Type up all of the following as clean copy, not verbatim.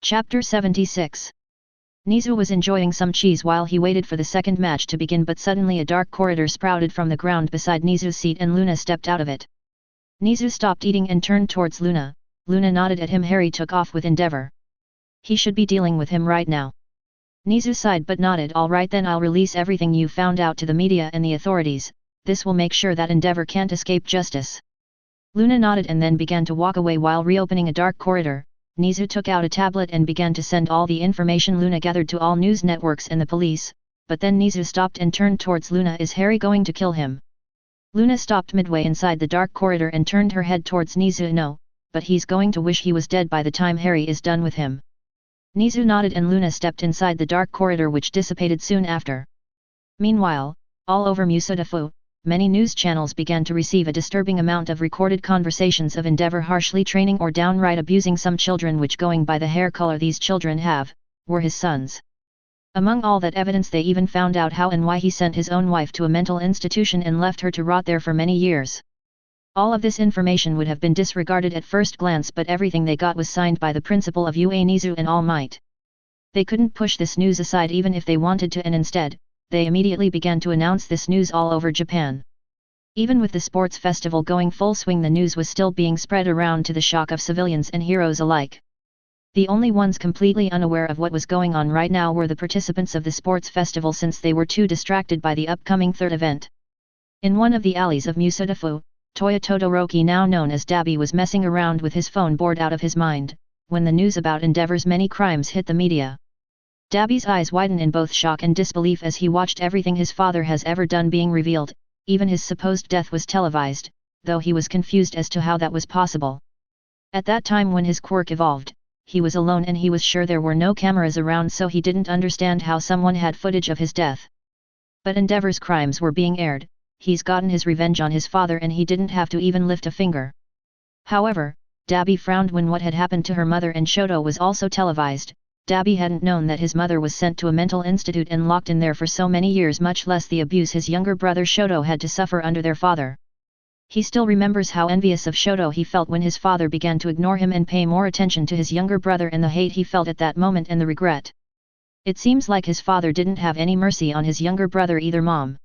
Chapter 76. Nizu was enjoying some cheese while he waited for the second match to begin, but suddenly a dark corridor sprouted from the ground beside Nizu's seat and Luna stepped out of it. Nizu stopped eating and turned towards Luna. Luna nodded at him. Harry took off with Endeavor. He should be dealing with him right now. Nizu sighed but nodded. All right then, I'll release everything you found out to the media and the authorities. This will make sure that Endeavor can't escape justice. Luna nodded and then began to walk away while reopening a dark corridor. Nizu took out a tablet and began to send all the information Luna gathered to all news networks and the police, but then Nizu stopped and turned towards Luna. Is Harry going to kill him? Luna stopped midway inside the dark corridor and turned her head towards Nizu. No, but he's going to wish he was dead by the time Harry is done with him. Nizu nodded and Luna stepped inside the dark corridor, which dissipated soon after. Meanwhile, all over Musadafu, many news channels began to receive a disturbing amount of recorded conversations of Endeavor harshly training or downright abusing some children, which, going by the hair color these children have, were his sons. Among all that evidence, they even found out how and why he sent his own wife to a mental institution and left her to rot there for many years. All of this information would have been disregarded at first glance, but everything they got was signed by the principal of UA Nizu and All Might. They couldn't push this news aside even if they wanted to, and instead, they immediately began to announce this news all over Japan. Even with the sports festival going full swing, the news was still being spread around to the shock of civilians and heroes alike. The only ones completely unaware of what was going on right now were the participants of the sports festival, since they were too distracted by the upcoming third event. In one of the alleys of Musadafu, Toya Todoroki, now known as Dabi, was messing around with his phone, bored out of his mind, when the news about Endeavor's many crimes hit the media. Dabi's eyes widened in both shock and disbelief as he watched everything his father has ever done being revealed. Even his supposed death was televised, though he was confused as to how that was possible. At that time when his quirk evolved, he was alone and he was sure there were no cameras around, so he didn't understand how someone had footage of his death. But Endeavor's crimes were being aired. He's gotten his revenge on his father and he didn't have to even lift a finger. However, Dabi frowned when what had happened to her mother and Shoto was also televised. Dabi hadn't known that his mother was sent to a mental institute and locked in there for so many years, much less the abuse his younger brother Shoto had to suffer under their father. He still remembers how envious of Shoto he felt when his father began to ignore him and pay more attention to his younger brother, and the hate he felt at that moment and the regret. It seems like his father didn't have any mercy on his younger brother either. Mom.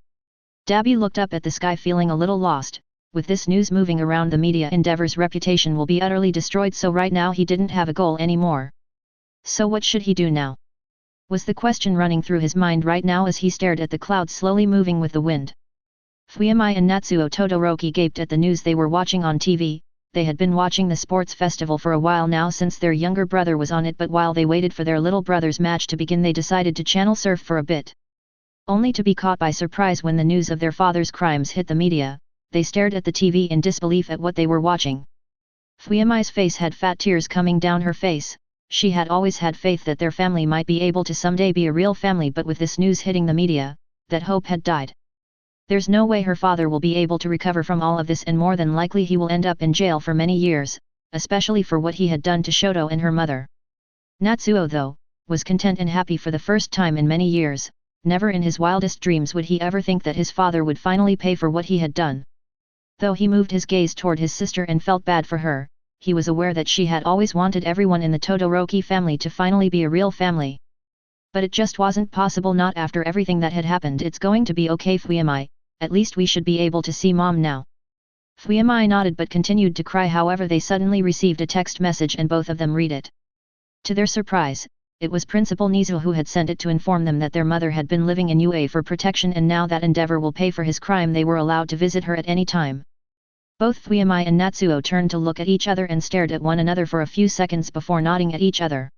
Dabi looked up at the sky feeling a little lost. With this news moving around the media, Endeavor's reputation will be utterly destroyed, so right now he didn't have a goal anymore. So what should he do now? Was the question running through his mind right now as he stared at the clouds slowly moving with the wind. Fuyamai and Natsuo Todoroki gaped at the news they were watching on TV. They had been watching the sports festival for a while now since their younger brother was on it, but while they waited for their little brother's match to begin, they decided to channel surf for a bit. Only to be caught by surprise when the news of their father's crimes hit the media. They stared at the TV in disbelief at what they were watching. Fuyamai's face had fat tears coming down her face. She had always had faith that their family might be able to someday be a real family, but with this news hitting the media, that hope had died. There's no way her father will be able to recover from all of this, and more than likely he will end up in jail for many years, especially for what he had done to Shoto and her mother. Natsuo, though, was content and happy for the first time in many years. Never in his wildest dreams would he ever think that his father would finally pay for what he had done. Though he moved his gaze toward his sister and felt bad for her, he was aware that she had always wanted everyone in the Todoroki family to finally be a real family. But it just wasn't possible, not after everything that had happened. It's going to be okay, Fuyamai, at least we should be able to see Mom now. Fuyamai nodded but continued to cry. However, they suddenly received a text message and both of them read it. To their surprise, it was Principal Nizu who had sent it to inform them that their mother had been living in UA for protection, and now that Endeavor will pay for his crime, they were allowed to visit her at any time. Both Fuyamai and Natsuo turned to look at each other and stared at one another for a few seconds before nodding at each other.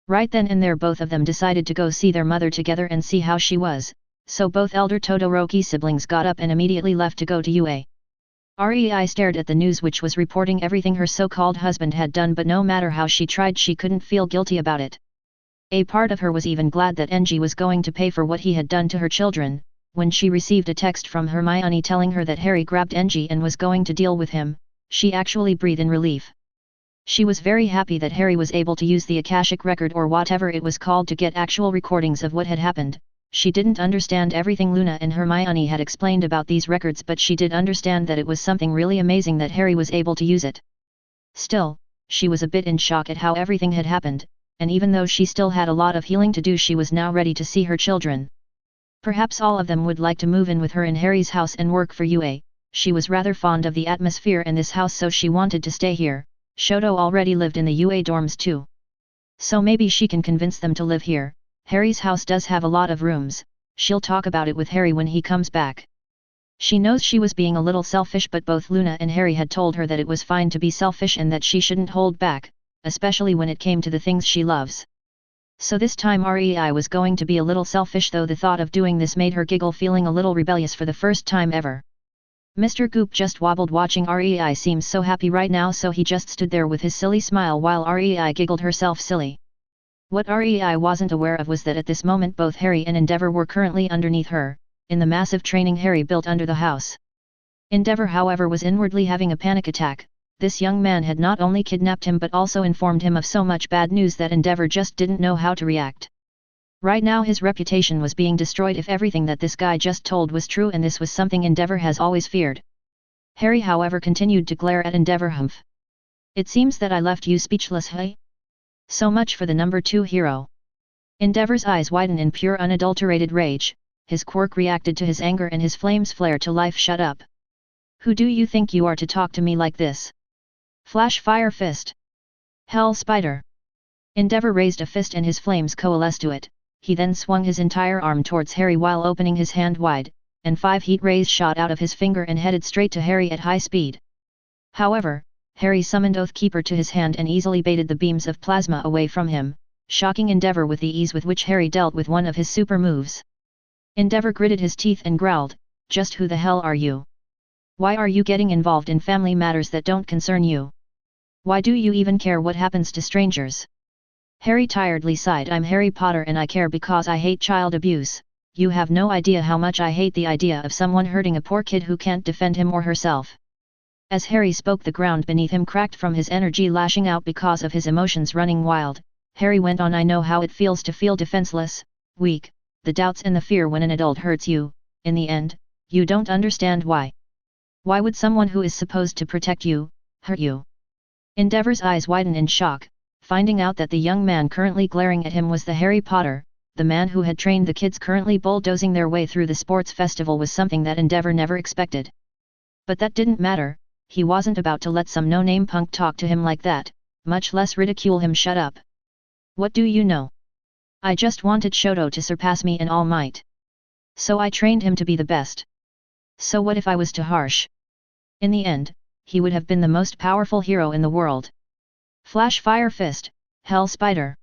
Right then and there both of them decided to go see their mother together and see how she was, so both elder Todoroki siblings got up and immediately left to go to UA. Rei stared at the news which was reporting everything her so-called husband had done, but no matter how she tried she couldn't feel guilty about it. A part of her was even glad that Enji was going to pay for what he had done to her children. When she received a text from Hermione telling her that Harry grabbed Enji and was going to deal with him, she actually breathed in relief. She was very happy that Harry was able to use the Akashic record or whatever it was called to get actual recordings of what had happened. She didn't understand everything Luna and Hermione had explained about these records, but she did understand that it was something really amazing that Harry was able to use it. Still, she was a bit in shock at how everything had happened. and even though she still had a lot of healing to do, she was now ready to see her children. Perhaps all of them would like to move in with her in Harry's house and work for UA. She was rather fond of the atmosphere in this house, so she wanted to stay here. Shoto already lived in the UA dorms too. So maybe she can convince them to live here. Harry's house does have a lot of rooms. She'll talk about it with Harry when he comes back. She knows she was being a little selfish, but both Luna and Harry had told her that it was fine to be selfish and that she shouldn't hold back, especially when it came to the things she loves. So this time Rei was going to be a little selfish, though the thought of doing this made her giggle, feeling a little rebellious for the first time ever. Mr. Goop just wobbled, watching Rei seem so happy right now, so he just stood there with his silly smile while Rei giggled herself silly. What Rei wasn't aware of was that at this moment both Harry and Endeavor were currently underneath her, in the massive training Harry built under the house. Endeavor, however, was inwardly having a panic attack. This young man had not only kidnapped him but also informed him of so much bad news that Endeavor just didn't know how to react. Right now his reputation was being destroyed if everything that this guy just told was true, and this was something Endeavor has always feared. Harry, however, continued to glare at Endeavor. Humph. It seems that I left you speechless, hey? So much for the number 2 hero. Endeavor's eyes widen in pure unadulterated rage. His quirk reacted to his anger and his flames flared to life. Shut up. Who do you think you are to talk to me like this? Flash fire fist. Hell spider. Endeavor raised a fist and his flames coalesced to it. He then swung his entire arm towards Harry while opening his hand wide, and 5 heat rays shot out of his finger and headed straight to Harry at high speed. However, Harry summoned Oathkeeper to his hand and easily baited the beams of plasma away from him, shocking Endeavor with the ease with which Harry dealt with one of his super moves. Endeavor gritted his teeth and growled, "Just who the hell are you? Why are you getting involved in family matters that don't concern you? Why do you even care what happens to strangers?" Harry tiredly sighed. "I'm Harry Potter and I care because I hate child abuse. You have no idea how much I hate the idea of someone hurting a poor kid who can't defend him or herself." As Harry spoke, the ground beneath him cracked from his energy lashing out because of his emotions running wild. Harry went on, "I know how it feels to feel defenseless, weak, the doubts and the fear when an adult hurts you. In the end, you don't understand why. Why would someone who is supposed to protect you, hurt you?" Endeavor's eyes widened in shock, finding out that the young man currently glaring at him was the Harry Potter, the man who had trained the kids currently bulldozing their way through the sports festival, was something that Endeavor never expected. But that didn't matter. He wasn't about to let some no-name punk talk to him like that, much less ridicule him. "Shut up. What do you know? I just wanted Shoto to surpass me in all might. So I trained him to be the best. So what if I was too harsh? In the end, he would have been the most powerful hero in the world." Flash fire fist, hell spider.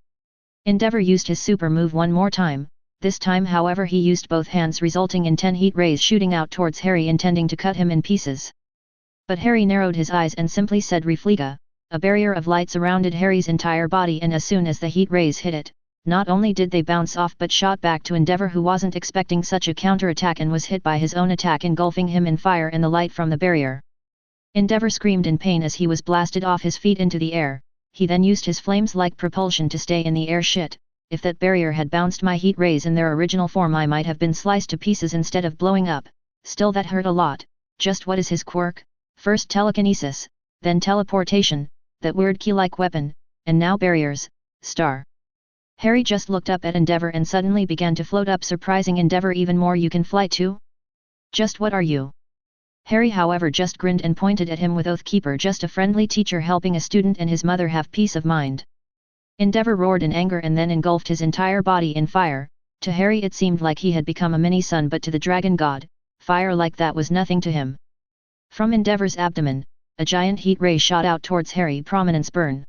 Endeavor used his super move one more time. This time, however, he used both hands, resulting in 10 heat rays shooting out towards Harry, intending to cut him in pieces. But Harry narrowed his eyes and simply said "Reflega." A barrier of light surrounded Harry's entire body, and as soon as the heat rays hit it, not only did they bounce off but shot back to Endeavor, who wasn't expecting such a counter-attack and was hit by his own attack, engulfing him in fire and the light from the barrier. Endeavor screamed in pain as he was blasted off his feet into the air. He then used his flames like propulsion to stay in the air. "Shit, if that barrier had bounced my heat rays in their original form, I might have been sliced to pieces instead of blowing up. Still, that hurt a lot." Just what is his quirk? First telekinesis, then teleportation, that weird key-like weapon, and now barriers, star. Harry just looked up at Endeavor and suddenly began to float up, surprising Endeavor even more. "You can fly too? Just what are you?" Harry, however, just grinned and pointed at him with Oathkeeper, just a friendly teacher helping a student and his mother have peace of mind. Endeavor roared in anger and then engulfed his entire body in fire. To Harry it seemed like he had become a mini-sun, but to the dragon god, fire like that was nothing to him. From Endeavor's abdomen, a giant heat ray shot out towards Harry. Prominence burn.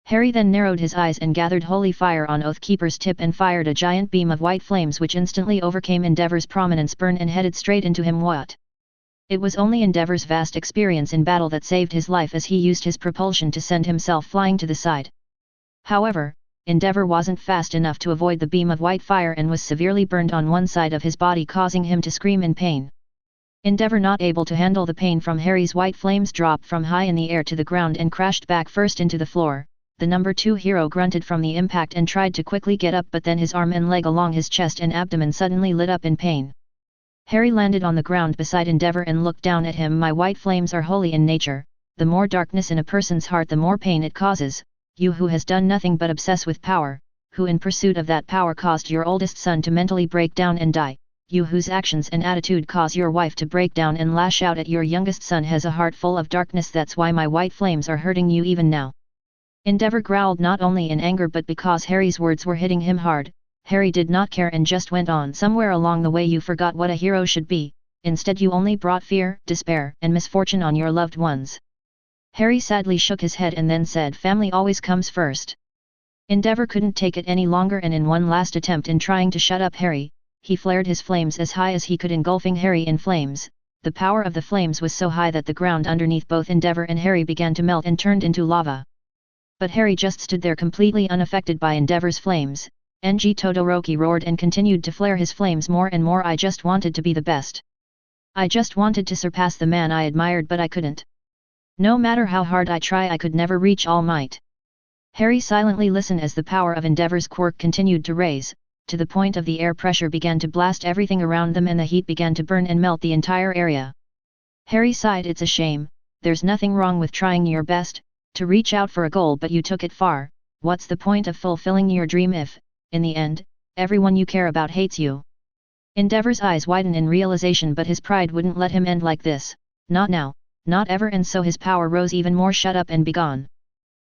Harry then narrowed his eyes and gathered holy fire on Oathkeeper's tip and fired a giant beam of white flames, which instantly overcame Endeavor's prominence burn and headed straight into him. What? It was only Endeavor's vast experience in battle that saved his life, as he used his propulsion to send himself flying to the side. However, Endeavor wasn't fast enough to avoid the beam of white fire and was severely burned on one side of his body, causing him to scream in pain. Endeavor, not able to handle the pain from Harry's white flames, dropped from high in the air to the ground and crashed back first into the floor. The number 2 hero grunted from the impact and tried to quickly get up, but then his arm and leg along his chest and abdomen suddenly lit up in pain. Harry landed on the ground beside Endeavor and looked down at him. "My white flames are holy in nature. The more darkness in a person's heart, the more pain it causes. you who has done nothing but obsess with power, who in pursuit of that power caused your oldest son to mentally break down and die, you whose actions and attitude cause your wife to break down and lash out at your youngest son has a heart full of darkness. That's why my white flames are hurting you even now. Endeavor growled not only in anger but because Harry's words were hitting him hard. Harry did not care and just went on. Somewhere along the way you forgot what a hero should be, instead you only brought fear, despair and misfortune on your loved ones. Harry sadly shook his head and then said, family always comes first. Endeavor couldn't take it any longer and in one last attempt in trying to shut up Harry, he flared his flames as high as he could, engulfing Harry in flames. The power of the flames was so high that the ground underneath both Endeavor and Harry began to melt and turned into lava. But Harry just stood there completely unaffected by Endeavor's flames. Ng Todoroki roared and continued to flare his flames more and more. I just wanted to be the best. I just wanted to surpass the man I admired, but I couldn't. No matter how hard I try, I could never reach All Might. Harry silently listened as the power of Endeavor's quirk continued to raise, to the point of the air pressure began to blast everything around them and the heat began to burn and melt the entire area. Harry sighed. It's a shame, there's nothing wrong with trying your best, to reach out for a goal, but you took it far. What's the point of fulfilling your dream if, in the end, everyone you care about hates you? Endeavor's eyes widened in realization, but his pride wouldn't let him end like this. Not now, not ever. And so his power rose even more. Shut up and be gone.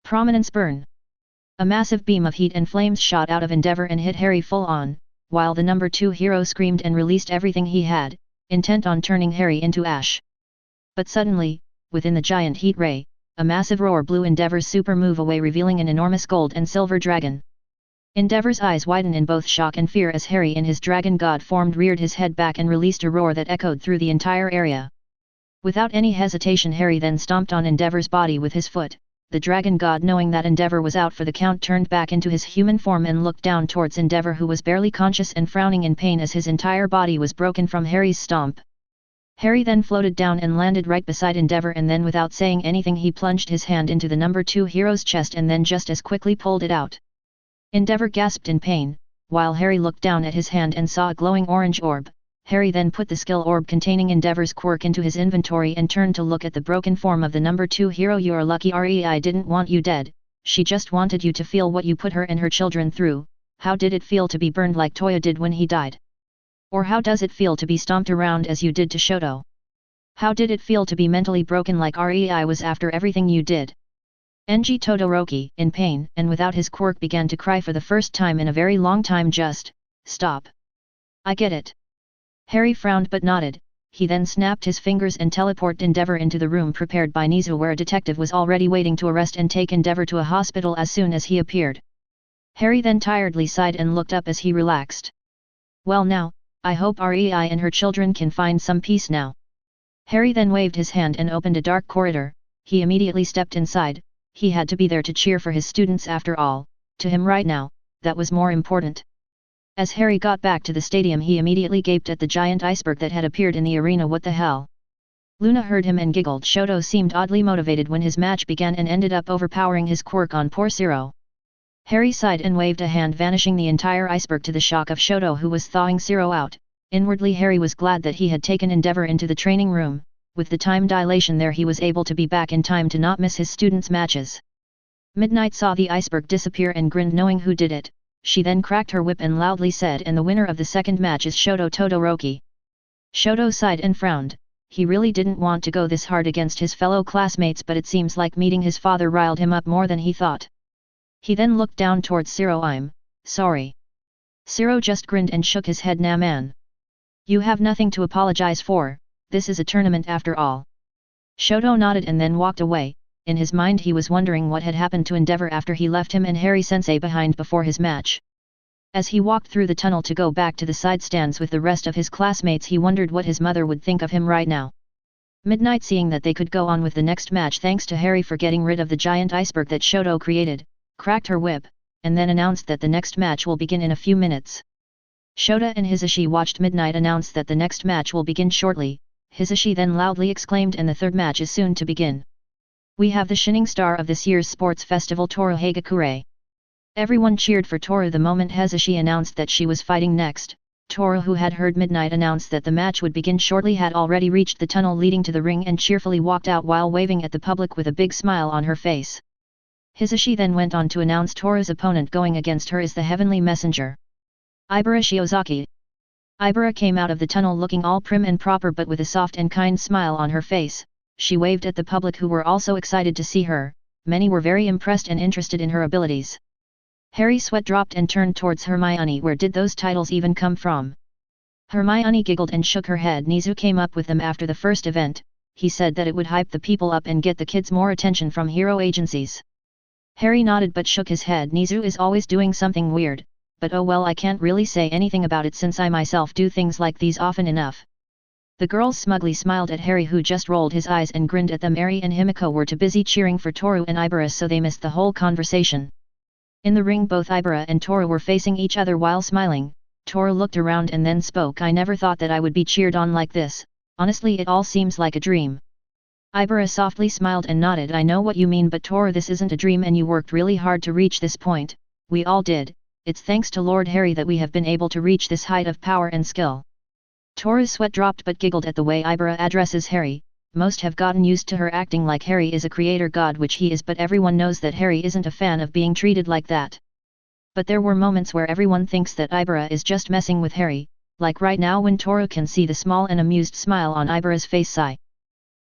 Prominence burn. A massive beam of heat and flames shot out of Endeavor and hit Harry full on, while the number 2 hero screamed and released everything he had, intent on turning Harry into ash. But suddenly, within the giant heat ray, a massive roar blew Endeavor's super move away, revealing an enormous gold and silver dragon. Endeavor's eyes widened in both shock and fear as Harry in his dragon god form reared his head back and released a roar that echoed through the entire area. Without any hesitation, Harry then stomped on Endeavor's body with his foot. The dragon god, knowing that Endeavor was out for the count, turned back into his human form and looked down towards Endeavor, who was barely conscious and frowning in pain as his entire body was broken from Harry's stomp. Harry then floated down and landed right beside Endeavor, and then without saying anything he plunged his hand into the number 2 hero's chest and then just as quickly pulled it out. Endeavor gasped in pain, while Harry looked down at his hand and saw a glowing orange orb. Harry then put the skill orb containing Endeavor's quirk into his inventory and turned to look at the broken form of the number 2 hero. You're lucky Rei didn't want you dead, she just wanted you to feel what you put her and her children through. How did it feel to be burned like Toya did when he died? Or how does it feel to be stomped around as you did to Shoto? How did it feel to be mentally broken like Rei was after everything you did? Ng Todoroki, in pain and without his quirk, began to cry for the first time in a very long time. Just stop. I get it. Harry frowned but nodded. He then snapped his fingers and teleported Endeavor into the room prepared by Nizu, where a detective was already waiting to arrest and take Endeavor to a hospital as soon as he appeared. Harry then tiredly sighed and looked up as he relaxed. Well now, I hope Rei and her children can find some peace now. Harry then waved his hand and opened a dark corridor. He immediately stepped inside. He had to be there to cheer for his students after all. To him right now, that was more important. As Harry got back to the stadium, he immediately gaped at the giant iceberg that had appeared in the arena. What the hell? Luna heard him and giggled. Shoto seemed oddly motivated when his match began and ended up overpowering his quirk on poor Zero. Harry sighed and waved a hand, vanishing the entire iceberg to the shock of Shoto, who was thawing Zero out. Inwardly Harry was glad that he had taken Endeavor into the training room. With the time dilation there, he was able to be back in time to not miss his students' matches. Midnight saw the iceberg disappear and grinned, knowing who did it. She then cracked her whip and loudly said, and the winner of the second match is Shoto Todoroki. Shoto sighed and frowned. He really didn't want to go this hard against his fellow classmates, but it seems like meeting his father riled him up more than he thought. He then looked down towards Zero. I'm sorry. Zero just grinned and shook his head. Nah man. You have nothing to apologize for, this is a tournament after all. Shoto nodded and then walked away. In his mind he was wondering what had happened to Endeavor after he left him and Harry-sensei behind before his match. As he walked through the tunnel to go back to the side stands with the rest of his classmates, he wondered what his mother would think of him right now. Midnight, seeing that they could go on with the next match thanks to Harry for getting rid of the giant iceberg that Shoto created, cracked her whip, and then announced that the next match will begin in a few minutes. Shota and Hisashi watched Midnight announce that the next match will begin shortly. Hisashi then loudly exclaimed, and the third match is soon to begin. We have the shining star of this year's sports festival, Toru Hagakure. Everyone cheered for Toru the moment Hisashi announced that she was fighting next. Toru, who had heard Midnight announce that the match would begin shortly, had already reached the tunnel leading to the ring and cheerfully walked out while waving at the public with a big smile on her face. Hisashi then went on to announce Toru's opponent going against her is the heavenly messenger, Ibara Shiozaki. Ibara came out of the tunnel looking all prim and proper but with a soft and kind smile on her face. She waved at the public who were also excited to see her. Many were very impressed and interested in her abilities. Harry's sweat dropped and turned towards Hermione. Where did those titles even come from? Hermione giggled and shook her head. Nizu came up with them after the first event. He said that it would hype the people up and get the kids more attention from hero agencies. Harry nodded but shook his head. Nizu is always doing something weird, but oh well, I can't really say anything about it since I myself do things like these often enough. The girls smugly smiled at Harry, who just rolled his eyes and grinned at them. Eri and Himiko were too busy cheering for Toru and Ibara, so they missed the whole conversation. In the ring, both Ibara and Toru were facing each other while smiling. Toru looked around and then spoke. I never thought that I would be cheered on like this. Honestly, it all seems like a dream. Ibara softly smiled and nodded. I know what you mean, but Toru, this isn't a dream and you worked really hard to reach this point. We all did. It's thanks to Lord Harry that we have been able to reach this height of power and skill. Toru's sweat dropped but giggled at the way Ibara addresses Harry. Most have gotten used to her acting like Harry is a creator god, which he is, but everyone knows that Harry isn't a fan of being treated like that. But there were moments where everyone thinks that Ibara is just messing with Harry, like right now when Toru can see the small and amused smile on Ibara's face. Sigh.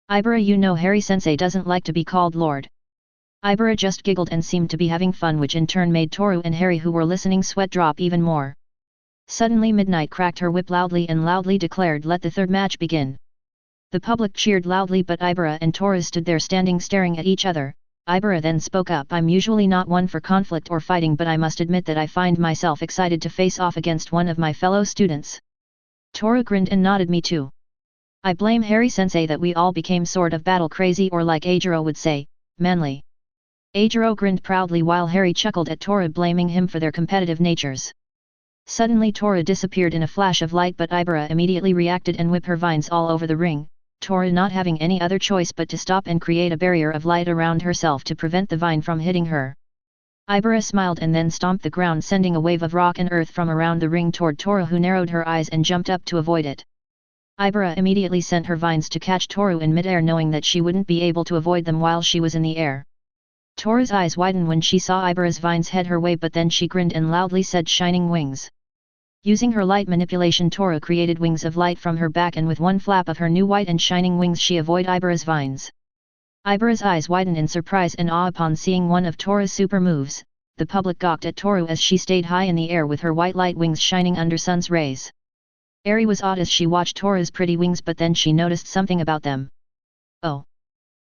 Ibara, you know Harry-sensei doesn't like to be called Lord. Ibara just giggled and seemed to be having fun, which in turn made Toru and Harry, who were listening, sweat drop even more. Suddenly Midnight cracked her whip loudly and loudly declared, let the third match begin. The public cheered loudly, but Ibara and Toru stood there standing staring at each other. Ibara then spoke up. I'm usually not one for conflict or fighting, but I must admit that I find myself excited to face off against one of my fellow students. Toru grinned and nodded. Me too. I blame Harry-sensei that we all became sort of battle crazy, or like Eijiro would say, manly. Eijiro grinned proudly while Harry chuckled at Toru, blaming him for their competitive natures. Suddenly Toru disappeared in a flash of light, but Ibara immediately reacted and whipped her vines all over the ring, Toru not having any other choice but to stop and create a barrier of light around herself to prevent the vine from hitting her. Ibara smiled and then stomped the ground, sending a wave of rock and earth from around the ring toward Toru, who narrowed her eyes and jumped up to avoid it. Ibara immediately sent her vines to catch Toru in midair, knowing that she wouldn't be able to avoid them while she was in the air. Toru's eyes widened when she saw Ibara's vines head her way, but then she grinned and loudly said, shining wings. Using her light manipulation, Toru created wings of light from her back, and with one flap of her new white and shining wings she avoided Ibara's vines. Ibara's eyes widened in surprise and awe upon seeing one of Toru's super moves. The public gawked at Toru as she stayed high in the air with her white light wings shining under sun's rays. Eri was awed as she watched Toru's pretty wings, but then she noticed something about them. Oh!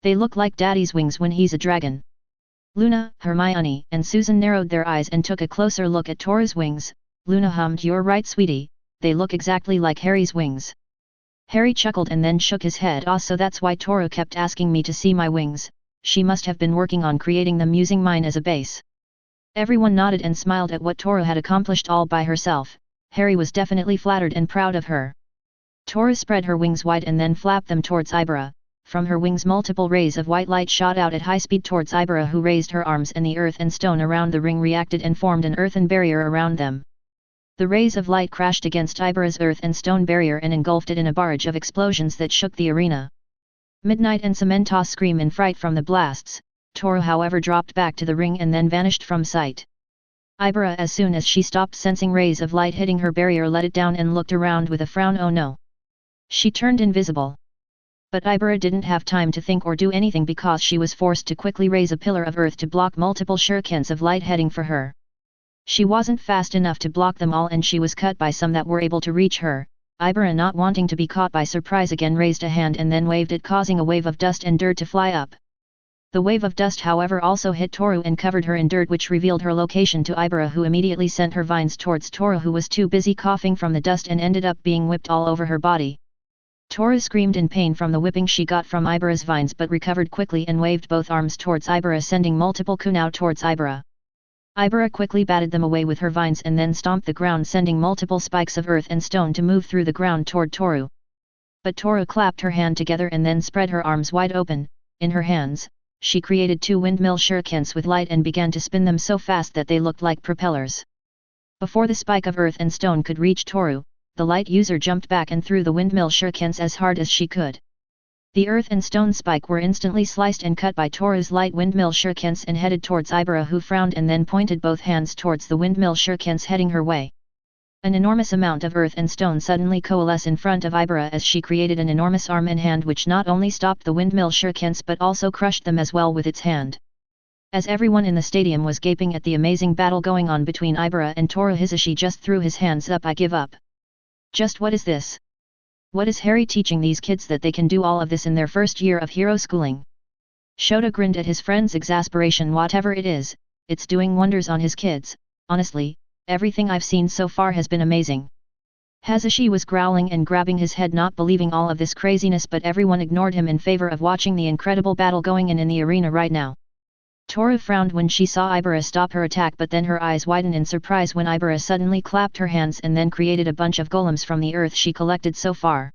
They look like Daddy's wings when he's a dragon. Luna, Hermione, and Susan narrowed their eyes and took a closer look at Toru's wings. Luna hummed, you're right, sweetie, they look exactly like Harry's wings. Harry chuckled and then shook his head. Ah, so that's why Toru kept asking me to see my wings. She must have been working on creating them using mine as a base. Everyone nodded and smiled at what Toru had accomplished all by herself. Harry was definitely flattered and proud of her. Toru spread her wings wide and then flapped them towards Ibara. From her wings multiple rays of white light shot out at high speed towards Ibara, who raised her arms, and the earth and stone around the ring reacted and formed an earthen barrier around them. The rays of light crashed against Ibara's earth and stone barrier and engulfed it in a barrage of explosions that shook the arena. Midnight and Samantha screamed in fright from the blasts. Toru, however, dropped back to the ring and then vanished from sight. Ibara, as soon as she stopped sensing rays of light hitting her barrier, let it down and looked around with a frown. Oh no! She turned invisible. But Ibara didn't have time to think or do anything, because she was forced to quickly raise a pillar of earth to block multiple shurikens of light heading for her. She wasn't fast enough to block them all, and she was cut by some that were able to reach her. Ibara, not wanting to be caught by surprise again, raised a hand and then waved it, causing a wave of dust and dirt to fly up. The wave of dust, however, also hit Toru and covered her in dirt, which revealed her location to Ibara, who immediately sent her vines towards Toru, who was too busy coughing from the dust and ended up being whipped all over her body. Toru screamed in pain from the whipping she got from Ibara's vines, but recovered quickly and waved both arms towards Ibara, sending multiple kunai towards Ibara. Ibara quickly batted them away with her vines and then stomped the ground, sending multiple spikes of earth and stone to move through the ground toward Toru. But Toru clapped her hand together and then spread her arms wide open. In her hands, she created 2 windmill shurikens with light and began to spin them so fast that they looked like propellers. Before the spike of earth and stone could reach Toru, the light user jumped back and threw the windmill shurikens as hard as she could. The earth and stone spike were instantly sliced and cut by Toru's light windmill shurikens and headed towards Ibara, who frowned and then pointed both hands towards the windmill shurikens heading her way. An enormous amount of earth and stone suddenly coalesced in front of Ibara as she created an enormous arm and hand which not only stopped the windmill shurikens but also crushed them as well with its hand. As everyone in the stadium was gaping at the amazing battle going on between Ibara and Toru, Hisashi just threw his hands up. I give up. Just what is this? What is Harry teaching these kids that they can do all of this in their first year of hero schooling? Shota grinned at his friend's exasperation. Whatever it is, it's doing wonders on his kids. Honestly, everything I've seen so far has been amazing. Hasashi was growling and grabbing his head, not believing all of this craziness, but everyone ignored him in favor of watching the incredible battle going in the arena right now. Toru frowned when she saw Ibara stop her attack, but then her eyes widened in surprise when Ibara suddenly clapped her hands and then created a bunch of golems from the earth she collected so far.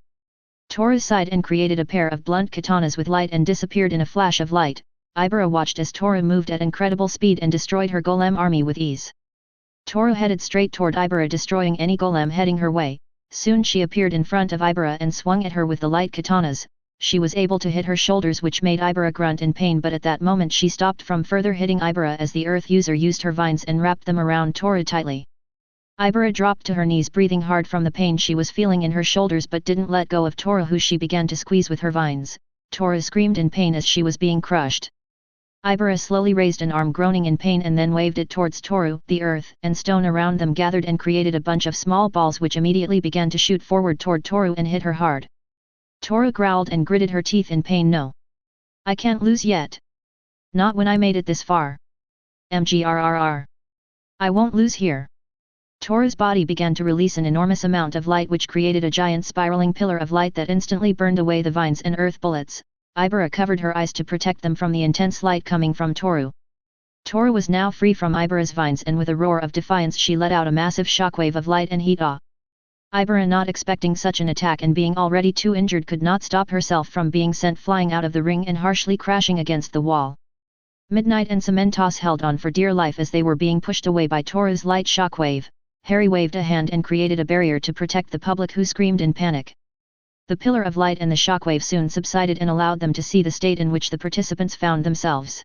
Toru sighed and created a pair of blunt katanas with light and disappeared in a flash of light. Ibara watched as Toru moved at incredible speed and destroyed her golem army with ease. Toru headed straight toward Ibara, destroying any golem heading her way. Soon she appeared in front of Ibara and swung at her with the light katanas. She was able to hit her shoulders, which made Ibara grunt in pain, but at that moment she stopped from further hitting Ibara as the earth user used her vines and wrapped them around Toru tightly. Ibara dropped to her knees, breathing hard from the pain she was feeling in her shoulders, but didn't let go of Toru, who she began to squeeze with her vines. Toru screamed in pain as she was being crushed. Ibara slowly raised an arm, groaning in pain, and then waved it towards Toru. The earth and stone around them gathered and created a bunch of small balls which immediately began to shoot forward toward Toru and hit her hard. Toru growled and gritted her teeth in pain. No. I can't lose yet. Not when I made it this far. MGRRR. I won't lose here. Toru's body began to release an enormous amount of light which created a giant spiraling pillar of light that instantly burned away the vines and earth bullets. Ibara covered her eyes to protect them from the intense light coming from Toru. Toru was now free from Ibara's vines, and with a roar of defiance she let out a massive shockwave of light and heat. Ibara, not expecting such an attack and being already too injured, could not stop herself from being sent flying out of the ring and harshly crashing against the wall. Midnight and Cementos held on for dear life as they were being pushed away by Toru's light shockwave. Harry waved a hand and created a barrier to protect the public, who screamed in panic. The pillar of light and the shockwave soon subsided and allowed them to see the state in which the participants found themselves.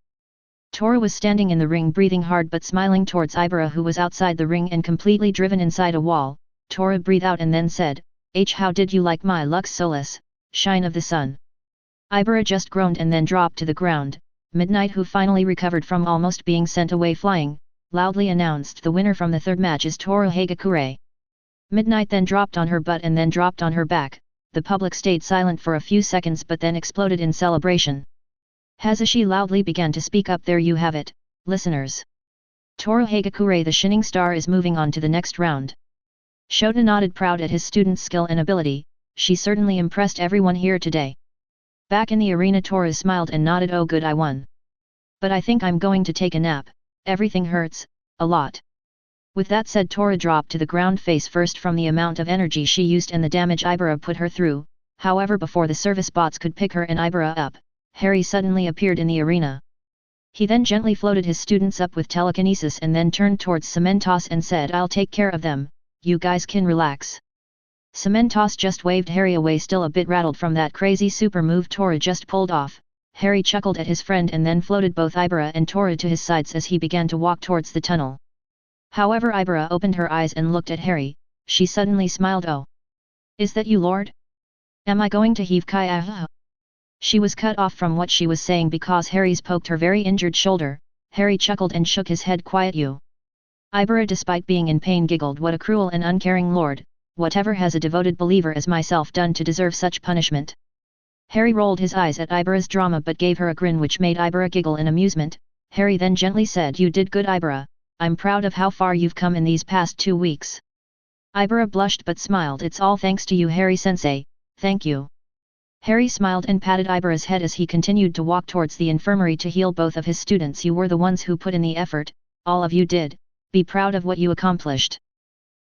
Toru was standing in the ring, breathing hard but smiling towards Ibara, who was outside the ring and completely driven inside a wall. Toru breathed out and then said, How did you like my Lux Solis, shine of the sun? Ibara just groaned and then dropped to the ground. Midnight, who finally recovered from almost being sent away flying, loudly announced the winner from the third match is Toru Hagakure. Midnight then dropped on her butt and then dropped on her back. The public stayed silent for a few seconds but then exploded in celebration. Hasashi loudly began to speak up. There you have it, listeners. Toru Hagakure, the shining star, is moving on to the next round. Shota nodded, proud at his student's skill and ability. She certainly impressed everyone here today. Back in the arena, Toru smiled and nodded. Oh good, I won. But I think I'm going to take a nap. Everything hurts, a lot. With that said, Toru dropped to the ground face first from the amount of energy she used and the damage Ibara put her through. However, before the service bots could pick her and Ibara up, Harry suddenly appeared in the arena. He then gently floated his students up with telekinesis and then turned towards Cementos and said, I'll take care of them. You guys can relax. Cementos just waved Harry away, still a bit rattled from that crazy super move Toru just pulled off. Harry chuckled at his friend and then floated both Ibara and Toru to his sides as he began to walk towards the tunnel. However, Ibara opened her eyes and looked at Harry. She suddenly smiled. Oh. Is that you, Lord? Am I going to heave Kai? She was cut off from what she was saying because Harry's poked her very injured shoulder. Harry chuckled and shook his head. Quiet you. Ibara, despite being in pain, giggled. What a cruel and uncaring lord, whatever has a devoted believer as myself done to deserve such punishment? Harry rolled his eyes at Ibara's drama but gave her a grin which made Ibara giggle in amusement. Harry then gently said, You did good, Ibara. I'm proud of how far you've come in these past 2 weeks. Ibara blushed but smiled. It's all thanks to you, Harry-sensei, thank you. Harry smiled and patted Ibara's head as he continued to walk towards the infirmary to heal both of his students. You were the ones who put in the effort, all of you did. Be proud of what you accomplished.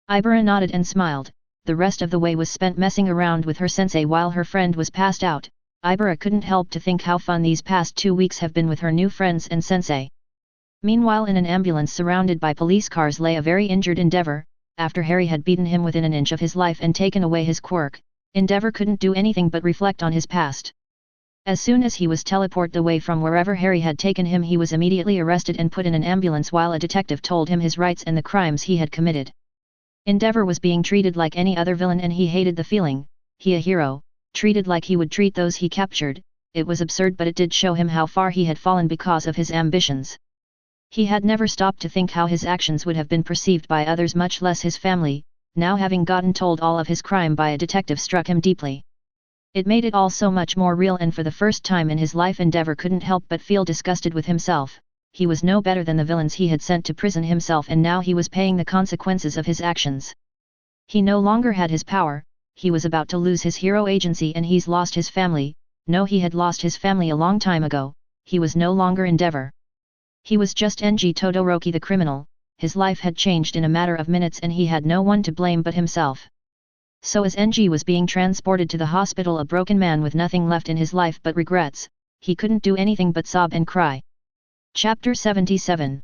Ibara nodded and smiled. The rest of the way was spent messing around with her sensei while her friend was passed out. Ibara couldn't help to think how fun these past 2 weeks have been with her new friends and sensei. Meanwhile, in an ambulance surrounded by police cars lay a very injured Endeavor. After Harry had beaten him within an inch of his life and taken away his quirk, Endeavor couldn't do anything but reflect on his past. As soon as he was teleported away from wherever Harry had taken him, he was immediately arrested and put in an ambulance while a detective told him his rights and the crimes he had committed. Endeavor was being treated like any other villain and he hated the feeling, he a hero, treated like he would treat those he captured. It was absurd, but it did show him how far he had fallen because of his ambitions. He had never stopped to think how his actions would have been perceived by others, much less his family. Now having gotten told all of his crime by a detective struck him deeply. It made it all so much more real, and for the first time in his life Endeavor couldn't help but feel disgusted with himself. He was no better than the villains he had sent to prison himself, and now he was paying the consequences of his actions. He no longer had his power, he was about to lose his hero agency, and he's lost his family. No, he had lost his family a long time ago. He was no longer Endeavor. He was just Enji Todoroki the criminal. His life had changed in a matter of minutes and he had no one to blame but himself. So as Enji was being transported to the hospital, a broken man with nothing left in his life but regrets, he couldn't do anything but sob and cry. Chapter 77.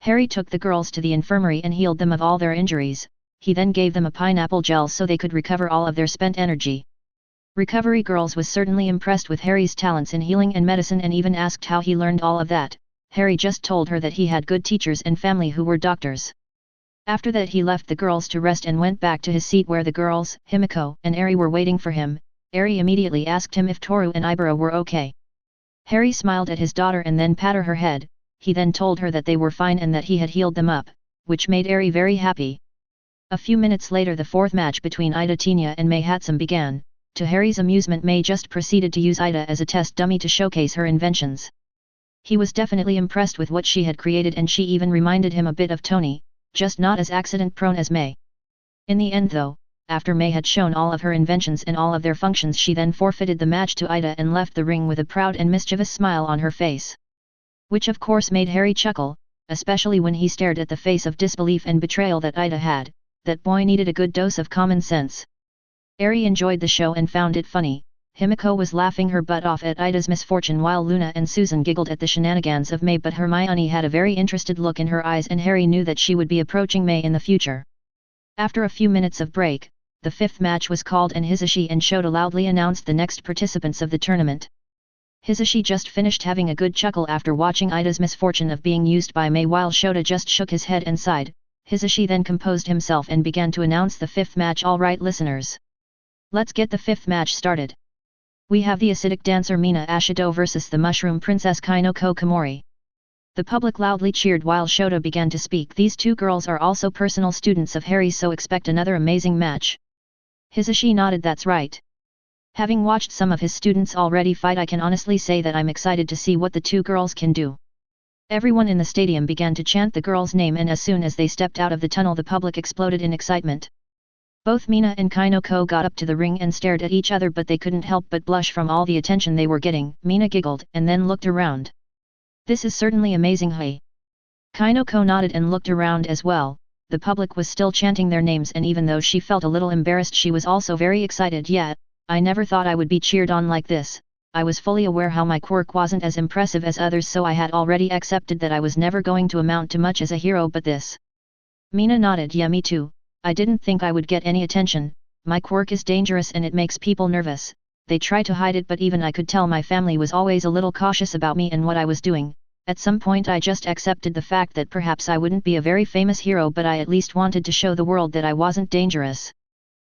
Harry took the girls to the infirmary and healed them of all their injuries. He then gave them a pineapple gel so they could recover all of their spent energy. Recovery Girls was certainly impressed with Harry's talents in healing and medicine and even asked how he learned all of that. Harry just told her that he had good teachers and family who were doctors. After that he left the girls to rest and went back to his seat where the girls, Himiko and Eri, were waiting for him. Eri immediately asked him if Toru and Ibara were okay. Harry smiled at his daughter and then patted her head. He then told her that they were fine and that he had healed them up, which made Eri very happy. A few minutes later the fourth match between Ida Tenya and Mei Hatsum began. To Harry's amusement, Mei just proceeded to use Ida as a test dummy to showcase her inventions. He was definitely impressed with what she had created, and she even reminded him a bit of Tony, just not as accident-prone as Mei. In the end though, after Mei had shown all of her inventions and all of their functions, she then forfeited the match to Ida and left the ring with a proud and mischievous smile on her face. Which of course made Harry chuckle, especially when he stared at the face of disbelief and betrayal that Ida had. That boy needed a good dose of common sense. Eri enjoyed the show and found it funny. Himiko was laughing her butt off at Ida's misfortune while Luna and Susan giggled at the shenanigans of Mei, but Hermione had a very interested look in her eyes and Harry knew that she would be approaching Mei in the future. After a few minutes of break, the fifth match was called and Hisashi and Shota loudly announced the next participants of the tournament. Hisashi just finished having a good chuckle after watching Ida's misfortune of being used by Mei while Shota just shook his head and sighed. Hisashi then composed himself and began to announce the fifth match. All right listeners. Let's get the fifth match started. We have the acidic dancer Mina Ashido versus the mushroom princess Kainoko Komori. The public loudly cheered while Shota began to speak. These two girls are also personal students of Harry's, so expect another amazing match. Hisashi nodded. That's right. Having watched some of his students already fight, I can honestly say that I'm excited to see what the two girls can do. Everyone in the stadium began to chant the girl's name, and as soon as they stepped out of the tunnel the public exploded in excitement. Both Mina and Kainoko got up to the ring and stared at each other, but they couldn't help but blush from all the attention they were getting. Mina giggled and then looked around. This is certainly amazing. Hey. Kainoko nodded and looked around as well. The public was still chanting their names, and even though she felt a little embarrassed, she was also very excited. Yeah, I never thought I would be cheered on like this. I was fully aware how my quirk wasn't as impressive as others, so I had already accepted that I was never going to amount to much as a hero, but this. Mina nodded. Yeah, me too. I didn't think I would get any attention. My quirk is dangerous and it makes people nervous. They try to hide it, but even I could tell my family was always a little cautious about me and what I was doing. At some point I just accepted the fact that perhaps I wouldn't be a very famous hero, but I at least wanted to show the world that I wasn't dangerous.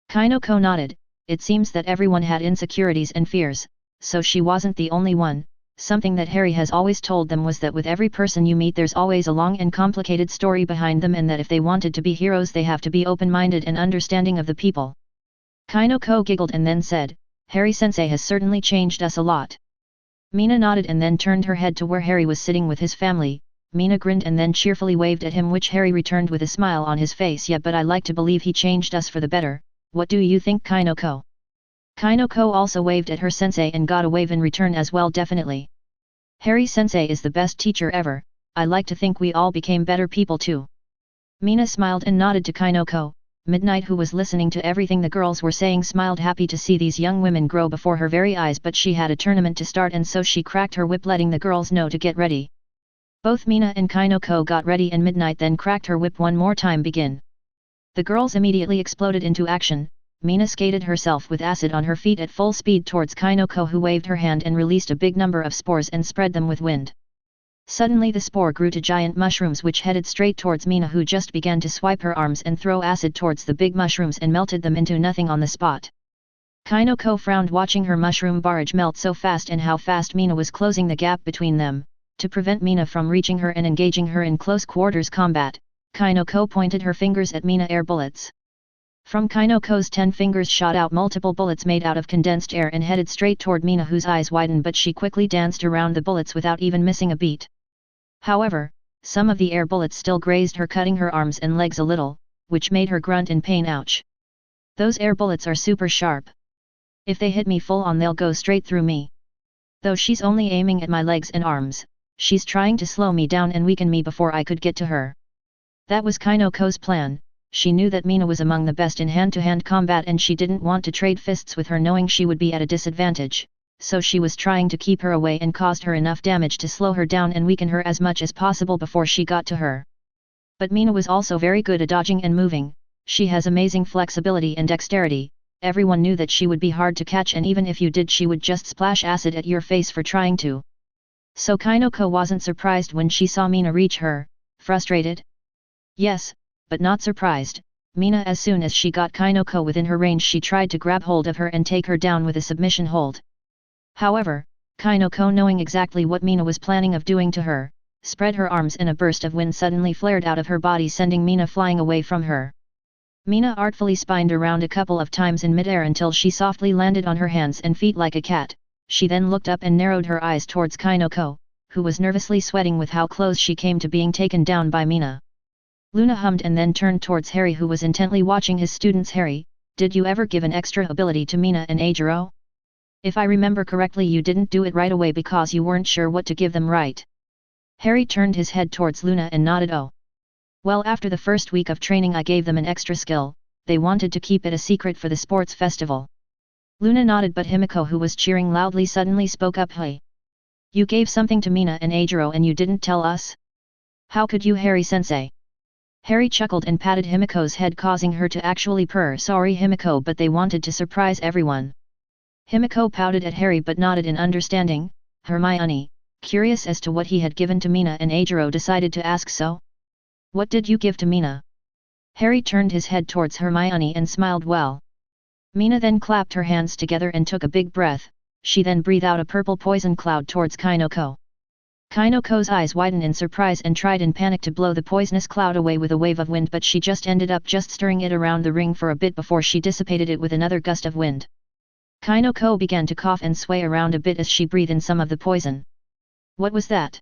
Kainoko nodded. It seems that everyone had insecurities and fears, so she wasn't the only one. Something that Harry has always told them was that with every person you meet there's always a long and complicated story behind them, and that if they wanted to be heroes they have to be open-minded and understanding of the people. Kainoko giggled and then said, Harry-sensei has certainly changed us a lot. Mina nodded and then turned her head to where Harry was sitting with his family. Mina grinned and then cheerfully waved at him, which Harry returned with a smile on his face. Yeah, but I like to believe he changed us for the better. What do you think, Kainoko? Kainoko also waved at her sensei and got a wave in return as well. Definitely. Harry-sensei is the best teacher ever. I like to think we all became better people too. Mina smiled and nodded to Kainoko. Midnight, who was listening to everything the girls were saying, smiled happy to see these young women grow before her very eyes, but she had a tournament to start and so she cracked her whip, letting the girls know to get ready. Both Mina and Kainoko got ready and Midnight then cracked her whip one more time. Begin. The girls immediately exploded into action. Mina skated herself with acid on her feet at full speed towards Kinoko, who waved her hand and released a big number of spores and spread them with wind. Suddenly the spore grew to giant mushrooms which headed straight towards Mina, who just began to swipe her arms and throw acid towards the big mushrooms and melted them into nothing on the spot. Kinoko frowned watching her mushroom barrage melt so fast and how fast Mina was closing the gap between them. To prevent Mina from reaching her and engaging her in close quarters combat, Kinoko pointed her fingers at Mina. Air bullets. From Kinoko's 10 fingers shot out multiple bullets made out of condensed air and headed straight toward Mina, whose eyes widened, but she quickly danced around the bullets without even missing a beat. However, some of the air bullets still grazed her, cutting her arms and legs a little, which made her grunt in pain. Ouch! Those air bullets are super sharp. If they hit me full on, they'll go straight through me. Though she's only aiming at my legs and arms, she's trying to slow me down and weaken me before I could get to her. That was Kinoko's plan. She knew that Mina was among the best in hand-to-hand combat and she didn't want to trade fists with her, knowing she would be at a disadvantage, so she was trying to keep her away and caused her enough damage to slow her down and weaken her as much as possible before she got to her. But Mina was also very good at dodging and moving. She has amazing flexibility and dexterity. Everyone knew that she would be hard to catch, and even if you did, she would just splash acid at your face for trying to. So Kinoko wasn't surprised when she saw Mina reach her. Frustrated? Yes, but not surprised. Mina, as soon as she got Kinoko within her range, she tried to grab hold of her and take her down with a submission hold. However, Kinoko, knowing exactly what Mina was planning of doing to her, spread her arms and a burst of wind suddenly flared out of her body, sending Mina flying away from her. Mina artfully spined around a couple of times in midair until she softly landed on her hands and feet like a cat. She then looked up and narrowed her eyes towards Kinoko, who was nervously sweating with how close she came to being taken down by Mina. Luna hummed and then turned towards Harry, who was intently watching his students. Harry, did you ever give an extra ability to Mina and Ajiro? If I remember correctly, you didn't do it right away because you weren't sure what to give them, right? Harry turned his head towards Luna and nodded. Oh. Well, after the first week of training I gave them an extra skill. They wanted to keep it a secret for the sports festival. Luna nodded, but Himiko, who was cheering loudly, suddenly spoke up. Hey! You gave something to Mina and Ajiro and you didn't tell us? How could you, Harry-sensei? Harry chuckled and patted Himiko's head, causing her to actually purr. Sorry Himiko, but they wanted to surprise everyone. Himiko pouted at Harry but nodded in understanding. Hermione, curious as to what he had given to Mina and Ajiro, decided to ask, so? What did you give to Mina? Harry turned his head towards Hermione and smiled. Well. Mina then clapped her hands together and took a big breath. She then breathed out a purple poison cloud towards Kinoko. Kinoko's eyes widened in surprise and tried in panic to blow the poisonous cloud away with a wave of wind, but she just ended up stirring it around the ring for a bit before she dissipated it with another gust of wind. Kinoko began to cough and sway around a bit as she breathed in some of the poison. What was that?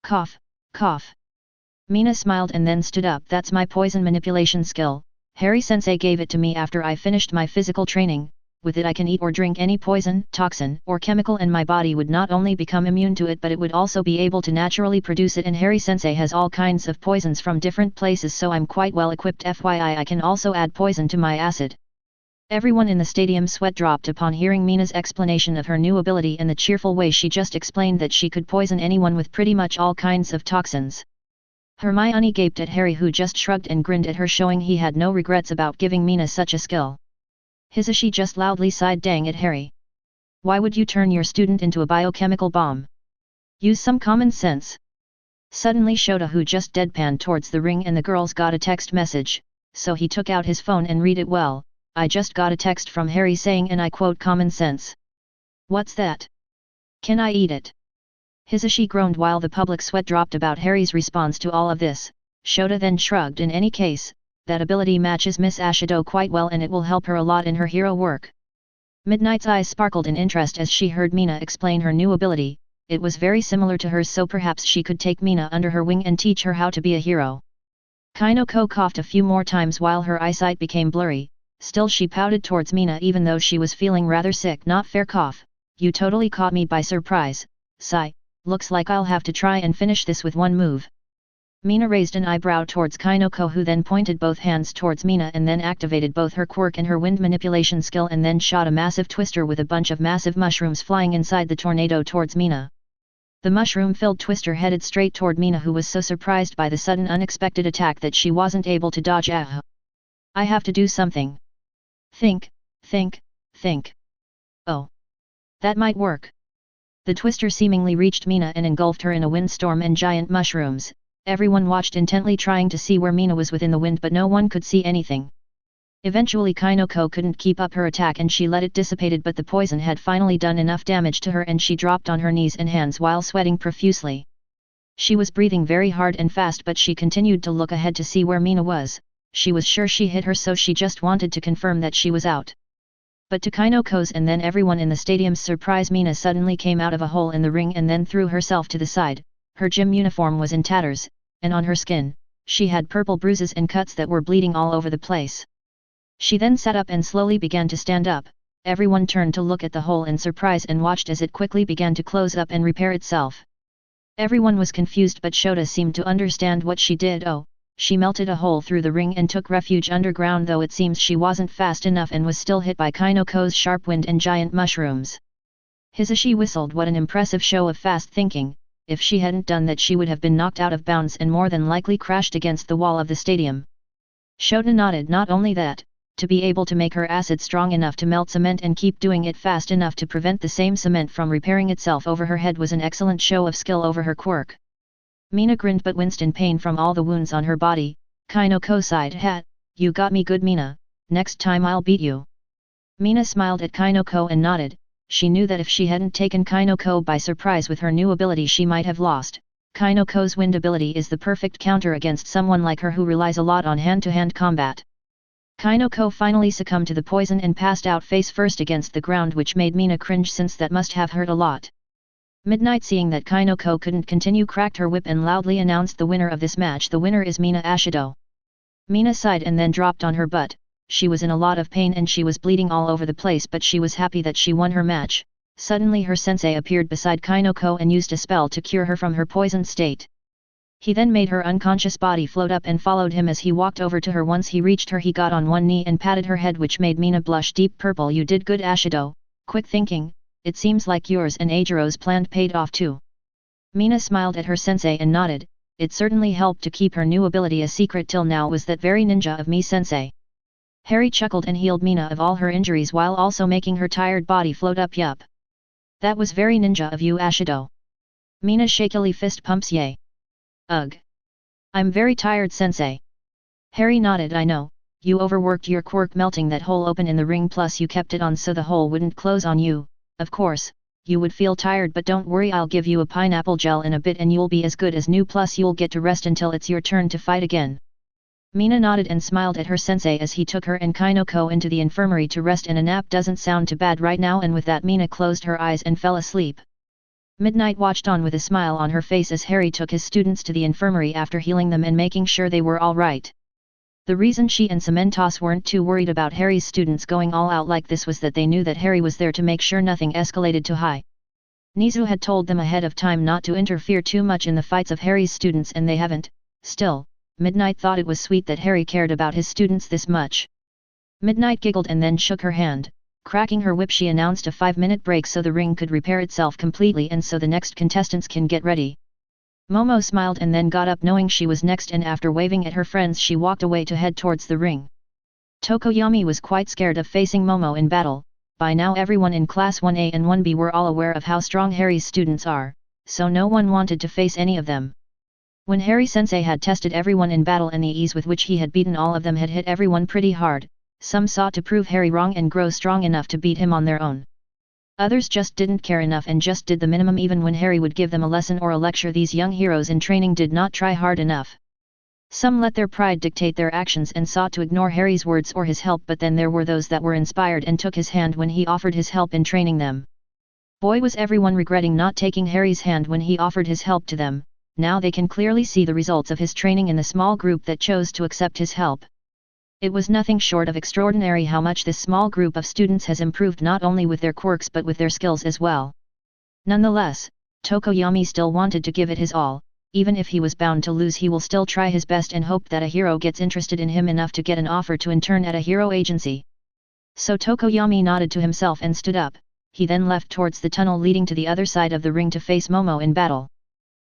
Cough, cough. Mina smiled and then stood up. That's my poison manipulation skill. Harry-sensei gave it to me after I finished my physical training. With it I can eat or drink any poison, toxin, or chemical, and my body would not only become immune to it, but it would also be able to naturally produce it, and Harry-sensei has all kinds of poisons from different places, so I'm quite well equipped. FYI, I can also add poison to my acid. Everyone in the stadium sweat dropped upon hearing Mina's explanation of her new ability and the cheerful way she just explained that she could poison anyone with pretty much all kinds of toxins. Hermione gaped at Harry, who just shrugged and grinned at her, showing he had no regrets about giving Mina such a skill. Hisashi just loudly sighed. Dang it, Harry. Why would you turn your student into a biochemical bomb? Use some common sense. Suddenly Shota, who just deadpanned towards the ring, and the girls got a text message, so he took out his phone and read it. Well, I just got a text from Harry saying, and I quote, common sense. What's that? Can I eat it? Hisashi groaned while the public sweat dropped about Harry's response to all of this. Shota then shrugged. In any case, that ability matches Miss Ashido quite well and it will help her a lot in her hero work. Midnight's eyes sparkled in interest as she heard Mina explain her new ability. It was very similar to hers, so perhaps she could take Mina under her wing and teach her how to be a hero. Kinoko coughed a few more times while her eyesight became blurry. Still she pouted towards Mina even though she was feeling rather sick. Not fair. Cough. You totally caught me by surprise. Sigh. Looks like I'll have to try and finish this with one move. Mina raised an eyebrow towards Kinoko, who then pointed both hands towards Mina and then activated both her quirk and her wind manipulation skill and then shot a massive twister with a bunch of massive mushrooms flying inside the tornado towards Mina. The mushroom-filled twister headed straight toward Mina, who was so surprised by the sudden unexpected attack that she wasn't able to dodge. I have to do something. Think, think, think. Oh. That might work. The twister seemingly reached Mina and engulfed her in a windstorm and giant mushrooms. Everyone watched intently trying to see where Mina was within the wind, but no one could see anything. Eventually Kinoko couldn't keep up her attack and she let it dissipate, but the poison had finally done enough damage to her and she dropped on her knees and hands while sweating profusely. She was breathing very hard and fast, but she continued to look ahead to see where Mina was. She was sure she hit her, so she just wanted to confirm that she was out. But to Kinoko's and then everyone in the stadium's surprise, Mina suddenly came out of a hole in the ring and then threw herself to the side. Her gym uniform was in tatters, and on her skin, she had purple bruises and cuts that were bleeding all over the place. She then sat up and slowly began to stand up. Everyone turned to look at the hole in surprise and watched as it quickly began to close up and repair itself. Everyone was confused, but Shota seemed to understand what she did. Oh, she melted a hole through the ring and took refuge underground, though it seems she wasn't fast enough and was still hit by Kinoko's sharp wind and giant mushrooms. Hisashi whistled. What an impressive show of fast thinking. If she hadn't done that, she would have been knocked out of bounds and more than likely crashed against the wall of the stadium. Shota nodded. Not only that, to be able to make her acid strong enough to melt cement and keep doing it fast enough to prevent the same cement from repairing itself over her head was an excellent show of skill over her quirk. Mina grinned but winced in pain from all the wounds on her body. Kinoko sighed. "Hat, you got me good, Mina. Next time I'll beat you." Mina smiled at Kinoko and nodded. She knew that if she hadn't taken Kinoko by surprise with her new ability, she might have lost. Kinoko's wind ability is the perfect counter against someone like her who relies a lot on hand-to-hand combat. Kinoko finally succumbed to the poison and passed out face first against the ground, which made Mina cringe since that must have hurt a lot. Midnight, seeing that Kinoko couldn't continue, cracked her whip and loudly announced the winner of this match. "The winner is Mina Ashido." Mina sighed and then dropped on her butt. She was in a lot of pain and she was bleeding all over the place, but she was happy that she won her match. Suddenly her sensei appeared beside Kinoko and used a spell to cure her from her poisoned state. He then made her unconscious body float up and followed him as he walked over to her. Once he reached her, he got on one knee and patted her head, which made Mina blush deep purple. "You did good, Ashido. Quick thinking. It seems like yours and Eijiro's plan paid off too." Mina smiled at her sensei and nodded. It certainly helped to keep her new ability a secret till now. "Was that very ninja of me, sensei?" Harry chuckled and healed Mina of all her injuries while also making her tired body float up. "Yup. That was very ninja of you, Ashido." Mina shakily fist pumps. "Yay. Ugh. I'm very tired, sensei." Harry nodded. "I know, you overworked your quirk melting that hole open in the ring, plus you kept it on so the hole wouldn't close on you. Of course, you would feel tired, but don't worry, I'll give you a pineapple gel in a bit and you'll be as good as new, plus you'll get to rest until it's your turn to fight again." Mina nodded and smiled at her sensei as he took her and Kinoko into the infirmary to rest, and a nap doesn't sound too bad right now, and with that Mina closed her eyes and fell asleep. Midnight watched on with a smile on her face as Harry took his students to the infirmary after healing them and making sure they were all right. The reason she and Cementos weren't too worried about Harry's students going all out like this was that they knew that Harry was there to make sure nothing escalated too high. Nizu had told them ahead of time not to interfere too much in the fights of Harry's students, and they haven't. Still, Midnight thought it was sweet that Harry cared about his students this much. Midnight giggled and then shook her hand. Cracking her whip, she announced a 5-minute break so the ring could repair itself completely and so the next contestants can get ready. Momo smiled and then got up knowing she was next, and after waving at her friends she walked away to head towards the ring. Tokoyami was quite scared of facing Momo in battle. By now everyone in Class 1A and 1B were all aware of how strong Harry's students are, so no one wanted to face any of them. When Harry Sensei had tested everyone in battle and the ease with which he had beaten all of them had hit everyone pretty hard, some sought to prove Harry wrong and grow strong enough to beat him on their own. Others just didn't care enough and just did the minimum. Even when Harry would give them a lesson or a lecture, these young heroes in training did not try hard enough. Some let their pride dictate their actions and sought to ignore Harry's words or his help, but then there were those that were inspired and took his hand when he offered his help in training them. Boy, was everyone regretting not taking Harry's hand when he offered his help to them. Now they can clearly see the results of his training in the small group that chose to accept his help. It was nothing short of extraordinary how much this small group of students has improved, not only with their quirks but with their skills as well. Nonetheless, Tokoyami still wanted to give it his all. Even if he was bound to lose, he will still try his best and hope that a hero gets interested in him enough to get an offer to intern at a hero agency. So Tokoyami nodded to himself and stood up. He then left towards the tunnel leading to the other side of the ring to face Momo in battle.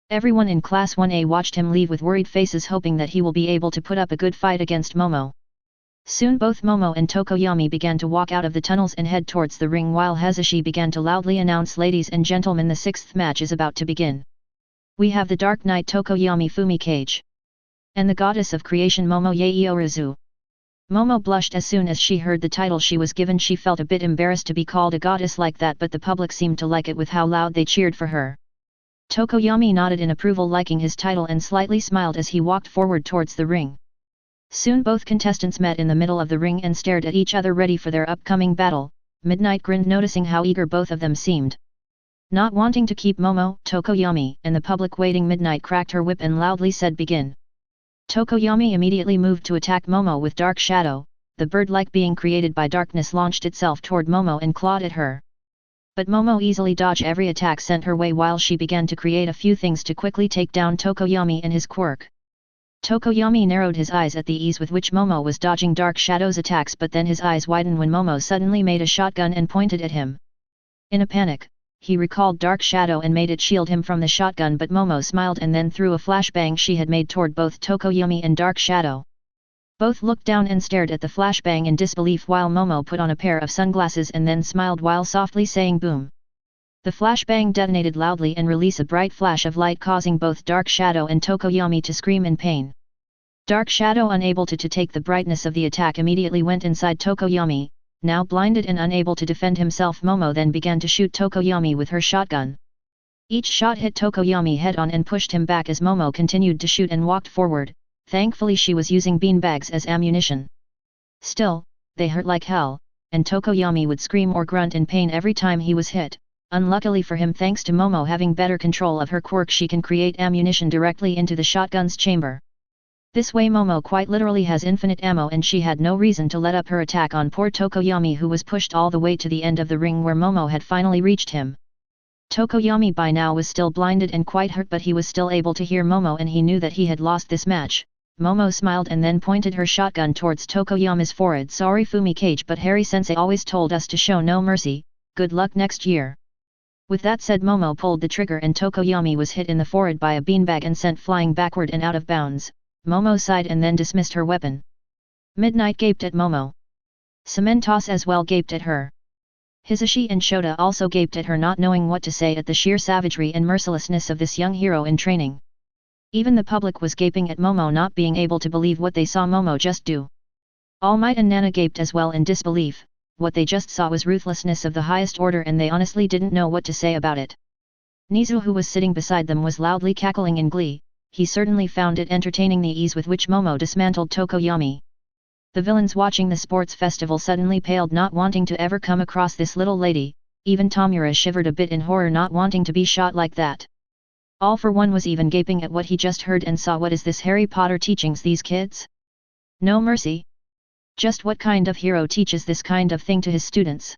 Everyone in Class 1A watched him leave with worried faces, hoping that he will be able to put up a good fight against Momo. Soon both Momo and Tokoyami began to walk out of the tunnels and head towards the ring while Hazushi began to loudly announce, "Ladies and gentlemen, the 6th match is about to begin. We have the Dark Knight Tokoyami Fumikage. And the Goddess of Creation Momo Yaeorazu." Momo blushed as soon as she heard the title she was given. She felt a bit embarrassed to be called a goddess like that, but the public seemed to like it with how loud they cheered for her. Tokoyami nodded in approval, liking his title, and slightly smiled as he walked forward towards the ring. Soon both contestants met in the middle of the ring and stared at each other ready for their upcoming battle. Midnight grinned, noticing how eager both of them seemed. Not wanting to keep Momo, Tokoyami, and the public waiting, Midnight cracked her whip and loudly said, "Begin." Tokoyami immediately moved to attack Momo with Dark Shadow. The bird-like being created by darkness launched itself toward Momo and clawed at her. But Momo easily dodged every attack sent her way while she began to create a few things to quickly take down Tokoyami and his quirk. Tokoyami narrowed his eyes at the ease with which Momo was dodging Dark Shadow's attacks, but then his eyes widened when Momo suddenly made a shotgun and pointed at him. In a panic, he recalled Dark Shadow and made it shield him from the shotgun, but Momo smiled and then threw a flashbang she had made toward both Tokoyami and Dark Shadow. Both looked down and stared at the flashbang in disbelief while Momo put on a pair of sunglasses and then smiled while softly saying boom. The flashbang detonated loudly and released a bright flash of light, causing both Dark Shadow and Tokoyami to scream in pain. Dark Shadow, unable to take the brightness of the attack, immediately went inside Tokoyami. Now blinded and unable to defend himself, Momo then began to shoot Tokoyami with her shotgun. Each shot hit Tokoyami head-on and pushed him back as Momo continued to shoot and walked forward. Thankfully she was using beanbags as ammunition. Still, they hurt like hell, and Tokoyami would scream or grunt in pain every time he was hit. Unluckily for him, thanks to Momo having better control of her quirk, she can create ammunition directly into the shotgun's chamber. This way Momo quite literally has infinite ammo, and she had no reason to let up her attack on poor Tokoyami, who was pushed all the way to the end of the ring where Momo had finally reached him. Tokoyami by now was still blinded and quite hurt, but he was still able to hear Momo and he knew that he had lost this match. Momo smiled and then pointed her shotgun towards Tokoyami's forehead. "Sorry Fumikage, but Harry-sensei always told us to show no mercy. Good luck next year." With that said, Momo pulled the trigger and Tokoyami was hit in the forehead by a beanbag and sent flying backward and out of bounds. Momo sighed and then dismissed her weapon. Midnight gaped at Momo. Cementos as well gaped at her. Hisashi and Shota also gaped at her, not knowing what to say at the sheer savagery and mercilessness of this young hero in training. Even the public was gaping at Momo, not being able to believe what they saw Momo just do. All Might and Nana gaped as well in disbelief. What they just saw was ruthlessness of the highest order, and they honestly didn't know what to say about it. Nizu, who was sitting beside them, was loudly cackling in glee. He certainly found it entertaining the ease with which Momo dismantled Tokoyami. The villains watching the sports festival suddenly paled, not wanting to ever come across this little lady. Even Tomura shivered a bit in horror, not wanting to be shot like that. All for One was even gaping at what he just heard and saw. What is this Harry Potter teachings these kids? No mercy? Just what kind of hero teaches this kind of thing to his students?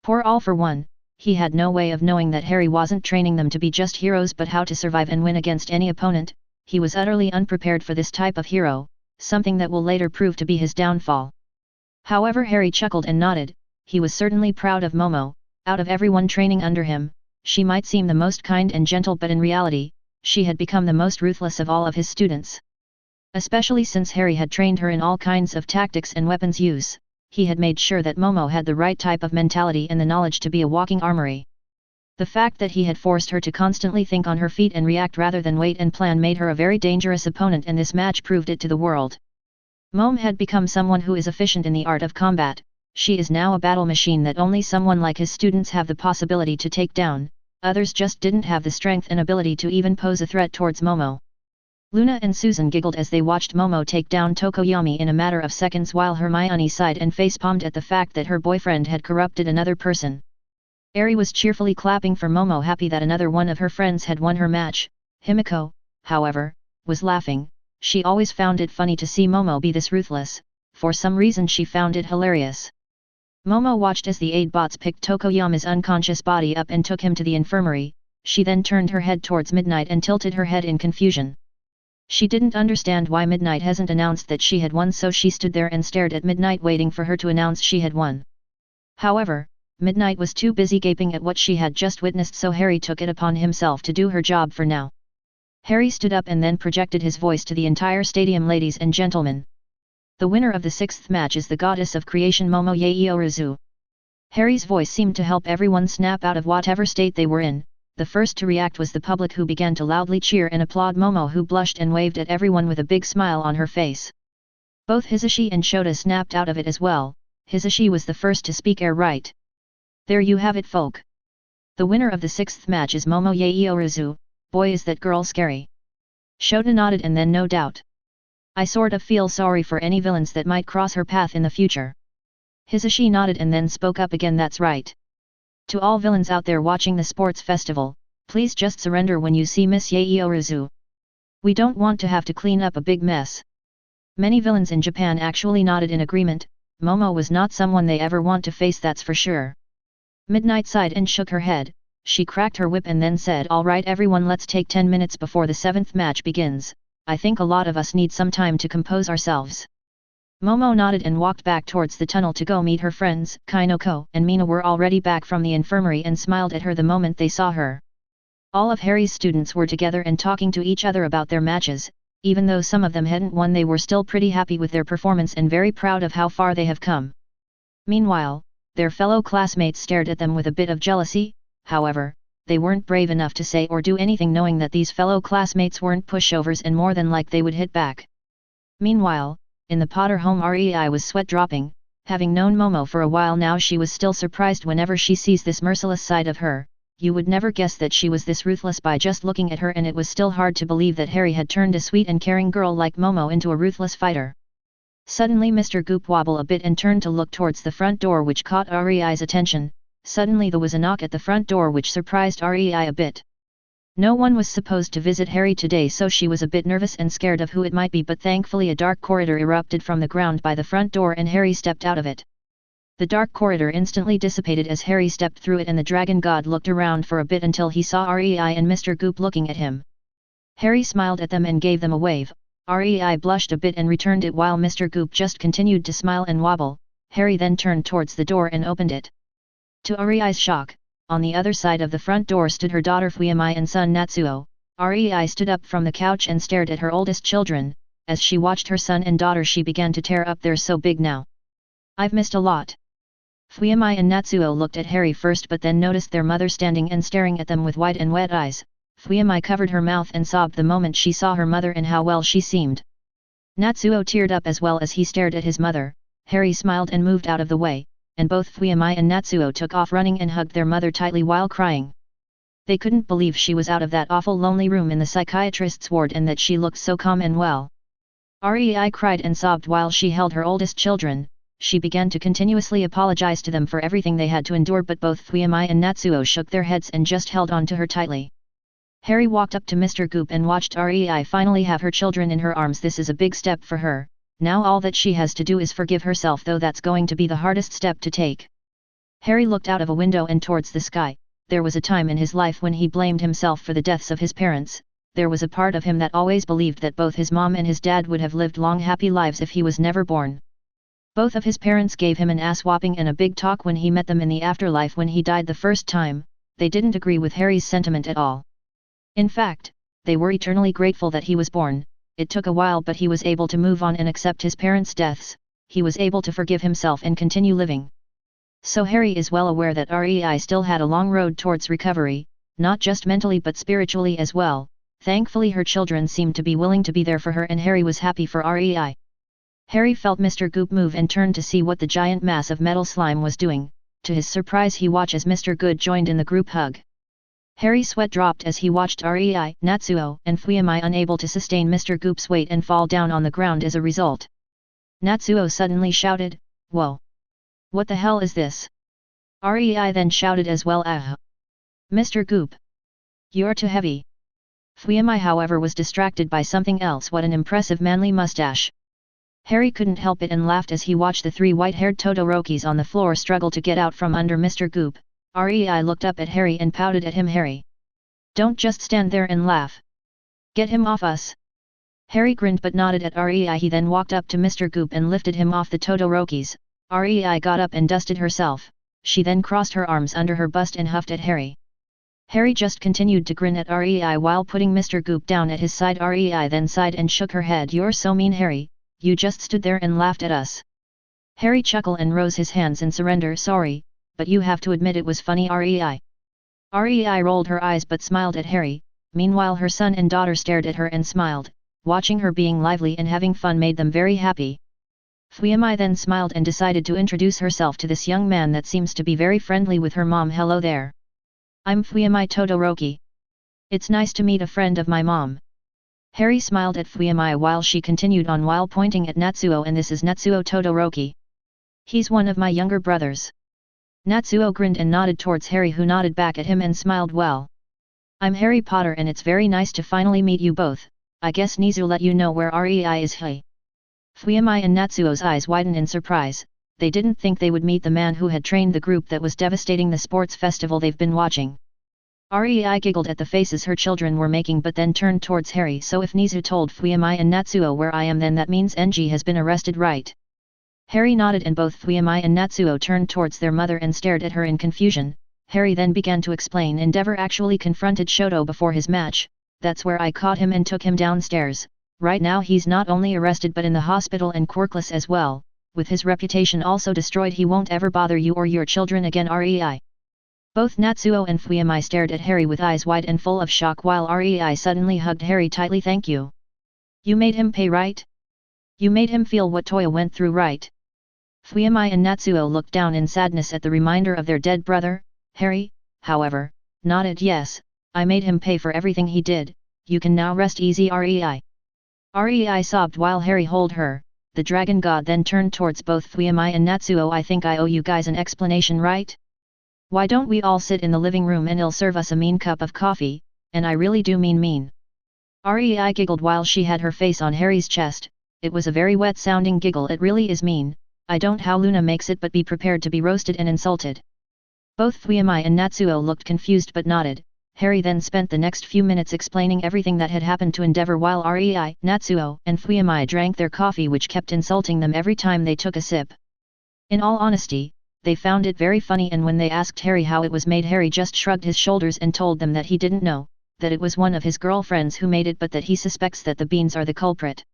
Poor All for One, he had no way of knowing that Harry wasn't training them to be just heroes but how to survive and win against any opponent. He was utterly unprepared for this type of hero, something that will later prove to be his downfall. However, Harry chuckled and nodded. He was certainly proud of Momo. Out of everyone training under him, she might seem the most kind and gentle, but in reality, she had become the most ruthless of all of his students. Especially since Harry had trained her in all kinds of tactics and weapons use, he had made sure that Momo had the right type of mentality and the knowledge to be a walking armory. The fact that he had forced her to constantly think on her feet and react rather than wait and plan made her a very dangerous opponent, and this match proved it to the world. Momo had become someone who is efficient in the art of combat. She is now a battle machine that only someone like his students have the possibility to take down. Others just didn't have the strength and ability to even pose a threat towards Momo. Luna and Susan giggled as they watched Momo take down Tokoyami in a matter of seconds, while Hermione sighed and facepalmed at the fact that her boyfriend had corrupted another person. Eri was cheerfully clapping for Momo, happy that another one of her friends had won her match. Himiko, however, was laughing. She always found it funny to see Momo be this ruthless. For some reason she found it hilarious. Momo watched as the aid bots picked Tokoyami's unconscious body up and took him to the infirmary. She then turned her head towards Midnight and tilted her head in confusion. She didn't understand why Midnight hasn't announced that she had won, so she stood there and stared at Midnight, waiting for her to announce she had won. However, Midnight was too busy gaping at what she had just witnessed, so Harry took it upon himself to do her job for now. Harry stood up and then projected his voice to the entire stadium. "Ladies and gentlemen, The winner of the 6th match is the goddess of creation Momo Yaeoruzu. Harry's voice seemed to help everyone snap out of whatever state they were in. The first to react was the public, who began to loudly cheer and applaud Momo, who blushed and waved at everyone with a big smile on her face. Both Hisashi and Shota snapped out of it as well. Hisashi was the first to speak. Right. There you have it, folk. The winner of the 6th match is Momo Yaeoruzu. Boy, is that girl scary. Shota nodded and then, no doubt. I sort of feel sorry for any villains that might cross her path in the future. Hisashi nodded and then spoke up again. That's right. To all villains out there watching the sports festival, please just surrender when you see Miss Yaeoruzu. We don't want to have to clean up a big mess. Many villains in Japan actually nodded in agreement. Momo was not someone they ever want to face, that's for sure. Midnight sighed and shook her head. She cracked her whip and then said, all right everyone, let's take 10 minutes before the 7th match begins. I think a lot of us need some time to compose ourselves. Momo nodded and walked back towards the tunnel to go meet her friends. Kainoko and Mina were already back from the infirmary and smiled at her the moment they saw her. All of Harry's students were together and talking to each other about their matches. Even though some of them hadn't won, they were still pretty happy with their performance and very proud of how far they have come. Meanwhile, their fellow classmates stared at them with a bit of jealousy. However, they weren't brave enough to say or do anything, knowing that these fellow classmates weren't pushovers and more than like they would hit back. Meanwhile, in the Potter home, Rei was sweat dropping. Having known Momo for a while now, she was still surprised whenever she sees this merciless side of her. You would never guess that she was this ruthless by just looking at her, and it was still hard to believe that Harry had turned a sweet and caring girl like Momo into a ruthless fighter. Suddenly Mr. Goop wobbled a bit and turned to look towards the front door, which caught Rei's attention. Suddenly there was a knock at the front door which surprised Rei a bit. No one was supposed to visit Harry today, so she was a bit nervous and scared of who it might be, but thankfully a dark corridor erupted from the ground by the front door and Harry stepped out of it. The dark corridor instantly dissipated as Harry stepped through it, and the dragon god looked around for a bit until he saw Rei and Mr. Goop looking at him. Harry smiled at them and gave them a wave. Rei blushed a bit and returned it while Mr. Goop just continued to smile and wobble. Harry then turned towards the door and opened it. To Rei's shock, on the other side of the front door stood her daughter Fuyamai and son Natsuo. Rei stood up from the couch and stared at her oldest children. As she watched her son and daughter, she began to tear up. They're so big now. I've missed a lot. Fuyamai and Natsuo looked at Harry first, but then noticed their mother standing and staring at them with wide and wet eyes. Fuyamai covered her mouth and sobbed the moment she saw her mother and how well she seemed. Natsuo teared up as well as he stared at his mother. Harry smiled and moved out of the way, and both Fuyamai and Natsuo took off running and hugged their mother tightly while crying. They couldn't believe she was out of that awful lonely room in the psychiatrist's ward and that she looked so calm and well. Rei cried and sobbed while she held her oldest children. She began to continuously apologize to them for everything they had to endure, but both Fuyamai and Natsuo shook their heads and just held on to her tightly. Harry walked up to Mr. Goop and watched Rei finally have her children in her arms. This is a big step for her. Now all that she has to do is forgive herself, though that's going to be the hardest step to take. Harry looked out of a window and towards the sky. There was a time in his life when he blamed himself for the deaths of his parents. There was a part of him that always believed that both his mom and his dad would have lived long happy lives if he was never born. Both of his parents gave him an ass-whopping and a big talk when he met them in the afterlife when he died the first time. They didn't agree with Harry's sentiment at all. In fact, they were eternally grateful that he was born. It took a while, but he was able to move on and accept his parents' deaths. He was able to forgive himself and continue living. So Harry is well aware that Rei still had a long road towards recovery, not just mentally but spiritually as well. Thankfully her children seemed to be willing to be there for her, and Harry was happy for Rei. Harry felt Mr. Goop move and turned to see what the giant mass of metal slime was doing. To his surprise he watched as Mr. Good joined in the group hug. Harry's sweat dropped as he watched Rei, Natsuo and Fuyamai unable to sustain Mr. Goop's weight and fall down on the ground as a result. Natsuo suddenly shouted, "Whoa! What the hell is this?" Rei then shouted as well, "Ah! Mr. Goop! You're too heavy." Fuyamai however was distracted by something else. What an impressive manly mustache! Harry couldn't help it and laughed as he watched the three white-haired Todorokis on the floor struggle to get out from under Mr. Goop. Rei looked up at Harry and pouted at him. "Harry! Don't just stand there and laugh. Get him off us." Harry grinned but nodded at Rei. He then walked up to Mr. Goop and lifted him off the Todorokis. Rei got up and dusted herself. She then crossed her arms under her bust and huffed at Harry. Harry just continued to grin at Rei while putting Mr. Goop down at his side. Rei then sighed and shook her head. "You're so mean, Harry. you just stood there and laughed at us. Harry chuckled and rose his hands in surrender. Sorry, but you have to admit it was funny. Rei rolled her eyes but smiled at Harry. Meanwhile her son and daughter stared at her and smiled. Watching her being lively and having fun made them very happy. Fuyamai then smiled and decided to introduce herself to this young man that seems to be very friendly with her mom. Hello there. I'm Fuyamai Todoroki. It's nice to meet a friend of my mom. Harry smiled at Fuyamai while she continued on while pointing at Natsuo. And this is Natsuo Todoroki. He's one of my younger brothers. Natsuo grinned and nodded towards Harry, who nodded back at him and smiled. Well, I'm Harry Potter and it's very nice to finally meet you both. I guess Nizu let you know where Rei is. Hey. Fuyamai and Natsuo's eyes widened in surprise. They didn't think they would meet the man who had trained the group that was devastating the sports festival they've been watching. Rei giggled at the faces her children were making but then turned towards Harry. So if Nizu told Fuyamai and Natsuo where I am, then that means Enji has been arrested, right? Harry nodded and both Fuyamai and Natsuo turned towards their mother and stared at her in confusion. Harry then began to explain. Endeavor actually confronted Shoto before his match. That's where I caught him and took him downstairs. Right now he's not only arrested but in the hospital and quirkless as well. With his reputation also destroyed, he won't ever bother you or your children again. Rei. Both Natsuo and Fuyamai stared at Harry with eyes wide and full of shock while Rei suddenly hugged Harry tightly. Thank you. You made him pay, right? You made him feel what Toya went through, right? Fuyamai and Natsuo looked down in sadness at the reminder of their dead brother. Harry, however, nodded. Yes, I made him pay for everything he did. You can now rest easy. Rei. Rei sobbed while Harry held her. The dragon god then turned towards both Fuyamai and Natsuo. I think I owe you guys an explanation, right? Why don't we all sit in the living room and he'll serve us a mean cup of coffee, and I really do mean mean. Rei giggled while she had her face on Harry's chest. It was a very wet sounding giggle. It really is mean. I don't how Luna makes it, but be prepared to be roasted and insulted. Both Fuyamai and Natsuo looked confused but nodded. Harry then spent the next few minutes explaining everything that had happened to Endeavor while Rei, Natsuo, and Fuyamai drank their coffee, which kept insulting them every time they took a sip. In all honesty, they found it very funny, and when they asked Harry how it was made, Harry just shrugged his shoulders and told them that he didn't know, that it was one of his girlfriends who made it, but that he suspects that the beans are the culprit.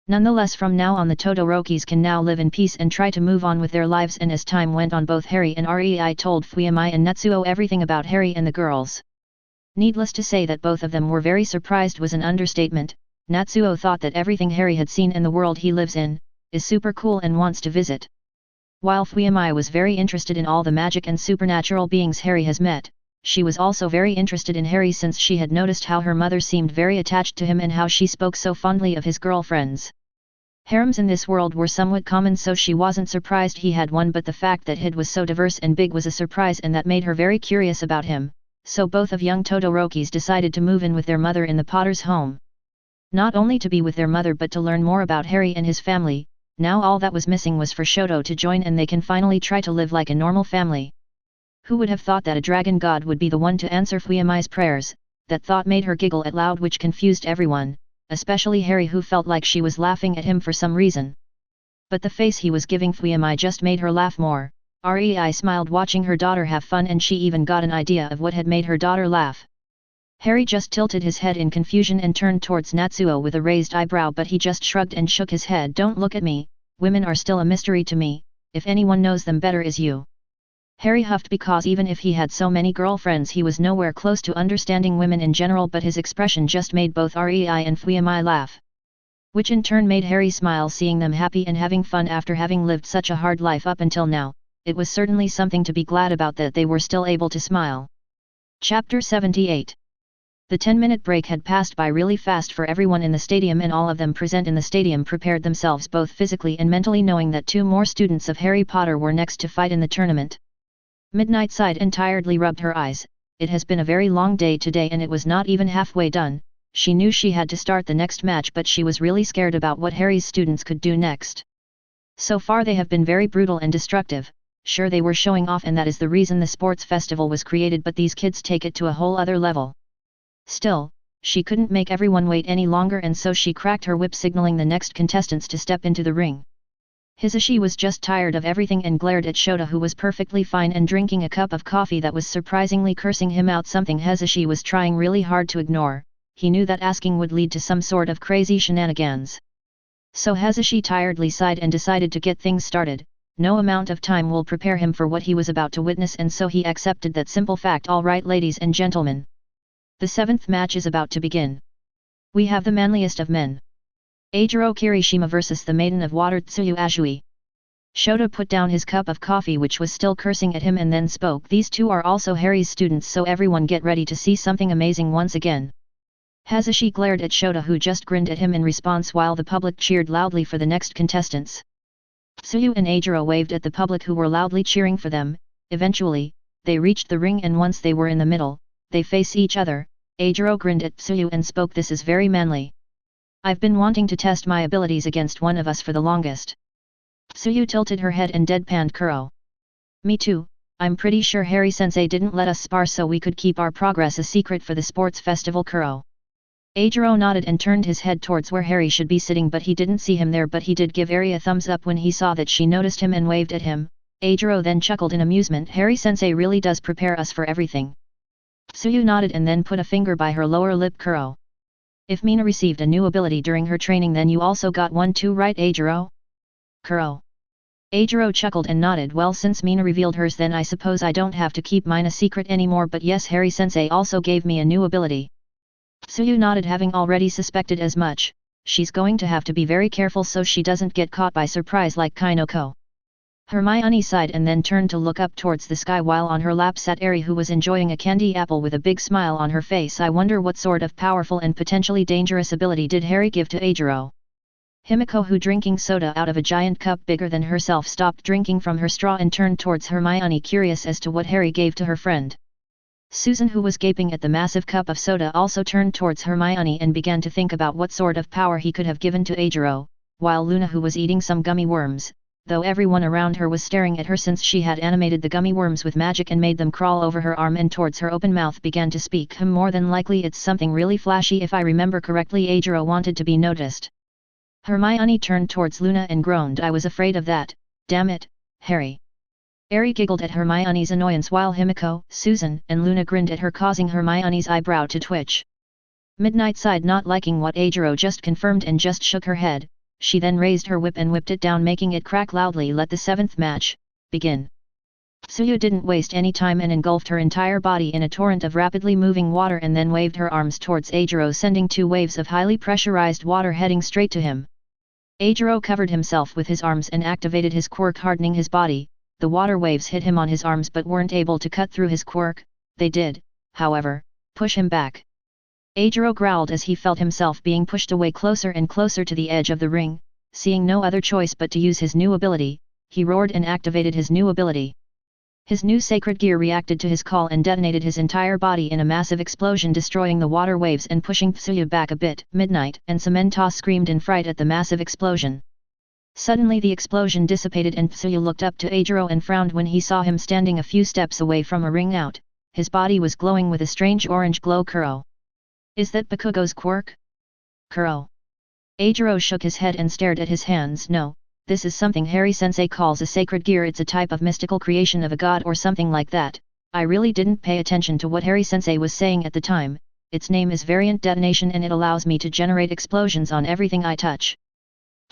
Nonetheless, from now on the Todorokis can now live in peace and try to move on with their lives. And as time went on, both Harry and Rei told Fuyamai and Natsuo everything about Harry and the girls. Needless to say that both of them were very surprised was an understatement. Natsuo thought that everything Harry had seen in the world he lives in is super cool and wants to visit. While Fuyamai was very interested in all the magic and supernatural beings Harry has met, she was also very interested in Harry since she had noticed how her mother seemed very attached to him and how she spoke so fondly of his girlfriends. Harems in this world were somewhat common, so she wasn't surprised he had one, but the fact that Hid was so diverse and big was a surprise, and that made her very curious about him. So both of young Todorokis decided to move in with their mother in the Potter's home. Not only to be with their mother but to learn more about Harry and his family. Now all that was missing was for Shoto to join, and they can finally try to live like a normal family. Who would have thought that a dragon god would be the one to answer Fuyamai's prayers? That thought made her giggle out loud, which confused everyone, especially Harry, who felt like she was laughing at him for some reason. But the face he was giving Fuyamai just made her laugh more. Rei smiled watching her daughter have fun, and she even got an idea of what had made her daughter laugh. Harry just tilted his head in confusion and turned towards Natsuo with a raised eyebrow, but he just shrugged and shook his head. Don't look at me, women are still a mystery to me, if anyone knows them better is you. Harry huffed because even if he had so many girlfriends he was nowhere close to understanding women in general, but his expression just made both Rei and Fuyamai laugh. Which in turn made Harry smile, seeing them happy and having fun after having lived such a hard life up until now. It was certainly something to be glad about that they were still able to smile. Chapter 78. The 10-minute break had passed by really fast for everyone in the stadium, and all of them present in the stadium prepared themselves both physically and mentally, knowing that 2 more students of Harry Potter were next to fight in the tournament. Midnight sighed and tiredly rubbed her eyes. It has been a very long day today, and it was not even halfway done. She knew she had to start the next match, but she was really scared about what Harry's students could do next. So far they have been very brutal and destructive. Sure, they were showing off, and that is the reason the sports festival was created, but these kids take it to a whole other level. Still, she couldn't make everyone wait any longer, and so she cracked her whip signaling the next contestants to step into the ring. Hisashi was just tired of everything and glared at Shota, who was perfectly fine and drinking a cup of coffee that was surprisingly cursing him out, something Hisashi was trying really hard to ignore. He knew that asking would lead to some sort of crazy shenanigans. So Hazushi tiredly sighed and decided to get things started. No amount of time will prepare him for what he was about to witness, and so he accepted that simple fact. All right, ladies and gentlemen. The 7th match is about to begin. We have the manliest of men. Eijiro Kirishima versus the Maiden of Water Tsuyu Azui. Shota put down his cup of coffee, which was still cursing at him, and then spoke. These two are also Harry's students, so everyone get ready to see something amazing once again. Hazushi glared at Shota, who just grinned at him in response, while the public cheered loudly for the next contestants. Tsuyu and Eijiro waved at the public, who were loudly cheering for them. Eventually, they reached the ring, and once they were in the middle, they faced each other. Eijiro grinned at Tsuyu and spoke, "This is very manly. I've been wanting to test my abilities against one of us for the longest." Tsuyu tilted her head and deadpanned Kuro. "Me too. I'm pretty sure Harry-sensei didn't let us spar so we could keep our progress a secret for the sports festival." Kuro. Eijiro nodded and turned his head towards where Harry should be sitting, but he didn't see him there, but he did give Eri a thumbs up when he saw that she noticed him and waved at him. Eijiro then chuckled in amusement. "Harry-sensei really does prepare us for everything." Tsuyu nodded and then put a finger by her lower lip. "Kuro. If Mina received a new ability during her training, then you also got one too, right, Eijiro?" Kuro. Eijiro chuckled and nodded. "Well, since Mina revealed hers, then I suppose I don't have to keep mine a secret anymore, but yes, Harry-sensei also gave me a new ability." Tsuyu nodded, having already suspected as much. She's going to have to be very careful so she doesn't get caught by surprise like Kainoko. Hermione sighed and then turned to look up towards the sky, while on her lap sat Eri, who was enjoying a candy apple with a big smile on her face. "I wonder what sort of powerful and potentially dangerous ability did Harry give to Eijiro?" Himiko, who drinking soda out of a giant cup bigger than herself, stopped drinking from her straw and turned towards Hermione, curious as to what Harry gave to her friend. Susan, who was gaping at the massive cup of soda, also turned towards Hermione and began to think about what sort of power he could have given to Eijiro, while Luna, who was eating some gummy worms, though everyone around her was staring at her since she had animated the gummy worms with magic and made them crawl over her arm and towards her open mouth, began to speak. "More than likely it's something really flashy. If I remember correctly, Eijiro wanted to be noticed." Hermione turned towards Luna and groaned, "I was afraid of that, damn it, Harry." Eri giggled at Hermione's annoyance, while Himiko, Susan, and Luna grinned at her, causing Hermione's eyebrow to twitch. Midnight sighed, not liking what Eijiro just confirmed, and just shook her head. She then raised her whip and whipped it down, making it crack loudly. "Let the 7th match begin." Tsuyu didn't waste any time and engulfed her entire body in a torrent of rapidly moving water and then waved her arms towards Eijiro, sending 2 waves of highly pressurized water heading straight to him. Eijiro covered himself with his arms and activated his quirk, hardening his body. The water waves hit him on his arms but weren't able to cut through his quirk. They did, however, push him back. Eijiro growled as he felt himself being pushed away closer and closer to the edge of the ring. Seeing no other choice but to use his new ability, he roared and activated his new ability. His new sacred gear reacted to his call and detonated his entire body in a massive explosion, destroying the water waves and pushing Tsuyu back a bit. Midnight and Samantha screamed in fright at the massive explosion. Suddenly the explosion dissipated and Tsuyu looked up to Eijiro and frowned when he saw him standing a few steps away from a ring out. His body was glowing with a strange orange glow. "Kuro. Is that Bakugo's quirk?" "Kuro." Eijiro shook his head and stared at his hands. "No, this is something Harry-sensei calls a sacred gear. It's a type of mystical creation of a god or something like that. I really didn't pay attention to what Harry-sensei was saying at the time. Its name is Variant Detonation and it allows me to generate explosions on everything I touch."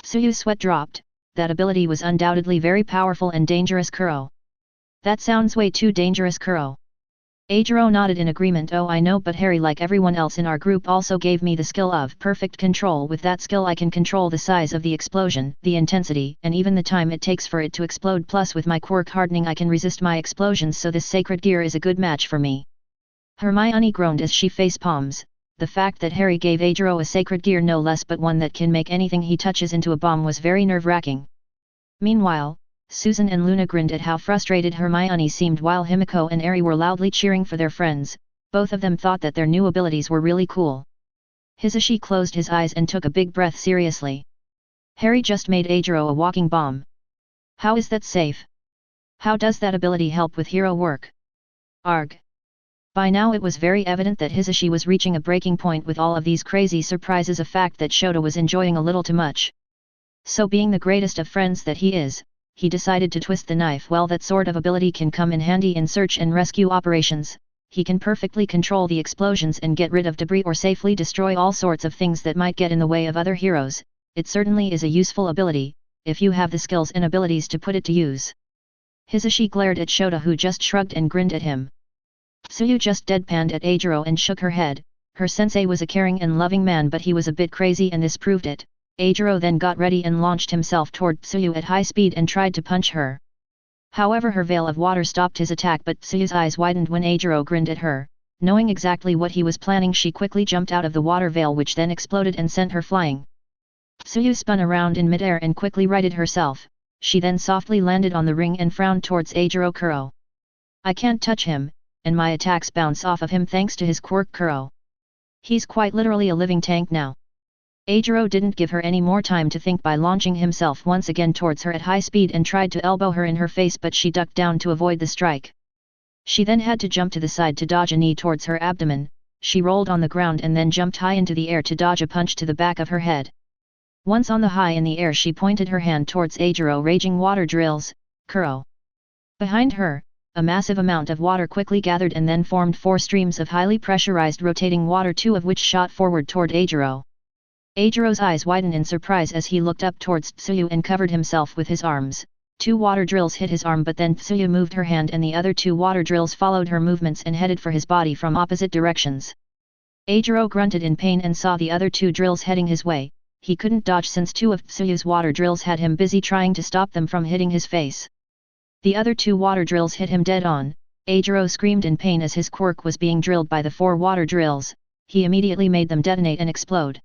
Tsuyu's sweat dropped. That ability was undoubtedly very powerful and dangerous. "Kuro. That sounds way too dangerous." "Kuro." Eijiro nodded in agreement. "Oh, I know, but Harry, like everyone else in our group, also gave me the skill of perfect control. With that skill I can control the size of the explosion, the intensity, and even the time it takes for it to explode. Plus with my quirk hardening I can resist my explosions, so this sacred gear is a good match for me." Hermione groaned as she face palms. The fact that Harry gave Eijiro a sacred gear, no less, but one that can make anything he touches into a bomb, was very nerve-wracking. Meanwhile, Susan and Luna grinned at how frustrated Hermione seemed, while Himiko and Eri were loudly cheering for their friends. Both of them thought that their new abilities were really cool. Hisashi closed his eyes and took a big breath seriously. Harry just made Eijiro a walking bomb. How is that safe? How does that ability help with hero work? Arg. By now it was very evident that Hisashi was reaching a breaking point with all of these crazy surprises, a fact that Shota was enjoying a little too much. So, being the greatest of friends that he is, he decided to twist the knife. Well, that sort of ability can come in handy in search and rescue operations. He can perfectly control the explosions and get rid of debris or safely destroy all sorts of things that might get in the way of other heroes. it certainly is a useful ability, if you have the skills and abilities to put it to use. Hisashi glared at Shota, who just shrugged and grinned at him. Tsuyu just deadpanned at Eijiro and shook her head. Her sensei was a caring and loving man, but he was a bit crazy, and this proved it. Eijiro then got ready and launched himself toward Tsuyu at high speed and tried to punch her. However, her veil of water stopped his attack, but Tsuyu's eyes widened when Eijiro grinned at her. Knowing exactly what he was planning, she quickly jumped out of the water veil, which then exploded and sent her flying. Tsuyu spun around in midair and quickly righted herself. She then softly landed on the ring and frowned towards Eijiro. Kuro. I can't touch him, and my attacks bounce off of him thanks to his quirk Kuro. He's quite literally a living tank now. Eijiro didn't give her any more time to think by launching himself once again towards her at high speed and tried to elbow her in her face, but she ducked down to avoid the strike. She then had to jump to the side to dodge a knee towards her abdomen. She rolled on the ground and then jumped high into the air to dodge a punch to the back of her head. Once on the high in the air, she pointed her hand towards Eijiro, raging water drills, Kuro. Behind her, a massive amount of water quickly gathered and then formed 4 streams of highly pressurized rotating water, 2 of which shot forward toward Eijiro. Eijiro's eyes widened in surprise as he looked up towards Tsuyu and covered himself with his arms. 2 water drills hit his arm, but then Tsuyu moved her hand and the other 2 water drills followed her movements and headed for his body from opposite directions. Eijiro grunted in pain and saw the other 2 drills heading his way. He couldn't dodge since 2 of Tsuyu's water drills had him busy trying to stop them from hitting his face. The other 2 water drills hit him dead on. Eijiro screamed in pain as his quirk was being drilled by the 4 water drills. He immediately made them detonate and explode.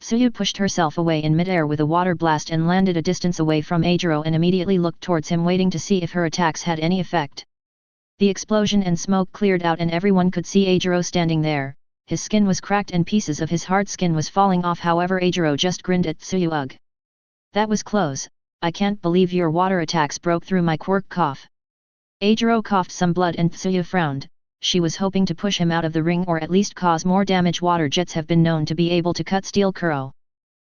Tsuyu pushed herself away in midair with a water blast and landed a distance away from Eijiro and immediately looked towards him, waiting to see if her attacks had any effect. The explosion and smoke cleared out and everyone could see Eijiro standing there. His skin was cracked and pieces of his hard skin was falling off. However, Eijiro just grinned at Tsuyu. Ugh. That was close. I can't believe your water attacks broke through my quirk. Cough. Eijiro coughed some blood and Tsuyu frowned. She was hoping to push him out of the ring or at least cause more damage. Water jets have been known to be able to cut steel. Kuro.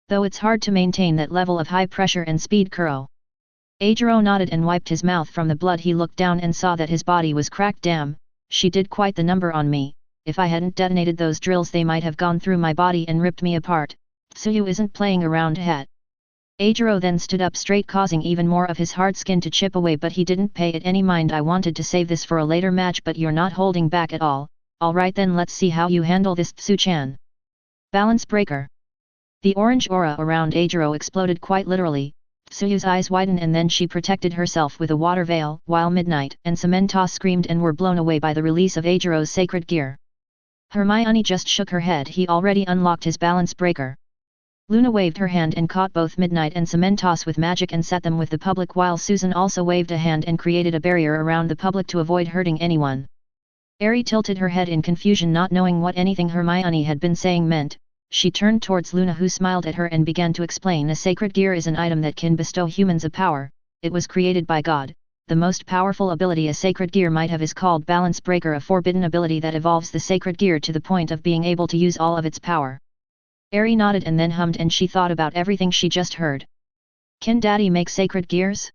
Though it's hard to maintain that level of high pressure and speed. Kuro. Eijiro nodded and wiped his mouth from the blood. He looked down and saw that his body was cracked. Damn, she did quite the number on me. If I hadn't detonated those drills, they might have gone through my body and ripped me apart. Tsuyu isn't playing around. Hat. Eijiro then stood up straight, causing even more of his hard skin to chip away, but he didn't pay it any mind. I wanted to save this for a later match, but you're not holding back at all. Alright then, let's see how you handle this, Tsu-chan. Balance breaker. The orange aura around Eijiro exploded quite literally. Tsuyu's eyes widened and then she protected herself with a water veil, while Midnight and Samantha screamed and were blown away by the release of Eijiro's sacred gear. Hermione just shook her head. He already unlocked his balance breaker. Luna waved her hand and caught both Midnight and Cementos with magic and set them with the public, while Susan also waved a hand and created a barrier around the public to avoid hurting anyone. Eri tilted her head in confusion, not knowing what anything Hermione had been saying meant. She turned towards Luna, who smiled at her and began to explain. A sacred gear is an item that can bestow humans a power. It was created by God. The most powerful ability a sacred gear might have is called Balance Breaker, a forbidden ability that evolves the sacred gear to the point of being able to use all of its power. Eri nodded and then hummed, and she thought about everything she just heard. Can Daddy make sacred gears?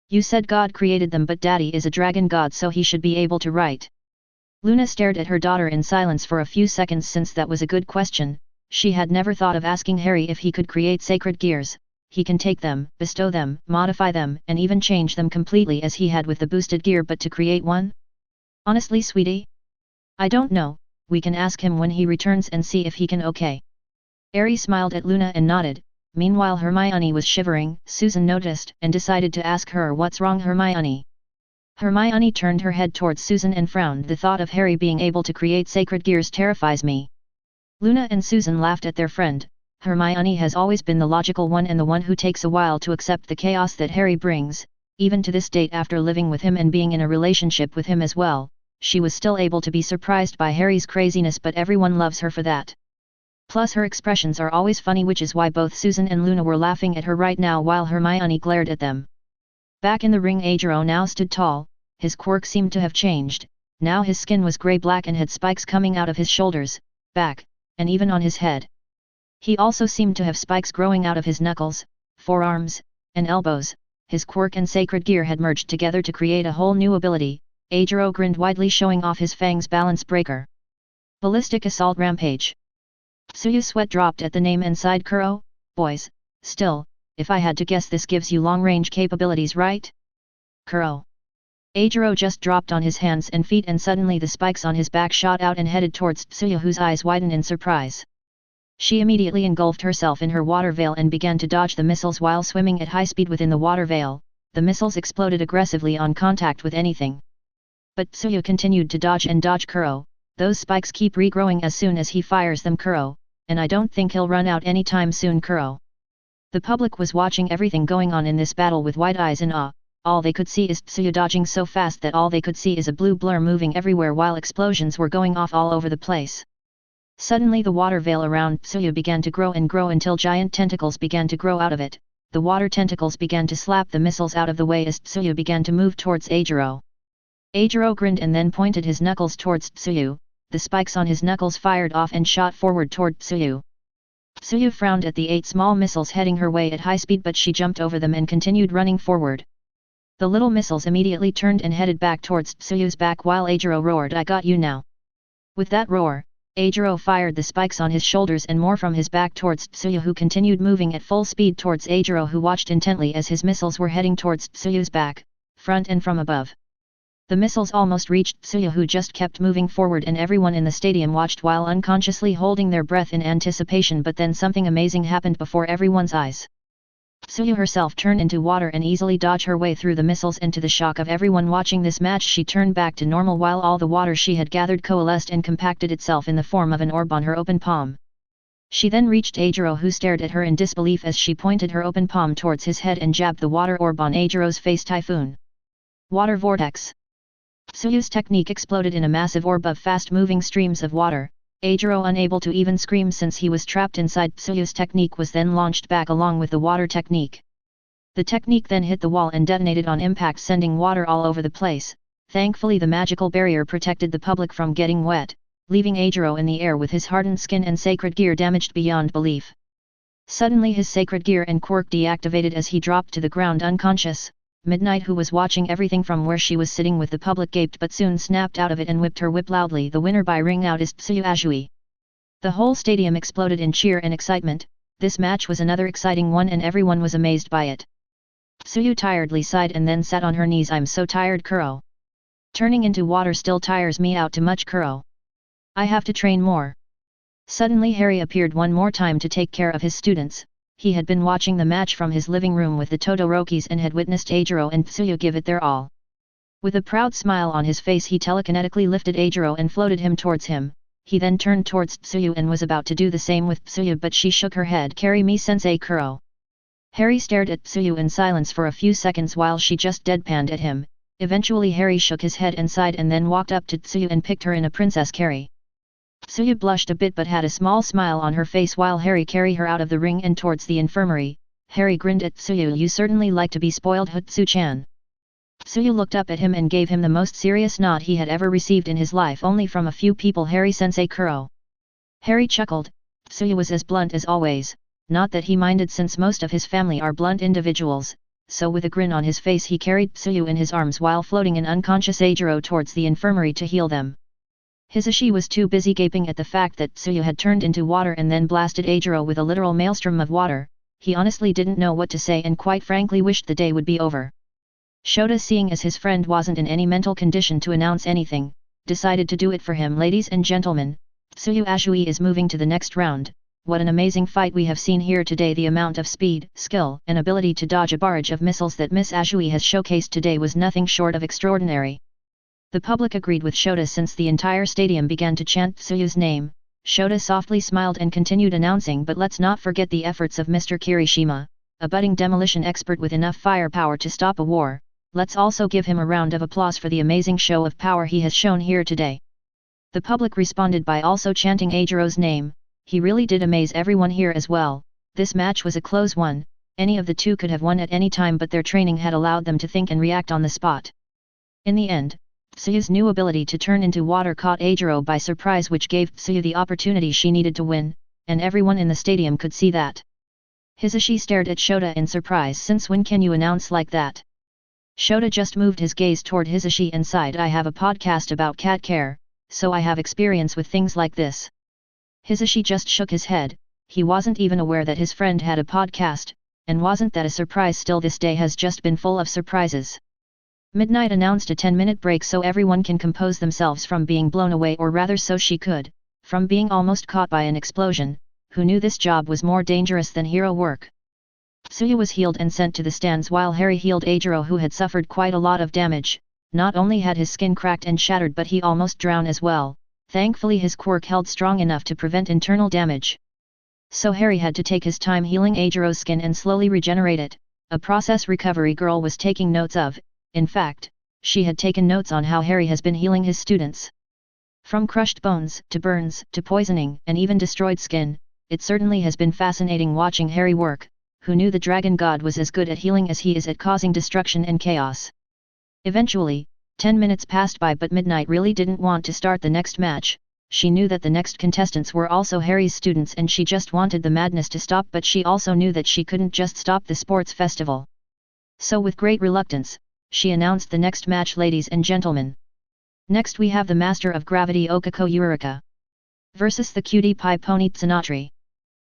You said God created them, but Daddy is a dragon god, so he should be able to, right? Luna stared at her daughter in silence for a few seconds, since that was a good question. She had never thought of asking Harry if he could create sacred gears. He can take them, bestow them, modify them, and even change them completely as he had with the boosted gear, but to create one? Honestly, sweetie? I don't know. We can ask him when he returns and see if he can. Okay. Eri smiled at Luna and nodded. Meanwhile, Hermione was shivering. Susan noticed and decided to ask her, "What's wrong, Hermione?" Hermione turned her head towards Susan and frowned. "The thought of Harry being able to create sacred gears terrifies me." Luna and Susan laughed at their friend. Hermione has always been the logical one and the one who takes a while to accept the chaos that Harry brings. Even to this date, after living with him and being in a relationship with him as well, she was still able to be surprised by Harry's craziness, but everyone loves her for that. Plus her expressions are always funny, which is why both Susan and Luna were laughing at her right now while Hermione glared at them. Back in the ring, Eijiro now stood tall. His quirk seemed to have changed. Now his skin was grey-black and had spikes coming out of his shoulders, back, and even on his head. He also seemed to have spikes growing out of his knuckles, forearms, and elbows. His quirk and sacred gear had merged together to create a whole new ability. Eijiro grinned widely, showing off his fangs. Balance breaker. Ballistic assault rampage. Tsuyu's sweat dropped at the name and sighed. Kuro, Boys, still, if I had to guess, this gives you long-range capabilities, right? Kuro. Eijiro just dropped on his hands and feet, and suddenly the spikes on his back shot out and headed towards Tsuyu, whose eyes widened in surprise. She immediately engulfed herself in her water veil and began to dodge the missiles while swimming at high speed within the water veil. The missiles exploded aggressively on contact with anything. But Tsuyu continued to dodge and dodge Kuro. Those spikes keep regrowing as soon as he fires them, Kuro, and I don't think he'll run out anytime soon, Kuro. The public was watching everything going on in this battle with wide eyes in awe. All they could see is Tsuyu dodging so fast that all they could see is a blue blur moving everywhere while explosions were going off all over the place. Suddenly the water veil around Tsuyu began to grow and grow until giant tentacles began to grow out of it. The water tentacles began to slap the missiles out of the way as Tsuyu began to move towards Eijiro. Eijiro grinned and then pointed his knuckles towards Tsuyu. The spikes on his knuckles fired off and shot forward toward Tsuyu. Tsuyu frowned at the 8 small missiles heading her way at high speed, but she jumped over them and continued running forward. The little missiles immediately turned and headed back towards Tsuyu's back while Eijiro roared, "I got you now." With that roar, Eijiro fired the spikes on his shoulders and more from his back towards Tsuyu, who continued moving at full speed towards Eijiro, who watched intently as his missiles were heading towards Tsuyu's back, front and from above. The missiles almost reached Tsuyu, who just kept moving forward, and everyone in the stadium watched while unconsciously holding their breath in anticipation, but then something amazing happened before everyone's eyes. Tsuyu herself turned into water and easily dodged her way through the missiles, and to the shock of everyone watching this match, she turned back to normal while all the water she had gathered coalesced and compacted itself in the form of an orb on her open palm. She then reached Eijiro, who stared at her in disbelief as she pointed her open palm towards his head and jabbed the water orb on Eijiro's face. Typhoon. Water vortex. Tsuyu's technique exploded in a massive orb of fast-moving streams of water. Eijiro, unable to even scream since he was trapped inside Tsuyu's technique, was then launched back along with the water technique. The technique then hit the wall and detonated on impact, sending water all over the place. Thankfully the magical barrier protected the public from getting wet, leaving Eijiro in the air with his hardened skin and sacred gear damaged beyond belief. Suddenly his sacred gear and quirk deactivated as he dropped to the ground unconscious. Midnight, who was watching everything from where she was sitting with the public, gaped but soon snapped out of it and whipped her whip loudly. The winner by ring out is Tsuyu Azui. The whole stadium exploded in cheer and excitement. This match was another exciting one and everyone was amazed by it. Tsuyu tiredly sighed and then sat on her knees. "I'm so tired, Kuro. Turning into water still tires me out too much, Kuro. I have to train more." Suddenly Harry appeared one more time to take care of his students. He had been watching the match from his living room with the Todorokis and had witnessed Eijiro and Tsuyu give it their all. With a proud smile on his face, he telekinetically lifted Eijiro and floated him towards him. He then turned towards Tsuyu and was about to do the same with Tsuyu, but she shook her head. "Carry me, Sensei Kuro." Harry stared at Tsuyu in silence for a few seconds while she just deadpanned at him. Eventually Harry shook his head and sighed and then walked up to Tsuyu and picked her in a princess carry. Tsuyu blushed a bit but had a small smile on her face while Harry carried her out of the ring and towards the infirmary. Harry grinned at Tsuyu. "You certainly like to be spoiled, Hutsu-chan." Tsuyu looked up at him and gave him the most serious nod he had ever received in his life, only from a few people. "Harry-sensei Kuro." Harry chuckled. Tsuyu was as blunt as always, not that he minded since most of his family are blunt individuals, so with a grin on his face he carried Tsuyu in his arms while floating an unconscious Eijiro towards the infirmary to heal them. Hisashi was too busy gaping at the fact that Tsuyu had turned into water and then blasted Eijiro with a literal maelstrom of water. He honestly didn't know what to say and quite frankly wished the day would be over. Shota, seeing as his friend wasn't in any mental condition to announce anything, decided to do it for him. "Ladies and gentlemen, Tsuyu Azui is moving to the next round. What an amazing fight we have seen here today. The amount of speed, skill, and ability to dodge a barrage of missiles that Miss Azui has showcased today was nothing short of extraordinary." The public agreed with Shota since the entire stadium began to chant Tsuyu's name. Shota softly smiled and continued announcing, "But let's not forget the efforts of Mr. Kirishima, a budding demolition expert with enough firepower to stop a war. Let's also give him a round of applause for the amazing show of power he has shown here today." The public responded by also chanting Eijiro's name. He really did amaze everyone here as well. This match was a close one. Any of the two could have won at any time, but their training had allowed them to think and react on the spot. In the end, Tsuyu's new ability to turn into water caught Eijiro by surprise, which gave Tsuyu the opportunity she needed to win, and everyone in the stadium could see that. Hisashi stared at Shota in surprise. "Since when can you announce like that?" Shota just moved his gaze toward Hisashi and sighed. "I have a podcast about cat care, so I have experience with things like this." Hisashi just shook his head. he wasn't even aware that his friend had a podcast, and wasn't that a surprise still this day has just been full of surprises. Midnight announced a 10-minute break so everyone can compose themselves from being blown away, or rather so she could, from being almost caught by an explosion. Who knew this job was more dangerous than hero work? Tsuyu was healed and sent to the stands while Harry healed Ajiro, who had suffered quite a lot of damage. Not only had his skin cracked and shattered, but he almost drowned as well. Thankfully his quirk held strong enough to prevent internal damage. So Harry had to take his time healing Ajiro's skin and slowly regenerate it, a process Recovery Girl was taking notes of. In fact, she had taken notes on how Harry has been healing his students. From crushed bones, to burns, to poisoning, and even destroyed skin, it certainly has been fascinating watching Harry work. Who knew the Dragon God was as good at healing as he is at causing destruction and chaos? Eventually, 10 minutes passed by, but Midnight really didn't want to start the next match. She knew that the next contestants were also Harry's students and she just wanted the madness to stop, but she also knew that she couldn't just stop the sports festival. So with great reluctance, she announced the next match. Ladies and gentlemen. Next we have the Master of Gravity Okako Eureka versus the Cutie Pie Pony Tsunatri.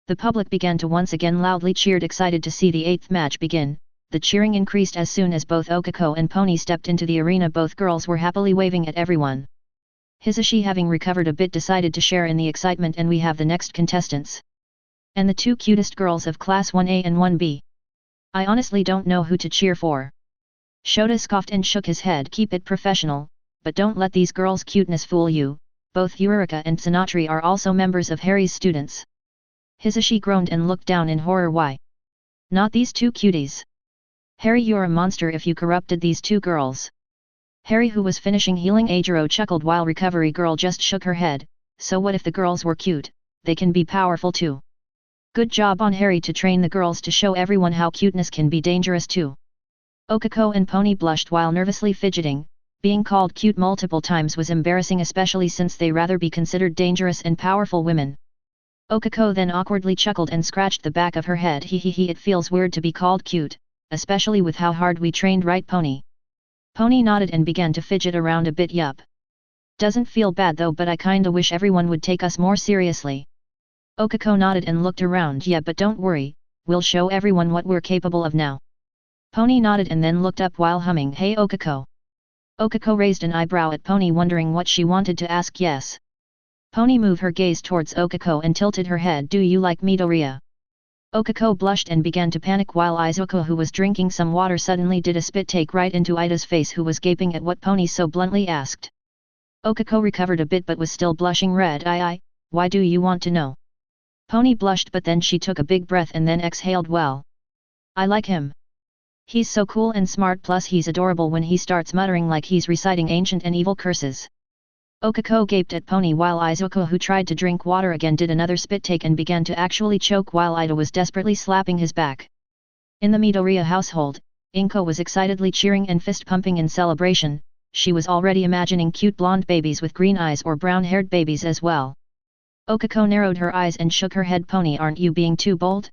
The public began to once again loudly cheered, excited to see the 8th match begin. The cheering increased as soon as both Okako and Pony stepped into the arena. Both girls were happily waving at everyone. Hisashi, having recovered a bit, decided to share in the excitement, and we have the next contestants. And the two cutest girls of Class 1A and 1B. I honestly don't know who to cheer for. Shota scoffed and shook his head. Keep it professional, but don't let these girls' cuteness fool you. Both Eureka and Tsunatri are also members of Harry's students. Hisashi groaned and looked down in horror. Why? Not these two cuties. Harry, you're a monster if you corrupted these two girls. Harry, who was finishing healing Ajiro, chuckled while Recovery Girl just shook her head. So what if the girls were cute? They can be powerful too. Good job on Harry to train the girls to show everyone how cuteness can be dangerous too. Okako and Pony blushed while nervously fidgeting. Being called cute multiple times was embarrassing, especially since they rather be considered dangerous and powerful women. Okako then awkwardly chuckled and scratched the back of her head. He, it feels weird to be called cute, especially with how hard we trained, right Pony? Pony nodded and began to fidget around a bit. Yup. Doesn't feel bad though, but I kinda wish everyone would take us more seriously. Okako nodded and looked around. Yeah, but don't worry, we'll show everyone what we're capable of now. Pony nodded and then looked up while humming, Hey Okako. Okako raised an eyebrow at Pony, wondering what she wanted to ask. Yes. Pony moved her gaze towards Okako and tilted her head. Do you like Midoriya? Okako blushed and began to panic while Izuku, who was drinking some water, suddenly did a spit take right into Ida's face, who was gaping at what Pony so bluntly asked. Okako recovered a bit but was still blushing red. Why do you want to know? Pony blushed, but then she took a big breath and then exhaled. Well, I like him. He's so cool and smart, plus he's adorable when he starts muttering like he's reciting ancient and evil curses. Okako gaped at Pony while Izuku, who tried to drink water again, did another spit take and began to actually choke while Ida was desperately slapping his back. In the Midoriya household, Inko was excitedly cheering and fist-pumping in celebration. She was already imagining cute blonde babies with green eyes or brown-haired babies as well. Okako narrowed her eyes and shook her head. Pony, aren't you being too bold?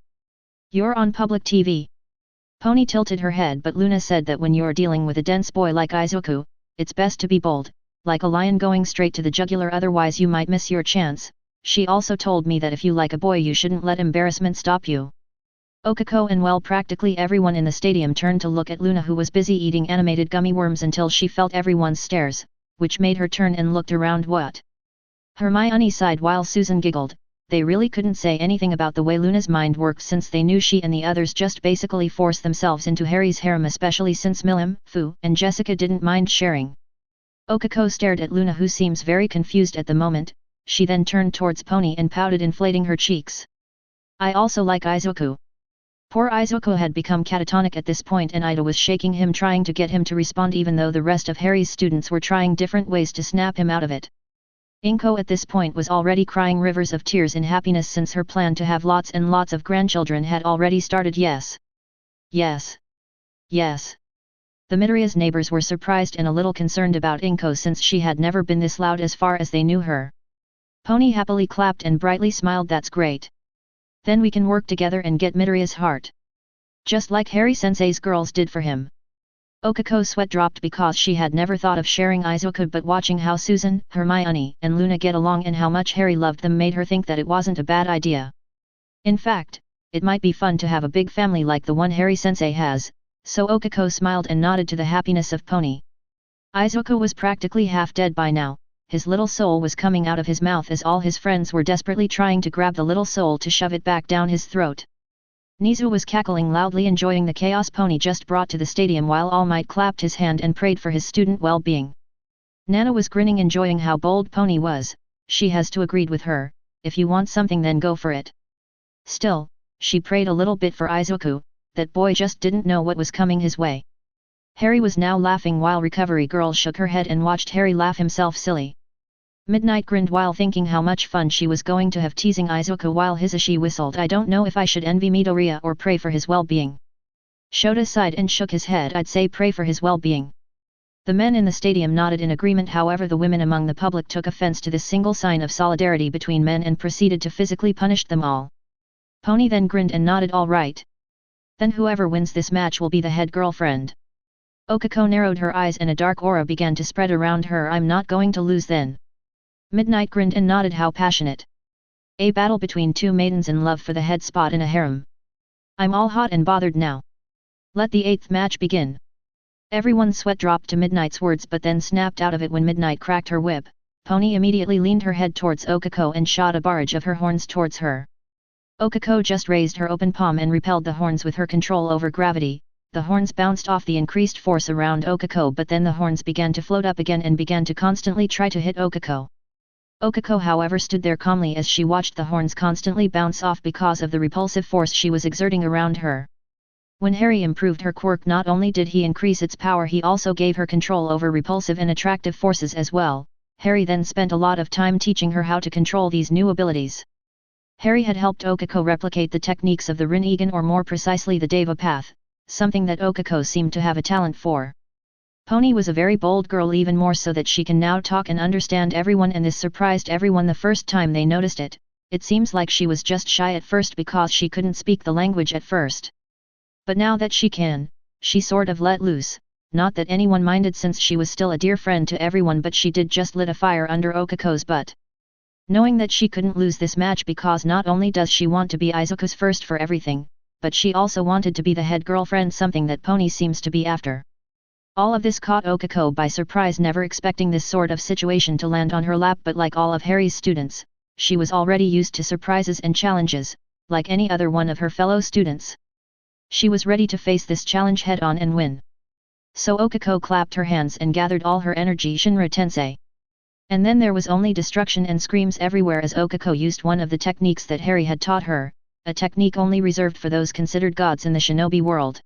You're on public TV. Pony tilted her head, but Luna said that when you're dealing with a dense boy like Izuku, it's best to be bold, like a lion going straight to the jugular, otherwise you might miss your chance. She also told me that if you like a boy you shouldn't let embarrassment stop you. Okako and practically everyone in the stadium turned to look at Luna, who was busy eating animated gummy worms until she felt everyone's stares, which made her turn and looked around. What? Hermione sighed while Susan giggled. They really couldn't say anything about the way Luna's mind worked, since they knew she and the others just basically forced themselves into Harry's harem, especially since Milim, Fu, and Jessica didn't mind sharing. Okako stared at Luna, who seems very confused at the moment. She then turned towards Pony and pouted, inflating her cheeks. I also like Izuku. Poor Izuku had become catatonic at this point, and Ida was shaking him, trying to get him to respond, even though the rest of Harry's students were trying different ways to snap him out of it. Inko at this point was already crying rivers of tears in happiness, since her plan to have lots and lots of grandchildren had already started. Yes. Yes. Yes. The Midoriya's neighbors were surprised and a little concerned about Inko, since she had never been this loud as far as they knew her. Pony happily clapped and brightly smiled. That's great. Then we can work together and get Midoriya's heart. Just like Harry Sensei's girls did for him. Okako's sweat dropped because she had never thought of sharing Izuku, but watching how Susan, Hermione, and Luna get along and how much Harry loved them made her think that it wasn't a bad idea. In fact, it might be fun to have a big family like the one Harry-sensei has, so Okako smiled and nodded to the happiness of Pony. Izuku was practically half dead by now, his little soul was coming out of his mouth as all his friends were desperately trying to grab the little soul to shove it back down his throat. Nizu was cackling loudly, enjoying the chaos Pony just brought to the stadium, while All Might clapped his hand and prayed for his student well-being. Nana was grinning, enjoying how bold Pony was. She has to agreed with her, if you want something then go for it. Still, she prayed a little bit for Izuku, that boy just didn't know what was coming his way. Harry was now laughing while Recovery Girl shook her head and watched Harry laugh himself silly. Midnight grinned while thinking how much fun she was going to have teasing Izuku, while Hisashi whistled, I don't know if I should envy Midoriya or pray for his well-being. Shota sighed and shook his head, I'd say pray for his well-being. The men in the stadium nodded in agreement, however the women among the public took offense to this single sign of solidarity between men and proceeded to physically punish them all. Pony then grinned and nodded, all right. Then whoever wins this match will be the head girlfriend. Okako narrowed her eyes and a dark aura began to spread around her, I'm not going to lose then. Midnight grinned and nodded, how passionate. A battle between two maidens in love for the head spot in a harem. I'm all hot and bothered now. Let the 8th match begin. Everyone's sweat dropped to Midnight's words but then snapped out of it when Midnight cracked her whip. Pony immediately leaned her head towards Okako and shot a barrage of her horns towards her. Okako just raised her open palm and repelled the horns with her control over gravity. The horns bounced off the increased force around Okako, but then the horns began to float up again and began to constantly try to hit Okako. Okako however stood there calmly as she watched the horns constantly bounce off because of the repulsive force she was exerting around her. When Harry improved her quirk, not only did he increase its power, he also gave her control over repulsive and attractive forces as well. Harry then spent a lot of time teaching her how to control these new abilities. Harry had helped Okako replicate the techniques of the Rinnegan, or more precisely the Deva path, something that Okako seemed to have a talent for. Pony was a very bold girl, even more so that she can now talk and understand everyone, and this surprised everyone the first time they noticed it. It seems like she was just shy at first because she couldn't speak the language at first. But now that she can, she sort of let loose, not that anyone minded since she was still a dear friend to everyone, but she did just lit a fire under Okako's butt. Knowing that she couldn't lose this match because not only does she want to be Izuku's first for everything, but she also wanted to be the head girlfriend, something that Pony seems to be after. All of this caught Okako by surprise, never expecting this sort of situation to land on her lap, but like all of Harry's students, she was already used to surprises and challenges, like any other one of her fellow students. She was ready to face this challenge head-on and win. So Okako clapped her hands and gathered all her energy, Shinra Tensei. And then there was only destruction and screams everywhere as Okako used one of the techniques that Harry had taught her, a technique only reserved for those considered gods in the shinobi world.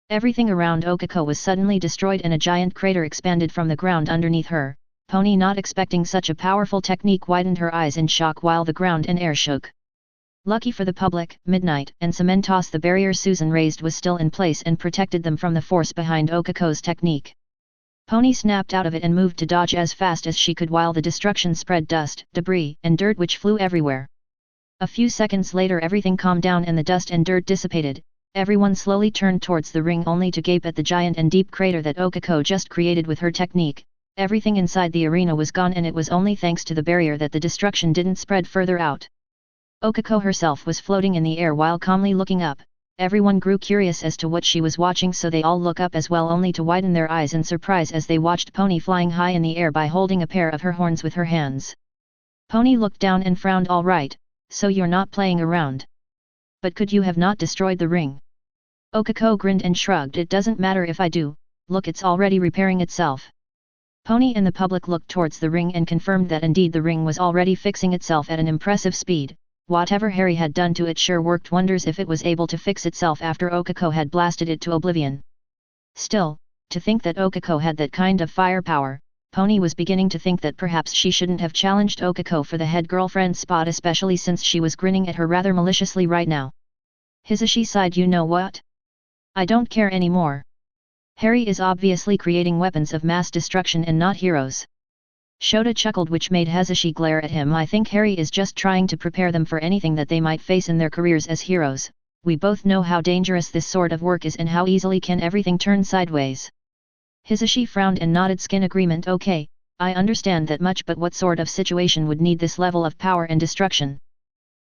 Everything around Okako was suddenly destroyed and a giant crater expanded from the ground underneath her. Pony, not expecting such a powerful technique, widened her eyes in shock while the ground and air shook. Lucky for the public, Midnight and Cementos, the barrier Susan raised was still in place and protected them from the force behind Okako's technique. Pony snapped out of it and moved to dodge as fast as she could while the destruction spread dust, debris, and dirt which flew everywhere. A few seconds later everything calmed down and the dust and dirt dissipated. Everyone slowly turned towards the ring only to gape at the giant and deep crater that Okako just created with her technique. Everything inside the arena was gone, and it was only thanks to the barrier that the destruction didn't spread further out. Okako herself was floating in the air while calmly looking up. Everyone grew curious as to what she was watching, so they all look up as well, only to widen their eyes in surprise as they watched Pony flying high in the air by holding a pair of her horns with her hands. Pony looked down and frowned. All right, so you're not playing around. But could you have not destroyed the ring? Okako grinned and shrugged. It doesn't matter if I do, look, it's already repairing itself. Pony and the public looked towards the ring and confirmed that indeed the ring was already fixing itself at an impressive speed. Whatever Harry had done to it sure worked wonders if it was able to fix itself after Okako had blasted it to oblivion. Still, to think that Okako had that kind of firepower, Pony was beginning to think that perhaps she shouldn't have challenged Okako for the head girlfriend spot, especially since she was grinning at her rather maliciously right now. Hisashi sighed. You know what? I don't care anymore. Harry is obviously creating weapons of mass destruction and not heroes. Shota chuckled, which made Hisashi glare at him. I think Harry is just trying to prepare them for anything that they might face in their careers as heroes. We both know how dangerous this sort of work is and how easily can everything turn sideways. Hisashi frowned and nodded skin agreement. Okay, I understand that much, but what sort of situation would need this level of power and destruction?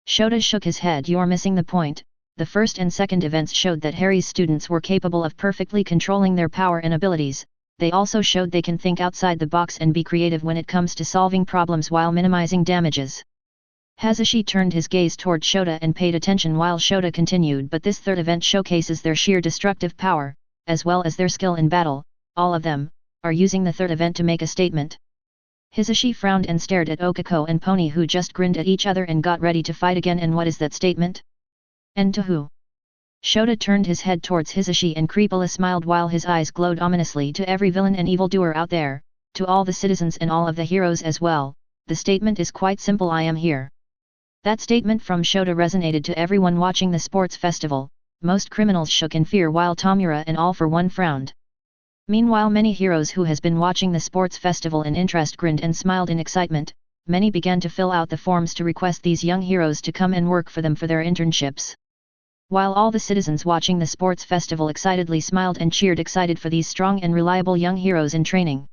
Shota shook his head. You're missing the point. The first and second events showed that Harry's students were capable of perfectly controlling their power and abilities. They also showed they can think outside the box and be creative when it comes to solving problems while minimizing damages. Hazushi turned his gaze toward Shota and paid attention while Shota continued. But this third event showcases their sheer destructive power, as well as their skill in battle. All of them are using the third event to make a statement. Hazushi frowned and stared at Okako and Pony, who just grinned at each other and got ready to fight again. And what is that statement? And to who? Shota turned his head towards Hazushi and creepily smiled while his eyes glowed ominously. To every villain and evildoer out there, to all the citizens and all of the heroes as well, the statement is quite simple: I am here. That statement from Shota resonated to everyone watching the sports festival. Most criminals shook in fear while Tamura and all for one frowned. Meanwhile, many heroes who has been watching the sports festival in interest grinned and smiled in excitement. Many began to fill out the forms to request these young heroes to come and work for them for their internships. While all the citizens watching the sports festival excitedly smiled and cheered, excited for these strong and reliable young heroes in training.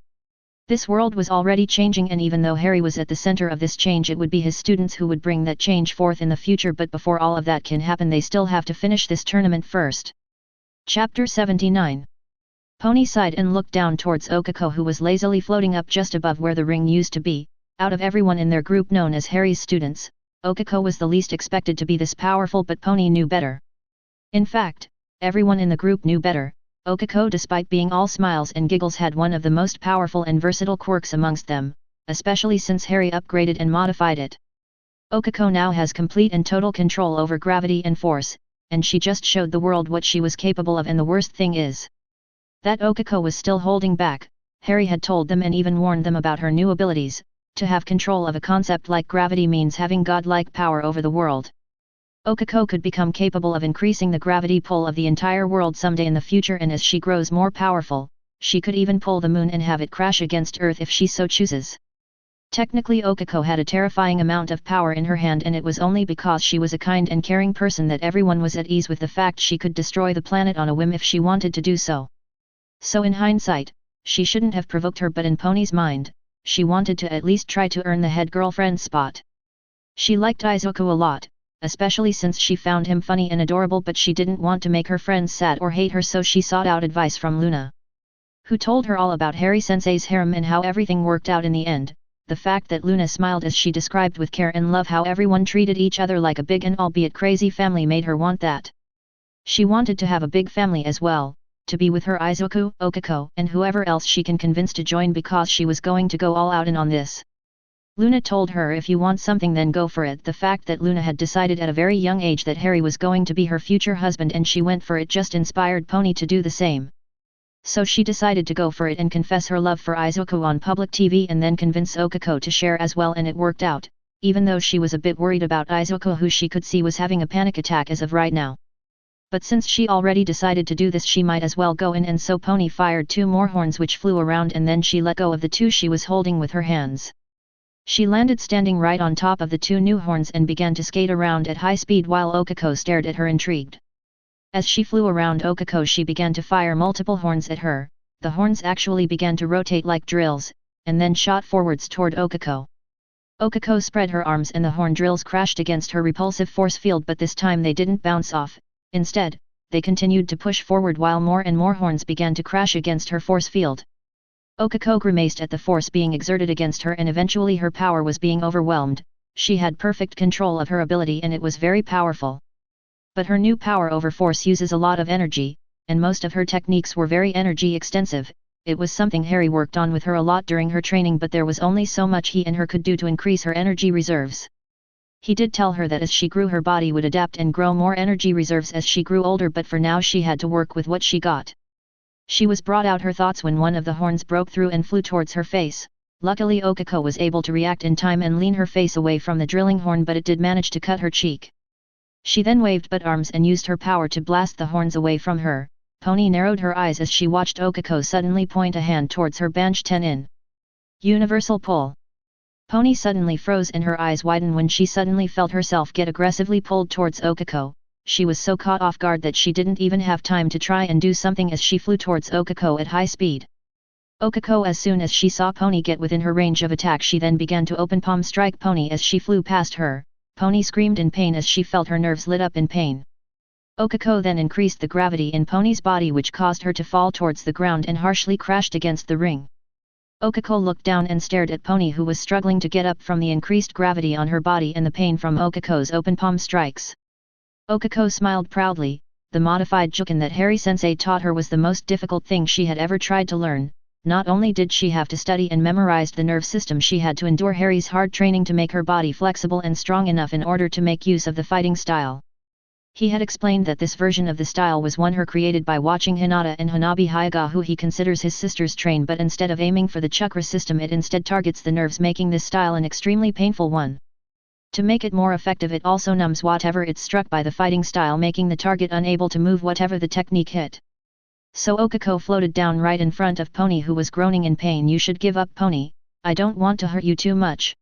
This world was already changing, and even though Harry was at the center of this change, it would be his students who would bring that change forth in the future. But before all of that can happen, they still have to finish this tournament first. Chapter 79. Pony sighed and looked down towards Okako, who was lazily floating up just above where the ring used to be. Out of everyone in their group known as Harry's students, Okako was the least expected to be this powerful, but Pony knew better. In fact, everyone in the group knew better. Okako, despite being all smiles and giggles, had one of the most powerful and versatile quirks amongst them, especially since Harry upgraded and modified it. Okako now has complete and total control over gravity and force, and she just showed the world what she was capable of. And the worst thing is that Okako was still holding back. Harry had told them and even warned them about her new abilities. To have control of a concept like gravity means having godlike power over the world. Okako could become capable of increasing the gravity pull of the entire world someday in the future, and as she grows more powerful, she could even pull the moon and have it crash against Earth if she so chooses. Technically, Okako had a terrifying amount of power in her hand, and it was only because she was a kind and caring person that everyone was at ease with the fact she could destroy the planet on a whim if she wanted to do so. So in hindsight, she shouldn't have provoked her, but in Pony's mind, she wanted to at least try to earn the head girlfriend spot. She liked Izuku a lot, especially since she found him funny and adorable, but she didn't want to make her friends sad or hate her, so she sought out advice from Luna, who told her all about Harry-sensei's harem and how everything worked out in the end. The fact that Luna smiled as she described with care and love how everyone treated each other like a big and albeit crazy family made her want that. She wanted to have a big family as well, to be with her Izuku, Okako, and whoever else she can convince to join, because she was going to go all out in on this. Luna told her, if you want something then go for it. The fact that Luna had decided at a very young age that Harry was going to be her future husband and she went for it just inspired Pony to do the same. So she decided to go for it and confess her love for Izuku on public TV and then convince Okako to share as well, and it worked out, even though she was a bit worried about Izuku, who she could see was having a panic attack as of right now. But since she already decided to do this, she might as well go in, and so Pony fired 2 more horns which flew around, and then she let go of the 2 she was holding with her hands. She landed standing right on top of the 2 new horns and began to skate around at high speed while Okako stared at her intrigued. As she flew around Okako, she began to fire multiple horns at her. The horns actually began to rotate like drills, and then shot forwards toward Okako. Okako spread her arms and the horn drills crashed against her repulsive force field, but this time they didn't bounce off. Instead, they continued to push forward while more and more horns began to crash against her force field. Okako grimaced at the force being exerted against her, and eventually her power was being overwhelmed. She had perfect control of her ability and it was very powerful. But her new power over force uses a lot of energy, and most of her techniques were very energy extensive. It was something Harry worked on with her a lot during her training, but there was only so much he and her could do to increase her energy reserves. He did tell her that as she grew her body would adapt and grow more energy reserves as she grew older, but for now she had to work with what she got. She was brought out her thoughts when one of the horns broke through and flew towards her face. Luckily Okako was able to react in time and lean her face away from the drilling horn, but it did manage to cut her cheek. She then waved both arms and used her power to blast the horns away from her. Pony narrowed her eyes as she watched Okako suddenly point a hand towards her bench 10 in. Universal pull. Pony suddenly froze and her eyes widened when she suddenly felt herself get aggressively pulled towards Okako. She was so caught off guard that she didn't even have time to try and do something as she flew towards Okako at high speed. Okako, as soon as she saw Pony get within her range of attack, she then began to open palm strike Pony as she flew past her. Pony screamed in pain as she felt her nerves lit up in pain. Okako then increased the gravity in Pony's body, which caused her to fall towards the ground and harshly crashed against the ring. Okako looked down and stared at Pony, who was struggling to get up from the increased gravity on her body and the pain from Okako's open palm strikes. Okako smiled proudly. The modified Juken that Harry-sensei taught her was the most difficult thing she had ever tried to learn. Not only did she have to study and memorize the nerve system, she had to endure Harry's hard training to make her body flexible and strong enough in order to make use of the fighting style. He had explained that this version of the style was one her created by watching Hinata and Hanabi Hyuga, who he considers his sisters, train, but instead of aiming for the chakra system, it instead targets the nerves, making this style an extremely painful one. To make it more effective, it also numbs whatever it's struck by the fighting style, making the target unable to move whatever the technique hit. So Okako floated down right in front of Pony, who was groaning in pain. "You should give up, Pony. I don't want to hurt you too much."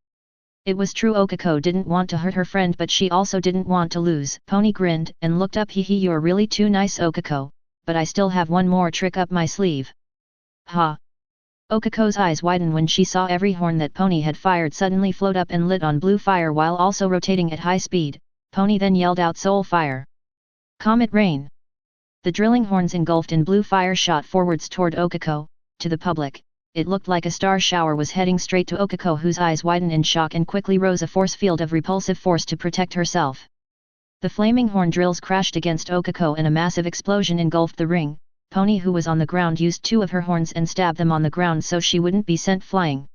It was true, Okako didn't want to hurt her friend, but she also didn't want to lose. Pony grinned and looked up. "Hee hee, you're really too nice, Okako, but I still have one more trick up my sleeve." Ha! Okako's eyes widened when she saw every horn that Pony had fired suddenly float up and lit on blue fire while also rotating at high speed. Pony then yelled out, "Soul Fire! Comet Rain!" The drilling horns engulfed in blue fire shot forwards toward Okako. To the public, it looked like a star shower was heading straight to Okako, whose eyes widened in shock and quickly rose a force field of repulsive force to protect herself. The flaming horn drills crashed against Okako and a massive explosion engulfed the ring. Pony, who was on the ground, used two of her horns and stabbed them on the ground so she wouldn't be sent flying.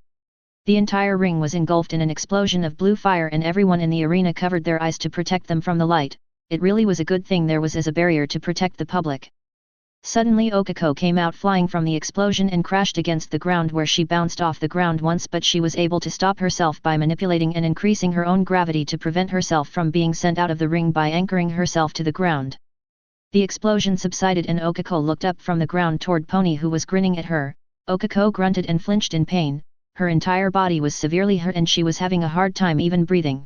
The entire ring was engulfed in an explosion of blue fire and everyone in the arena covered their eyes to protect them from the light. It really was a good thing there was as a barrier to protect the public. Suddenly Okako came out flying from the explosion and crashed against the ground, where she bounced off the ground once, but she was able to stop herself by manipulating and increasing her own gravity to prevent herself from being sent out of the ring by anchoring herself to the ground. The explosion subsided and Okako looked up from the ground toward Pony, who was grinning at her. Okako grunted and flinched in pain. Her entire body was severely hurt and she was having a hard time even breathing.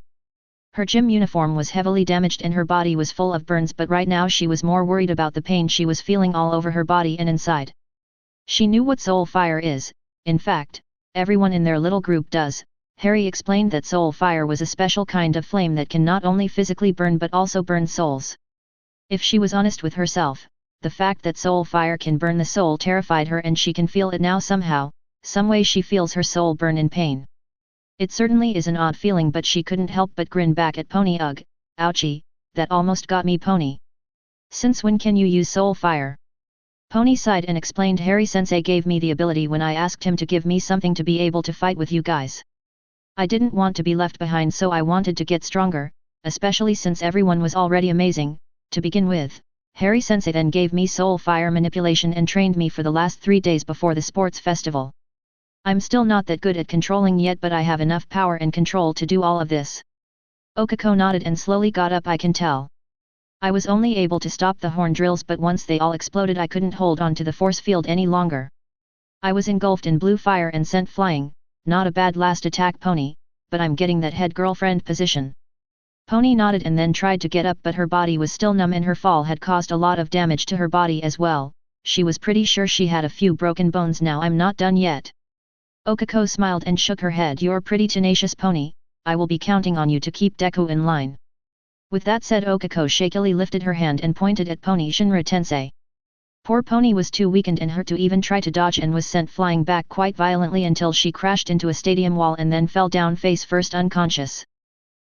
Her gym uniform was heavily damaged and her body was full of burns, but right now she was more worried about the pain she was feeling all over her body and inside. She knew what soul fire is. In fact, everyone in their little group does. Harry explained that soul fire was a special kind of flame that can not only physically burn but also burn souls. If she was honest with herself, the fact that soul fire can burn the soul terrified her, and she can feel it now somehow, some way she feels her soul burn in pain. It certainly is an odd feeling, but she couldn't help but grin back at Pony. "Ugh, ouchie, that almost got me, Pony. Since when can you use soul fire?" Pony sighed and explained, "Harry-sensei gave me the ability when I asked him to give me something to be able to fight with you guys. I didn't want to be left behind, so I wanted to get stronger, especially since everyone was already amazing. To begin with, Harry-sensei then gave me soul fire manipulation and trained me for the last 3 days before the sports festival. I'm still not that good at controlling yet, but I have enough power and control to do all of this." Okako nodded and slowly got up. "I can tell. I was only able to stop the horn drills, but once they all exploded I couldn't hold on to the force field any longer. I was engulfed in blue fire and sent flying. Not a bad last attack, Pony, but I'm getting that head girlfriend position." Pony nodded and then tried to get up, but her body was still numb and her fall had caused a lot of damage to her body as well. She was pretty sure she had a few broken bones now. "I'm not done yet." Okako smiled and shook her head. "You're pretty tenacious, Pony. I will be counting on you to keep Deku in line." With that said, Okako shakily lifted her hand and pointed at Pony. "Shinra-tensei." Poor Pony was too weakened and hurt to even try to dodge and was sent flying back quite violently until she crashed into a stadium wall and then fell down face first unconscious.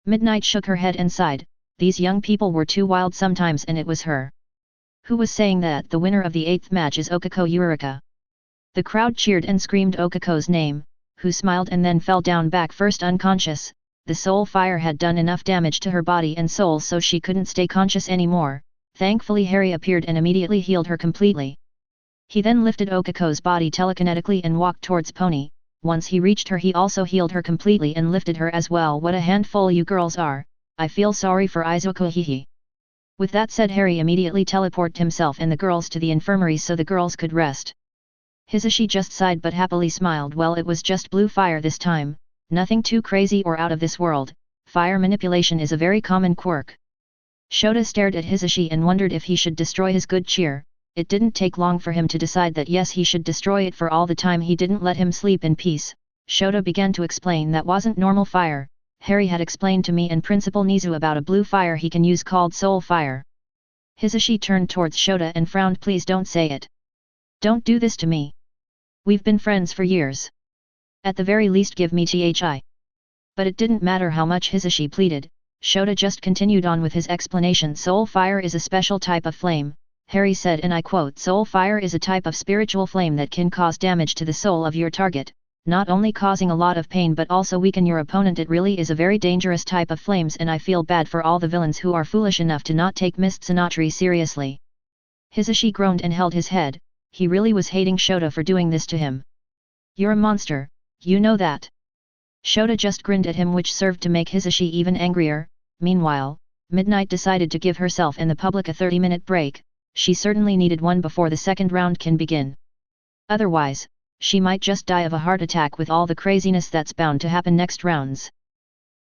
Midnight shook her head and sighed. These young people were too wild sometimes, and it was her who was saying that the winner of the 8th match is Okako Yurika. The crowd cheered and screamed Okako's name, who smiled and then fell down back first unconscious. The soul fire had done enough damage to her body and soul so she couldn't stay conscious anymore. Thankfully Harry appeared and immediately healed her completely. He then lifted Okako's body telekinetically and walked towards Pony. Once he reached her, he also healed her completely and lifted her as well. "What a handful you girls are. I feel sorry for Izuku, hihi." With that said, Harry immediately teleported himself and the girls to the infirmary so the girls could rest. Hisashi just sighed but happily smiled. Well, it was just blue fire this time, nothing too crazy or out of this world. Fire manipulation is a very common quirk. Shota stared at Hisashi and wondered if he should destroy his good cheer. It didn't take long for him to decide that yes, he should destroy it. For all the time he didn't let him sleep in peace, Shota began to explain that wasn't normal fire, Harry had explained to me and Principal Nizu about a blue fire he can use called Soul Fire. Hisashi turned towards Shota and frowned. Please don't say it. Don't do this to me. We've been friends for years. At the very least give me THI. But it didn't matter how much Hisashi pleaded, Shota just continued on with his explanation. Soul Fire is a special type of flame, Harry said, and I quote, Soul Fire is a type of spiritual flame that can cause damage to the soul of your target, not only causing a lot of pain but also weaken your opponent. It really is a very dangerous type of flames, and I feel bad for all the villains who are foolish enough to not take Mist Tsunatri seriously. Hisashi groaned and held his head. He really was hating Shota for doing this to him. You're a monster, you know that. Shota just grinned at him, which served to make Hisashi even angrier. Meanwhile, Midnight decided to give herself and the public a 30-minute break. She certainly needed one before the second round can begin. Otherwise, she might just die of a heart attack with all the craziness that's bound to happen next rounds.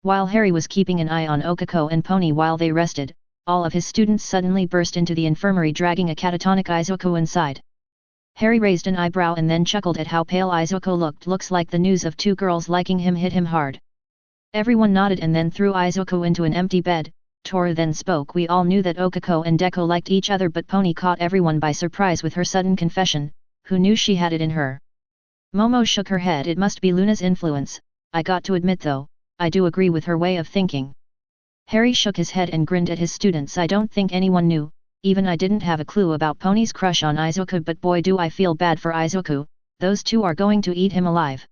While Harry was keeping an eye on Okako and Pony while they rested, all of his students suddenly burst into the infirmary dragging a catatonic Izuku inside. Harry raised an eyebrow and then chuckled at how pale Izuku looked. Looks like the news of two girls liking him hit him hard. Everyone nodded and then threw Izuku into an empty bed. Tora then spoke. We all knew that Okako and Deko liked each other, but Pony caught everyone by surprise with her sudden confession. Who knew she had it in her? Momo shook her head. It must be Luna's influence. I got to admit though, I do agree with her way of thinking. Harry shook his head and grinned at his students. I don't think anyone knew. Even I didn't have a clue about Pony's crush on Izuku, but boy do I feel bad for Izuku. Those two are going to eat him alive.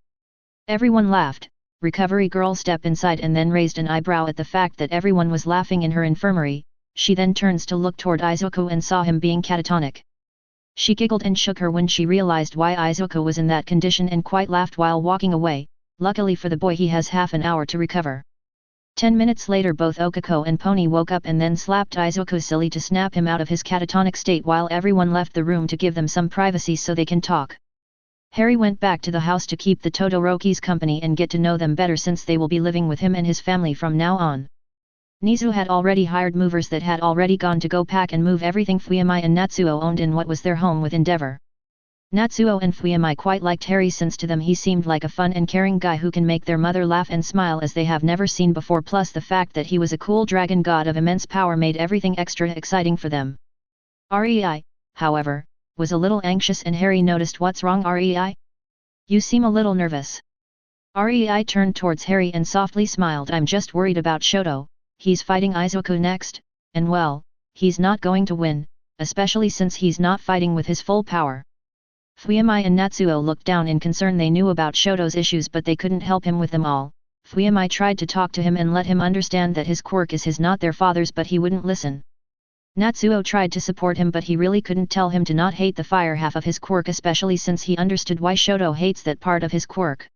Everyone laughed. Recovery girl stepped inside and then raised an eyebrow at the fact that everyone was laughing in her infirmary. She then turns to look toward Izuku and saw him being catatonic. She giggled and shook her when she realized why Izuku was in that condition and quite laughed while walking away. Luckily for the boy, he has half an hour to recover. 10 minutes later both Okako and Pony woke up and then slapped Izuku silly to snap him out of his catatonic state while everyone left the room to give them some privacy so they can talk. Harry went back to the house to keep the Todoroki's company and get to know them better since they will be living with him and his family from now on. Nizu had already hired movers that had already gone to go pack and move everything Fuyamai and Natsuo owned in what was their home with Endeavor. Natsuo and Fuyamai quite liked Harry since to them he seemed like a fun and caring guy who can make their mother laugh and smile as they have never seen before, plus the fact that he was a cool dragon god of immense power made everything extra exciting for them. Rei, however, was a little anxious and Harry noticed. What's wrong, Rei? You seem a little nervous. Rei turned towards Harry and softly smiled. I'm just worried about Shoto. He's fighting Izuku next, and well, he's not going to win, especially since he's not fighting with his full power. Fuyamai and Natsuo looked down in concern. They knew about Shoto's issues but they couldn't help him with them all. Fuyamai tried to talk to him and let him understand that his quirk is his, not their father's, but he wouldn't listen. Natsuo tried to support him but he really couldn't tell him to not hate the fire half of his quirk, especially since he understood why Shoto hates that part of his quirk.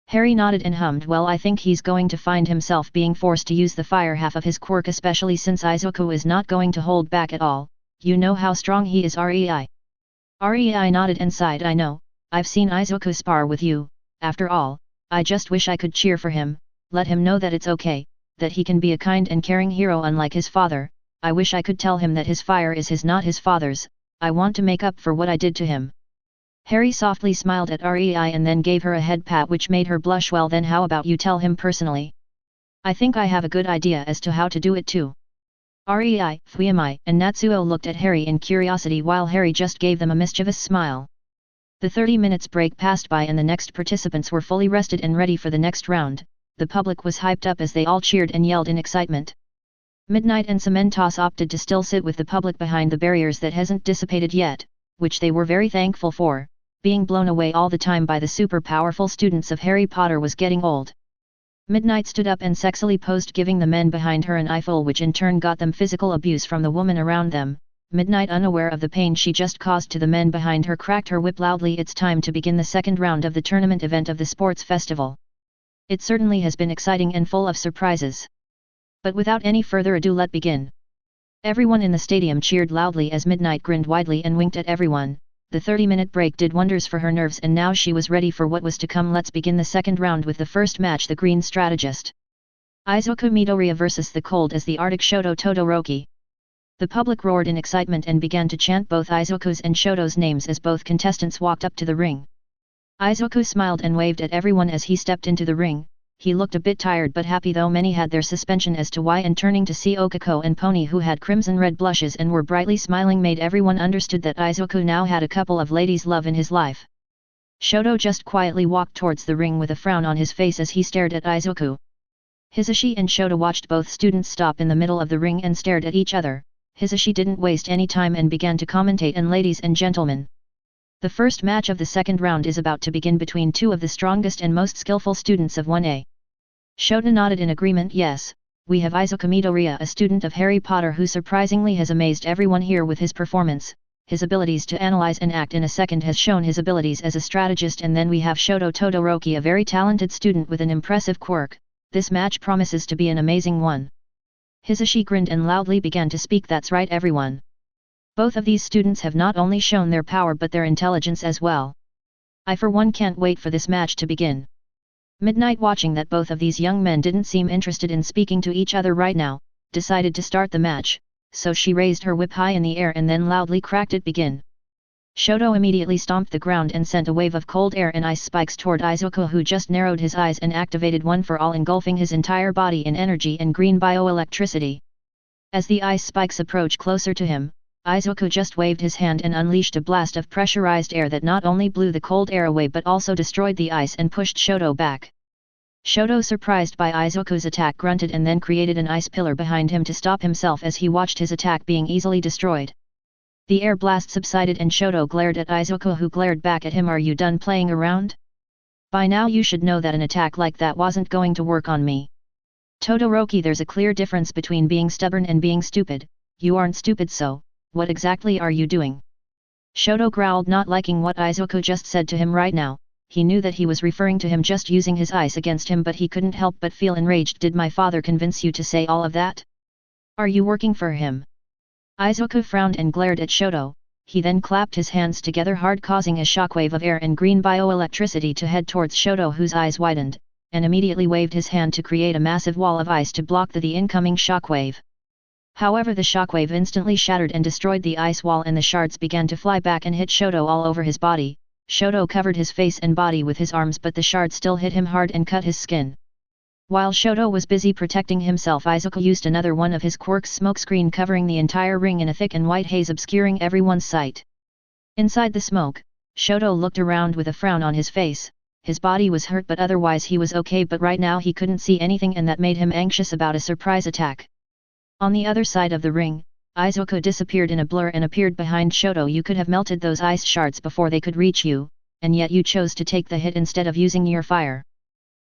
Harry nodded and hummed. Well, I think he's going to find himself being forced to use the fire half of his quirk, especially since Izuku is not going to hold back at all. You know how strong he is, Rei. Rei nodded and sighed. I know, I've seen Izuku spar with you. After all, I just wish I could cheer for him, let him know that it's okay, that he can be a kind and caring hero unlike his father. I wish I could tell him that his fire is his, not his father's. I want to make up for what I did to him. Harry softly smiled at Rei and then gave her a head pat which made her blush. Well then, how about you tell him personally? I think I have a good idea as to how to do it too. Rei, Fuyamai, and Natsuo looked at Harry in curiosity while Harry just gave them a mischievous smile. The 30 minutes break passed by and the next participants were fully rested and ready for the next round. The public was hyped up as they all cheered and yelled in excitement. Midnight and Cementos opted to still sit with the public behind the barriers that hasn't dissipated yet, which they were very thankful for. Being blown away all the time by the super powerful students of Harry Potter was getting old. Midnight stood up and sexily posed, giving the men behind her an eyeful, which in turn got them physical abuse from the woman around them. Midnight, unaware of the pain she just caused to the men behind her, cracked her whip loudly. It's time to begin the second round of the tournament event of the sports festival. It certainly has been exciting and full of surprises. But without any further ado, let begin. Everyone in the stadium cheered loudly as Midnight grinned widely and winked at everyone. The 30-minute break did wonders for her nerves and now she was ready for what was to come. Let's begin the second round with the first match, the Green Strategist. Izuku Midoriya versus the cold as the Arctic Shoto Todoroki. The public roared in excitement and began to chant both Izuku's and Shoto's names as both contestants walked up to the ring. Izuku smiled and waved at everyone as he stepped into the ring. he looked a bit tired but happy, though many had their suspension as to why, and turning to see Okako and Pony, who had crimson-red blushes and were brightly smiling, made everyone understood that Izuku now had a couple of ladies' love in his life. Shoto just quietly walked towards the ring with a frown on his face as he stared at Izuku. Hisashi and Shota watched both students stop in the middle of the ring and stared at each other. Hisashi didn't waste any time and began to commentate, and ladies and gentlemen, the first match of the second round is about to begin between two of the strongest and most skillful students of 1A. Shota nodded in agreement. Yes, we have Izuku Midoriya, a student of Harry Potter who surprisingly has amazed everyone here with his performance. His abilities to analyze and act in a second has shown his abilities as a strategist. And then we have Shoto Todoroki, a very talented student with an impressive quirk. This match promises to be an amazing one. Hisashi grinned and loudly began to speak. That's right, everyone. Both of these students have not only shown their power but their intelligence as well. I for one can't wait for this match to begin. Midnight, watching that both of these young men didn't seem interested in speaking to each other right now, decided to start the match. So she raised her whip high in the air and then loudly cracked it. Begin. Shoto immediately stomped the ground and sent a wave of cold air and ice spikes toward Izuku, who just narrowed his eyes and activated one for all, engulfing his entire body in energy and green bioelectricity. As the ice spikes approached closer to him, Izuku just waved his hand and unleashed a blast of pressurized air that not only blew the cold air away but also destroyed the ice and pushed Shoto back. Shoto, surprised by Izuku's attack, grunted and then created an ice pillar behind him to stop himself as he watched his attack being easily destroyed. The air blast subsided and Shoto glared at Izuku, who glared back at him. Are you done playing around? By now you should know that an attack like that wasn't going to work on me. Todoroki, there's a clear difference between being stubborn and being stupid. You aren't stupid, so what exactly are you doing? Shoto growled, not liking what Izuku just said to him right now. He knew that he was referring to him just using his ice against him, but he couldn't help but feel enraged. Did my father convince you to say all of that? Are you working for him? Izuku frowned and glared at Shoto. He then clapped his hands together hard, causing a shockwave of air and green bioelectricity to head towards Shoto, whose eyes widened, and immediately waved his hand to create a massive wall of ice to block the incoming shockwave. However, the shockwave instantly shattered and destroyed the ice wall, and the shards began to fly back and hit Shoto all over his body. Shoto covered his face and body with his arms, but the shards still hit him hard and cut his skin. While Shoto was busy protecting himself, Izuku used another one of his quirks, smokescreen, covering the entire ring in a thick and white haze, obscuring everyone's sight. Inside the smoke, Shoto looked around with a frown on his face. His body was hurt but otherwise he was okay, but right now he couldn't see anything, and that made him anxious about a surprise attack. On the other side of the ring, Izuku disappeared in a blur and appeared behind Shoto. You could have melted those ice shards before they could reach you, and yet you chose to take the hit instead of using your fire.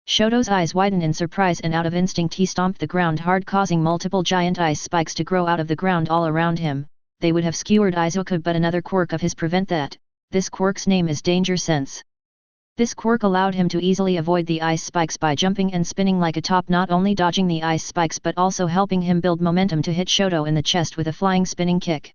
Shoto's eyes widened in surprise, and out of instinct he stomped the ground hard, causing multiple giant ice spikes to grow out of the ground all around him. They would have skewered Izuku, but another quirk of his prevent that. This quirk's name is Danger Sense. This quirk allowed him to easily avoid the ice spikes by jumping and spinning like a top, not only dodging the ice spikes but also helping him build momentum to hit Shoto in the chest with a flying spinning kick.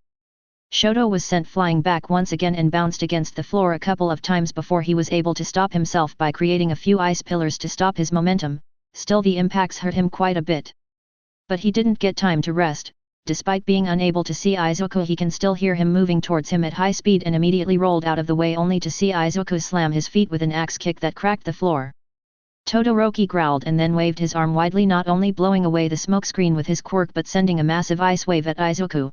Shoto was sent flying back once again and bounced against the floor a couple of times before he was able to stop himself by creating a few ice pillars to stop his momentum. Still, the impacts hurt him quite a bit. But he didn't get time to rest. Despite being unable to see Izuku, he can still hear him moving towards him at high speed, and immediately rolled out of the way only to see Izuku slam his feet with an axe kick that cracked the floor. Todoroki growled and then waved his arm widely, not only blowing away the smokescreen with his quirk but sending a massive ice wave at Izuku.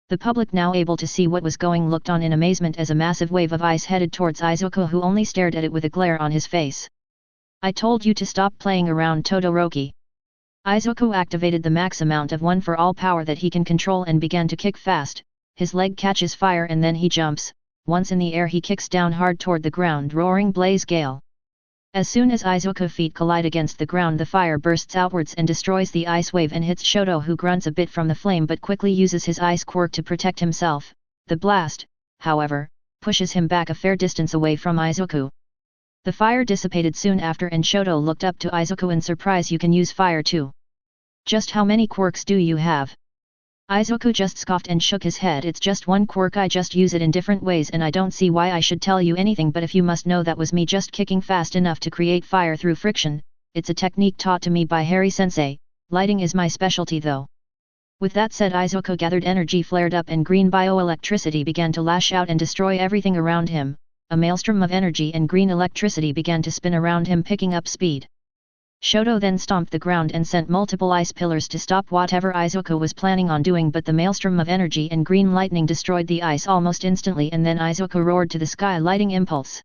The public, now able to see what was going, looked on in amazement as a massive wave of ice headed towards Izuku, who only stared at it with a glare on his face. I told you to stop playing around, Todoroki. Izuku activated the max amount of one for all power that he can control and began to kick fast. His leg catches fire and then he jumps. Once in the air he kicks down hard toward the ground, roaring blaze gale. As soon as Izuku's feet collide against the ground, the fire bursts outwards and destroys the ice wave and hits Shoto, who grunts a bit from the flame but quickly uses his ice quirk to protect himself. The blast, however, pushes him back a fair distance away from Izuku. The fire dissipated soon after and Shoto looked up to Izuku in surprise. You can use fire too. Just how many quirks do you have? Izuku just scoffed and shook his head. It's just one quirk, I just use it in different ways and I don't see why I should tell you anything, but if you must know, that was me just kicking fast enough to create fire through friction. It's a technique taught to me by Harry-sensei. Lighting is my specialty though. With that said, Izuku gathered energy, flared up, and green bioelectricity began to lash out and destroy everything around him. A maelstrom of energy and green electricity began to spin around him, picking up speed. Shoto then stomped the ground and sent multiple ice pillars to stop whatever Izuku was planning on doing, but the maelstrom of energy and green lightning destroyed the ice almost instantly, and then Izuku roared to the sky, lighting impulse.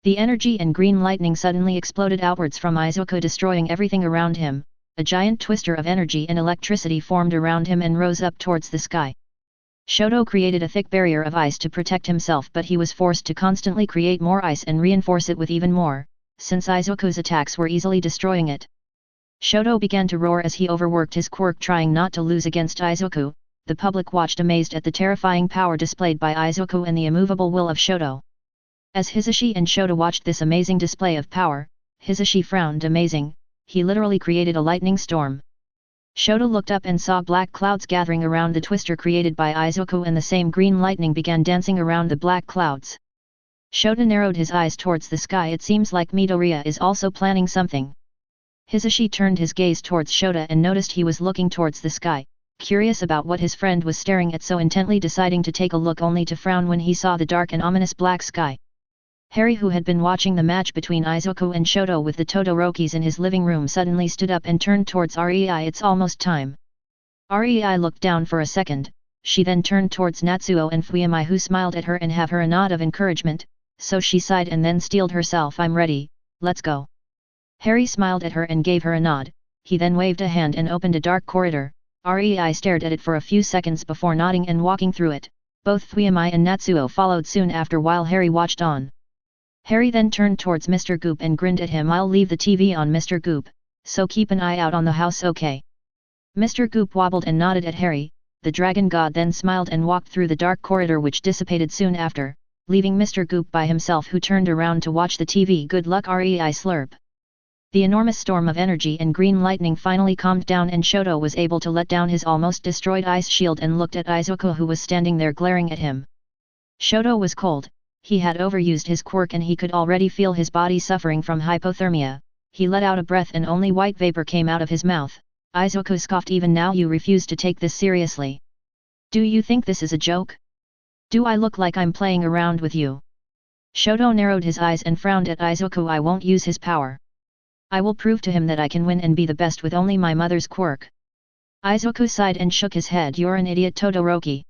The energy and green lightning suddenly exploded outwards from Izuku, destroying everything around him. A giant twister of energy and electricity formed around him and rose up towards the sky. Shoto created a thick barrier of ice to protect himself, but he was forced to constantly create more ice and reinforce it with even more, since Izuku's attacks were easily destroying it. Shoto began to roar as he overworked his quirk, trying not to lose against Izuku. The public watched amazed at the terrifying power displayed by Izuku and the immovable will of Shoto. As Hisashi and Shoto watched this amazing display of power, Hisashi frowned. Amazing, he literally created a lightning storm. Shoto looked up and saw black clouds gathering around the twister created by Izuku, and the same green lightning began dancing around the black clouds. Shoto narrowed his eyes towards the sky. It seems like Midoriya is also planning something. Hisashi turned his gaze towards Shoto and noticed he was looking towards the sky, curious about what his friend was staring at so intently, deciding to take a look only to frown when he saw the dark and ominous black sky. Harry, who had been watching the match between Izuku and Shoto with the Todorokis in his living room, suddenly stood up and turned towards Rei. It's almost time. Rei looked down for a second. She then turned towards Natsuo and Fuyumi, who smiled at her and gave her a nod of encouragement, so she sighed and then steeled herself. I'm ready, let's go. Harry smiled at her and gave her a nod. He then waved a hand and opened a dark corridor. Rei stared at it for a few seconds before nodding and walking through it. Both Fuyumi and Natsuo followed soon after while Harry watched on. Harry then turned towards Mr. Goop and grinned at him. I'll leave the TV on, Mr. Goop, so keep an eye out on the house, okay? Mr. Goop wobbled and nodded at Harry. The dragon god then smiled and walked through the dark corridor, which dissipated soon after, leaving Mr. Goop by himself, who turned around to watch the TV. Good luck, Rei. Slurp. The enormous storm of energy and green lightning finally calmed down, and Shoto was able to let down his almost destroyed ice shield and looked at Izuku, who was standing there glaring at him. Shoto was cold. He had overused his quirk and he could already feel his body suffering from hypothermia. He let out a breath and only white vapor came out of his mouth. Izuku scoffed. Even now you refuse to take this seriously. Do you think this is a joke? Do I look like I'm playing around with you? Shoto narrowed his eyes and frowned at Izuku. I won't use his power. I will prove to him that I can win and be the best with only my mother's quirk. Izuku sighed and shook his head. You're an idiot, Todoroki.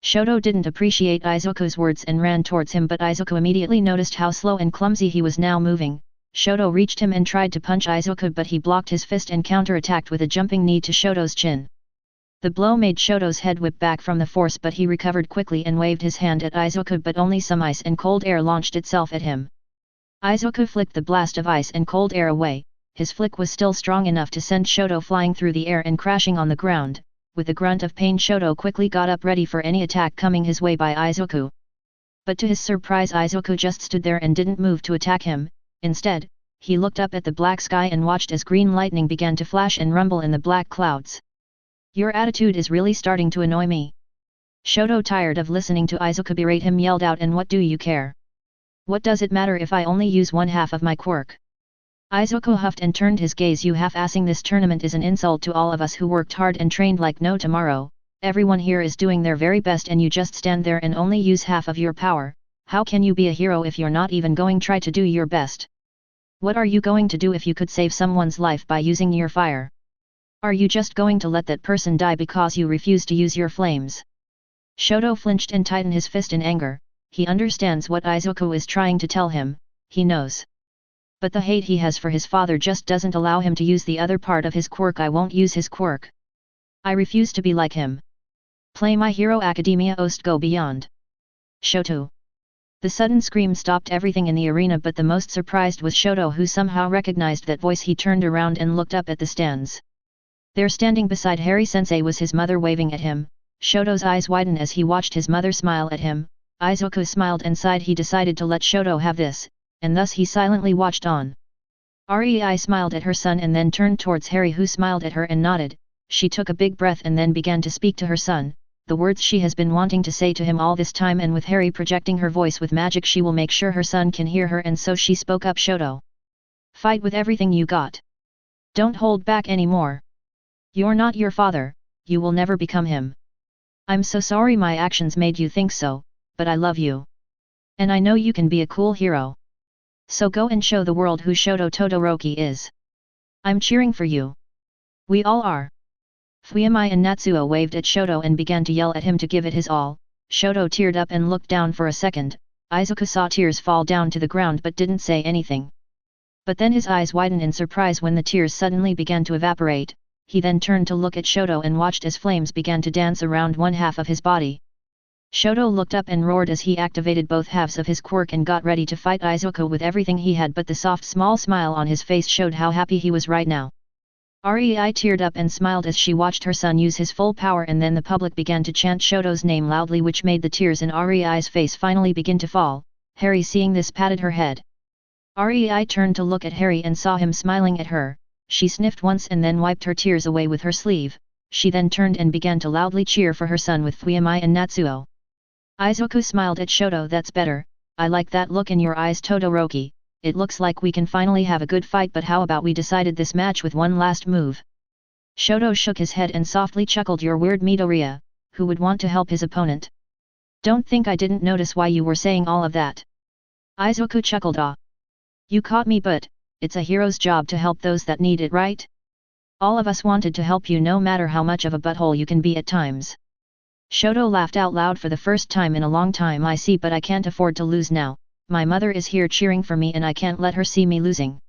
Shoto didn't appreciate Izuku's words and ran towards him, but Izuku immediately noticed how slow and clumsy he was now moving. Shoto reached him and tried to punch Izuku, but he blocked his fist and counter-attacked with a jumping knee to Shoto's chin. The blow made Shoto's head whip back from the force, but he recovered quickly and waved his hand at Izuku, but only some ice and cold air launched itself at him. Izuku flicked the blast of ice and cold air away. His flick was still strong enough to send Shoto flying through the air and crashing on the ground. With a grunt of pain, Shoto quickly got up, ready for any attack coming his way by Izuku. But to his surprise, Izuku just stood there and didn't move to attack him. Instead, he looked up at the black sky and watched as green lightning began to flash and rumble in the black clouds. Your attitude is really starting to annoy me. Shoto, tired of listening to Izuku berate him, yelled out, and what do you care? What does it matter if I only use one half of my quirk? Izuku huffed and turned his gaze. You half-assing this tournament is an insult to all of us who worked hard and trained like no tomorrow. Everyone here is doing their very best and you just stand there and only use half of your power. How can you be a hero if you're not even going to try to do your best? What are you going to do if you could save someone's life by using your fire? Are you just going to let that person die because you refuse to use your flames? Shoto flinched and tightened his fist in anger. He understands what Izuku is trying to tell him, he knows. But the hate he has for his father just doesn't allow him to use the other part of his quirk. I won't use his quirk. I refuse to be like him. Play My Hero Academia Ost Go Beyond. Shoto. The sudden scream stopped everything in the arena, but the most surprised was Shoto, who somehow recognized that voice. He turned around and looked up at the stands. There, standing beside Harry Sensei, was his mother waving at him. Shoto's eyes widened as he watched his mother smile at him. Izuku smiled and sighed. He decided to let Shoto have this, and thus he silently watched on. Rei smiled at her son and then turned towards Harry, who smiled at her and nodded. She took a big breath and then began to speak to her son, the words she has been wanting to say to him all this time, and with Harry projecting her voice with magic she will make sure her son can hear her, and so she spoke up. Shoto. Fight with everything you got. Don't hold back anymore. You're not your father, you will never become him. I'm so sorry my actions made you think so, but I love you. And I know you can be a cool hero. So go and show the world who Shoto Todoroki is. I'm cheering for you. We all are. Fuyamai and Natsuo waved at Shoto and began to yell at him to give it his all. Shoto teared up and looked down for a second. Izuku saw tears fall down to the ground but didn't say anything. But then his eyes widened in surprise when the tears suddenly began to evaporate. He then turned to look at Shoto and watched as flames began to dance around one half of his body. Shoto looked up and roared as he activated both halves of his quirk and got ready to fight Izuku with everything he had, but the soft small smile on his face showed how happy he was right now. Rei teared up and smiled as she watched her son use his full power, and then the public began to chant Shoto's name loudly, which made the tears in Rei's face finally begin to fall. Harry, seeing this, patted her head. Rei turned to look at Harry and saw him smiling at her. She sniffed once and then wiped her tears away with her sleeve. She then turned and began to loudly cheer for her son with Fuyamai and Natsuo. Izuku smiled at Shoto. That's better, I like that look in your eyes, Todoroki. It looks like we can finally have a good fight, but how about we decided this match with one last move? Shoto shook his head and softly chuckled. You're weird, Midoriya. Who would want to help his opponent? Don't think I didn't notice why you were saying all of that. Izuku chuckled. Ah. You caught me, but it's a hero's job to help those that need it, right? All of us wanted to help you, no matter how much of a butthole you can be at times. Shoto laughed out loud. For the first time in a long time, I see, but I can't afford to lose now. My mother is here cheering for me and I can't let her see me losing.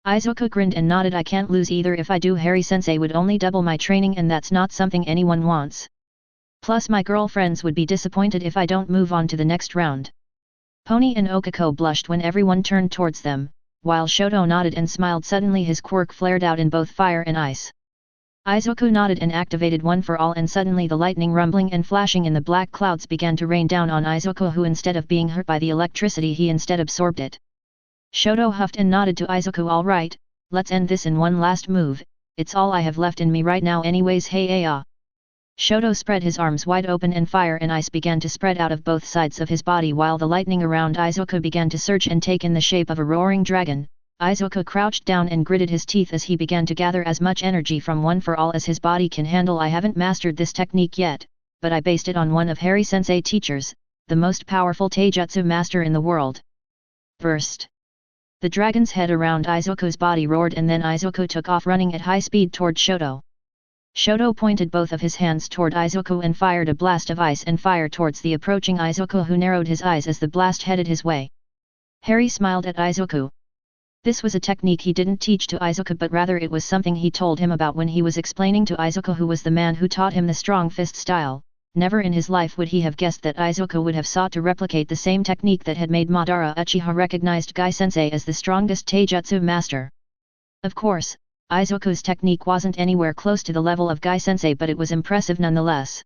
Izuku grinned and nodded. I can't lose either. If I do, Harry-sensei would only double my training, and that's not something anyone wants. Plus my girlfriends would be disappointed if I don't move on to the next round. Pony and Okako blushed when everyone turned towards them, while Shoto nodded and smiled. Suddenly his quirk flared out in both fire and ice. Izuku nodded and activated One for All, and suddenly the lightning rumbling and flashing in the black clouds began to rain down on Izuku, who instead of being hurt by the electricity he instead absorbed it. Shoto huffed and nodded to Izuku. All right, let's end this in one last move, it's all I have left in me right now anyways. Hey ah. Shoto spread his arms wide open and fire and ice began to spread out of both sides of his body, while the lightning around Izuku began to surge and take in the shape of a roaring dragon. Izuku crouched down and gritted his teeth as he began to gather as much energy from One for All as his body can handle. I haven't mastered this technique yet, but I based it on one of Harry-sensei teachers, the most powerful taijutsu master in the world. Burst. The dragon's head around Izuku's body roared, and then Izuku took off running at high speed toward Shoto. Shoto pointed both of his hands toward Izuku and fired a blast of ice and fire towards the approaching Izuku, who narrowed his eyes as the blast headed his way. Harry smiled at Izuku. This was a technique he didn't teach to Izuku, but rather it was something he told him about when he was explaining to Izuku who was the man who taught him the strong fist style. Never in his life would he have guessed that Izuku would have sought to replicate the same technique that had made Madara Uchiha recognized Gai-sensei as the strongest taijutsu master. Of course, Izuku's technique wasn't anywhere close to the level of Gai-sensei, but it was impressive nonetheless.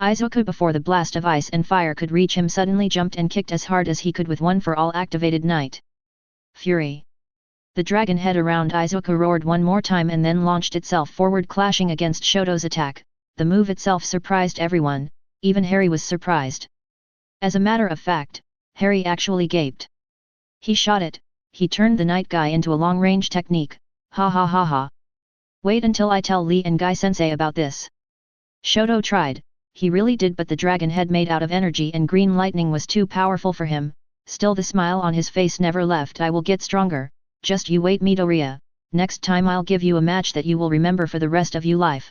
Izuku, before the blast of ice and fire could reach him, suddenly jumped and kicked as hard as he could with One for All activated Night Fury. The dragon head around Izuku roared one more time and then launched itself forward, clashing against Shoto's attack. The move itself surprised everyone, even Harry was surprised. As a matter of fact, Harry actually gaped. He shot it, he turned the Night Guy into a long-range technique, ha ha ha ha. Wait until I tell Lee and Gai-sensei about this. Shoto tried, he really did, but the dragon head made out of energy and green lightning was too powerful for him. Still the smile on his face never left. I will get stronger. Just you wait, Midoriya, next time I'll give you a match that you will remember for the rest of your life.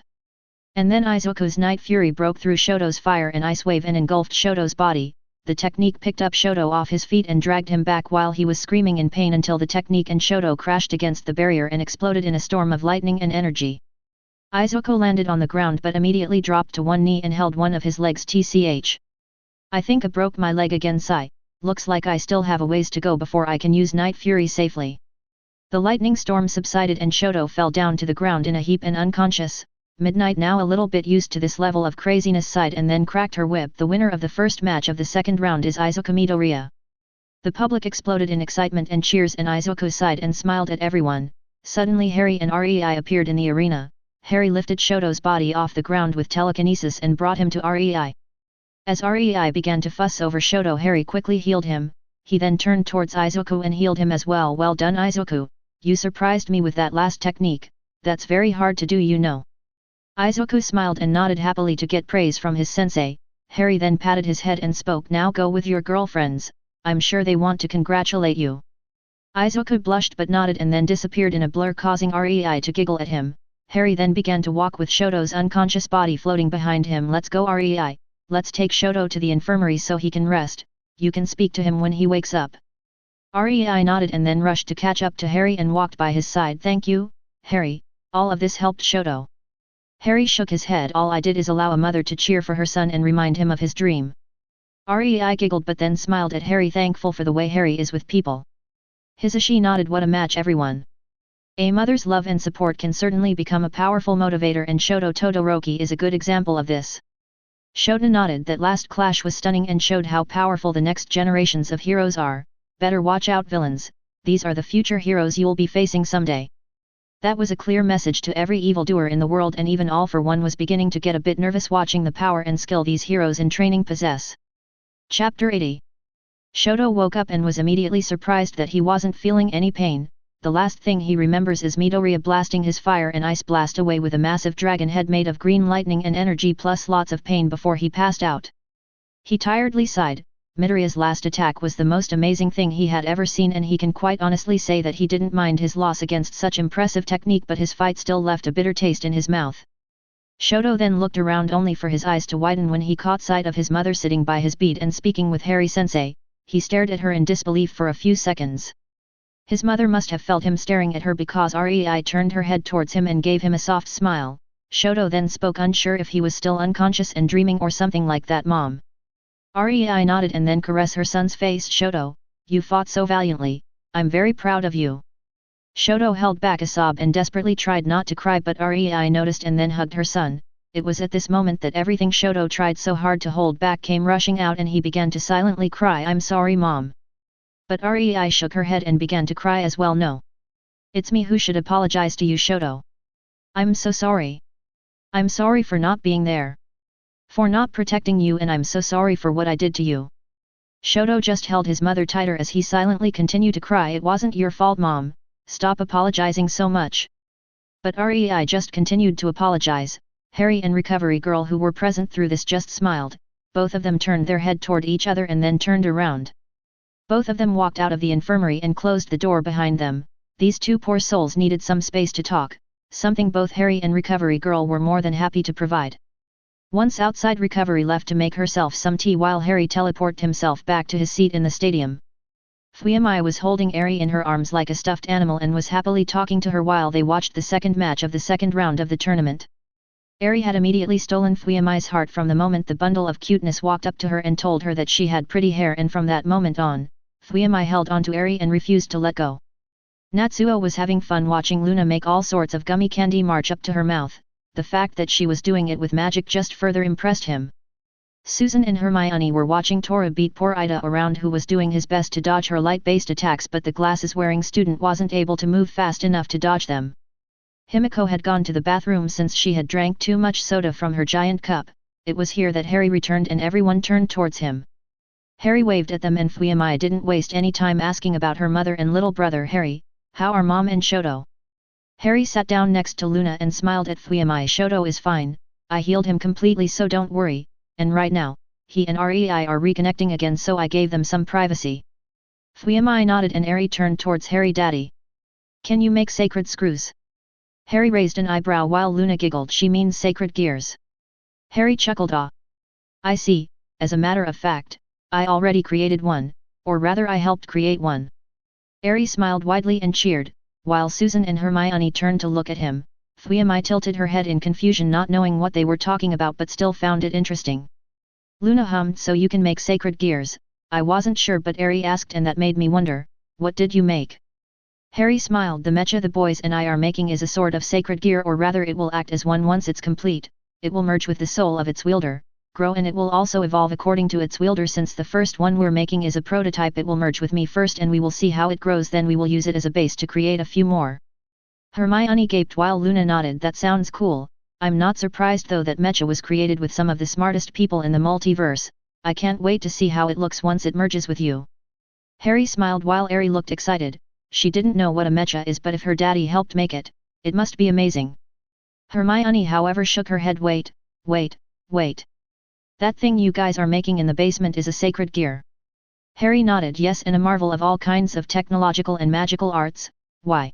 And then Izuku's Night Fury broke through Shoto's fire and ice wave and engulfed Shoto's body. The technique picked up Shoto off his feet and dragged him back while he was screaming in pain until the technique and Shoto crashed against the barrier and exploded in a storm of lightning and energy. Izuku landed on the ground but immediately dropped to one knee and held one of his legs. Tch. I think I broke my leg again. Sigh. Looks like I still have a ways to go before I can use Night Fury safely. The lightning storm subsided and Shoto fell down to the ground in a heap and unconscious. Midnight, now a little bit used to this level of craziness, sighed and then cracked her whip. The winner of the first match of the second round is Izuku Midoriya. The public exploded in excitement and cheers, and Izuku sighed and smiled at everyone. Suddenly Harry and Rei appeared in the arena. Harry lifted Shoto's body off the ground with telekinesis and brought him to Rei. As Rei began to fuss over Shoto, Harry quickly healed him. He then turned towards Izuku and healed him as well. Well done, Izuku. You surprised me with that last technique. That's very hard to do, you know. Izuku smiled and nodded happily to get praise from his sensei. Harry then patted his head and spoke, now go with your girlfriends, I'm sure they want to congratulate you. Izuku blushed but nodded and then disappeared in a blur, causing Rei to giggle at him. Harry then began to walk with Shoto's unconscious body floating behind him. Let's go Rei, let's take Shoto to the infirmary so he can rest, you can speak to him when he wakes up. Rei nodded and then rushed to catch up to Harry and walked by his side. Thank you, Harry, all of this helped Shoto. Harry shook his head. All I did is allow a mother to cheer for her son and remind him of his dream. Rei giggled but then smiled at Harry, thankful for the way Harry is with people. Hisashi nodded. What a match, everyone. A mother's love and support can certainly become a powerful motivator, and Shoto Todoroki is a good example of this. Shota nodded. That last clash was stunning and showed how powerful the next generations of heroes are. Better watch out, villains, these are the future heroes you'll be facing someday. That was a clear message to every evildoer in the world, and even All for One was beginning to get a bit nervous watching the power and skill these heroes in training possess. Chapter 80. Shoto woke up and was immediately surprised that he wasn't feeling any pain. The last thing he remembers is Midoriya blasting his fire and ice blast away with a massive dragon head made of green lightning and energy plus lots of pain before he passed out. He tiredly sighed. Midoriya's last attack was the most amazing thing he had ever seen, and he can quite honestly say that he didn't mind his loss against such impressive technique, but his fight still left a bitter taste in his mouth. Shoto then looked around only for his eyes to widen when he caught sight of his mother sitting by his bead and speaking with Harry-sensei. He stared at her in disbelief for a few seconds. His mother must have felt him staring at her because Rei turned her head towards him and gave him a soft smile. Shoto then spoke, unsure if he was still unconscious and dreaming or something like that. Mom. Rei nodded and then caressed her son's face. Shoto, you fought so valiantly, I'm very proud of you. Shoto held back a sob and desperately tried not to cry, but Rei noticed and then hugged her son. It was at this moment that everything Shoto tried so hard to hold back came rushing out and he began to silently cry. I'm sorry, Mom. But Rei shook her head and began to cry as well. No. It's me who should apologize to you, Shoto. I'm so sorry. I'm sorry for not being there. For not protecting you, and I'm so sorry for what I did to you. Shoto just held his mother tighter as he silently continued to cry. It wasn't your fault, Mom, stop apologizing so much. But Rei just continued to apologize. Harry and Recovery Girl, who were present through this, just smiled. Both of them turned their head toward each other and then turned around. Both of them walked out of the infirmary and closed the door behind them. These two poor souls needed some space to talk, something both Harry and Recovery Girl were more than happy to provide. Once outside, Recovery left to make herself some tea while Harry teleported himself back to his seat in the stadium. Fuyumi was holding Eri in her arms like a stuffed animal and was happily talking to her while they watched the second match of the second round of the tournament. Eri had immediately stolen Fuyumi's heart from the moment the bundle of cuteness walked up to her and told her that she had pretty hair, and from that moment on, Fuyumi held on to Eri and refused to let go. Natsuo was having fun watching Luna make all sorts of gummy candy march up to her mouth. The fact that she was doing it with magic just further impressed him. Susan and Hermione were watching Tora beat poor Ida around, who was doing his best to dodge her light-based attacks, but the glasses-wearing student wasn't able to move fast enough to dodge them. Himiko had gone to the bathroom since she had drank too much soda from her giant cup. It was here that Harry returned and everyone turned towards him. Harry waved at them and Fuyumi didn't waste any time asking about her mother and little brother. Harry, how are Mom and Shoto? Harry sat down next to Luna and smiled at Fuyumi. Shoto is fine, I healed him completely, so don't worry, and right now, he and Rei are reconnecting again, so I gave them some privacy. Fuyumi nodded and Eri turned towards Harry. Daddy, can you make sacred screws? Harry raised an eyebrow while Luna giggled. She means sacred gears. Harry chuckled. Ah. I see, as a matter of fact, I already created one, or rather I helped create one. Eri smiled widely and cheered, while Susan and Hermione turned to look at him. Fuyumi tilted her head in confusion, not knowing what they were talking about, but still found it interesting. Luna hummed. So you can make sacred gears? I wasn't sure, but Eri asked, and that made me wonder, what did you make? Harry smiled. The mecha the boys and I are making is a sort of sacred gear, or rather it will act as one once it's complete. It will merge with the soul of its wielder, grow, and it will also evolve according to its wielder. Since the first one we're making is a prototype, it will merge with me first and we will see how it grows, then we will use it as a base to create a few more. Hermione gaped while Luna nodded. That sounds cool. I'm not surprised though that mecha was created with some of the smartest people in the multiverse. I can't wait to see how it looks once it merges with you. Harry smiled while Eri looked excited. She didn't know what a mecha is, but if her daddy helped make it, it must be amazing. Hermione however shook her head. Wait. That thing you guys are making in the basement is a sacred gear. Harry nodded yes, and a marvel of all kinds of technological and magical arts. Why?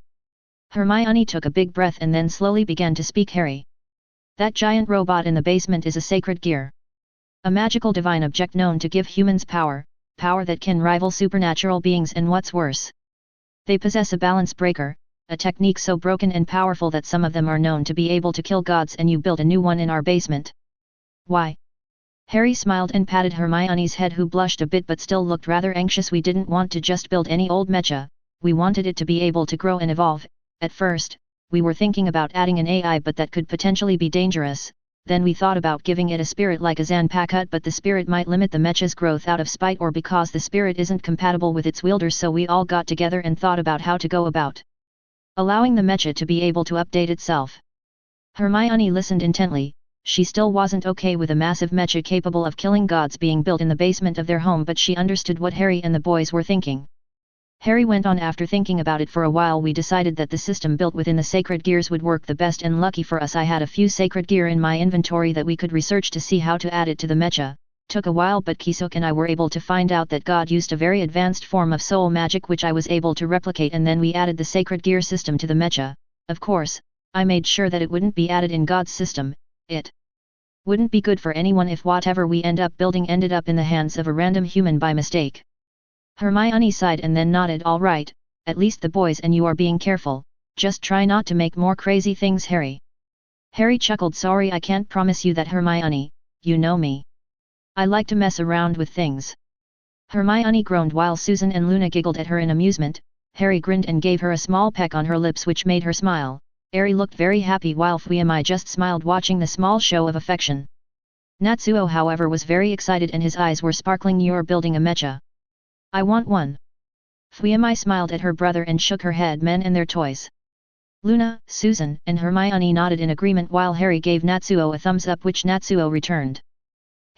Hermione took a big breath and then slowly began to speak. Harry. That giant robot in the basement is a sacred gear. A magical divine object known to give humans power that can rival supernatural beings, and what's worse, they possess a balance breaker, a technique so broken and powerful that some of them are known to be able to kill gods, and you built a new one in our basement. Why? Harry smiled and patted Hermione's head, who blushed a bit but still looked rather anxious. We didn't want to just build any old mecha, we wanted it to be able to grow and evolve. At first, we were thinking about adding an AI, but that could potentially be dangerous. Then we thought about giving it a spirit like a Zanpakuto, but the spirit might limit the mecha's growth out of spite or because the spirit isn't compatible with its wielder, so we all got together and thought about how to go about allowing the mecha to be able to update itself. Hermione listened intently. She still wasn't okay with a massive mecha capable of killing gods being built in the basement of their home, but she understood what Harry and the boys were thinking. Harry went on, after thinking about it for a while, we decided that the system built within the sacred gears would work the best, and lucky for us I had a few sacred gear in my inventory that we could research to see how to add it to the mecha. Took a while, but Kisuk and I were able to find out that God used a very advanced form of soul magic which I was able to replicate, and then we added the sacred gear system to the mecha. Of course, I made sure that it wouldn't be added in God's system. It wouldn't be good for anyone if whatever we end up building ended up in the hands of a random human by mistake. Hermione sighed and then nodded. All right, at least the boys and you are being careful, just try not to make more crazy things, Harry. Harry chuckled. Sorry, I can't promise you that, Hermione, you know me. I like to mess around with things. Hermione groaned while Susan and Luna giggled at her in amusement. Harry grinned and gave her a small peck on her lips which made her smile. Harry looked very happy while Fuyamai just smiled watching the small show of affection. Natsuo, however, was very excited and his eyes were sparkling. You're building a mecha. I want one. Fuyamai smiled at her brother and shook her head. Men and their toys. Luna, Susan, and Hermione nodded in agreement while Harry gave Natsuo a thumbs up, which Natsuo returned.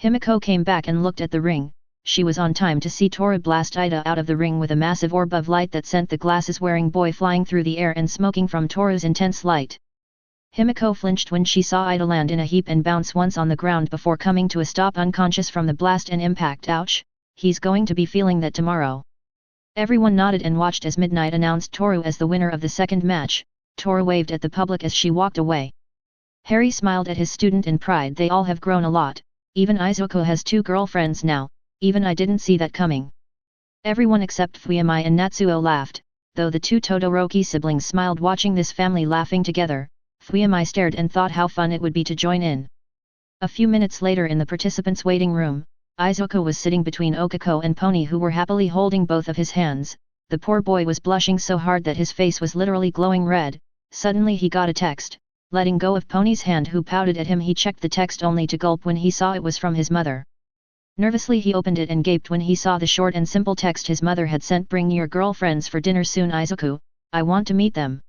Himiko came back and looked at the ring. She was on time to see Tora blast Ida out of the ring with a massive orb of light that sent the glasses-wearing boy flying through the air and smoking from Tora's intense light. Himiko flinched when she saw Ida land in a heap and bounce once on the ground before coming to a stop, unconscious from the blast and impact. Ouch, he's going to be feeling that tomorrow. Everyone nodded and watched as Midnight announced Toru as the winner of the second match. Tora waved at the public as she walked away. Harry smiled at his student in pride. They all have grown a lot. Even Izuku has 2 girlfriends now. Even I didn't see that coming. Everyone except Fuyamai and Natsuo laughed, though the 2 Todoroki siblings smiled watching this family laughing together. Fuyamai stared and thought how fun it would be to join in. A few minutes later, in the participants' waiting room, Izuku was sitting between Okako and Pony, who were happily holding both of his hands. The poor boy was blushing so hard that his face was literally glowing red. Suddenly he got a text. Letting go of Pony's hand, who pouted at him, he checked the text only to gulp when he saw it was from his mother. Nervously he opened it and gaped when he saw the short and simple text his mother had sent. Bring your girlfriends for dinner soon, Izuku. I want to meet them.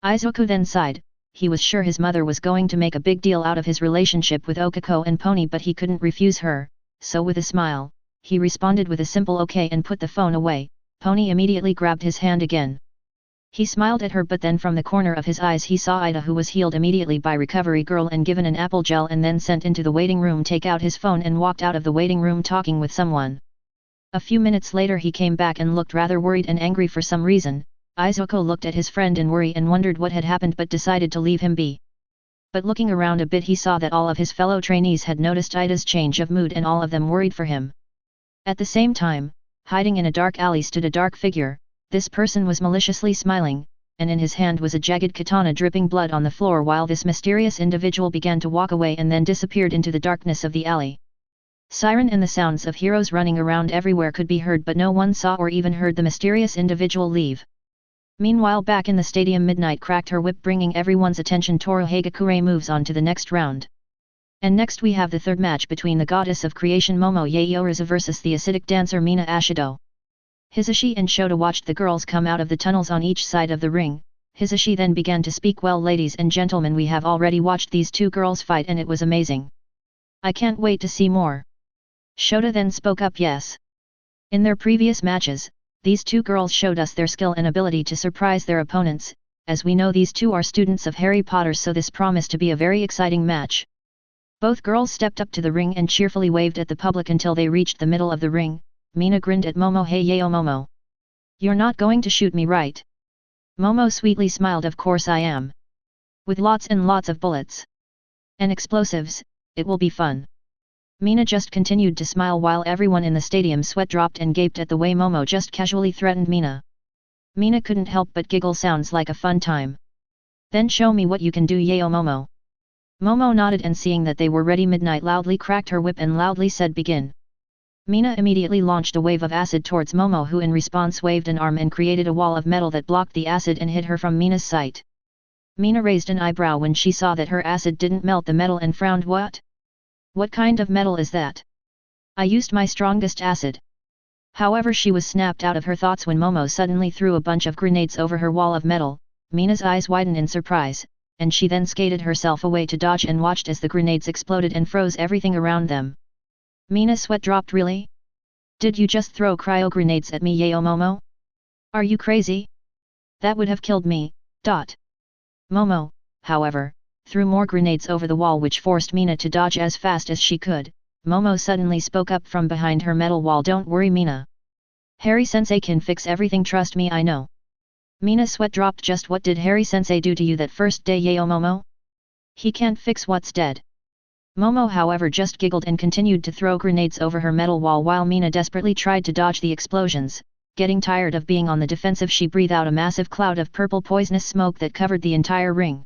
Izuku then sighed. He was sure his mother was going to make a big deal out of his relationship with Okako and Pony, but he couldn't refuse her, so with a smile, he responded with a simple okay and put the phone away. Pony immediately grabbed his hand again. He smiled at her, but then from the corner of his eyes he saw Ida, who was healed immediately by Recovery Girl and given an apple gel and then sent into the waiting room, take out his phone and walked out of the waiting room talking with someone. A few minutes later he came back and looked rather worried and angry for some reason. Izuku looked at his friend in worry and wondered what had happened, but decided to leave him be. But looking around a bit he saw that all of his fellow trainees had noticed Ida's change of mood and all of them worried for him. At the same time, hiding in a dark alley stood a dark figure. This person was maliciously smiling, and in his hand was a jagged katana dripping blood on the floor, while this mysterious individual began to walk away and then disappeared into the darkness of the alley. Siren and the sounds of heroes running around everywhere could be heard, but no one saw or even heard the mysterious individual leave. Meanwhile, back in the stadium, Midnight cracked her whip, bringing everyone's attention. Toru Hagakure moves on to the next round. And next we have the third match between the goddess of creation Momo Yaoyorizu versus the acidic dancer Mina Ashido. Hisashi and Shota watched the girls come out of the tunnels on each side of the ring. Hisashi then began to speak. Well, ladies and gentlemen, we have already watched these 2 girls fight and it was amazing. I can't wait to see more. Shota then spoke up. Yes. In their previous matches, these 2 girls showed us their skill and ability to surprise their opponents. As we know, these 2 are students of Harry Potter, so this promised to be a very exciting match. Both girls stepped up to the ring and cheerfully waved at the public until they reached the middle of the ring. Mina grinned at Momo. Hey yo Momo. You're not going to shoot me, right? Momo sweetly smiled. Of course I am. With lots and lots of bullets. And explosives, it will be fun. Mina just continued to smile while everyone in the stadium sweat dropped and gaped at the way Momo just casually threatened Mina. Mina couldn't help but giggle. Sounds like a fun time. Then show me what you can do, yayo Momo. Momo nodded and seeing that they were ready, Midnight loudly cracked her whip and loudly said begin. Mina immediately launched a wave of acid towards Momo, who in response waved an arm and created a wall of metal that blocked the acid and hid her from Mina's sight. Mina raised an eyebrow when she saw that her acid didn't melt the metal and frowned. What? What kind of metal is that? I used my strongest acid. However, she was snapped out of her thoughts when Momo suddenly threw a bunch of grenades over her wall of metal. Mina's eyes widened in surprise, and she then skated herself away to dodge and watched as the grenades exploded and froze everything around them. Mina's sweat dropped. Really? Did you just throw cryo grenades at me, yayo Momo? Are you crazy? That would have killed me. Momo, however, threw more grenades over the wall, which forced Mina to dodge as fast as she could. Momo suddenly spoke up from behind her metal wall. Don't worry, Mina. Harry-sensei can fix everything, trust me, I know. Mina's sweat dropped. Just what did Harry-sensei do to you that first day, yayo Momo? He can't fix what's dead. Momo, however, just giggled and continued to throw grenades over her metal wall while Mina desperately tried to dodge the explosions. Getting tired of being on the defensive, she breathed out a massive cloud of purple poisonous smoke that covered the entire ring.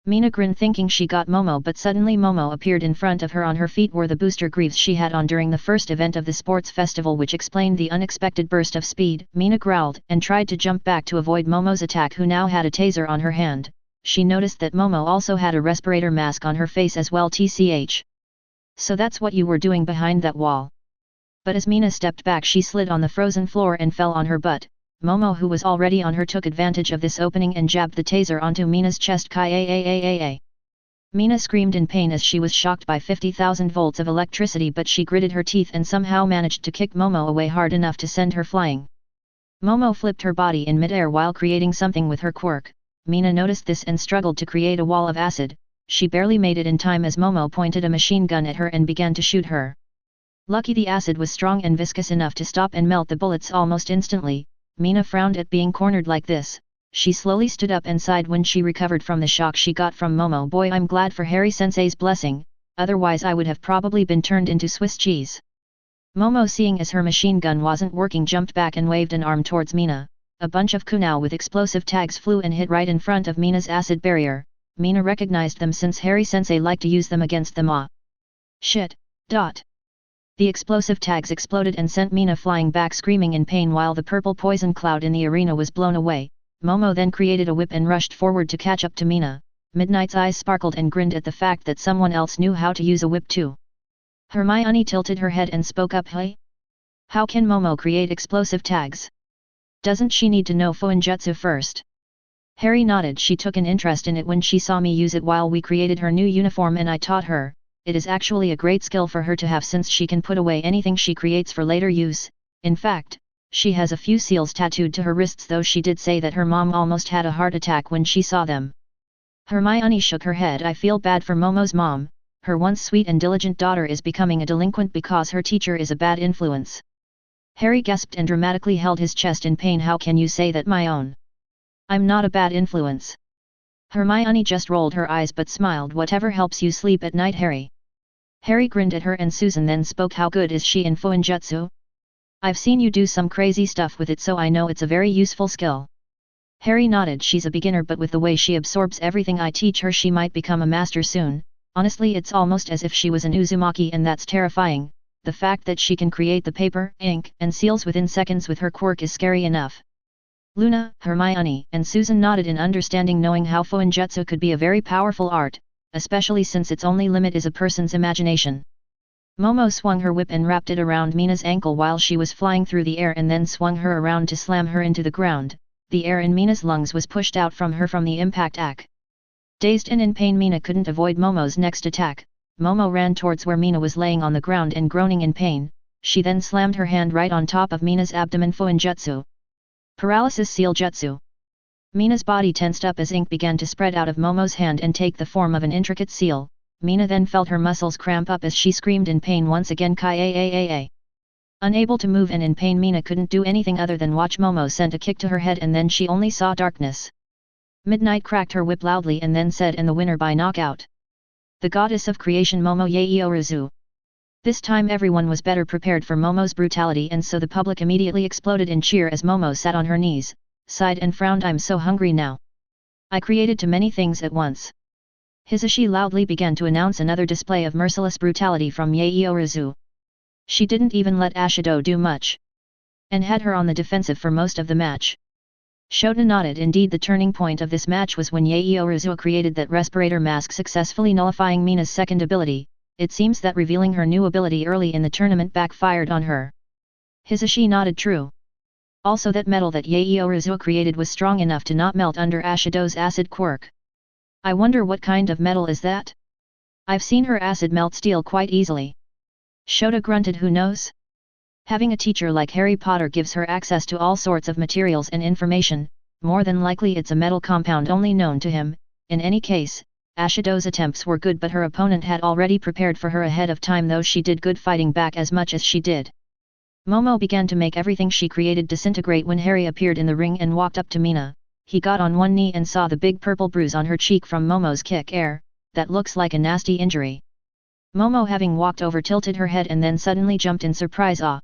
Mina grinned thinking she got Momo, but suddenly Momo appeared in front of her. On her feet were the booster greaves she had on during the first event of the sports festival, which explained the unexpected burst of speed. Mina growled and tried to jump back to avoid Momo's attack, who now had a taser on her hand. She noticed that Momo also had a respirator mask on her face as well. TCH. So that's what you were doing behind that wall. But as Mina stepped back, she slid on the frozen floor and fell on her butt. Momo, who was already on her, took advantage of this opening and jabbed the taser onto Mina's chest. Kai. Mina screamed in pain as she was shocked by 50,000 volts of electricity, but she gritted her teeth and somehow managed to kick Momo away hard enough to send her flying. Momo flipped her body in midair while creating something with her quirk. Mina noticed this and struggled to create a wall of acid. She barely made it in time as Momo pointed a machine gun at her and began to shoot her. Lucky the acid was strong and viscous enough to stop and melt the bullets almost instantly. Mina frowned at being cornered like this. She slowly stood up and sighed when she recovered from the shock she got from Momo. Boy, I'm glad for Harry-sensei's blessing, otherwise I would have probably been turned into Swiss cheese. Momo, seeing as her machine gun wasn't working, jumped back and waved an arm towards Mina. A bunch of kunai with explosive tags flew and hit right in front of Mina's acid barrier. Mina recognized them since Harry-sensei liked to use them against them. Shit. The explosive tags exploded and sent Mina flying back screaming in pain while the purple poison cloud in the arena was blown away. Momo then created a whip and rushed forward to catch up to Mina. Midnight's eyes sparkled and grinned at the fact that someone else knew how to use a whip too. Hermione tilted her head and spoke up. Hey? How can Momo create explosive tags? Doesn't she need to know Fuinjutsu first? Harry nodded. She took an interest in it when she saw me use it while we created her new uniform and I taught her. It is actually a great skill for her to have since she can put away anything she creates for later use. In fact, she has a few seals tattooed to her wrists, though she did say that her mom almost had a heart attack when she saw them. Hermione shook her head. I feel bad for Momo's mom. Her once sweet and diligent daughter is becoming a delinquent because her teacher is a bad influence. Harry gasped and dramatically held his chest in pain. How can you say that, my own? I'm not a bad influence. Hermione just rolled her eyes but smiled. Whatever helps you sleep at night, Harry. Harry grinned at her and Susan then spoke. How good is she in Fuinjutsu? I've seen you do some crazy stuff with it, so I know it's a very useful skill. Harry nodded. She's a beginner, but with the way she absorbs everything I teach her, she might become a master soon. Honestly, it's almost as if she was an Uzumaki, and that's terrifying. The fact that she can create the paper, ink, and seals within seconds with her quirk is scary enough. Luna, Hermione, and Susan nodded in understanding, knowing how Fuinjutsu could be a very powerful art, especially since its only limit is a person's imagination. Momo swung her whip and wrapped it around Mina's ankle while she was flying through the air and then swung her around to slam her into the ground. The air in Mina's lungs was pushed out from her from the impact. Dazed and in pain, Mina couldn't avoid Momo's next attack. Momo ran towards where Mina was laying on the ground and groaning in pain. She then slammed her hand right on top of Mina's abdomen. Fuinjutsu. Paralysis seal jutsu. Mina's body tensed up as ink began to spread out of Momo's hand and take the form of an intricate seal. Mina then felt her muscles cramp up as she screamed in pain once again. Kai. Unable to move and in pain, Mina couldn't do anything other than watch. Momo sent a kick to her head and then she only saw darkness. Midnight cracked her whip loudly and then said, and the winner by knockout. The goddess of creation Momo Yaoyorozu. This time everyone was better prepared for Momo's brutality and so the public immediately exploded in cheer as Momo sat on her knees, sighed and frowned. I'm so hungry now. I created too many things at once. Hisashi loudly began to announce another display of merciless brutality from Yaoyorozu. She didn't even let Ashido do much. And had her on the defensive for most of the match. Shota nodded. Indeed, the turning point of this match was when Yaoyorozu created that respirator mask, successfully nullifying Mina's second ability. It seems that revealing her new ability early in the tournament backfired on her. Hisashi nodded. True. Also, that metal that Yaoyorozu created was strong enough to not melt under Ashido's acid quirk. I wonder what kind of metal is that? I've seen her acid melt steel quite easily. Shota grunted. Who knows? Having a teacher like Harry Potter gives her access to all sorts of materials and information. More than likely it's a metal compound only known to him. In any case, Ashido's attempts were good, but her opponent had already prepared for her ahead of time, though she did good fighting back as much as she did. Momo began to make everything she created disintegrate when Harry appeared in the ring and walked up to Mina. He got on one knee and saw the big purple bruise on her cheek from Momo's kick. That looks like a nasty injury. Momo, having walked over, tilted her head and then suddenly jumped in surprise. Ah!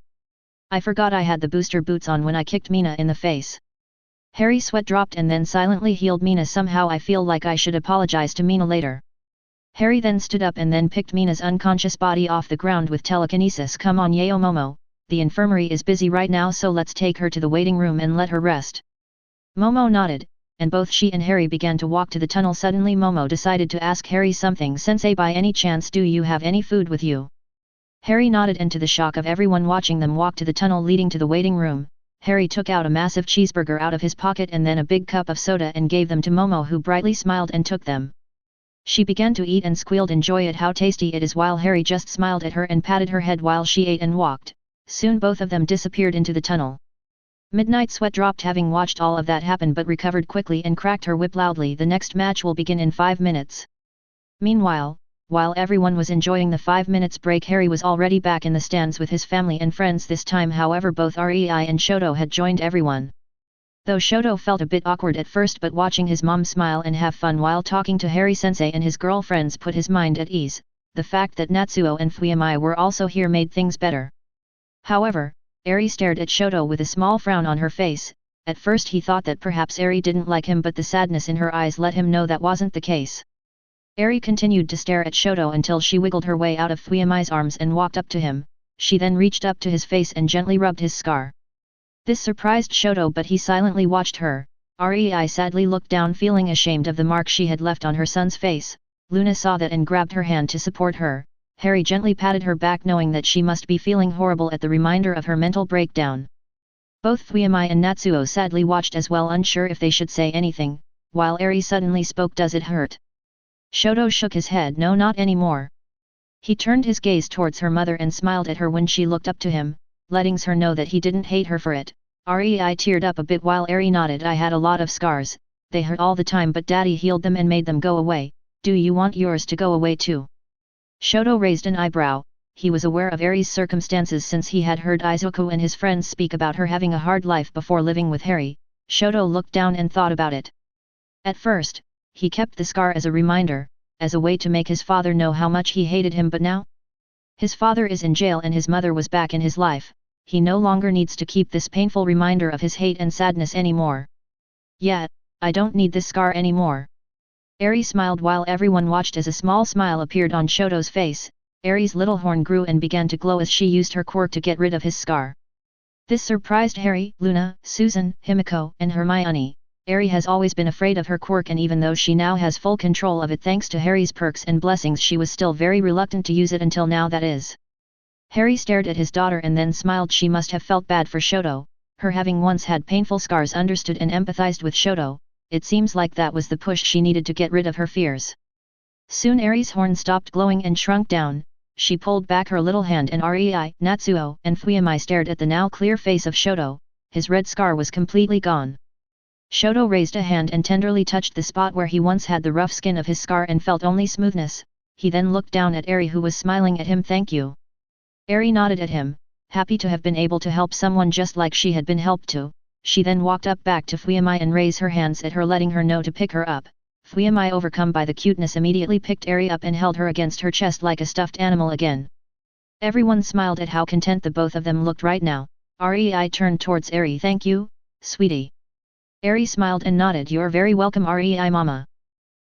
I forgot I had the booster boots on when I kicked Mina in the face. Harry's sweat dropped and then silently healed Mina. Somehow I feel like I should apologize to Mina later. Harry then stood up and then picked Mina's unconscious body off the ground with telekinesis. Come on Yao Momo, the infirmary is busy right now, so let's take her to the waiting room and let her rest. Momo nodded, and both she and Harry began to walk to the tunnel. Suddenly Momo decided to ask Harry something. Sensei, by any chance do you have any food with you? Harry nodded, and to the shock of everyone watching them walk to the tunnel leading to the waiting room, Harry took out a massive cheeseburger out of his pocket and then a big cup of soda and gave them to Momo, who brightly smiled and took them. She began to eat and squealed enjoy at how tasty it is, while Harry just smiled at her and patted her head while she ate and walked. Soon both of them disappeared into the tunnel. Midnight sweat dropped having watched all of that happen, but recovered quickly and cracked her whip loudly. The next match will begin in 5 minutes. Meanwhile, while everyone was enjoying the 5 minutes break, Harry was already back in the stands with his family and friends. This time however both Rei and Shoto had joined everyone. Though Shoto felt a bit awkward at first, but watching his mom smile and have fun while talking to Harry Sensei and his girlfriends put his mind at ease. The fact that Natsuo and Fuyamai were also here made things better. However, Eri stared at Shoto with a small frown on her face. At first he thought that perhaps Eri didn't like him, but the sadness in her eyes let him know that wasn't the case. Eri continued to stare at Shoto until she wiggled her way out of Fuyamai's arms and walked up to him. She then reached up to his face and gently rubbed his scar. This surprised Shoto, but he silently watched her. Rei sadly looked down, feeling ashamed of the mark she had left on her son's face. Luna saw that and grabbed her hand to support her. Harry gently patted her back, knowing that she must be feeling horrible at the reminder of her mental breakdown. Both Fuyamai and Natsuo sadly watched as well, unsure if they should say anything, while Eri suddenly spoke. Does it hurt? Shoto shook his head. No, not anymore. He turned his gaze towards her mother and smiled at her when she looked up to him, letting her know that he didn't hate her for it. Rei teared up a bit while Eri nodded. I had a lot of scars, they hurt all the time, but Daddy healed them and made them go away. Do you want yours to go away too? Shoto raised an eyebrow. He was aware of Eri's circumstances since he had heard Izuku and his friends speak about her having a hard life before living with Harry. Shoto looked down and thought about it. At first, he kept the scar as a reminder, as a way to make his father know how much he hated him, but now? His father is in jail and his mother was back in his life. He no longer needs to keep this painful reminder of his hate and sadness anymore. Yeah, I don't need this scar anymore. Eri smiled while everyone watched as a small smile appeared on Shoto's face. Eri's little horn grew and began to glow as she used her quirk to get rid of his scar. This surprised Harry, Luna, Susan, Himiko, and Hermione. Eri has always been afraid of her quirk, and even though she now has full control of it thanks to Harry's perks and blessings, she was still very reluctant to use it until now, that is. Harry stared at his daughter and then smiled. She must have felt bad for Shoto. Her having once had painful scars understood and empathized with Shoto. It seems like that was the push she needed to get rid of her fears. Soon Eri's horn stopped glowing and shrunk down. She pulled back her little hand and Rei, Natsuo, and Fuyamai stared at the now clear face of Shoto. His red scar was completely gone. Shoto raised a hand and tenderly touched the spot where he once had the rough skin of his scar and felt only smoothness. He then looked down at Eri, who was smiling at him. Thank you. Eri nodded at him. happy to have been able to help someone just like she had been helped to. She then walked up back to Fuyamai and raised her hands at her, letting her know to pick her up. Fuyamai, overcome by the cuteness, immediately picked Eri up and held her against her chest like a stuffed animal again. Everyone smiled at how content the both of them looked right now. Rei turned towards Eri. Thank you, sweetie. Eri smiled and nodded. You're very welcome, Rei mama.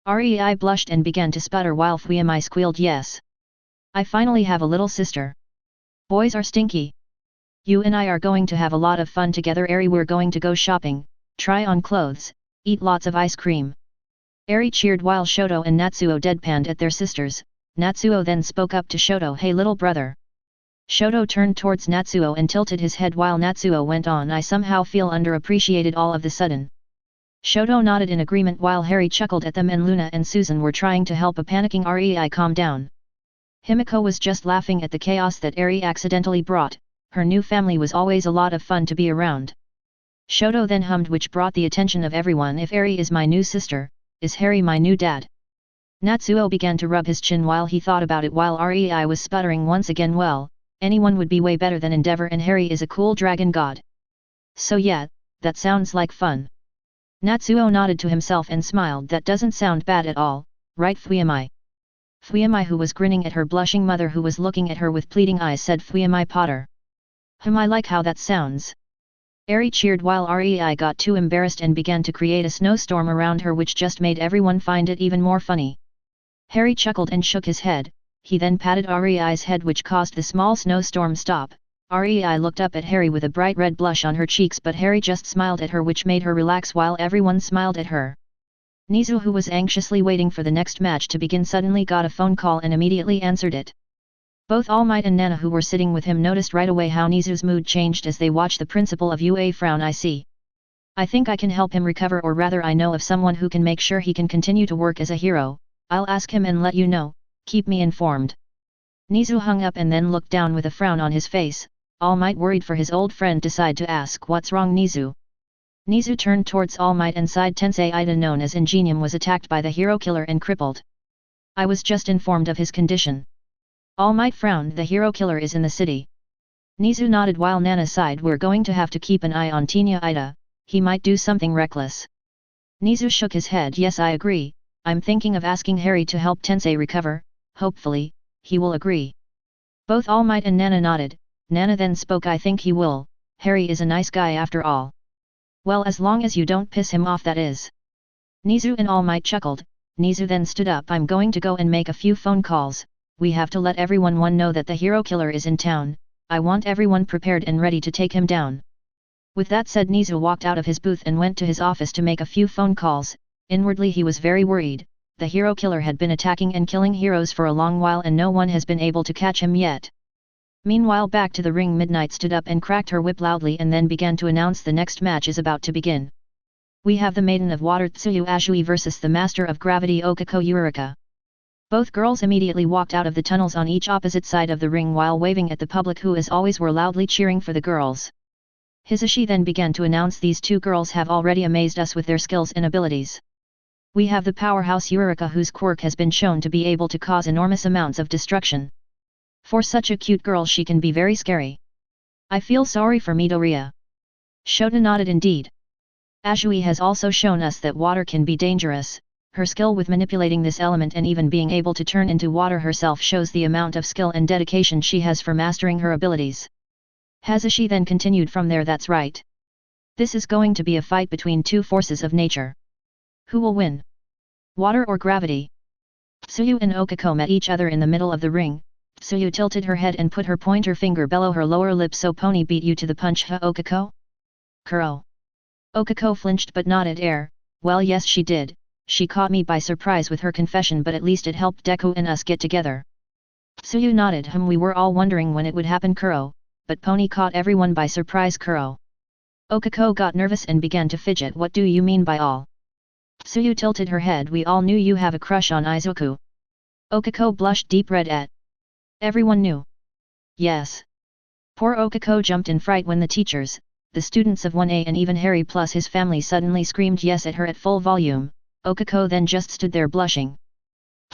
Rei blushed and began to sputter while Fuyamai squealed, yes. I finally have a little sister. Boys are stinky. You and I are going to have a lot of fun together, Eri. We're going to go shopping, try on clothes, eat lots of ice cream. Eri cheered while Shoto and Natsuo deadpanned at their sisters. Natsuo then spoke up to Shoto. Hey little brother. Shoto turned towards Natsuo and tilted his head while Natsuo went on. I somehow feel underappreciated all of the sudden. Shoto nodded in agreement while Harry chuckled at them and Luna and Susan were trying to help a panicking Rei calm down. Himiko was just laughing at the chaos that Eri accidentally brought. Her new family was always a lot of fun to be around. Shoto then hummed, which brought the attention of everyone. If Eri is my new sister, is Harry my new dad? Natsuo began to rub his chin while he thought about it while Rei was sputtering once again. Well, anyone would be way better than Endeavor, and Harry is a cool dragon god. So yeah, that sounds like fun. Natsuo nodded to himself and smiled. That doesn't sound bad at all, right Fuyamai? Fuyamai, who was grinning at her blushing mother who was looking at her with pleading eyes, said Fuyamai Potter. I like how that sounds. Eri cheered while Rei got too embarrassed and began to create a snowstorm around her, which just made everyone find it even more funny. Harry chuckled and shook his head. He then patted Rei's head, which caused the small snowstorm stop. Rei looked up at Harry with a bright red blush on her cheeks, but Harry just smiled at her, which made her relax while everyone smiled at her. Nizu, who was anxiously waiting for the next match to begin, suddenly got a phone call and immediately answered it. Both All Might and Nana, who were sitting with him, noticed right away how Nizu's mood changed as they watched the principal of UA frown. I see. I think I can help him recover, or rather I know of someone who can make sure he can continue to work as a hero. I'll ask him and let you know, keep me informed. Nizu hung up and then looked down with a frown on his face. All Might, worried for his old friend, decided to ask, what's wrong Nizu? Nizu turned towards All Might and sighed. Tensei Ida, known as Ingenium, was attacked by the hero killer and crippled. I was just informed of his condition. All Might frowned. The hero killer is in the city. Nizu nodded while Nana sighed. We're going to have to keep an eye on Tenya Ida, he might do something reckless. Nizu shook his head. Yes, I agree. I'm thinking of asking Harry to help Tensei recover. Hopefully, he will agree. Both All Might and Nana nodded. Nana then spoke. I think he will. Harry is a nice guy after all. Well, as long as you don't piss him off, that is. Nizu and All Might chuckled. Nizu then stood up. I'm going to go and make a few phone calls. We have to let everyone know that the hero killer is in town. I want everyone prepared and ready to take him down. With that said, Nizu walked out of his booth and went to his office to make a few phone calls. Inwardly he was very worried. The hero killer had been attacking and killing heroes for a long while and no one has been able to catch him yet. Meanwhile, back to the ring, Midnight stood up and cracked her whip loudly and then began to announce the next match is about to begin. We have the Maiden of Water Tsuyu Azui versus the Master of Gravity Okako Yurika. Both girls immediately walked out of the tunnels on each opposite side of the ring while waving at the public, who as always were loudly cheering for the girls. Hisashi then began to announce, these two girls have already amazed us with their skills and abilities. We have the powerhouse Yurika, whose quirk has been shown to be able to cause enormous amounts of destruction. For such a cute girl, she can be very scary. I feel sorry for Midoriya. Shota nodded. Indeed. Azui has also shown us that water can be dangerous. Her skill with manipulating this element and even being able to turn into water herself shows the amount of skill and dedication she has for mastering her abilities. Hazushi then continued from there. That's right. This is going to be a fight between two forces of nature. Who will win? Water or gravity? Tsuyu and Okako met each other in the middle of the ring. Tsuyu tilted her head and put her pointer finger below her lower lip. So Pony beat you to the punch, huh Okako? Kuro. Okako flinched but nodded. Well, yes she did. She caught me by surprise with her confession, but at least it helped Deku and us get together. Tsuyu nodded. We were all wondering when it would happen, Kuro, but Pony caught everyone by surprise, Kuro. Okako got nervous and began to fidget. What do you mean by all? Tsuyu tilted her head. We all knew you have a crush on Izuku. Okako blushed deep red at. Everyone knew. Yes. Poor Okako jumped in fright when the teachers, the students of 1A and even Harry plus his family suddenly screamed yes at her at full volume. Okako then just stood there blushing.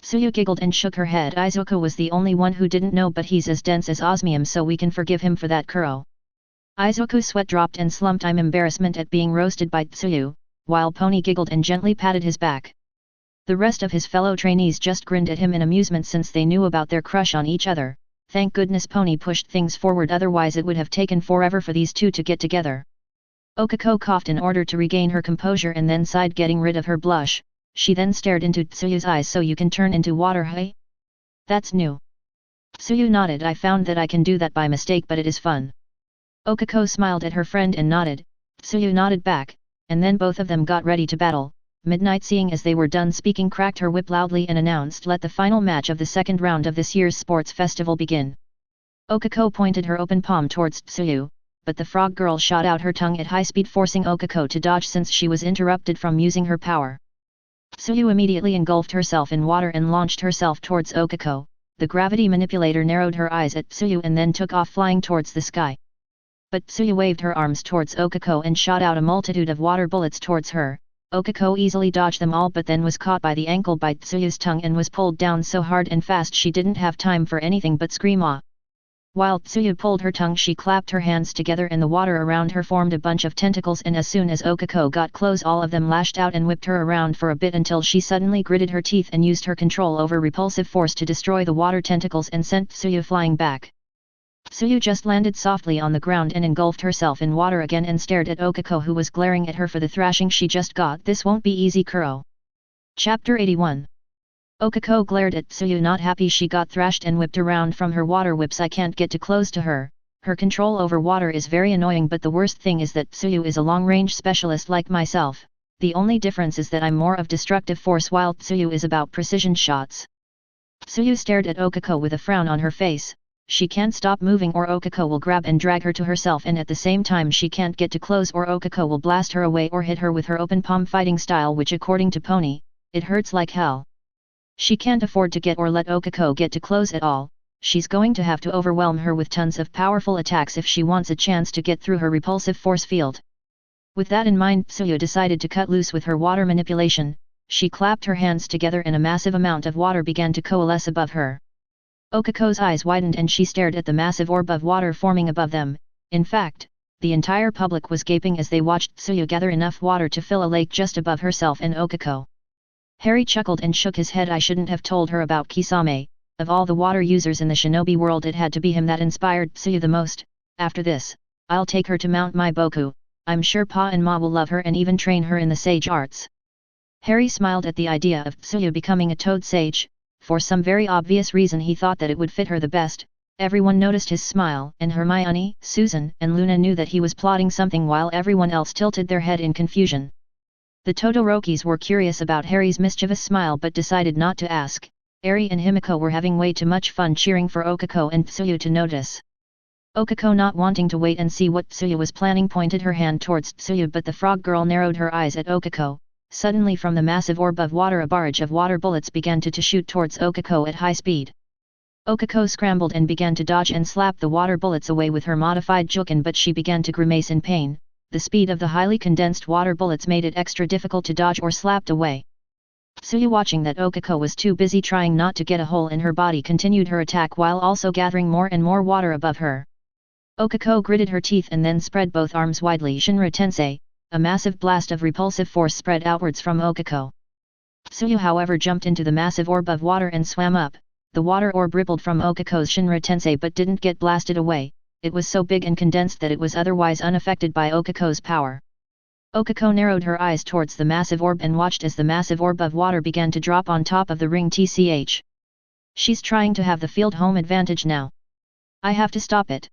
Tsuyu giggled and shook her head. Izuku was the only one who didn't know, but he's as dense as osmium, so we can forgive him for that, Kuro. Izuku's sweat dropped and slumped in embarrassment at being roasted by Tsuyu, while Pony giggled and gently patted his back. The rest of his fellow trainees just grinned at him in amusement since they knew about their crush on each other. Thank goodness Pony pushed things forward, otherwise it would have taken forever for these two to get together. Okako coughed in order to regain her composure and then sighed, getting rid of her blush. She then stared into Tsuyu's eyes. So you can turn into water, hey? That's new. Tsuyu nodded. I found that I can do that by mistake, but it is fun. Okako smiled at her friend and nodded. Tsuyu nodded back, and then both of them got ready to battle. Midnight, seeing as they were done speaking, cracked her whip loudly and announced, let the final match of the second round of this year's sports festival begin. Okako pointed her open palm towards Tsuyu, but the frog girl shot out her tongue at high speed, forcing Okako to dodge since she was interrupted from using her power. Tsuyu immediately engulfed herself in water and launched herself towards Okako. The gravity manipulator narrowed her eyes at Tsuyu and then took off flying towards the sky. But Tsuyu waved her arms towards Okako and shot out a multitude of water bullets towards her. Okako easily dodged them all, but then was caught by the ankle by Tsuyu's tongue and was pulled down so hard and fast she didn't have time for anything but scream ah. While Tsuyu pulled her tongue, she clapped her hands together and the water around her formed a bunch of tentacles, and as soon as Okako got close, all of them lashed out and whipped her around for a bit until she suddenly gritted her teeth and used her control over repulsive force to destroy the water tentacles and sent Tsuyu flying back. Tsuyu just landed softly on the ground and engulfed herself in water again and stared at Okako, who was glaring at her for the thrashing she just got. This won't be easy, Kuro. Chapter 81. Okako glared at Tsuyu, not happy she got thrashed and whipped around from her water whips. I can't get too close to her. Her control over water is very annoying, but the worst thing is that Tsuyu is a long-range specialist like myself. The only difference is that I'm more of destructive force while Tsuyu is about precision shots. Tsuyu stared at Okako with a frown on her face. She can't stop moving or Okako will grab and drag her to herself, and at the same time she can't get too close or Okako will blast her away or hit her with her open palm fighting style, which according to Pony, it hurts like hell. She can't afford to get or let Okako get too close at all. She's going to have to overwhelm her with tons of powerful attacks if she wants a chance to get through her repulsive force field. With that in mind, Tsuyu decided to cut loose with her water manipulation. She clapped her hands together and a massive amount of water began to coalesce above her. Okako's eyes widened and she stared at the massive orb of water forming above them. In fact, the entire public was gaping as they watched Tsuyu gather enough water to fill a lake just above herself and Okako. Harry chuckled and shook his head. I shouldn't have told her about Kisame. Of all the water users in the shinobi world, it had to be him that inspired Tsuyu the most. After this, I'll take her to Mount Maiboku. I'm sure Pa and Ma will love her and even train her in the sage arts. Harry smiled at the idea of Tsuyu becoming a toad sage. For some very obvious reason he thought that it would fit her the best. Everyone noticed his smile, and Hermione, Susan, and Luna knew that he was plotting something while everyone else tilted their head in confusion. The Todorokis were curious about Harry's mischievous smile but decided not to ask. Eri and Himiko were having way too much fun cheering for Okako and Tsuyu to notice. Okako, not wanting to wait and see what Tsuyu was planning, pointed her hand towards Tsuyu, but the frog girl narrowed her eyes at Okako. Suddenly from the massive orb of water a barrage of water bullets began to shoot towards Okako at high speed. Okako scrambled and began to dodge and slap the water bullets away with her modified Juken, but she began to grimace in pain. The speed of the highly condensed water bullets made it extra difficult to dodge or slapped away. Tsuyu, watching that Okako was too busy trying not to get a hole in her body, continued her attack while also gathering more and more water above her. Okako gritted her teeth and then spread both arms widely. Shinra Tensei. A massive blast of repulsive force spread outwards from Okako. Tsuyu, however, jumped into the massive orb of water and swam up. The water orb rippled from Okako's Shinra Tensei but didn't get blasted away. It was so big and condensed that it was otherwise unaffected by Okako's power. Okako narrowed her eyes towards the massive orb and watched as the massive orb of water began to drop on top of the ring. TCH. She's trying to have the field home advantage now. I have to stop it.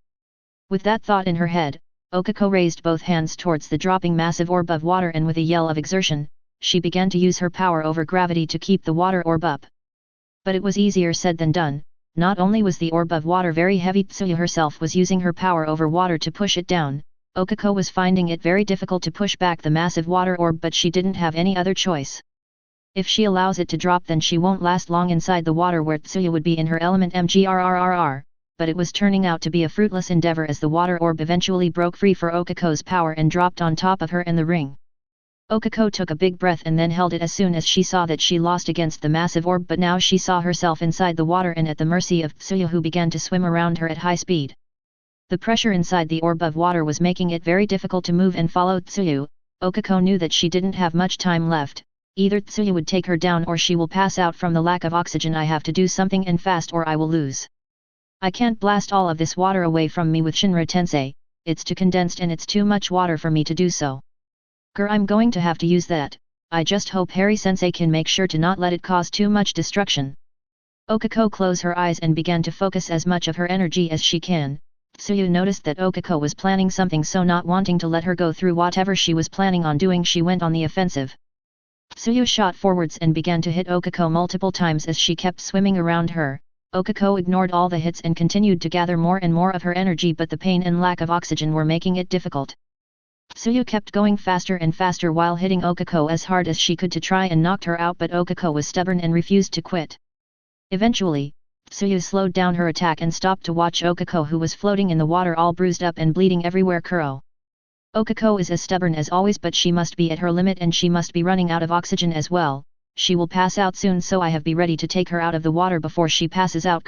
With that thought in her head, Okako raised both hands towards the dropping massive orb of water and with a yell of exertion, she began to use her power over gravity to keep the water orb up. But it was easier said than done. Not only was the orb of water very heavy, Tsuyu herself was using her power over water to push it down. Okako was finding it very difficult to push back the massive water orb, but she didn't have any other choice. If she allows it to drop, then she won't last long inside the water where Tsuyu would be in her element. Mgrrrr. But it was turning out to be a fruitless endeavor as the water orb eventually broke free for Okako's power and dropped on top of her and the ring. Okako took a big breath and then held it as soon as she saw that she lost against the massive orb, but now she saw herself inside the water and at the mercy of Tsuyu, who began to swim around her at high speed. The pressure inside the orb of water was making it very difficult to move and follow Tsuyu. Okako knew that she didn't have much time left. Either Tsuyu would take her down or she will pass out from the lack of oxygen. I have to do something and fast or I will lose. I can't blast all of this water away from me with Shinra Tensei, it's too condensed and it's too much water for me to do so. I'm going to have to use that. I just hope Harry-sensei can make sure to not let it cause too much destruction. Okako closed her eyes and began to focus as much of her energy as she can. Tsuyu noticed that Okako was planning something, so not wanting to let her go through whatever she was planning on doing, she went on the offensive. Tsuyu shot forwards and began to hit Okako multiple times as she kept swimming around her. Okako ignored all the hits and continued to gather more and more of her energy, but the pain and lack of oxygen were making it difficult. Tsuyu kept going faster and faster while hitting Okako as hard as she could to try and knock her out, but Okako was stubborn and refused to quit. Eventually, Tsuyu slowed down her attack and stopped to watch Okako, who was floating in the water all bruised up and bleeding everywhere. Okako is as stubborn as always, but she must be at her limit and she must be running out of oxygen as well. She will pass out soon, so I have be ready to take her out of the water before she passes out.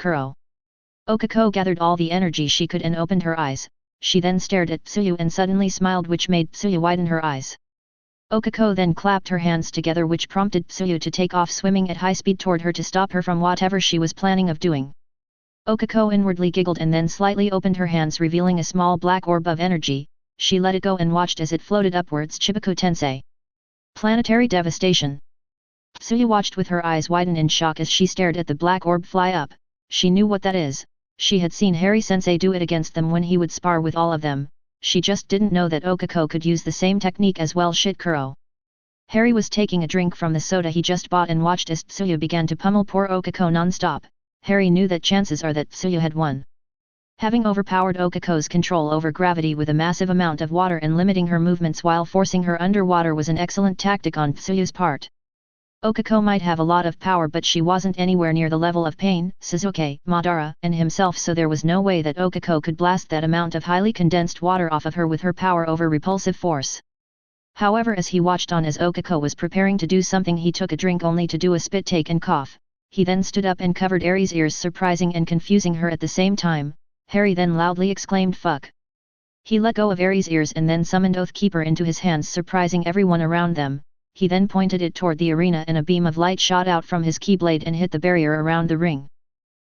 Okako gathered all the energy she could and opened her eyes. She then stared at Tsuyu and suddenly smiled, which made Tsuyu widen her eyes. Okako then clapped her hands together, which prompted Tsuyu to take off swimming at high speed toward her to stop her from whatever she was planning of doing. Okako inwardly giggled and then slightly opened her hands, revealing a small black orb of energy. She let it go and watched as it floated upwards. Chibiku Tensei. Planetary devastation. Tsuyu watched with her eyes widen in shock as she stared at the black orb fly up. She knew what that is. She had seen Harry-sensei do it against them when he would spar with all of them. She just didn't know that Okako could use the same technique as well. Harry was taking a drink from the soda he just bought and watched as Tsuyu began to pummel poor Okako non-stop. Harry knew that chances are that Tsuyu had won. Having overpowered Okako's control over gravity with a massive amount of water and limiting her movements while forcing her underwater was an excellent tactic on Tsuyu's part. Okako might have a lot of power, but she wasn't anywhere near the level of Pain, Suzuki, Madara, and himself, so there was no way that Okako could blast that amount of highly condensed water off of her with her power over repulsive force. However, as he watched on as Okako was preparing to do something, he took a drink only to do a spit take and cough. He then stood up and covered Aries' ears, surprising and confusing her at the same time. Harry then loudly exclaimed, "Fuck!" He let go of Aries' ears and then summoned Oathkeeper into his hands, surprising everyone around them. He then pointed it toward the arena and a beam of light shot out from his keyblade and hit the barrier around the ring.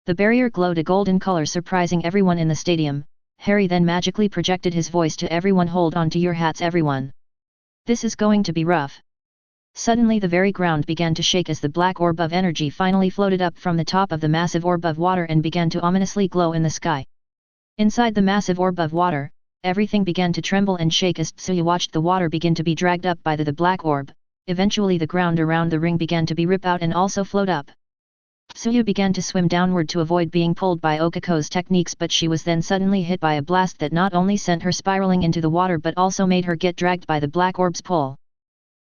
The barrier glowed a golden color, surprising everyone in the stadium. Harry then magically projected his voice to everyone, "Hold on to your hats, everyone. This is going to be rough." Suddenly the very ground began to shake as the black orb of energy finally floated up from the top of the massive orb of water and began to ominously glow in the sky. Inside the massive orb of water, everything began to tremble and shake as Tsuyu watched the water begin to be dragged up by the black orb. Eventually the ground around the ring began to be ripped out and also float up. Tsuyu began to swim downward to avoid being pulled by Okako's techniques, but she was then suddenly hit by a blast that not only sent her spiraling into the water but also made her get dragged by the black orb's pull.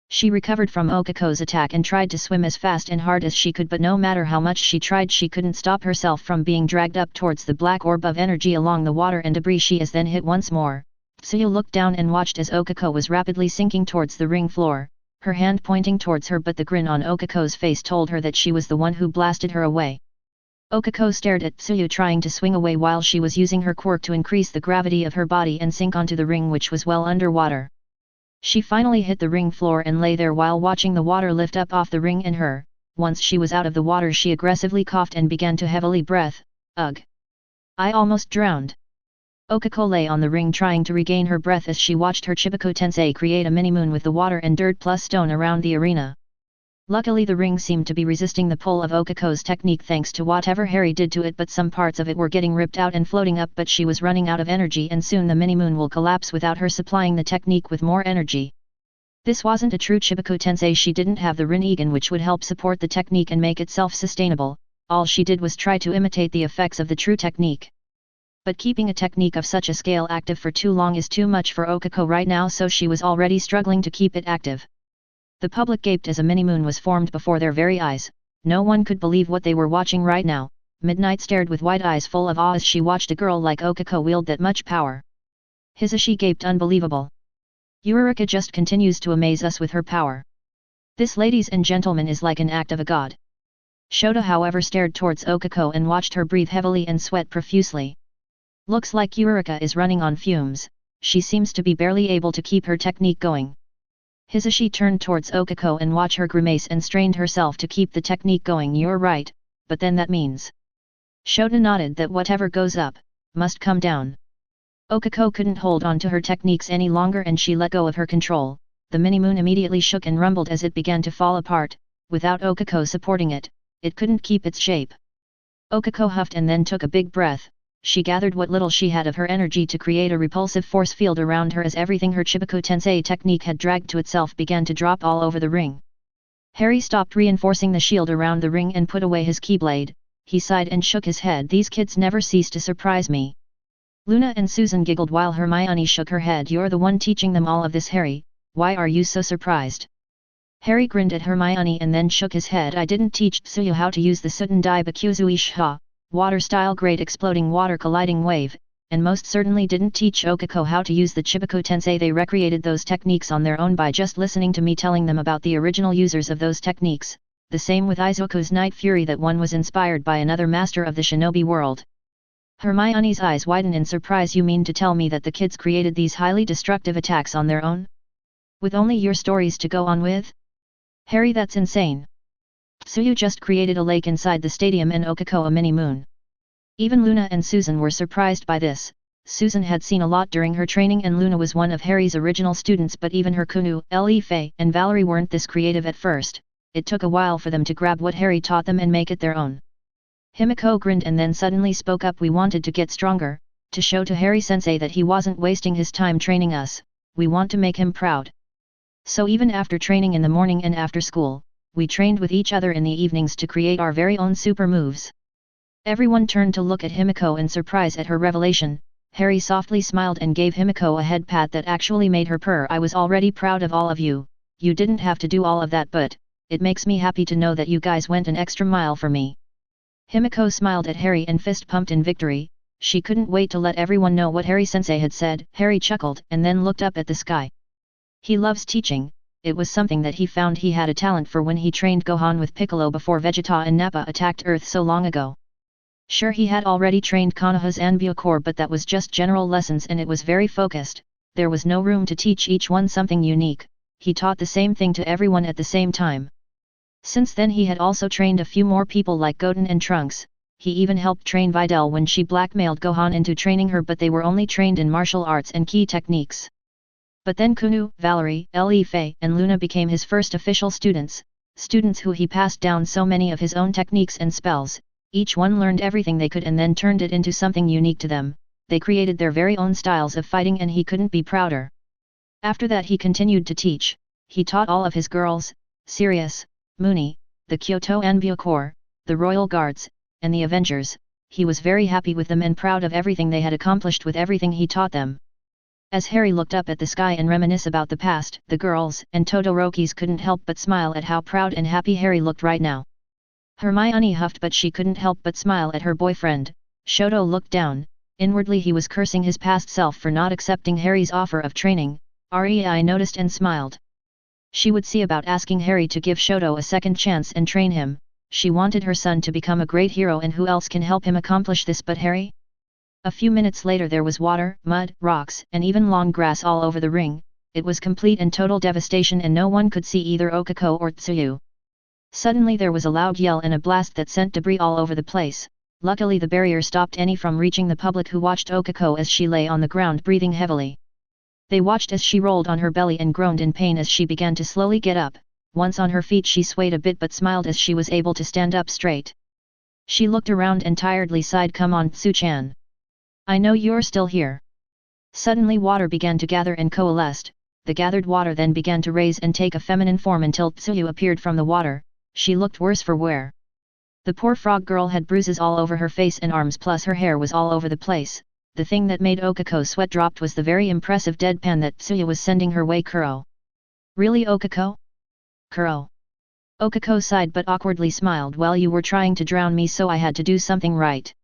She recovered from Okako's attack and tried to swim as fast and hard as she could, but no matter how much she tried, she couldn't stop herself from being dragged up towards the black orb of energy along the water and debris. She is then hit once more. Tsuyu looked down and watched as Okako was rapidly sinking towards the ring floor, her hand pointing towards her, but the grin on Okako's face told her that she was the one who blasted her away. Okako stared at Tsuyu trying to swing away while she was using her quirk to increase the gravity of her body and sink onto the ring, which was well underwater. She finally hit the ring floor and lay there while watching the water lift up off the ring and her. Once she was out of the water, she aggressively coughed and began to heavily breath. "Ugh! I almost drowned." Okako lay on the ring trying to regain her breath as she watched her Chibiku Tensei create a mini-moon with the water and dirt plus stone around the arena. Luckily the ring seemed to be resisting the pull of Okako's technique thanks to whatever Harry did to it, but some parts of it were getting ripped out and floating up, but she was running out of energy and soon the mini-moon will collapse without her supplying the technique with more energy. This wasn't a true Chibiku Tensei. She didn't have the Rinnegan which would help support the technique and make it self-sustainable. All she did was try to imitate the effects of the true technique. But keeping a technique of such a scale active for too long is too much for Okako right now, so she was already struggling to keep it active. The public gaped as a mini-moon was formed before their very eyes. No one could believe what they were watching right now. Midnight stared with wide eyes full of awe as she watched a girl like Okako wield that much power. Hisashi gaped unbelievable. Yurika just continues to amaze us with her power. This, ladies and gentlemen, is like an act of a god. Shota however stared towards Okako and watched her breathe heavily and sweat profusely. Looks like Yurika is running on fumes, she seems to be barely able to keep her technique going. Hisashi turned towards Okako and watched her grimace and strained herself to keep the technique going. You're right, but then that means... Shota nodded that whatever goes up, must come down. Okako couldn't hold on to her techniques any longer and she let go of her control. The mini-moon immediately shook and rumbled as it began to fall apart. Without Okako supporting it, it couldn't keep its shape. Okako huffed and then took a big breath. She gathered what little she had of her energy to create a repulsive force field around her as everything her Chibaku Tensei technique had dragged to itself began to drop all over the ring. Harry stopped reinforcing the shield around the ring and put away his keyblade. He sighed and shook his head. These kids never cease to surprise me. Luna and Susan giggled while Hermione shook her head. You're the one teaching them all of this, Harry, why are you so surprised? Harry grinned at Hermione and then shook his head. I didn't teach Tsuyu how to use the Suten Dai Bakuzui Sha, water-style great exploding water colliding wave, and most certainly didn't teach Okako how to use the Chibaku Tensei. They recreated those techniques on their own by just listening to me telling them about the original users of those techniques, the same with Izuku's Night Fury, that one was inspired by another master of the shinobi world. Hermione's eyes widened in surprise. You mean to tell me that the kids created these highly destructive attacks on their own? With only your stories to go on with? Harry, that's insane. Tsuyu just created a lake inside the stadium and Okako a mini-moon. Even Luna and Susan were surprised by this. Susan had seen a lot during her training and Luna was one of Harry's original students, but even her Kunu, Fei and Valerie weren't this creative at first. It took a while for them to grab what Harry taught them and make it their own. Himiko grinned and then suddenly spoke up. We wanted to get stronger, to show to Harry-sensei that he wasn't wasting his time training us. We want to make him proud. So even after training in the morning and after school, we trained with each other in the evenings to create our very own super moves. Everyone turned to look at Himiko in surprise at her revelation. Harry softly smiled and gave Himiko a head pat that actually made her purr. I was already proud of all of you. You didn't have to do all of that, but it makes me happy to know that you guys went an extra mile for me. Himiko smiled at Harry and fist pumped in victory. She couldn't wait to let everyone know what Harry-sensei had said. Harry chuckled and then looked up at the sky. He loves teaching. It was something that he found he had a talent for when he trained Gohan with Piccolo before Vegeta and Nappa attacked Earth so long ago. Sure, he had already trained Konoha's Anbyucore, but that was just general lessons and it was very focused. There was no room to teach each one something unique. He taught the same thing to everyone at the same time. Since then he had also trained a few more people like Goten and Trunks. He even helped train Videl when she blackmailed Gohan into training her, but they were only trained in martial arts and key techniques. But then Kunu, Valerie, Fei and Luna became his first official students who he passed down so many of his own techniques and spells. Each one learned everything they could and then turned it into something unique to them. They created their very own styles of fighting and he couldn't be prouder. After that he continued to teach. He taught all of his girls, Sirius, Mooney, the Kyoto Anbyucore, the Royal Guards, and the Avengers. He was very happy with them and proud of everything they had accomplished with everything he taught them. As Harry looked up at the sky and reminisced about the past, the girls and Todorokis couldn't help but smile at how proud and happy Harry looked right now. Hermione huffed, but she couldn't help but smile at her boyfriend. Shoto looked down. Inwardly he was cursing his past self for not accepting Harry's offer of training. Rei noticed and smiled. She would see about asking Harry to give Shoto a second chance and train him. She wanted her son to become a great hero, and who else can help him accomplish this but Harry? A few minutes later there was water, mud, rocks, and even long grass all over the ring. It was complete and total devastation and no one could see either Okako or Tsuyu. Suddenly there was a loud yell and a blast that sent debris all over the place. Luckily the barrier stopped any from reaching the public, who watched Okako as she lay on the ground breathing heavily. They watched as she rolled on her belly and groaned in pain as she began to slowly get up. Once on her feet she swayed a bit but smiled as she was able to stand up straight. She looked around and tiredly sighed. Come on, Tsu-chan. I know you're still here. Suddenly water began to gather and coalesced. The gathered water then began to raise and take a feminine form until Tsuyu appeared from the water. She looked worse for wear. The poor frog girl had bruises all over her face and arms, plus her hair was all over the place. The thing that made Okako's sweat dropped was the very impressive deadpan that Tsuyu was sending her way. Kuro. Really, Okako? Kuro. Okako sighed but awkwardly smiled. Well, you were trying to drown me, so I had to do something right.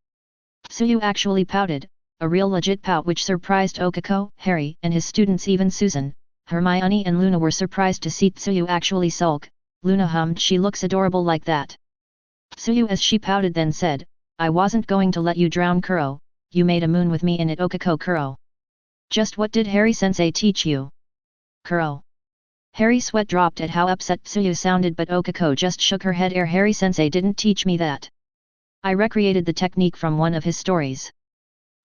Tsuyu actually pouted, a real legit pout which surprised Okako, Harry and his students, even Susan. Hermione and Luna were surprised to see Tsuyu actually sulk. Luna hummed, "She looks adorable like that." Tsuyu as she pouted then said, "I wasn't going to let you drown, Kuro, you made a moon with me in it, Okako Kuro. Just what did Harry-sensei teach you?" Kuro. Harry's sweat dropped at how upset Tsuyu sounded, but Okako just shook her head. Harry-sensei didn't teach me that. I recreated the technique from one of his stories."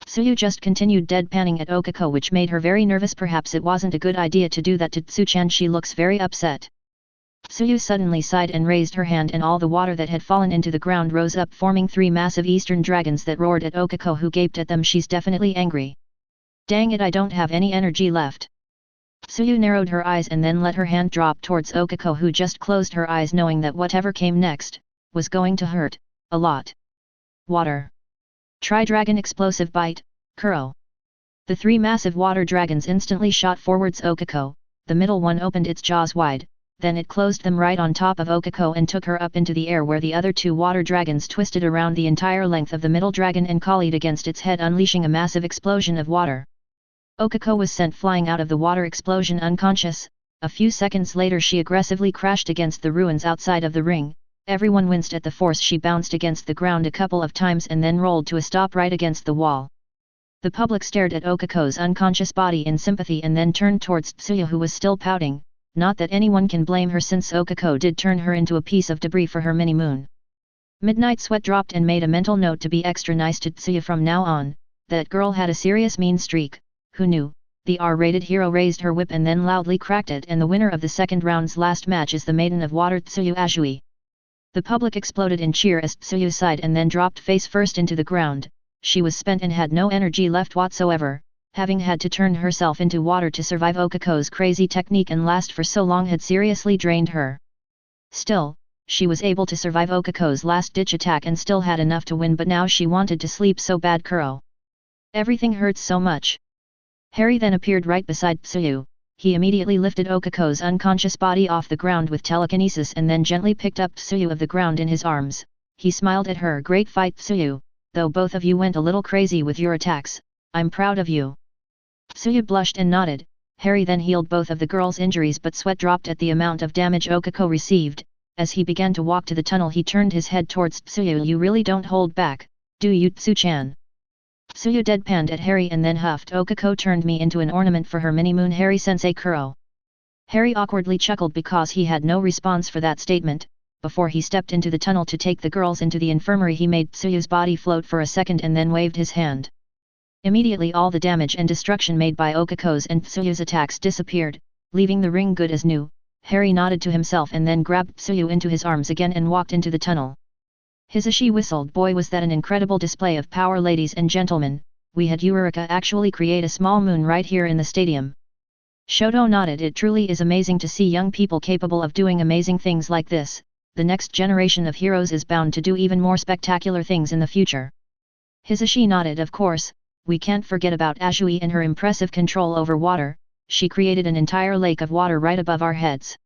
Tsuyu just continued deadpanning at Okako, which made her very nervous. Perhaps it wasn't a good idea to do that to Tsuchan. She looks very upset. Tsuyu suddenly sighed and raised her hand, and all the water that had fallen into the ground rose up, forming 3 massive eastern dragons that roared at Okako, who gaped at them. "She's definitely angry. Dang it, I don't have any energy left." Tsuyu narrowed her eyes and then let her hand drop towards Okako, who just closed her eyes, knowing that whatever came next was going to hurt a lot. Water. Try Dragon Explosive Bite, Kuro. The 3 massive water dragons instantly shot forwards Okako. The middle one opened its jaws wide, then it closed them right on top of Okako and took her up into the air, where the other 2 water dragons twisted around the entire length of the middle dragon and collied against its head, unleashing a massive explosion of water. Okako was sent flying out of the water explosion unconscious. A few seconds later she aggressively crashed against the ruins outside of the ring. Everyone winced at the force. She bounced against the ground a couple of times and then rolled to a stop right against the wall. The public stared at Okako's unconscious body in sympathy and then turned towards Tsuyu, who was still pouting. Not that anyone can blame her, since Okako did turn her into a piece of debris for her mini-moon. Midnight Sweat dropped and made a mental note to be extra nice to Tsuyu from now on. That girl had a serious mean streak. Who knew? The R-rated hero raised her whip and then loudly cracked it, and the winner of the second round's last match is the Maiden of Water, Tsuyu Ajui. The public exploded in cheer as Tsuyu sighed and then dropped face first into the ground. She was spent and had no energy left whatsoever, having had to turn herself into water to survive. Okako's crazy technique and last for so long had seriously drained her. Still, she was able to survive Okako's last-ditch attack and still had enough to win, but now she wanted to sleep so bad. Kuro. Everything hurts so much. Harry then appeared right beside Tsuyu. He immediately lifted Okako's unconscious body off the ground with telekinesis and then gently picked up Tsuyu of the ground in his arms. He smiled at her. "Great fight, Tsuyu, though both of you went a little crazy with your attacks. I'm proud of you." Tsuyu blushed and nodded. Harry then healed both of the girls' injuries, but sweat dropped at the amount of damage Okako received. As he began to walk to the tunnel, he turned his head towards Tsuyu. "You really don't hold back, do you, Tsu-chan?" Tsuyu deadpanned at Harry and then huffed, "Okako turned me into an ornament for her mini-moon, Harry-sensei Kuro." Harry awkwardly chuckled because he had no response for that statement. Before he stepped into the tunnel to take the girls into the infirmary, he made Tsuyu's body float for a second and then waved his hand. Immediately all the damage and destruction made by Okako's and Tsuyu's attacks disappeared, leaving the ring good as new. Harry nodded to himself and then grabbed Tsuyu into his arms again and walked into the tunnel. Hisashi whistled. "Boy, was that an incredible display of power, ladies and gentlemen. We had Eureka actually create a small moon right here in the stadium." Shoto nodded. "It truly is amazing to see young people capable of doing amazing things like this. The next generation of heroes is bound to do even more spectacular things in the future." Hisashi nodded. "Of course, we can't forget about Ajui and her impressive control over water. She created an entire lake of water right above our heads."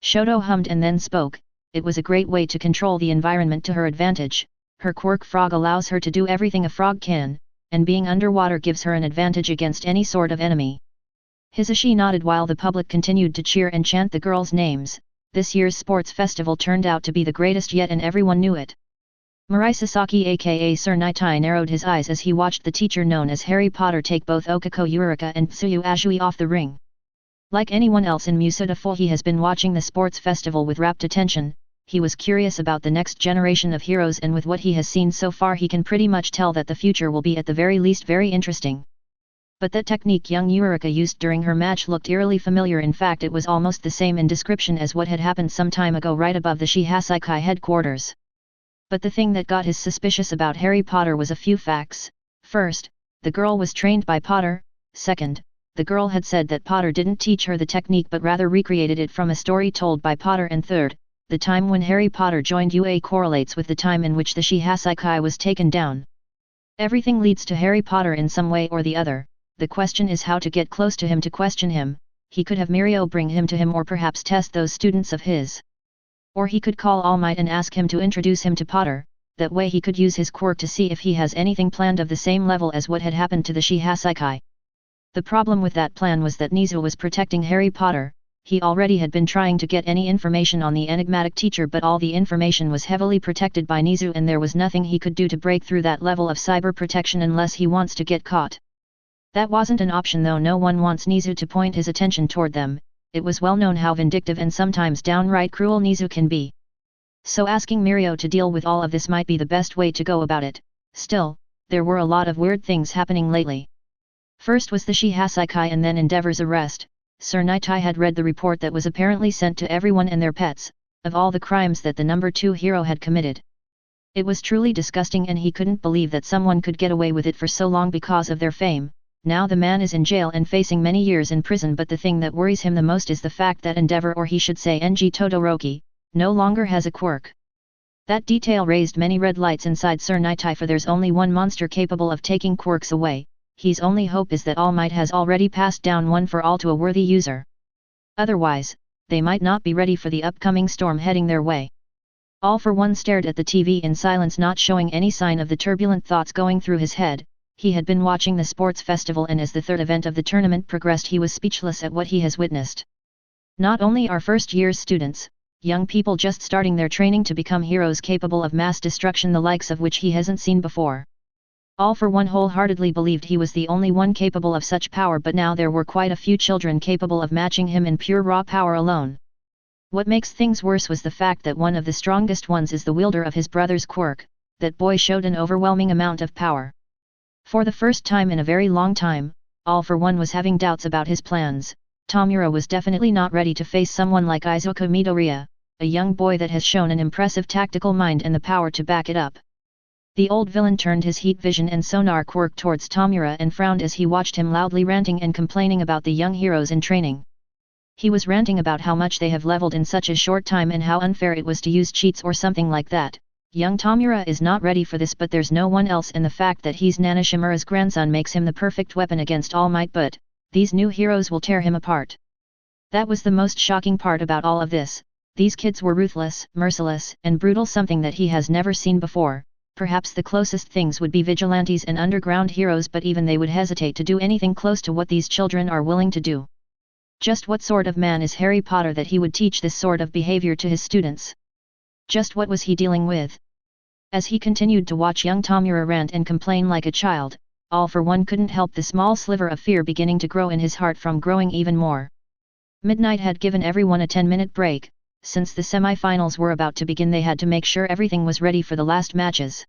Shoto hummed and then spoke. "It was a great way to control the environment to her advantage. Her quirk frog allows her to do everything a frog can, and being underwater gives her an advantage against any sort of enemy." Hisashi nodded while the public continued to cheer and chant the girls' names. This year's sports festival turned out to be the greatest yet, and everyone knew it. Mirai Sasaki aka Sir Nightai narrowed his eyes as he watched the teacher known as Harry Potter take both Okako Eureka and Tsuyu Ajui off the ring. Like anyone else in Musuda Full, he has been watching the sports festival with rapt attention. He was curious about the next generation of heroes, and with what he has seen so far he can pretty much tell that the future will be at the very least very interesting. But that technique young Eureka used during her match looked eerily familiar. In fact, it was almost the same in description as what had happened some time ago right above the Shihasaikai headquarters. But the thing that got his suspicious about Harry Potter was a few facts. First, the girl was trained by Potter. Second, the girl had said that Potter didn't teach her the technique but rather recreated it from a story told by Potter. And third, the time when Harry Potter joined UA correlates with the time in which the Shihasaikai was taken down. Everything leads to Harry Potter in some way or the other. The question is how to get close to him to question him. He could have Mirio bring him to him, or perhaps test those students of his. Or he could call All Might and ask him to introduce him to Potter. That way he could use his quirk to see if he has anything planned of the same level as what had happened to the Shihasaikai. The problem with that plan was that Nizu was protecting Harry Potter. He already had been trying to get any information on the enigmatic teacher, but all the information was heavily protected by Nizu and there was nothing he could do to break through that level of cyber protection unless he wants to get caught. That wasn't an option, though no one wants Nizu to point his attention toward them. It was well known how vindictive and sometimes downright cruel Nizu can be. So asking Mirio to deal with all of this might be the best way to go about it. Still, there were a lot of weird things happening lately. First was the Shihasekai and then Endeavor's arrest. Sir Nitai had read the report that was apparently sent to everyone and their pets, of all the crimes that the number 2 hero had committed. It was truly disgusting and he couldn't believe that someone could get away with it for so long because of their fame. Now the man is in jail and facing many years in prison, but the thing that worries him the most is the fact that Endeavor, or he should say NG Todoroki, no longer has a quirk. That detail raised many red lights inside Sir Nitai, for there's only one monster capable of taking quirks away. His only hope is that All Might has already passed down one for all to a worthy user. Otherwise, they might not be ready for the upcoming storm heading their way. All for One stared at the TV in silence, not showing any sign of the turbulent thoughts going through his head. He had been watching the sports festival, and as the third event of the tournament progressed he was speechless at what he has witnessed. Not only are first-year students, young people just starting their training to become heroes capable of mass destruction, the likes of which he hasn't seen before. All for One wholeheartedly believed he was the only one capable of such power, but now there were quite a few children capable of matching him in pure raw power alone. What makes things worse was the fact that one of the strongest ones is the wielder of his brother's quirk. That boy showed an overwhelming amount of power. For the first time in a very long time, All for One was having doubts about his plans. Tomura was definitely not ready to face someone like Izuku Midoriya, a young boy that has shown an impressive tactical mind and the power to back it up. The old villain turned his heat vision and sonar quirk towards Tomura and frowned as he watched him loudly ranting and complaining about the young heroes in training. He was ranting about how much they have leveled in such a short time and how unfair it was to use cheats or something like that. Young Tomura is not ready for this, but there's no one else, and the fact that he's Nana Shimura's grandson makes him the perfect weapon against All Might, but these new heroes will tear him apart. That was the most shocking part about all of this. These kids were ruthless, merciless, and brutal, something that he has never seen before. Perhaps the closest things would be vigilantes and underground heroes, but even they would hesitate to do anything close to what these children are willing to do. Just what sort of man is Harry Potter that he would teach this sort of behavior to his students? Just what was he dealing with? As he continued to watch young Tomura rant and complain like a child, All for One couldn't help the small sliver of fear beginning to grow in his heart from growing even more. Midnight had given everyone a 10-minute break. Since the semi-finals were about to begin, they had to make sure everything was ready for the last matches.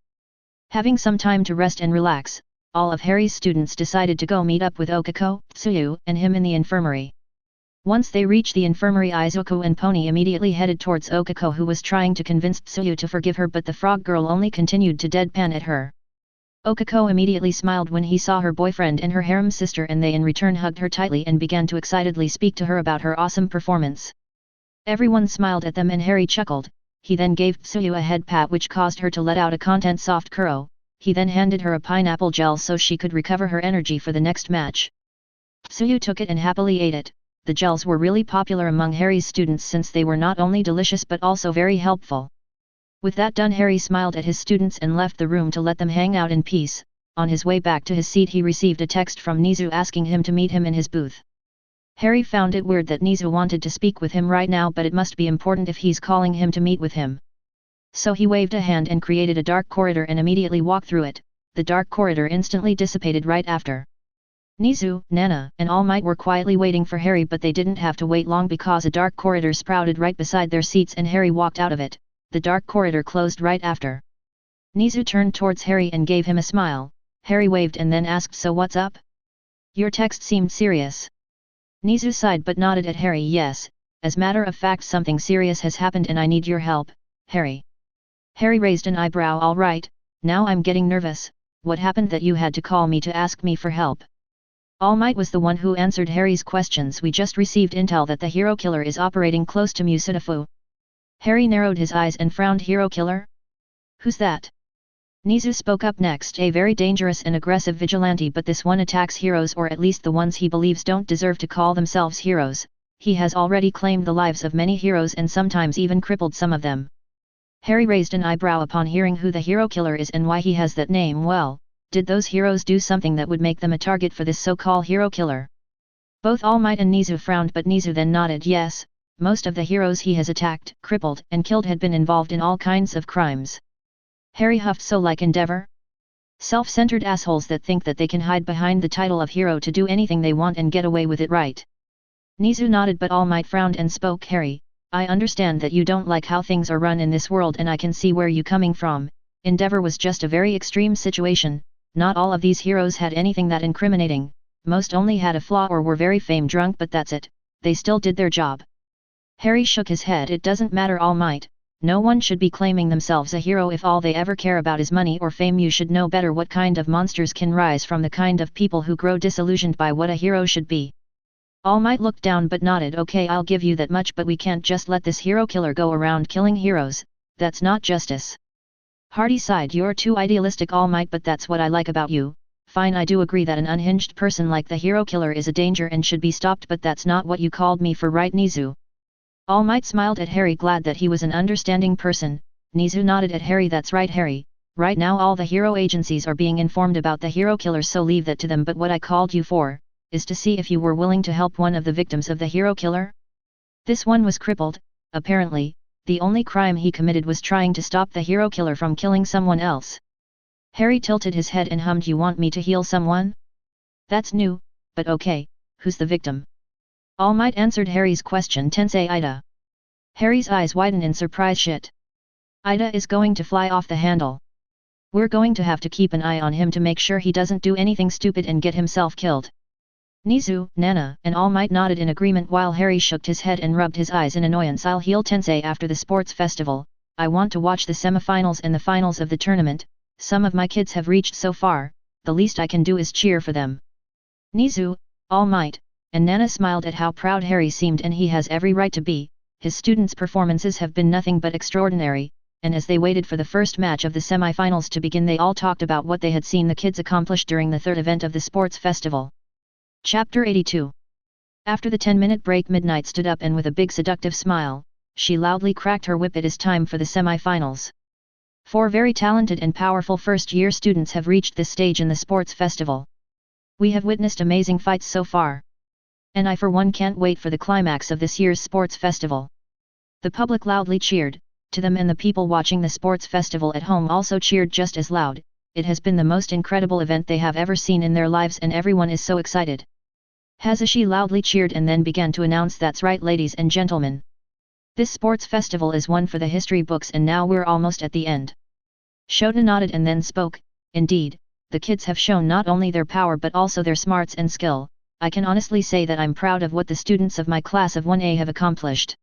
Having some time to rest and relax, all of Harry's students decided to go meet up with Okako, Tsuyu, and him in the infirmary. Once they reached the infirmary, Izuku and Pony immediately headed towards Okako, who was trying to convince Tsuyu to forgive her, but the frog girl only continued to deadpan at her. Okako immediately smiled when he saw her boyfriend and her harem sister, and they in return hugged her tightly and began to excitedly speak to her about her awesome performance. Everyone smiled at them and Harry chuckled. He then gave Tsuyu a head pat which caused her to let out a content-soft kuro. He then handed her a pineapple gel so she could recover her energy for the next match. Tsuyu took it and happily ate it. The gels were really popular among Harry's students since they were not only delicious but also very helpful. With that done, Harry smiled at his students and left the room to let them hang out in peace. On his way back to his seat, he received a text from Nizu asking him to meet him in his booth. Harry found it weird that Nizu wanted to speak with him right now, but it must be important if he's calling him to meet with him. So he waved a hand and created a dark corridor and immediately walked through it. The dark corridor instantly dissipated right after. Nizu, Nana, and All Might were quietly waiting for Harry, but they didn't have to wait long because a dark corridor sprouted right beside their seats and Harry walked out of it. The dark corridor closed right after. Nizu turned towards Harry and gave him a smile. Harry waved and then asked, "So what's up? Your text seemed serious." Nizu sighed but nodded at Harry. "Yes, as matter of fact something serious has happened and I need your help, Harry." Harry raised an eyebrow. "All right, now I'm getting nervous. What happened that you had to call me to ask me for help?" All Might was the one who answered Harry's questions. "We just received intel that the hero killer is operating close to Musutafu." Harry narrowed his eyes and frowned. "Hero killer? Who's that?" Nizu spoke up next. "A very dangerous and aggressive vigilante, but this one attacks heroes, or at least the ones he believes don't deserve to call themselves heroes. He has already claimed the lives of many heroes and sometimes even crippled some of them." Harry raised an eyebrow upon hearing who the hero killer is and why he has that name. "Well, Did those heroes do something that would make them a target for this so-called hero killer? Both All Might and Nizu frowned, but Nizu then nodded yes. Most of the heroes he has attacked, crippled, and killed had been involved in all kinds of crimes. Harry huffed. So like Endeavor? Self-centered assholes that think that they can hide behind the title of hero to do anything they want and get away with it, right? Nizu nodded, but All Might frowned and spoke. Harry, I understand that you don't like how things are run in this world and I can see where you coming from. Endeavor was just a very extreme situation. Not all of these heroes had anything that incriminating, most only had a flaw or were very fame drunk, but that's it, they still did their job. Harry shook his head. It doesn't matter, All Might, no one should be claiming themselves a hero if all they ever care about is money or fame. You should know better what kind of monsters can rise from the kind of people who grow disillusioned by what a hero should be. All Might looked down but nodded. Okay, I'll give you that much, but we can't just let this hero killer go around killing heroes, that's not justice. Hardy sighed. You're too idealistic, All Might, but that's what I like about you. Fine, I do agree that an unhinged person like the hero killer is a danger and should be stopped, but that's not what you called me for, right, Nizu? All Might smiled at Harry, glad that he was an understanding person. Nizu nodded at Harry. That's right, Harry. Right now all the hero agencies are being informed about the hero killer, so leave that to them, but what I called you for is to see if you were willing to help one of the victims of the hero killer. This one was crippled, apparently. The only crime he committed was trying to stop the hero killer from killing someone else. Harry tilted his head and hummed. You want me to heal someone? That's new, but okay, who's the victim? All Might answered Harry's question. Tensei Ida. Harry's eyes widened in surprise. Shit. Ida is going to fly off the handle. We're going to have to keep an eye on him to make sure he doesn't do anything stupid and get himself killed. Nizu, Nana, and All Might nodded in agreement while Harry shook his head and rubbed his eyes in annoyance. I'll heal Tensei after the sports festival. I want to watch the semifinals and the finals of the tournament. Some of my kids have reached so far, the least I can do is cheer for them. Nizu, All Might, and Nana smiled at how proud Harry seemed, and he has every right to be. His students' performances have been nothing but extraordinary, and as they waited for the first match of the semifinals to begin, they all talked about what they had seen the kids accomplish during the third event of the sports festival. Chapter 82. After the 10-minute break, Midnight stood up and with a big seductive smile, she loudly cracked her whip. It is time for the semi-finals. 4 very talented and powerful first-year students have reached this stage in the sports festival. We have witnessed amazing fights so far. And I for one can't wait for the climax of this year's sports festival. The public loudly cheered to them, and the people watching the sports festival at home also cheered just as loud. It has been the most incredible event they have ever seen in their lives and everyone is so excited. Hazushi loudly cheered and then began to announce, that's right, ladies and gentlemen. This sports festival is one for the history books and now we're almost at the end. Shota nodded and then spoke, indeed, the kids have shown not only their power but also their smarts and skill. I can honestly say that I'm proud of what the students of my class of 1A have accomplished.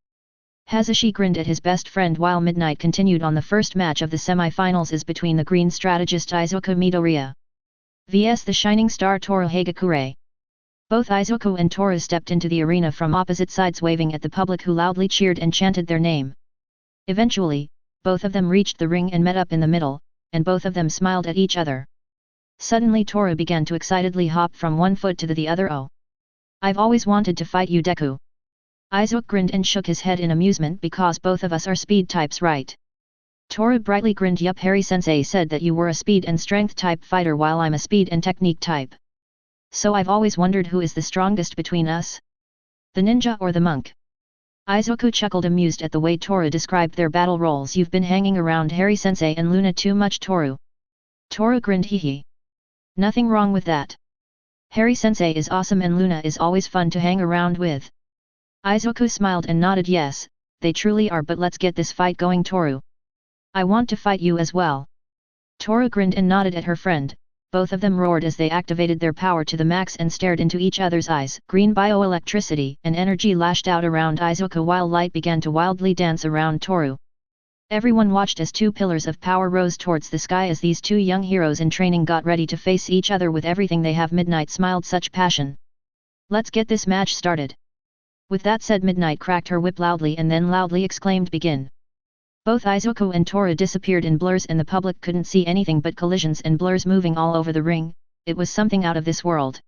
Hazushi grinned at his best friend while Midnight continued on. The first match of the semi-finals is between the green strategist Izuku Midoriya vs the shining star Toru Hagakure. Both Izuku and Toru stepped into the arena from opposite sides, waving at the public who loudly cheered and chanted their name. Eventually, both of them reached the ring and met up in the middle, and both of them smiled at each other. Suddenly Toru began to excitedly hop from one foot to the other. Oh! I've always wanted to fight you, Deku. Izuku grinned and shook his head in amusement. Because both of us are speed types, right? Toru brightly grinned. Yup, Harry-sensei said that you were a speed and strength type fighter while I'm a speed and technique type. So I've always wondered who is the strongest between us? The ninja or the monk? Izuku chuckled, amused at the way Toru described their battle roles. You've been hanging around Harry-sensei and Luna too much, Toru. Toru grinned. Hee. Nothing wrong with that. Harry-sensei is awesome and Luna is always fun to hang around with. Izuku smiled and nodded. Yes, they truly are, but let's get this fight going, Toru. I want to fight you as well. Toru grinned and nodded at her friend. Both of them roared as they activated their power to the max and stared into each other's eyes. Green bioelectricity and energy lashed out around Izuku while light began to wildly dance around Toru. Everyone watched as 2 pillars of power rose towards the sky as these 2 young heroes in training got ready to face each other with everything they have. Midnight smiled such passion. Let's get this match started. With that said, Midnight cracked her whip loudly and then loudly exclaimed, begin. Both Izuku and Toru disappeared in blurs and the public couldn't see anything but collisions and blurs moving all over the ring. It was something out of this world.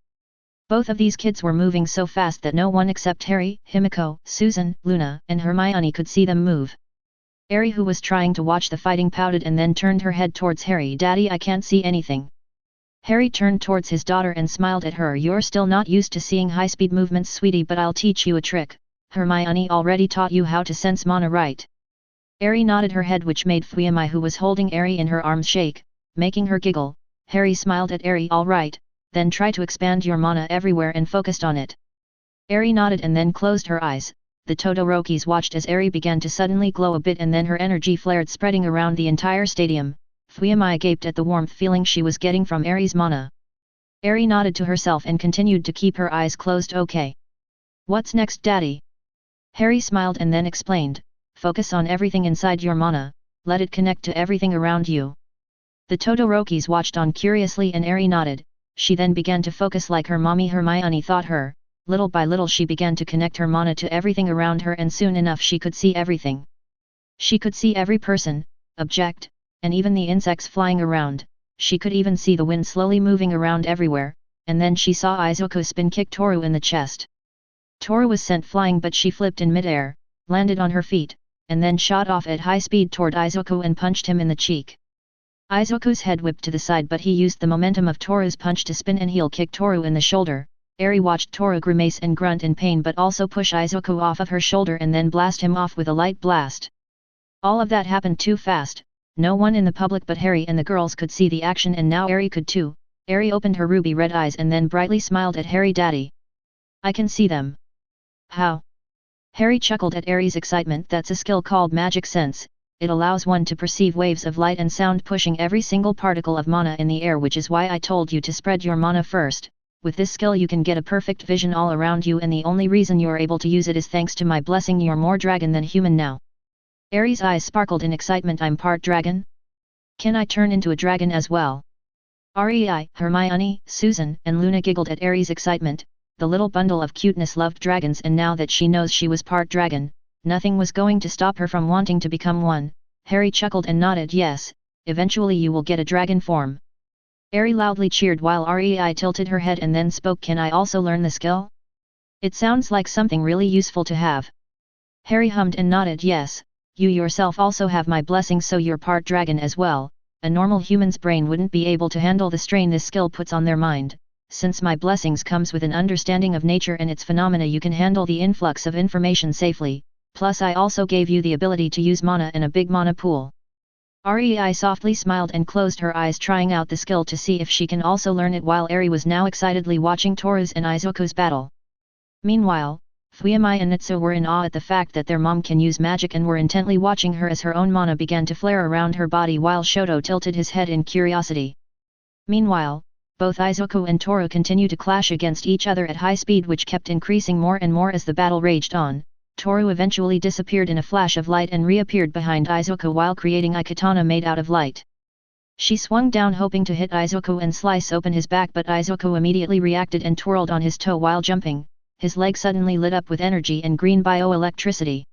Both of these kids were moving so fast that no one except Harry, Himiko, Susan, Luna, and Hermione could see them move. Eri, who was trying to watch the fighting, pouted and then turned her head towards Harry. Daddy, I can't see anything. Harry turned towards his daughter and smiled at her. You're still not used to seeing high-speed movements, sweetie, but I'll teach you a trick. Hermione already taught you how to sense mana, right? Harry nodded her head, which made Fuyamai, who was holding Harry in her arms, shake, making her giggle. Harry smiled at Harry. All right, then try to expand your mana everywhere and focused on it. Harry nodded and then closed her eyes. The Todorokis watched as Harry began to suddenly glow a bit and then her energy flared, spreading around the entire stadium. Fuyamai gaped at the warmth feeling she was getting from Harry's mana. Harry nodded to herself and continued to keep her eyes closed. Okay. What's next, Daddy? Harry smiled and then explained, focus on everything inside your mana, let it connect to everything around you. The Todorokis watched on curiously and Harry nodded. She then began to focus like her mommy Hermione taught her. Little by little she began to connect her mana to everything around her, and soon enough she could see everything. She could see every person, object, and even the insects flying around. She could even see the wind slowly moving around everywhere, and then she saw Izuku spin kick Toru in the chest. Toru was sent flying, but she flipped in midair, landed on her feet, and then shot off at high speed toward Izuku and punched him in the cheek. Izuku's head whipped to the side, but he used the momentum of Toru's punch to spin and heel kick Toru in the shoulder. Eri watched Toru grimace and grunt in pain but also push Izuku off of her shoulder and then blast him off with a light blast. All of that happened too fast. No one in the public but Harry and the girls could see the action, and now Eri could too. Eri opened her ruby red eyes and then brightly smiled at Harry. Daddy, I can see them. How? Harry chuckled at Eri's excitement. That's a skill called magic sense. It allows one to perceive waves of light and sound pushing every single particle of mana in the air, which is why I told you to spread your mana first. With this skill you can get a perfect vision all around you, and the only reason you're able to use it is thanks to my blessing. You're more dragon than human now. Aries' eyes sparkled in excitement. I'm part dragon? Can I turn into a dragon as well? Rei, Hermione, Susan, and Luna giggled at Aries' excitement. The little bundle of cuteness loved dragons, and now that she knows she was part dragon, nothing was going to stop her from wanting to become one. Harry chuckled and nodded. Yes, eventually you will get a dragon form. Eri loudly cheered while Rei tilted her head and then spoke. Can I also learn the skill? It sounds like something really useful to have. Harry hummed and nodded. Yes, you yourself also have my blessing, so you're part dragon as well. A normal human's brain wouldn't be able to handle the strain this skill puts on their mind. Since my blessings comes with an understanding of nature and its phenomena, you can handle the influx of information safely. Plus I also gave you the ability to use mana in a big mana pool. Rei softly smiled and closed her eyes, trying out the skill to see if she can also learn it, while Eri was now excitedly watching Toru's and Izuku's battle. Meanwhile, Fuyamai and Nitsu were in awe at the fact that their mom can use magic and were intently watching her as her own mana began to flare around her body, while Shoto tilted his head in curiosity. Meanwhile, both Izuku and Toru continued to clash against each other at high speed, which kept increasing more and more as the battle raged on. Toru eventually disappeared in a flash of light and reappeared behind Izuku while creating a katana made out of light. She swung down hoping to hit Izuku and slice open his back, but Izuku immediately reacted and twirled on his toe while jumping. His leg suddenly lit up with energy and green bioelectricity.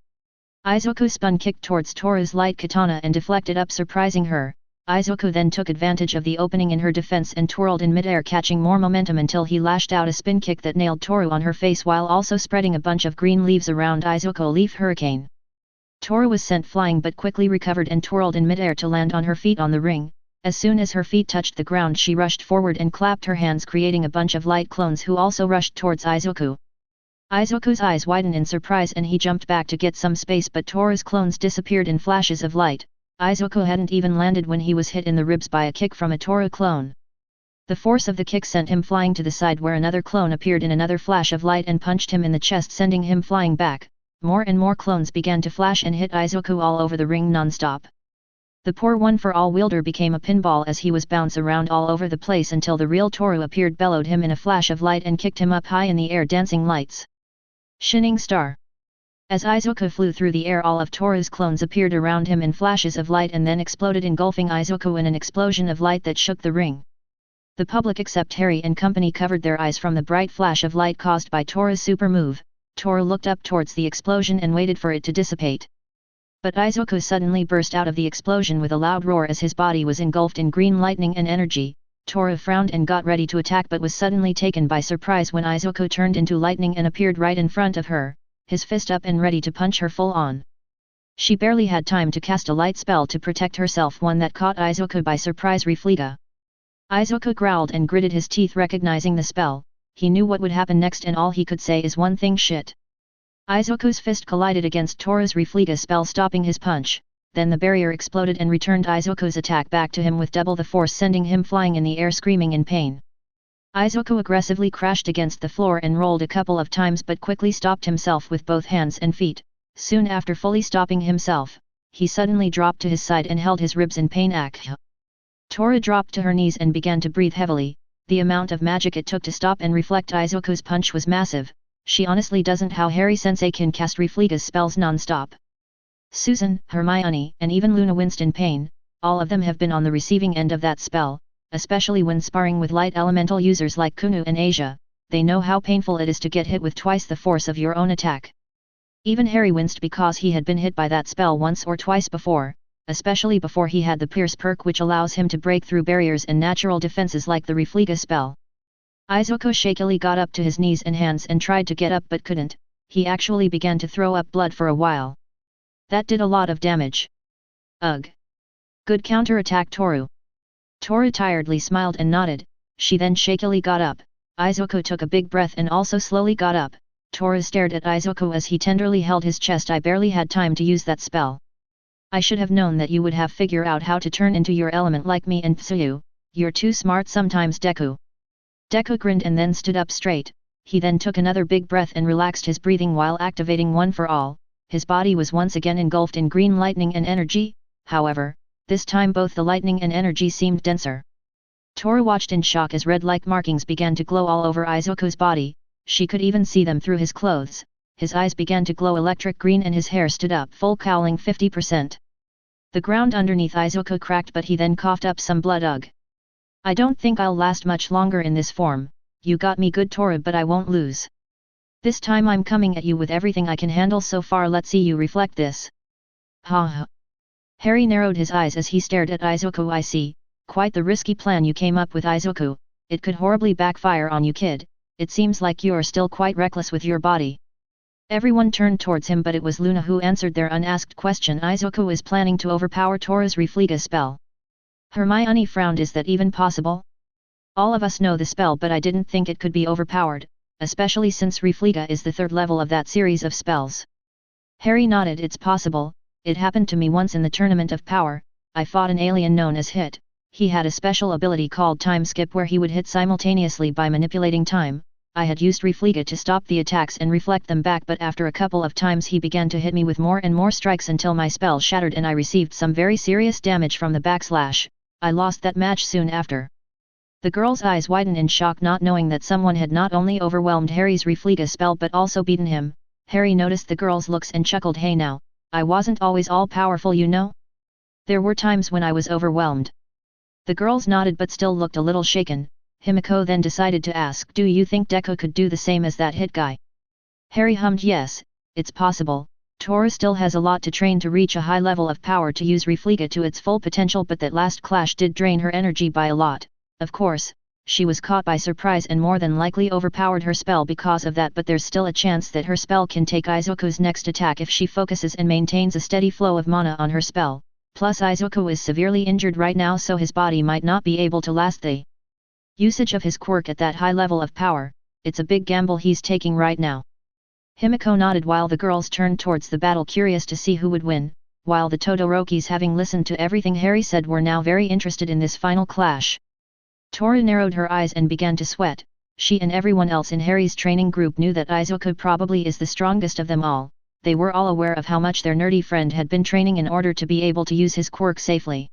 Izuku spun kicked towards Toru's light katana and deflected up, surprising her. Izuku then took advantage of the opening in her defense and twirled in midair, catching more momentum until he lashed out a spin kick that nailed Toru on her face while also spreading a bunch of green leaves around Izuku. Leaf hurricane. Toru was sent flying but quickly recovered and twirled in midair to land on her feet on the ring. As soon as her feet touched the ground, she rushed forward and clapped her hands, creating a bunch of light clones who also rushed towards Izuku. Izuku's eyes widened in surprise and he jumped back to get some space, but Toru's clones disappeared in flashes of light. Izuku hadn't even landed when he was hit in the ribs by a kick from a Toru clone. The force of the kick sent him flying to the side, where another clone appeared in another flash of light and punched him in the chest, sending him flying back. More and more clones began to flash and hit Izuku all over the ring non-stop. The poor one-for-all wielder became a pinball as he was bounced around all over the place until the real Toru appeared, bellowed him in a flash of light and kicked him up high in the air, dancing lights. Shining star. As Izuku flew through the air, all of Toru's clones appeared around him in flashes of light and then exploded, engulfing Izuku in an explosion of light that shook the ring. The public except Harry and company covered their eyes from the bright flash of light caused by Toru's super move. Toru looked up towards the explosion and waited for it to dissipate. But Izuku suddenly burst out of the explosion with a loud roar as his body was engulfed in green lightning and energy. Toru frowned and got ready to attack, but was suddenly taken by surprise when Izuku turned into lightning and appeared right in front of her, his fist up and ready to punch her full on. She barely had time to cast a light spell to protect herself, one that caught Izuku by surprise, Reflega. Izuku growled and gritted his teeth recognizing the spell. He knew what would happen next and all he could say is one thing: shit. Izuku's fist collided against Tora's Reflega spell, stopping his punch. Then the barrier exploded and returned Izuku's attack back to him with double the force, sending him flying in the air screaming in pain. Izuku aggressively crashed against the floor and rolled a couple of times but quickly stopped himself with both hands and feet. Soon after fully stopping himself, he suddenly dropped to his side and held his ribs in pain. Tora dropped to her knees and began to breathe heavily. The amount of magic it took to stop and reflect Izuku's punch was massive. She honestly doesn't how Harry-sensei can cast Reflega's spells non-stop. Susan, Hermione, and even Luna winced in pain. All of them have been on the receiving end of that spell, especially when sparring with light elemental users like Kunu and Asia. They know how painful it is to get hit with twice the force of your own attack. Even Harry winced because he had been hit by that spell once or twice before, especially before he had the Pierce perk, which allows him to break through barriers and natural defenses like the Reflega spell. Izuku shakily got up to his knees and hands and tried to get up but couldn't. He actually began to throw up blood for a while. That did a lot of damage. Ugh. Good counter-attack, Toru. Tora tiredly smiled and nodded. She then shakily got up. Izuku took a big breath and also slowly got up. Tora stared at Izuku as he tenderly held his chest. I barely had time to use that spell. I should have known that you would have figured out how to turn into your element like me and Tsuyu. You're too smart sometimes, Deku. Deku grinned and then stood up straight. He then took another big breath and relaxed his breathing while activating One for All. His body was once again engulfed in green lightning and energy. However, this time both the lightning and energy seemed denser. Tora watched in shock as red-like markings began to glow all over Izuku's body. She could even see them through his clothes. His eyes began to glow electric green and his hair stood up full, cowling 50%. The ground underneath Izuku cracked, but he then coughed up some blood. Ugh. I don't think I'll last much longer in this form. You got me good, Tora, but I won't lose. This time I'm coming at you with everything I can handle so far. Let's see you reflect this. Ha ha. Harry narrowed his eyes as he stared at Izuku. I see. Quite the risky plan you came up with, Izuku. It could horribly backfire on you, kid. It seems like you're still quite reckless with your body. Everyone turned towards him, but it was Luna who answered their unasked question. Izuku is planning to overpower Tora's Reflega spell. Hermione frowned. Is that even possible? All of us know the spell, but I didn't think it could be overpowered, especially since Reflega is the third level of that series of spells. Harry nodded. It's possible. It happened to me once in the Tournament of Power. I fought an alien known as Hit. He had a special ability called Time Skip where he would hit simultaneously by manipulating time. I had used Reflega to stop the attacks and reflect them back, but after a couple of times he began to hit me with more and more strikes until my spell shattered and I received some very serious damage from the backslash. I lost that match soon after. The girl's eyes widened in shock, not knowing that someone had not only overwhelmed Harry's Reflega spell but also beaten him. Harry noticed the girl's looks and chuckled. Hey now, I wasn't always all powerful, you know. There were times when I was overwhelmed. The girls nodded but still looked a little shaken. Himiko then decided to ask, do you think Deku could do the same as that Hit guy? Harry hummed. Yes, it's possible. Tora still has a lot to train to reach a high level of power to use Reflega to its full potential, but that last clash did drain her energy by a lot. Of course, she was caught by surprise and more than likely overpowered her spell because of that, but there's still a chance that her spell can take Izuku's next attack if she focuses and maintains a steady flow of mana on her spell. Plus Izuku is severely injured right now, so his body might not be able to last the usage of his quirk at that high level of power. It's a big gamble he's taking right now. Himiko nodded while the girls turned towards the battle, curious to see who would win, while the Todorokis, having listened to everything Harry said, were now very interested in this final clash. Tora narrowed her eyes and began to sweat. She and everyone else in Harry's training group knew that Izuku probably is the strongest of them all. They were all aware of how much their nerdy friend had been training in order to be able to use his quirk safely.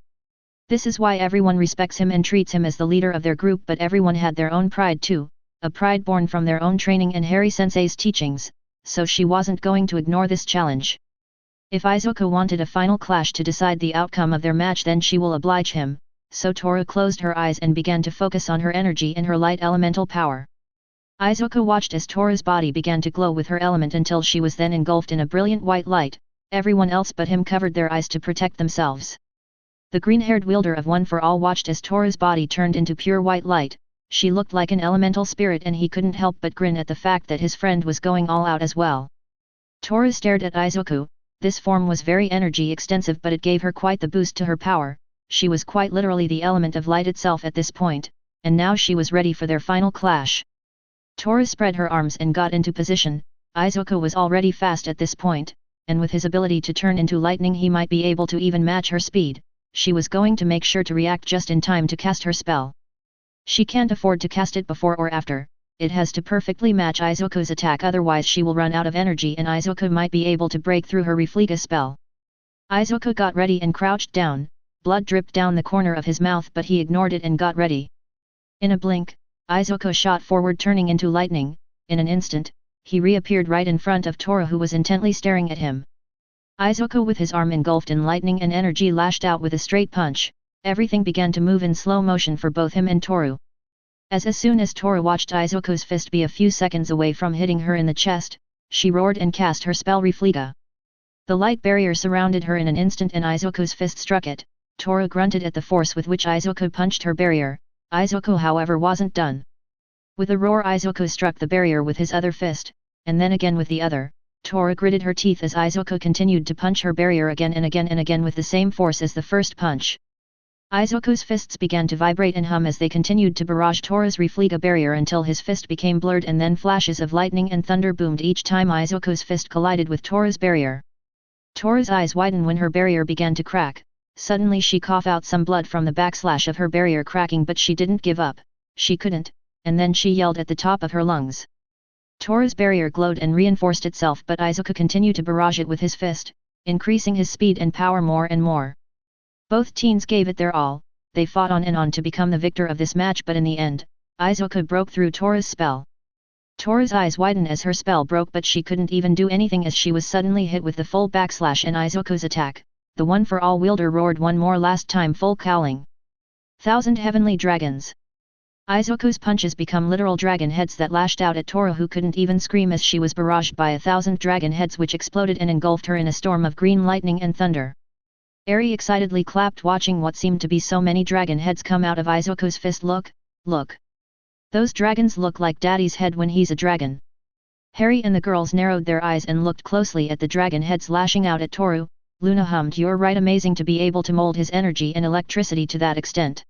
This is why everyone respects him and treats him as the leader of their group, but everyone had their own pride too, a pride born from their own training and Harry-sensei's teachings, so she wasn't going to ignore this challenge. If Izuku wanted a final clash to decide the outcome of their match, then she will oblige him, so Tora closed her eyes and began to focus on her energy and her light elemental power. Izuku watched as Tora's body began to glow with her element until she was then engulfed in a brilliant white light. Everyone else but him covered their eyes to protect themselves. The green-haired wielder of One for All watched as Tora's body turned into pure white light. She looked like an elemental spirit and he couldn't help but grin at the fact that his friend was going all out as well. Tora stared at Izuku. This form was very energy extensive, but it gave her quite the boost to her power. she was quite literally the element of light itself at this point, and now she was ready for their final clash. Toru spread her arms and got into position. Izuku was already fast at this point, and with his ability to turn into lightning he might be able to even match her speed. She was going to make sure to react just in time to cast her spell. She can't afford to cast it before or after, it has to perfectly match Izuku's attack, otherwise she will run out of energy and Izuku might be able to break through her Reflega spell. Izuku got ready and crouched down, blood dripped down the corner of his mouth but he ignored it and got ready. In a blink, Izuku shot forward turning into lightning. In an instant, he reappeared right in front of Toru who was intently staring at him. Izuku with his arm engulfed in lightning and energy lashed out with a straight punch. Everything began to move in slow motion for both him and Toru. As soon as Toru watched Izuku's fist be a few seconds away from hitting her in the chest, she roared and cast her spell Reflega. The light barrier surrounded her in an instant and Izuku's fist struck it. Toru grunted at the force with which Izuku punched her barrier. Izuku however wasn't done. With a roar Izuku struck the barrier with his other fist, and then again with the other. Toru gritted her teeth as Izuku continued to punch her barrier again and again and again with the same force as the first punch. Izuku's fists began to vibrate and hum as they continued to barrage Toru's Reflega barrier until his fist became blurred and then flashes of lightning and thunder boomed each time Izuku's fist collided with Toru's barrier. Toru's eyes widened when her barrier began to crack. Suddenly she coughed out some blood from the backslash of her barrier cracking but she didn't give up. She couldn't, and then she yelled at the top of her lungs. Toru's barrier glowed and reinforced itself but Izuku continued to barrage it with his fist, increasing his speed and power more and more. Both teens gave it their all, they fought on and on to become the victor of this match but in the end, Izuku broke through Toru's spell. Toru's eyes widened as her spell broke but she couldn't even do anything as she was suddenly hit with the full backslash and Izuku's attack. The one-for-all wielder roared one more last time full cowling. 1,000 heavenly dragons. Izuku's punches become literal dragon heads that lashed out at Toru who couldn't even scream as she was barraged by 1,000 dragon heads which exploded and engulfed her in a storm of green lightning and thunder. Eri excitedly clapped watching what seemed to be so many dragon heads come out of Izuku's fist. Look. Those dragons look like Daddy's head when he's a dragon. Harry and the girls narrowed their eyes and looked closely at the dragon heads lashing out at Toru. Luna hummed, "You're right, amazing to be able to mold his energy and electricity to that extent."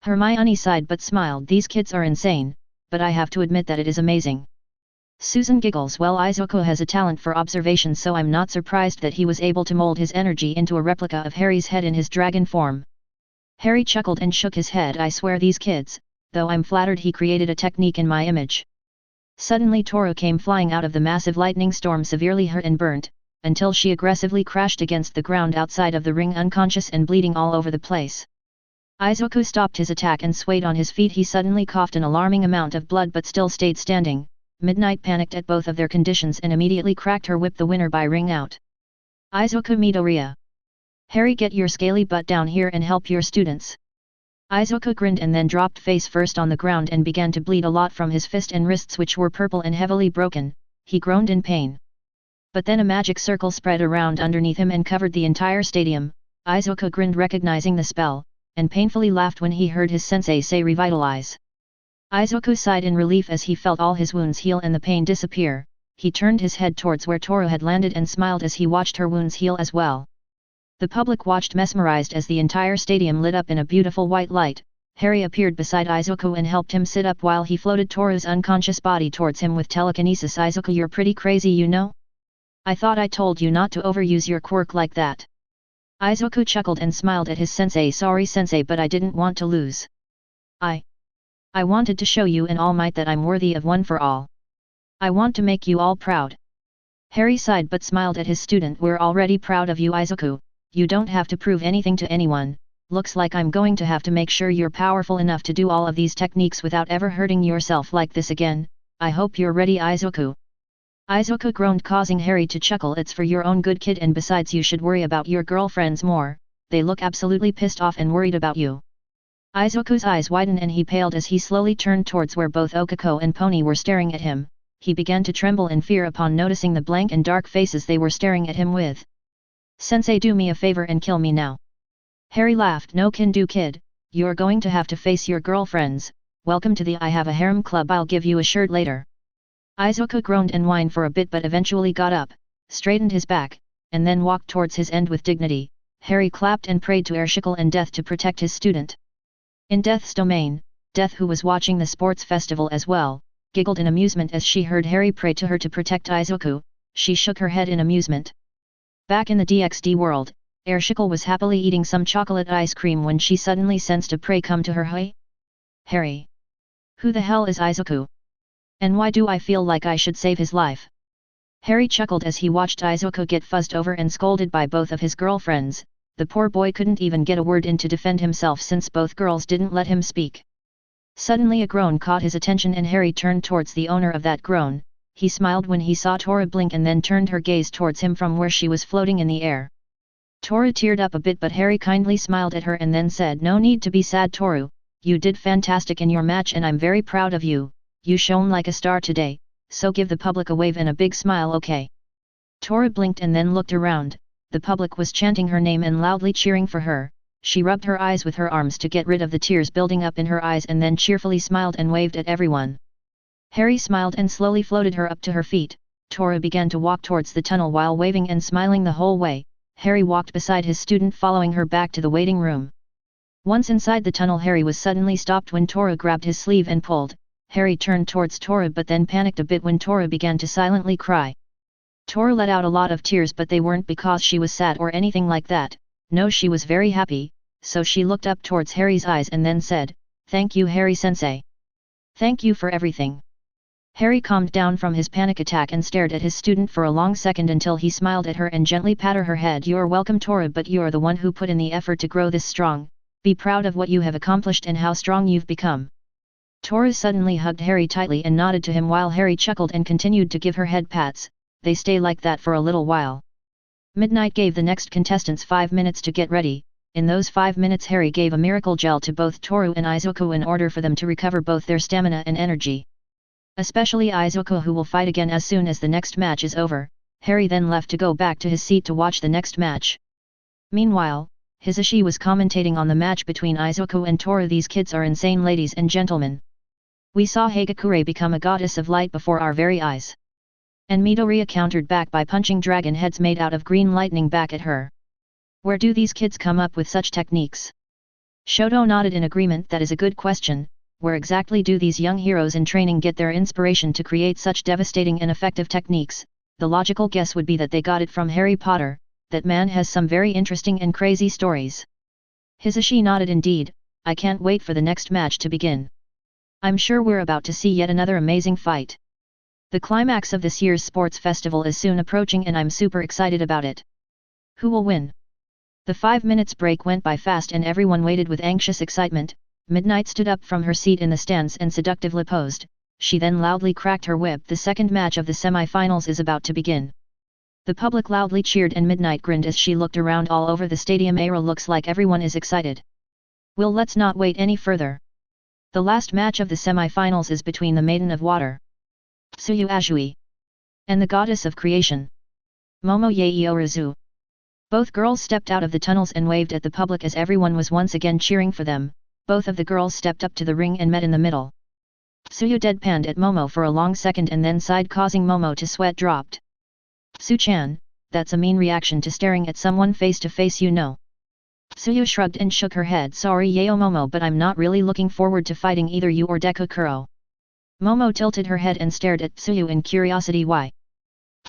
Hermione sighed but smiled, "These kids are insane, but I have to admit that it is amazing." Susan giggles, "Well, Izuku has a talent for observation so I'm not surprised that he was able to mold his energy into a replica of Harry's head in his dragon form." Harry chuckled and shook his head, "I swear these kids, though I'm flattered he created a technique in my image." Suddenly Toru came flying out of the massive lightning storm severely hurt and burnt, until she aggressively crashed against the ground outside of the ring unconscious and bleeding all over the place. Izuku stopped his attack and swayed on his feet. He suddenly coughed an alarming amount of blood but still stayed standing. Midnight panicked at both of their conditions and immediately cracked her whip, the winner by ring out. Izuku Midoriya. Harry, get your scaly butt down here and help your students. Izuku grinned and then dropped face first on the ground and began to bleed a lot from his fist and wrists which were purple and heavily broken. He groaned in pain. But then a magic circle spread around underneath him and covered the entire stadium. Izuku grinned recognizing the spell, and painfully laughed when he heard his sensei say revitalize. Izuku sighed in relief as he felt all his wounds heal and the pain disappear. He turned his head towards where Toru had landed and smiled as he watched her wounds heal as well. The public watched mesmerized as the entire stadium lit up in a beautiful white light. Harry appeared beside Izuku and helped him sit up while he floated Toru's unconscious body towards him with telekinesis. "Izuku, you're pretty crazy, you know? I thought I told you not to overuse your quirk like that." Izuku chuckled and smiled at his sensei. "Sorry sensei, but I didn't want to lose. I wanted to show you in All Might that I'm worthy of one for all. I want to make you all proud." Harry sighed but smiled at his student. "We're already proud of you, Izuku. You don't have to prove anything to anyone. Looks like I'm going to have to make sure you're powerful enough to do all of these techniques without ever hurting yourself like this again. I hope you're ready, Izuku." Izuku groaned, causing Harry to chuckle. "It's for your own good, kid, and besides you should worry about your girlfriends more. They look absolutely pissed off and worried about you." Izuku's eyes widened and he paled as he slowly turned towards where both Okako and Pony were staring at him. He began to tremble in fear upon noticing the blank and dark faces they were staring at him with. "Sensei, do me a favor and kill me now." Harry laughed. "No can do, kid. You're going to have to face your girlfriends. Welcome to the I Have a Harem Club. I'll give you a shirt later." Izuku groaned and whined for a bit but eventually got up, straightened his back, and then walked towards his end with dignity. Harry clapped and prayed to Arshikel and Death to protect his student. In Death's domain, Death, who was watching the sports festival as well, giggled in amusement as she heard Harry pray to her to protect Izuku. She shook her head in amusement. Back in the DxD world, Arshikel was happily eating some chocolate ice cream when she suddenly sensed a prey come to her. Hey? Harry! Who the hell is Izuku? And why do I feel like I should save his life? Harry chuckled as he watched Izuku get fuzzed over and scolded by both of his girlfriends. The poor boy couldn't even get a word in to defend himself since both girls didn't let him speak. Suddenly a groan caught his attention and Harry turned towards the owner of that groan. He smiled when he saw Tora blink and then turned her gaze towards him from where she was floating in the air. Tora teared up a bit, but Harry kindly smiled at her and then said, "No need to be sad, Toru. You did fantastic in your match and I'm very proud of you. You shone like a star today, so give the public a wave and a big smile, okay?" Tora blinked and then looked around. The public was chanting her name and loudly cheering for her. She rubbed her eyes with her arms to get rid of the tears building up in her eyes and then cheerfully smiled and waved at everyone. Harry smiled and slowly floated her up to her feet. Tora began to walk towards the tunnel while waving and smiling the whole way. Harry walked beside his student, following her back to the waiting room. Once inside the tunnel, Harry was suddenly stopped when Tora grabbed his sleeve and pulled. Harry turned towards Tora but then panicked a bit when Tora began to silently cry. Tora let out a lot of tears, but they weren't because she was sad or anything like that. No, she was very happy, so she looked up towards Harry's eyes and then said, "Thank you, Harry-sensei. Thank you for everything." Harry calmed down from his panic attack and stared at his student for a long second until he smiled at her and gently patted her head. "You're welcome, Tora, but you're the one who put in the effort to grow this strong. Be proud of what you have accomplished and how strong you've become." Tora suddenly hugged Harry tightly and nodded to him while Harry chuckled and continued to give her head pats. They stay like that for a little while. Midnight gave the next contestants 5 minutes to get ready. In those 5 minutes Harry gave a miracle gel to both Toru and Izuku in order for them to recover both their stamina and energy. Especially Izuku, who will fight again as soon as the next match is over. Harry then left to go back to his seat to watch the next match. Meanwhile, Hisashi was commentating on the match between Izuku and Toru. "These kids are insane, ladies and gentlemen. We saw Hagakure become a goddess of light before our very eyes." And Midoriya countered back by punching dragon heads made out of green lightning back at her. "Where do these kids come up with such techniques?" Shoto nodded in agreement. "That is a good question. Where exactly do these young heroes in training get their inspiration to create such devastating and effective techniques?" The logical guess would be that they got it from Harry Potter. That man has some very interesting and crazy stories. Hisashi nodded. "Indeed, I can't wait for the next match to begin. I'm sure we're about to see yet another amazing fight. The climax of this year's sports festival is soon approaching and I'm super excited about it. Who will win?" The 5 minutes break went by fast and everyone waited with anxious excitement. Midnight stood up from her seat in the stands and seductively posed. She then loudly cracked her whip. "The second match of the semi-finals is about to begin." The public loudly cheered and Midnight grinned as she looked around all over the stadium. "Looks like everyone is excited. Well, let's not wait any further. The last match of the semi-finals is between the Maiden of Water, Tsuyu Azui, and the Goddess of Creation, Momo Yaeyorazu." Both girls stepped out of the tunnels and waved at the public as everyone was once again cheering for them. Both of the girls stepped up to the ring and met in the middle. Tsuyu deadpanned at Momo for a long second and then sighed, causing Momo to sweat dropped. "Tsu-chan, that's a mean reaction to staring at someone face to face, you know." Tsuyu shrugged and shook her head. "Sorry Yao Momo, but I'm not really looking forward to fighting either you or Deku Kuro." Momo tilted her head and stared at Tsuyu in curiosity. "Why?"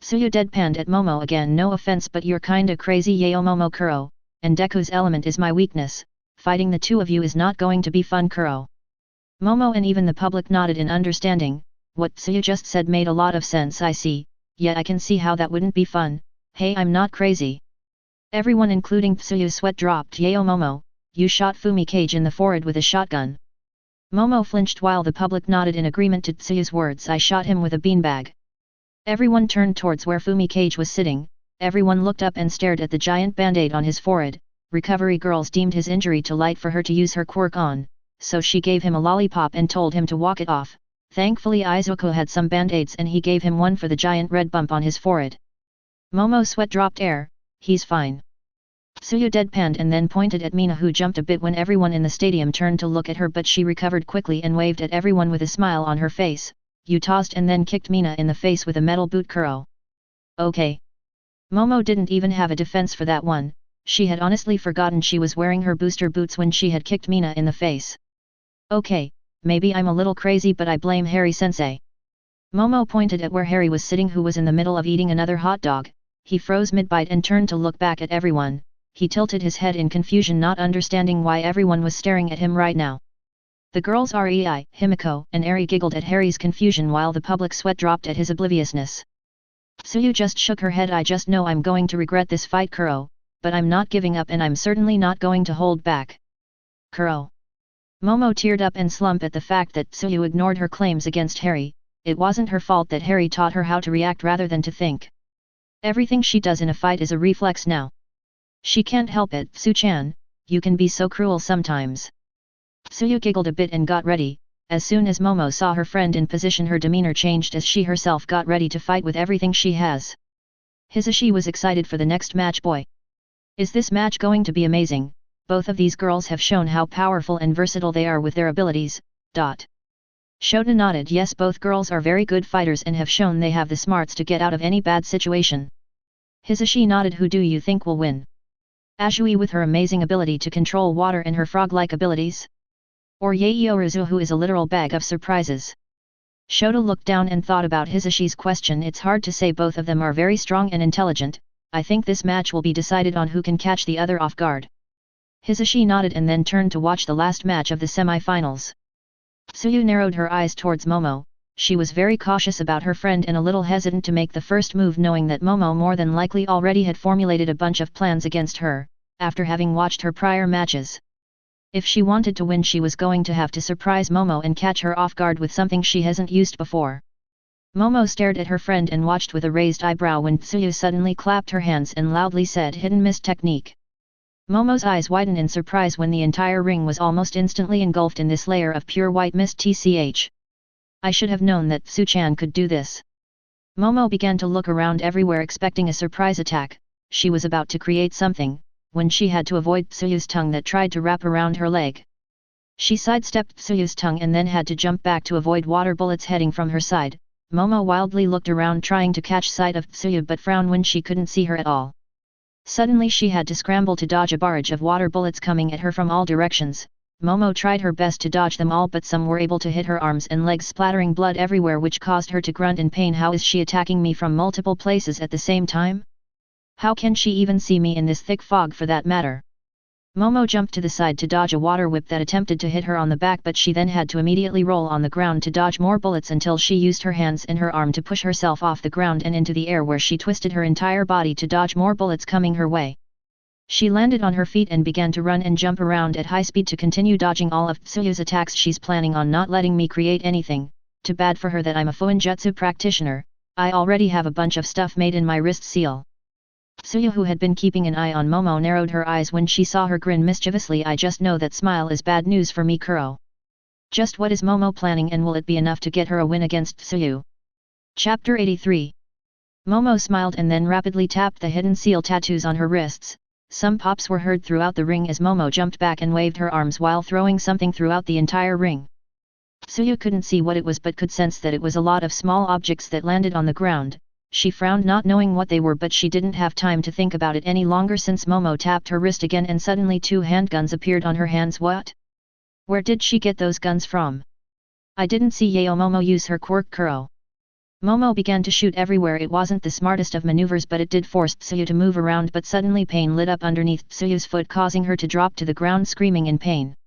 Tsuyu deadpanned at Momo again. "No offense, but you're kinda crazy Yao Momo Kuro, and Deku's element is my weakness. Fighting the two of you is not going to be fun, Kuro." Momo and even the public nodded in understanding. What Tsuyu just said made a lot of sense. "I see, yet I can see how that wouldn't be fun. Hey, I'm not crazy." Everyone including Tsuyu's sweat dropped. "Yao Momo, you shot Fumi Cage in the forehead with a shotgun." Momo flinched while the public nodded in agreement to Tsuyu's words. "I shot him with a beanbag." Everyone turned towards where Fumi Cage was sitting. Everyone looked up and stared at the giant band-aid on his forehead. Recovery girls deemed his injury too light for her to use her quirk on, so she gave him a lollipop and told him to walk it off. Thankfully Izuku had some band-aids and he gave him one for the giant red bump on his forehead. Momo sweat dropped. He's fine." Tsuyu deadpanned and then pointed at Mina, who jumped a bit when everyone in the stadium turned to look at her, but she recovered quickly and waved at everyone with a smile on her face. "You tossed and then kicked Mina in the face with a metal boot, Kuro." "Okay." Momo didn't even have a defense for that one. she had honestly forgotten she was wearing her booster boots when she had kicked Mina in the face. Okay, maybe I'm a little crazy but I blame Harry-sensei. Momo pointed at where Harry was sitting, who was in the middle of eating another hot dog. He froze mid-bite and turned to look back at everyone. He tilted his head in confusion, not understanding why everyone was staring at him right now. The girls Rei, Himiko, and Eri giggled at Harry's confusion while the public sweat dropped at his obliviousness. Tsuyu just shook her head. I just know I'm going to regret this fight, Kuro, but I'm not giving up and I'm certainly not going to hold back. Kuro. Momo teared up and slumped at the fact that Tsuyu ignored her claims against Harry. It wasn't her fault that Harry taught her how to react rather than to think. Everything she does in a fight is a reflex now. She can't help it. Tsu-chan, you can be so cruel sometimes. Tsuyu giggled a bit and got ready. As soon as Momo saw her friend in position, her demeanor changed as she herself got ready to fight with everything she has. Hisashi was excited for the next match. Boy, is this match going to be amazing. Both of these girls have shown how powerful and versatile they are with their abilities. Shota nodded. Yes, both girls are very good fighters and have shown they have the smarts to get out of any bad situation. Hisashi nodded. Who do you think will win? Azui with her amazing ability to control water and her frog-like abilities? Or Yaoyorozu, who is a literal bag of surprises? Shota looked down and thought about Hisashi's question. It's hard to say, both of them are very strong and intelligent. I think this match will be decided on who can catch the other off guard. Hisashi nodded and then turned to watch the last match of the semi-finals. Tsuyu narrowed her eyes towards Momo. She was very cautious about her friend and a little hesitant to make the first move, knowing that Momo more than likely already had formulated a bunch of plans against her, after having watched her prior matches. If she wanted to win, she was going to have to surprise Momo and catch her off guard with something she hasn't used before. Momo stared at her friend and watched with a raised eyebrow when Tsuyu suddenly clapped her hands and loudly said, "Hidden mist technique." Momo's eyes widened in surprise when the entire ring was almost instantly engulfed in this layer of pure white mist. Tch. I should have known that Tsu-chan could do this. Momo began to look around everywhere, expecting a surprise attack. She was about to create something, when she had to avoid Tsuyu's tongue that tried to wrap around her leg. She sidestepped Tsuyu's tongue and then had to jump back to avoid water bullets heading from her side. Momo wildly looked around trying to catch sight of Tsuyu but frowned when she couldn't see her at all. Suddenly she had to scramble to dodge a barrage of water bullets coming at her from all directions. Momo tried her best to dodge them all, but some were able to hit her arms and legs, splattering blood everywhere, which caused her to grunt in pain. How is she attacking me from multiple places at the same time? How can she even see me in this thick fog, for that matter? Momo jumped to the side to dodge a water whip that attempted to hit her on the back, but she then had to immediately roll on the ground to dodge more bullets until she used her hands and her arm to push herself off the ground and into the air, where she twisted her entire body to dodge more bullets coming her way. She landed on her feet and began to run and jump around at high speed to continue dodging all of Tsuyu's attacks. She's planning on not letting me create anything. Too bad for her that I'm a Fuinjutsu practitioner. I already have a bunch of stuff made in my wrist seal. Tsuyu, who had been keeping an eye on Momo, narrowed her eyes when she saw her grin mischievously. I just know that smile is bad news for me, Kuro. Just what is Momo planning, and will it be enough to get her a win against Tsuyu? Chapter 83. Momo smiled and then rapidly tapped the hidden seal tattoos on her wrists. Some pops were heard throughout the ring as Momo jumped back and waved her arms while throwing something throughout the entire ring. Tsuyu couldn't see what it was but could sense that it was a lot of small objects that landed on the ground. She frowned, not knowing what they were, but she didn't have time to think about it any longer since Momo tapped her wrist again and suddenly 2 handguns appeared on her hands. What? Where did she get those guns from? I didn't see Momo use her quirk, Kuro. Momo began to shoot everywhere. It wasn't the smartest of maneuvers, but it did force Tsuyu to move around, but suddenly pain lit up underneath Tsuyu's foot, causing her to drop to the ground screaming in pain.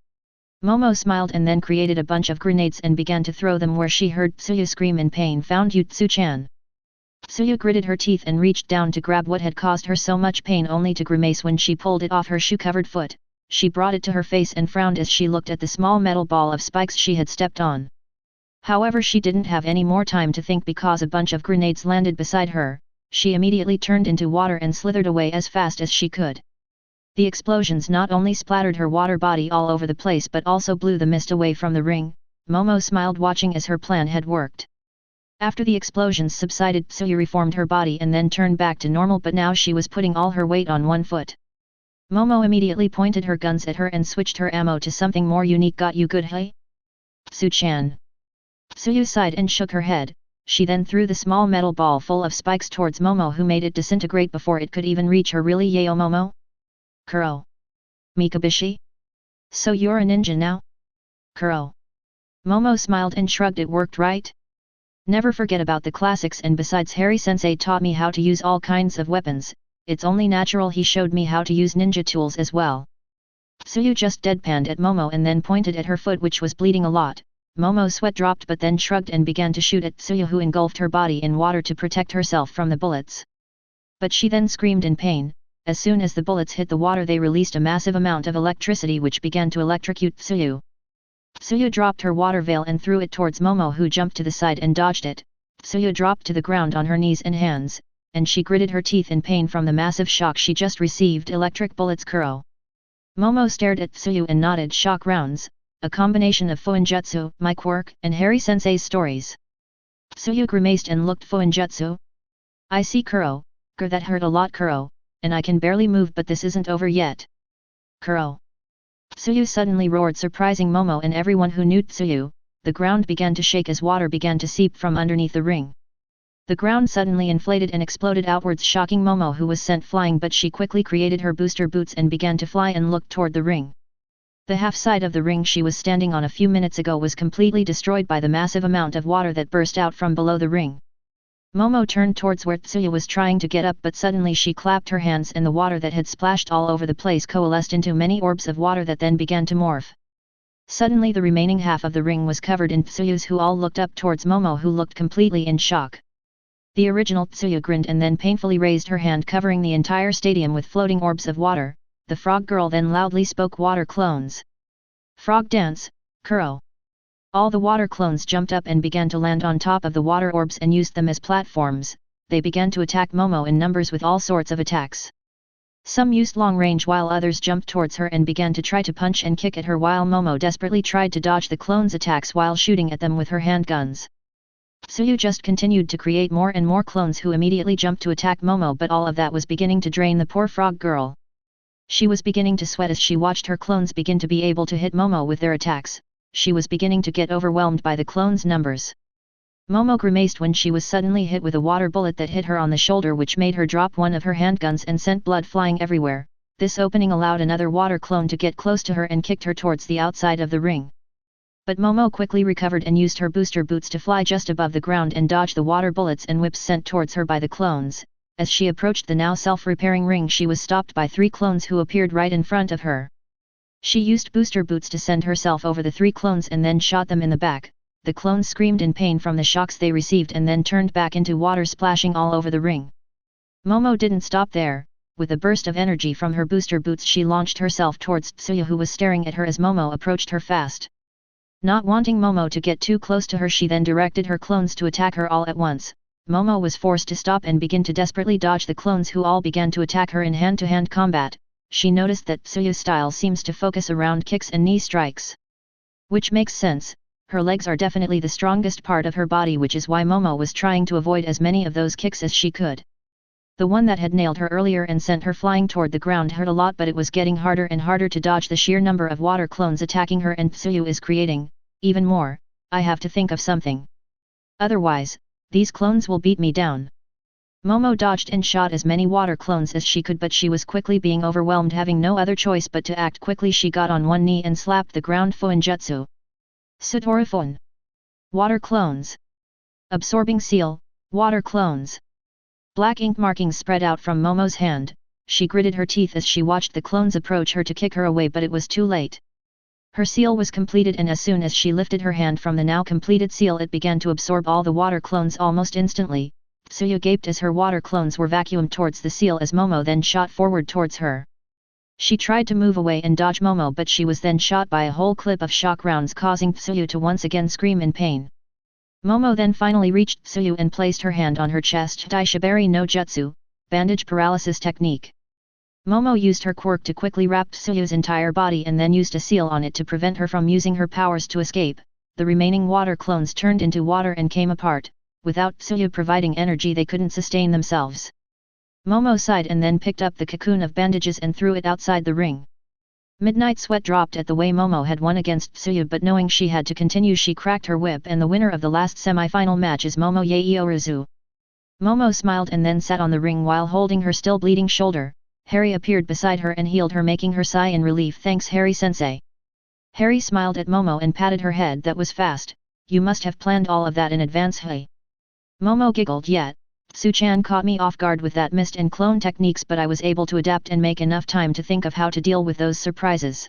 Momo smiled and then created a bunch of grenades and began to throw them where she heard Tsuyu scream in pain. Found you, Tsu-chan. Tsuyu gritted her teeth and reached down to grab what had caused her so much pain, only to grimace when she pulled it off her shoe-covered foot. She brought it to her face and frowned as she looked at the small metal ball of spikes she had stepped on. However, she didn't have any more time to think because a bunch of grenades landed beside her. She immediately turned into water and slithered away as fast as she could. The explosions not only splattered her water body all over the place but also blew the mist away from the ring. Momo smiled, watching as her plan had worked. After the explosions subsided, Tsuyu reformed her body and then turned back to normal, but now she was putting all her weight on one foot. Momo immediately pointed her guns at her and switched her ammo to something more unique. Got you good, hey? Tsu-chan. Tsuyu sighed and shook her head. She then threw the small metal ball full of spikes towards Momo, who made it disintegrate before it could even reach her. Really, Momo? Kuro. Mikabishi? So you're a ninja now? Kuro. Momo smiled and shrugged. It worked, right? Never forget about the classics, and besides, Harry-sensei taught me how to use all kinds of weapons, it's only natural he showed me how to use ninja tools as well. Tsuyu just deadpanned at Momo and then pointed at her foot, which was bleeding a lot. Momo's sweat dropped but then shrugged and began to shoot at Tsuyu, who engulfed her body in water to protect herself from the bullets. But she then screamed in pain. As soon as the bullets hit the water, they released a massive amount of electricity which began to electrocute Tsuyu. Tsuyu dropped her water veil and threw it towards Momo, who jumped to the side and dodged it. Tsuyu dropped to the ground on her knees and hands, and she gritted her teeth in pain from the massive shock she just received. Electric bullets, Kuro. Momo stared at Tsuyu and nodded. Shock rounds, a combination of Fuinjutsu, my quirk, and Harry-sensei's stories. Tsuyu grimaced and looked. Fuinjutsu? I see, Kuro. That hurt a lot, Kuro, and I can barely move, but this isn't over yet. Kuro. Tsuyu suddenly roared, surprising Momo and everyone who knew Tsuyu. The ground began to shake as water began to seep from underneath the ring. The ground suddenly inflated and exploded outwards, shocking Momo, who was sent flying, but she quickly created her booster boots and began to fly and looked toward the ring. The half side of the ring she was standing on a few minutes ago was completely destroyed by the massive amount of water that burst out from below the ring. Momo turned towards where Tsuyu was trying to get up, but suddenly she clapped her hands and the water that had splashed all over the place coalesced into many orbs of water that then began to morph. Suddenly the remaining half of the ring was covered in Tsuyus, who all looked up towards Momo, who looked completely in shock. The original Tsuyu grinned and then painfully raised her hand, covering the entire stadium with floating orbs of water. The frog girl then loudly spoke, water clones. Frog dance, Kuro. All the water clones jumped up and began to land on top of the water orbs and used them as platforms. They began to attack Momo in numbers with all sorts of attacks. Some used long range while others jumped towards her and began to try to punch and kick at her, while Momo desperately tried to dodge the clones' attacks while shooting at them with her handguns. Tsuyu just continued to create more and more clones who immediately jumped to attack Momo, but all of that was beginning to drain the poor frog girl. She was beginning to sweat as she watched her clones begin to be able to hit Momo with their attacks. She was beginning to get overwhelmed by the clones' numbers. Momo grimaced when she was suddenly hit with a water bullet that hit her on the shoulder, which made her drop one of her handguns and sent blood flying everywhere. This opening allowed another water clone to get close to her and kicked her towards the outside of the ring. But Momo quickly recovered and used her booster boots to fly just above the ground and dodge the water bullets and whips sent towards her by the clones. As she approached the now self-repairing ring, she was stopped by 3 clones who appeared right in front of her. She used booster boots to send herself over the 3 clones and then shot them in the back. The clones screamed in pain from the shocks they received and then turned back into water, splashing all over the ring. Momo didn't stop there. With a burst of energy from her booster boots, she launched herself towards Tsuyu, who was staring at her as Momo approached her fast. Not wanting Momo to get too close to her, she then directed her clones to attack her all at once. Momo was forced to stop and begin to desperately dodge the clones, who all began to attack her in hand-to-hand combat. She noticed that Tsuyu's style seems to focus around kicks and knee strikes. Which makes sense. Her legs are definitely the strongest part of her body, which is why Momo was trying to avoid as many of those kicks as she could. The one that had nailed her earlier and sent her flying toward the ground hurt a lot, but it was getting harder and harder to dodge the sheer number of water clones attacking her, and Tsuyu is creating even more. I have to think of something. Otherwise, these clones will beat me down. Momo dodged and shot as many water clones as she could, but she was quickly being overwhelmed. Having no other choice but to act quickly, she got on one knee and slapped the ground. Fuinjutsu. Sutorifon. Water clones. Absorbing seal, water clones. Black ink markings spread out from Momo's hand. She gritted her teeth as she watched the clones approach her to kick her away, but it was too late. Her seal was completed, and as soon as she lifted her hand from the now completed seal, it began to absorb all the water clones almost instantly. Tsuyu gaped as her water clones were vacuumed towards the seal as Momo then shot forward towards her. She tried to move away and dodge Momo, but she was then shot by a whole clip of shock rounds, causing Tsuyu to once again scream in pain. Momo then finally reached Tsuyu and placed her hand on her chest. Daishibari no Jutsu, bandage paralysis technique. Momo used her quirk to quickly wrap Tsuyu's entire body and then used a seal on it to prevent her from using her powers to escape. The remaining water clones turned into water and came apart. Without Tsuyu providing energy, they couldn't sustain themselves. Momo sighed and then picked up the cocoon of bandages and threw it outside the ring. Midnight Sweat dropped at the way Momo had won against Tsuyu, but knowing she had to continue, she cracked her whip, and the winner of the last semi-final match is Momo Yaeorazu. Momo smiled and then sat on the ring while holding her still bleeding shoulder. Harry appeared beside her and healed her, making her sigh in relief. Thanks, Harry-sensei. Harry smiled at Momo and patted her head. That was fast, you must have planned all of that in advance. Hey. Momo giggled. Yet, Su-chan caught me off guard with that mist and clone techniques, but I was able to adapt and make enough time to think of how to deal with those surprises.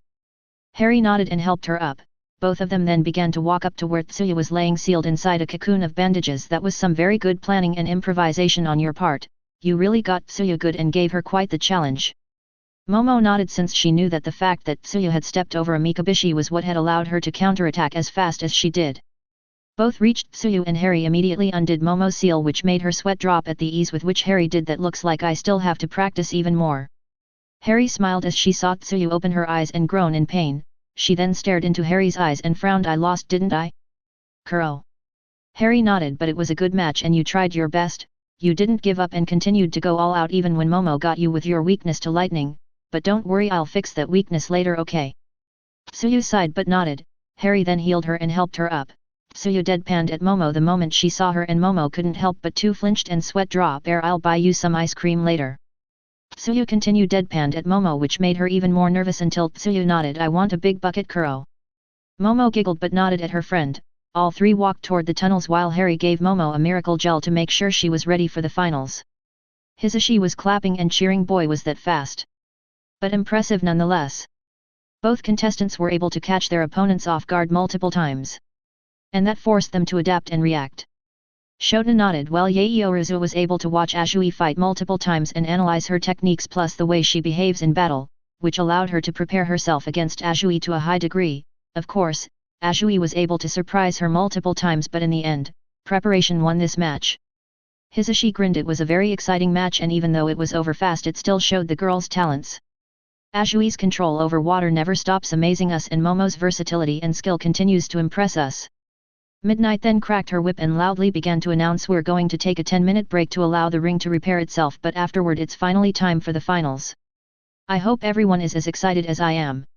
Harry nodded and helped her up. Both of them then began to walk up to where Tsuyu was laying sealed inside a cocoon of bandages. That was some very good planning and improvisation on your part. You really got Tsuyu good and gave her quite the challenge. Momo nodded, since she knew that the fact that Tsuyu had stepped over a Mikobishi was what had allowed her to counterattack as fast as she did. Both reached Tsuyu and Harry immediately undid Momo's seal, which made her sweat drop at the ease with which Harry did that. Looks like I still have to practice even more. Harry smiled as she saw Tsuyu open her eyes and groan in pain. She then stared into Harry's eyes and frowned. I lost, didn't I? Kuro. Harry nodded, but it was a good match and you tried your best. You didn't give up and continued to go all out even when Momo got you with your weakness to lightning, but don't worry, I'll fix that weakness later, okay? Tsuyu sighed but nodded. Harry then healed her and helped her up. Tsuyu deadpanned at Momo the moment she saw her, and Momo couldn't help but to flinched and sweat drop. I'll buy you some ice cream later. Tsuyu continued deadpanned at Momo, which made her even more nervous until Tsuyu nodded. I want a big bucket, Kuro. Momo giggled but nodded at her friend. All three walked toward the tunnels while Harry gave Momo a miracle gel to make sure she was ready for the finals. Hisashi was clapping and cheering. Boy, was that fast. But impressive nonetheless. Both contestants were able to catch their opponents off guard multiple times. And that forced them to adapt and react. Shota nodded while Yaoyorozu was able to watch Azui fight multiple times and analyze her techniques plus the way she behaves in battle, which allowed her to prepare herself against Azui to a high degree. Of course, Azui was able to surprise her multiple times, but in the end, preparation won this match. Hisashi grinned. It was a very exciting match, and even though it was over fast, it still showed the girls' talents. Azui's control over water never stops amazing us, and Momo's versatility and skill continues to impress us. Midnight then cracked her whip and loudly began to announce, we're going to take a 10-minute break to allow the ring to repair itself, but afterward it's finally time for the finals. I hope everyone is as excited as I am.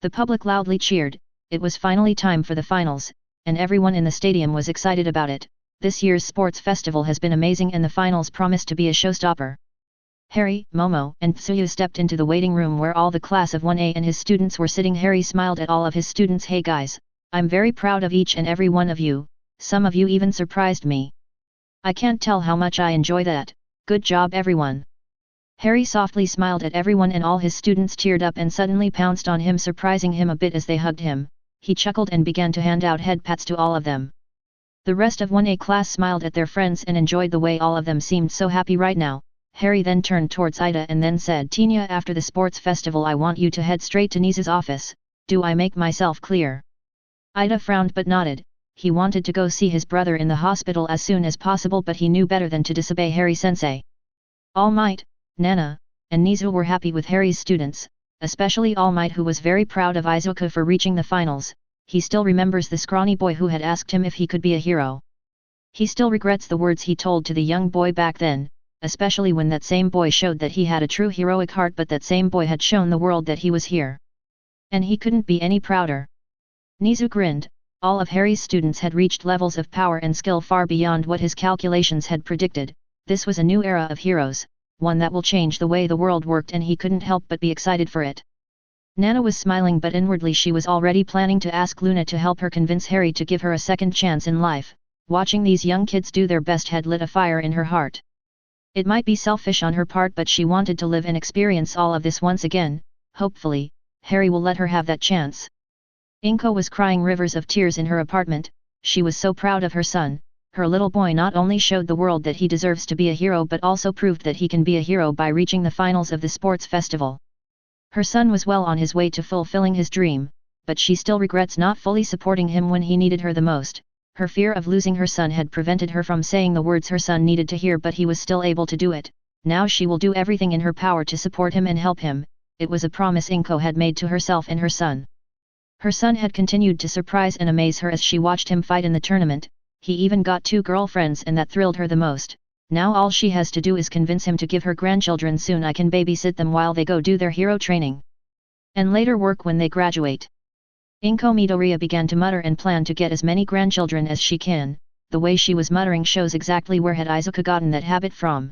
The public loudly cheered. It was finally time for the finals, and everyone in the stadium was excited about it. This year's sports festival has been amazing and the finals promised to be a showstopper. Harry, Momo, and Tsuyu stepped into the waiting room where all the class of 1A and his students were sitting. Harry smiled at all of his students. Hey guys, I'm very proud of each and every one of you, some of you even surprised me. I can't tell how much I enjoy that. Good job everyone. Harry softly smiled at everyone and all his students teared up and suddenly pounced on him, surprising him a bit as they hugged him. He chuckled and began to hand out head pats to all of them. The rest of 1A class smiled at their friends and enjoyed the way all of them seemed so happy right now. Harry then turned towards Ida and then said, Tinya, after the sports festival I want you to head straight to Nisa's office. Do I make myself clear? Ida frowned but nodded. He wanted to go see his brother in the hospital as soon as possible, but he knew better than to disobey Harry-sensei. All Might, Nana, and Nizu were happy with Harry's students, especially All Might, who was very proud of Izuku for reaching the finals. He still remembers the scrawny boy who had asked him if he could be a hero. He still regrets the words he told to the young boy back then, especially when that same boy showed that he had a true heroic heart, but that same boy had shown the world that he was here. And he couldn't be any prouder. Nizu grinned. All of Harry's students had reached levels of power and skill far beyond what his calculations had predicted. This was a new era of heroes, one that will change the way the world worked, and he couldn't help but be excited for it. Nana was smiling, but inwardly she was already planning to ask Luna to help her convince Harry to give her a second chance in life. Watching these young kids do their best had lit a fire in her heart. It might be selfish on her part, but she wanted to live and experience all of this once again. Hopefully, Harry will let her have that chance. Inko was crying rivers of tears in her apartment. She was so proud of her son. Her little boy not only showed the world that he deserves to be a hero, but also proved that he can be a hero by reaching the finals of the sports festival. Her son was well on his way to fulfilling his dream, but she still regrets not fully supporting him when he needed her the most. Her fear of losing her son had prevented her from saying the words her son needed to hear, but he was still able to do it. Now she will do everything in her power to support him and help him. It was a promise Inko had made to herself and her son. Her son had continued to surprise and amaze her as she watched him fight in the tournament. He even got 2 girlfriends, and that thrilled her the most. Now all she has to do is convince him to give her grandchildren soon. I can babysit them while they go do their hero training. And later work when they graduate. Inko Midoriya began to mutter and plan to get as many grandchildren as she can. The way she was muttering shows exactly where had Izuku gotten that habit from.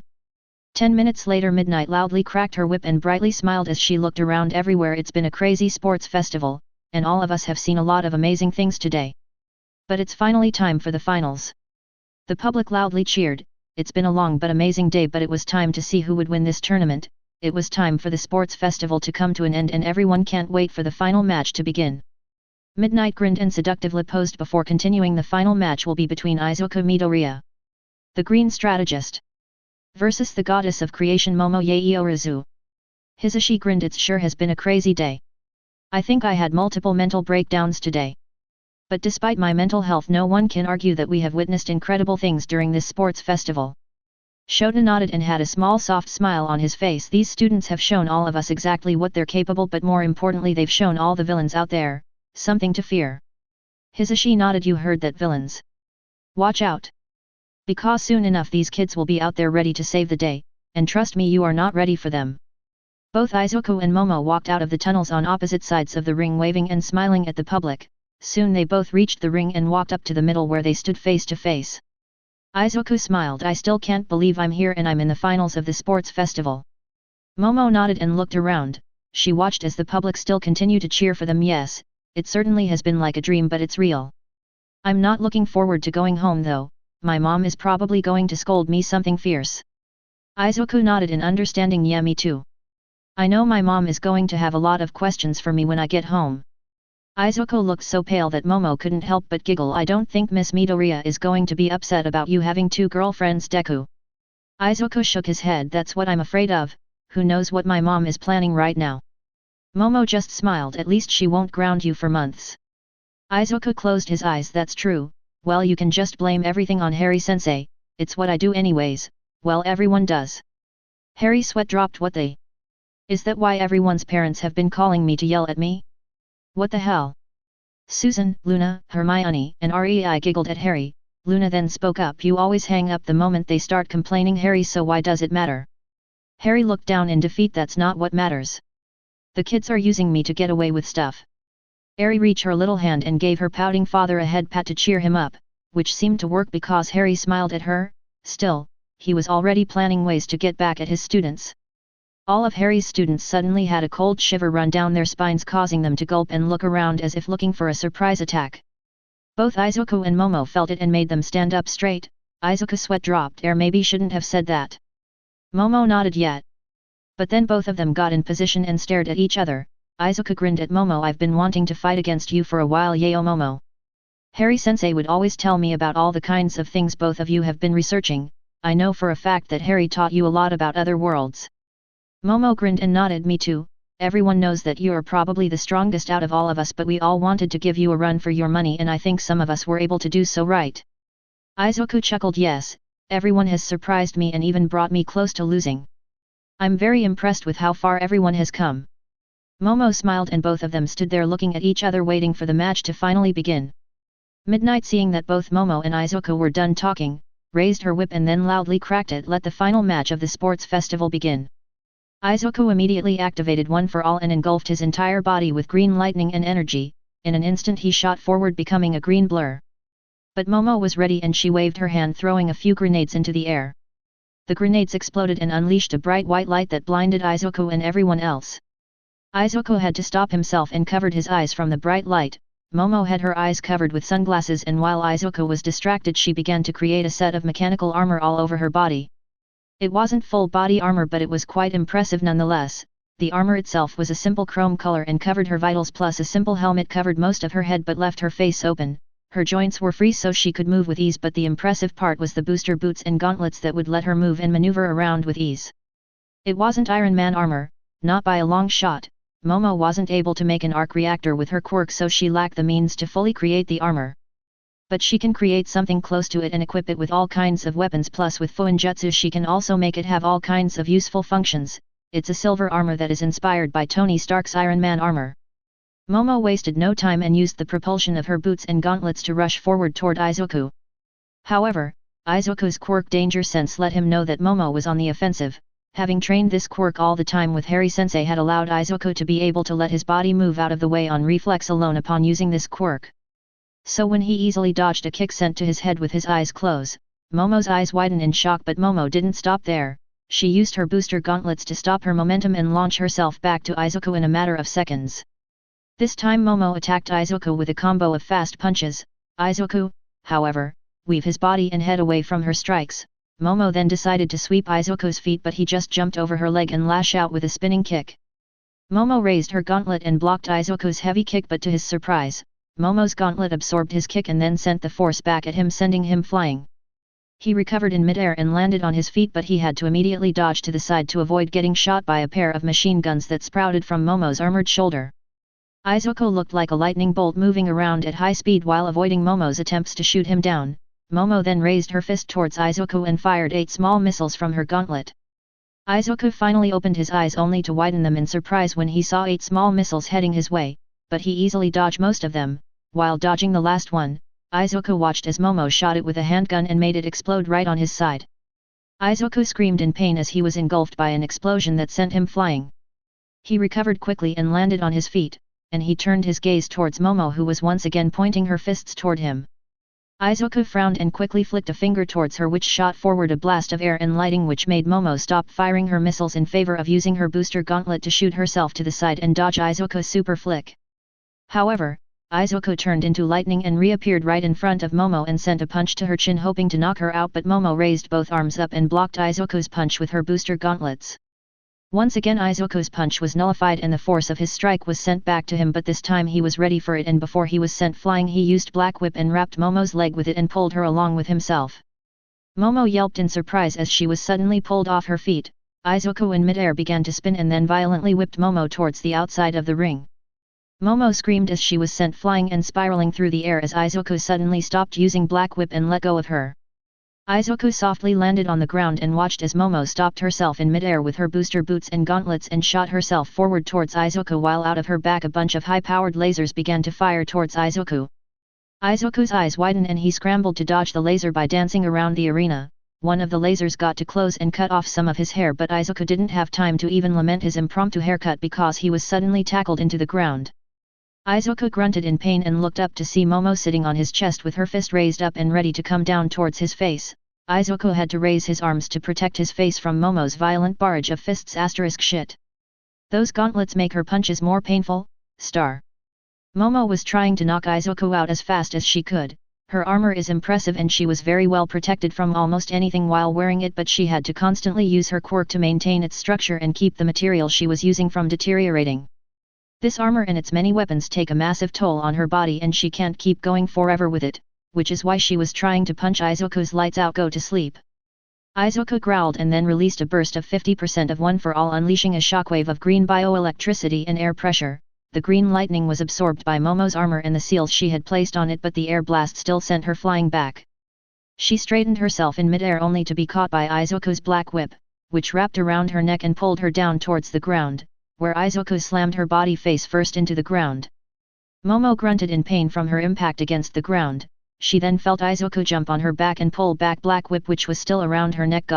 10 minutes later, Midnight loudly cracked her whip and brightly smiled as she looked around everywhere. It's been a crazy sports festival, and all of us have seen a lot of amazing things today. But it's finally time for the finals. The public loudly cheered. It's been a long but amazing day, but it was time to see who would win this tournament. It was time for the sports festival to come to an end, and everyone can't wait for the final match to begin. Midnight grinned and seductively posed before continuing. The final match will be between Izuku Midoriya, the green strategist, versus the goddess of creation Momo Yaoyorozu. Hisashi grinned. It sure has been a crazy day. I think I had multiple mental breakdowns today. But despite my mental health, no one can argue that we have witnessed incredible things during this sports festival. Shota nodded and had a small soft smile on his face. These students have shown all of us exactly what they're capable, but more importantly they've shown all the villains out there something to fear. Hisashi nodded. You heard that, villains? Watch out. Because soon enough these kids will be out there ready to save the day, and trust me, you are not ready for them. Both Izuku and Momo walked out of the tunnels on opposite sides of the ring, waving and smiling at the public. Soon they both reached the ring and walked up to the middle where they stood face to face. Izuku smiled. I still can't believe I'm here and I'm in the finals of the sports festival. Momo nodded and looked around. She watched as the public still continued to cheer for them. Yes, it certainly has been like a dream, but it's real. I'm not looking forward to going home though. My mom is probably going to scold me something fierce. Izuku nodded in understanding. Yeah, me too. I know my mom is going to have a lot of questions for me when I get home. Izuku looked so pale that Momo couldn't help but giggle. I don't think Miss Midoriya is going to be upset about you having two girlfriends, Deku. Izuku shook his head. That's what I'm afraid of. Who knows what my mom is planning right now. Momo just smiled. At least she won't ground you for months. Izuku closed his eyes. That's true. Well, you can just blame everything on Harry-sensei. It's what I do anyways. Well, everyone does. Harry's sweat dropped. What the? Is that why everyone's parents have been calling me to yell at me? What the hell? Susan, Luna, Hermione, and Rei giggled at Harry. Luna then spoke up. You always hang up the moment they start complaining, Harry, so why does it matter? Harry looked down in defeat. That's not what matters. The kids are using me to get away with stuff. Harry reached her little hand and gave her pouting father a head pat to cheer him up, which seemed to work because Harry smiled at her. Still, he was already planning ways to get back at his students. All of Harry's students suddenly had a cold shiver run down their spines, causing them to gulp and look around as if looking for a surprise attack. Both Izuku and Momo felt it and made them stand up straight. Izuku's sweat dropped. Maybe shouldn't have said that. Momo nodded. Yet. But then both of them got in position and stared at each other. Izuku grinned at Momo. I've been wanting to fight against you for a while, Yao Momo. Harry-sensei would always tell me about all the kinds of things both of you have been researching. I know for a fact that Harry taught you a lot about other worlds. Momo grinned and nodded. Me too. Everyone knows that you are probably the strongest out of all of us, but we all wanted to give you a run for your money, and I think some of us were able to do so, right? Izuku chuckled. Yes, everyone has surprised me and even brought me close to losing. I'm very impressed with how far everyone has come. Momo smiled and both of them stood there looking at each other, waiting for the match to finally begin. Midnight, seeing that both Momo and Izuku were done talking, raised her whip and then loudly cracked it. Let the final match of the sports festival begin. Izuku immediately activated One for All and engulfed his entire body with green lightning and energy. In an instant he shot forward, becoming a green blur. But Momo was ready and she waved her hand, throwing a few grenades into the air. The grenades exploded and unleashed a bright white light that blinded Izuku and everyone else. Izuku had to stop himself and covered his eyes from the bright light. Momo had her eyes covered with sunglasses, and while Izuku was distracted she began to create a set of mechanical armor all over her body. It wasn't full body armor, but it was quite impressive nonetheless. The armor itself was a simple chrome color and covered her vitals, plus a simple helmet covered most of her head but left her face open. Her joints were free so she could move with ease, but the impressive part was the booster boots and gauntlets that would let her move and maneuver around with ease. It wasn't Iron Man armor, not by a long shot. Momo wasn't able to make an arc reactor with her quirk, so she lacked the means to fully create the armor. But she can create something close to it and equip it with all kinds of weapons, plus with Fuinjutsu she can also make it have all kinds of useful functions. It's a silver armor that is inspired by Tony Stark's Iron Man armor. Momo wasted no time and used the propulsion of her boots and gauntlets to rush forward toward Izuku. However, Izuku's quirk Danger Sense let him know that Momo was on the offensive. Having trained this quirk all the time with Harry-sensei had allowed Izuku to be able to let his body move out of the way on reflex alone upon using this quirk. So when he easily dodged a kick sent to his head with his eyes closed, Momo's eyes widened in shock, but Momo didn't stop there. she used her booster gauntlets to stop her momentum and launch herself back to Izuku in a matter of seconds. This time Momo attacked Izuku with a combo of fast punches. Izuku, however, weaved his body and head away from her strikes. Momo then decided to sweep Izuku's feet, but he just jumped over her leg and lashed out with a spinning kick. Momo raised her gauntlet and blocked Izuku's heavy kick, but to his surprise, Momo's gauntlet absorbed his kick and then sent the force back at him, sending him flying. He recovered in midair and landed on his feet, but he had to immediately dodge to the side to avoid getting shot by a pair of machine guns that sprouted from Momo's armored shoulder. Izuku looked like a lightning bolt moving around at high speed while avoiding Momo's attempts to shoot him down. Momo then raised her fist towards Izuku and fired 8 small missiles from her gauntlet. Izuku finally opened his eyes only to widen them in surprise when he saw 8 small missiles heading his way, but he easily dodged most of them. While dodging the last one, Izuku watched as Momo shot it with a handgun and made it explode right on his side. Izuku screamed in pain as he was engulfed by an explosion that sent him flying. He recovered quickly and landed on his feet, and he turned his gaze towards Momo, who was once again pointing her fists toward him. Izuku frowned and quickly flicked a finger towards her, which shot forward a blast of air and lighting, which made Momo stop firing her missiles in favor of using her booster gauntlet to shoot herself to the side and dodge Izuku's super flick. However, Izuku turned into lightning and reappeared right in front of Momo and sent a punch to her chin, hoping to knock her out, but Momo raised both arms up and blocked Izuku's punch with her booster gauntlets. Once again Izuku's punch was nullified and the force of his strike was sent back to him, but this time he was ready for it, and before he was sent flying he used Black Whip and wrapped Momo's leg with it and pulled her along with himself. Momo yelped in surprise as she was suddenly pulled off her feet. Izuku in midair began to spin and then violently whipped Momo towards the outside of the ring. Momo screamed as she was sent flying and spiraling through the air as Izuku suddenly stopped using Black Whip and let go of her. Izuku softly landed on the ground and watched as Momo stopped herself in midair with her booster boots and gauntlets and shot herself forward towards Izuku, while out of her back a bunch of high-powered lasers began to fire towards Izuku. Izuku's eyes widened and he scrambled to dodge the laser by dancing around the arena. One of the lasers got too close and cut off some of his hair, but Izuku didn't have time to even lament his impromptu haircut because he was suddenly tackled into the ground. Izuku grunted in pain and looked up to see Momo sitting on his chest with her fist raised up and ready to come down towards his face. Izuku had to raise his arms to protect his face from Momo's violent barrage of fists. Shit. Those gauntlets make her punches more painful, star. Momo was trying to knock Izuku out as fast as she could. Her armor is impressive and she was very well protected from almost anything while wearing it, but she had to constantly use her quirk to maintain its structure and keep the material she was using from deteriorating. This armor and its many weapons take a massive toll on her body and she can't keep going forever with it, which is why she was trying to punch Izuku's lights out go to sleep. Izuku growled and then released a burst of 50% of One for All, unleashing a shockwave of green bioelectricity and air pressure. The green lightning was absorbed by Momo's armor and the seals she had placed on it, but the air blast still sent her flying back. She straightened herself in midair only to be caught by Izuku's Black Whip, which wrapped around her neck and pulled her down towards the ground, where Izuku slammed her body face first into the ground. Momo grunted in pain from her impact against the ground. She then felt Izuku jump on her back and pull back Black Whip, which was still around her neck.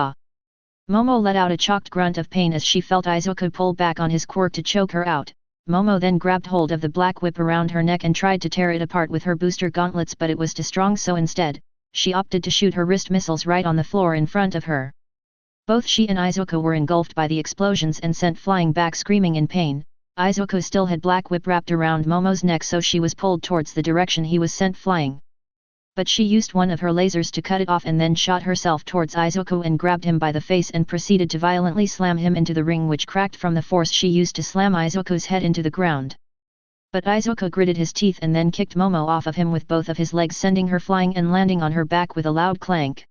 Momo let out a choked grunt of pain as she felt Izuku pull back on his quirk to choke her out. Momo then grabbed hold of the Black Whip around her neck and tried to tear it apart with her booster gauntlets, but it was too strong, so instead, she opted to shoot her wrist missiles right on the floor in front of her. Both she and Izuku were engulfed by the explosions and sent flying back screaming in pain. Izuku still had Black Whip wrapped around Momo's neck, so she was pulled towards the direction he was sent flying. But she used one of her lasers to cut it off and then shot herself towards Izuku and grabbed him by the face and proceeded to violently slam him into the ring, which cracked from the force she used to slam Izuku's head into the ground. But Izuku gritted his teeth and then kicked Momo off of him with both of his legs, sending her flying and landing on her back with a loud clank.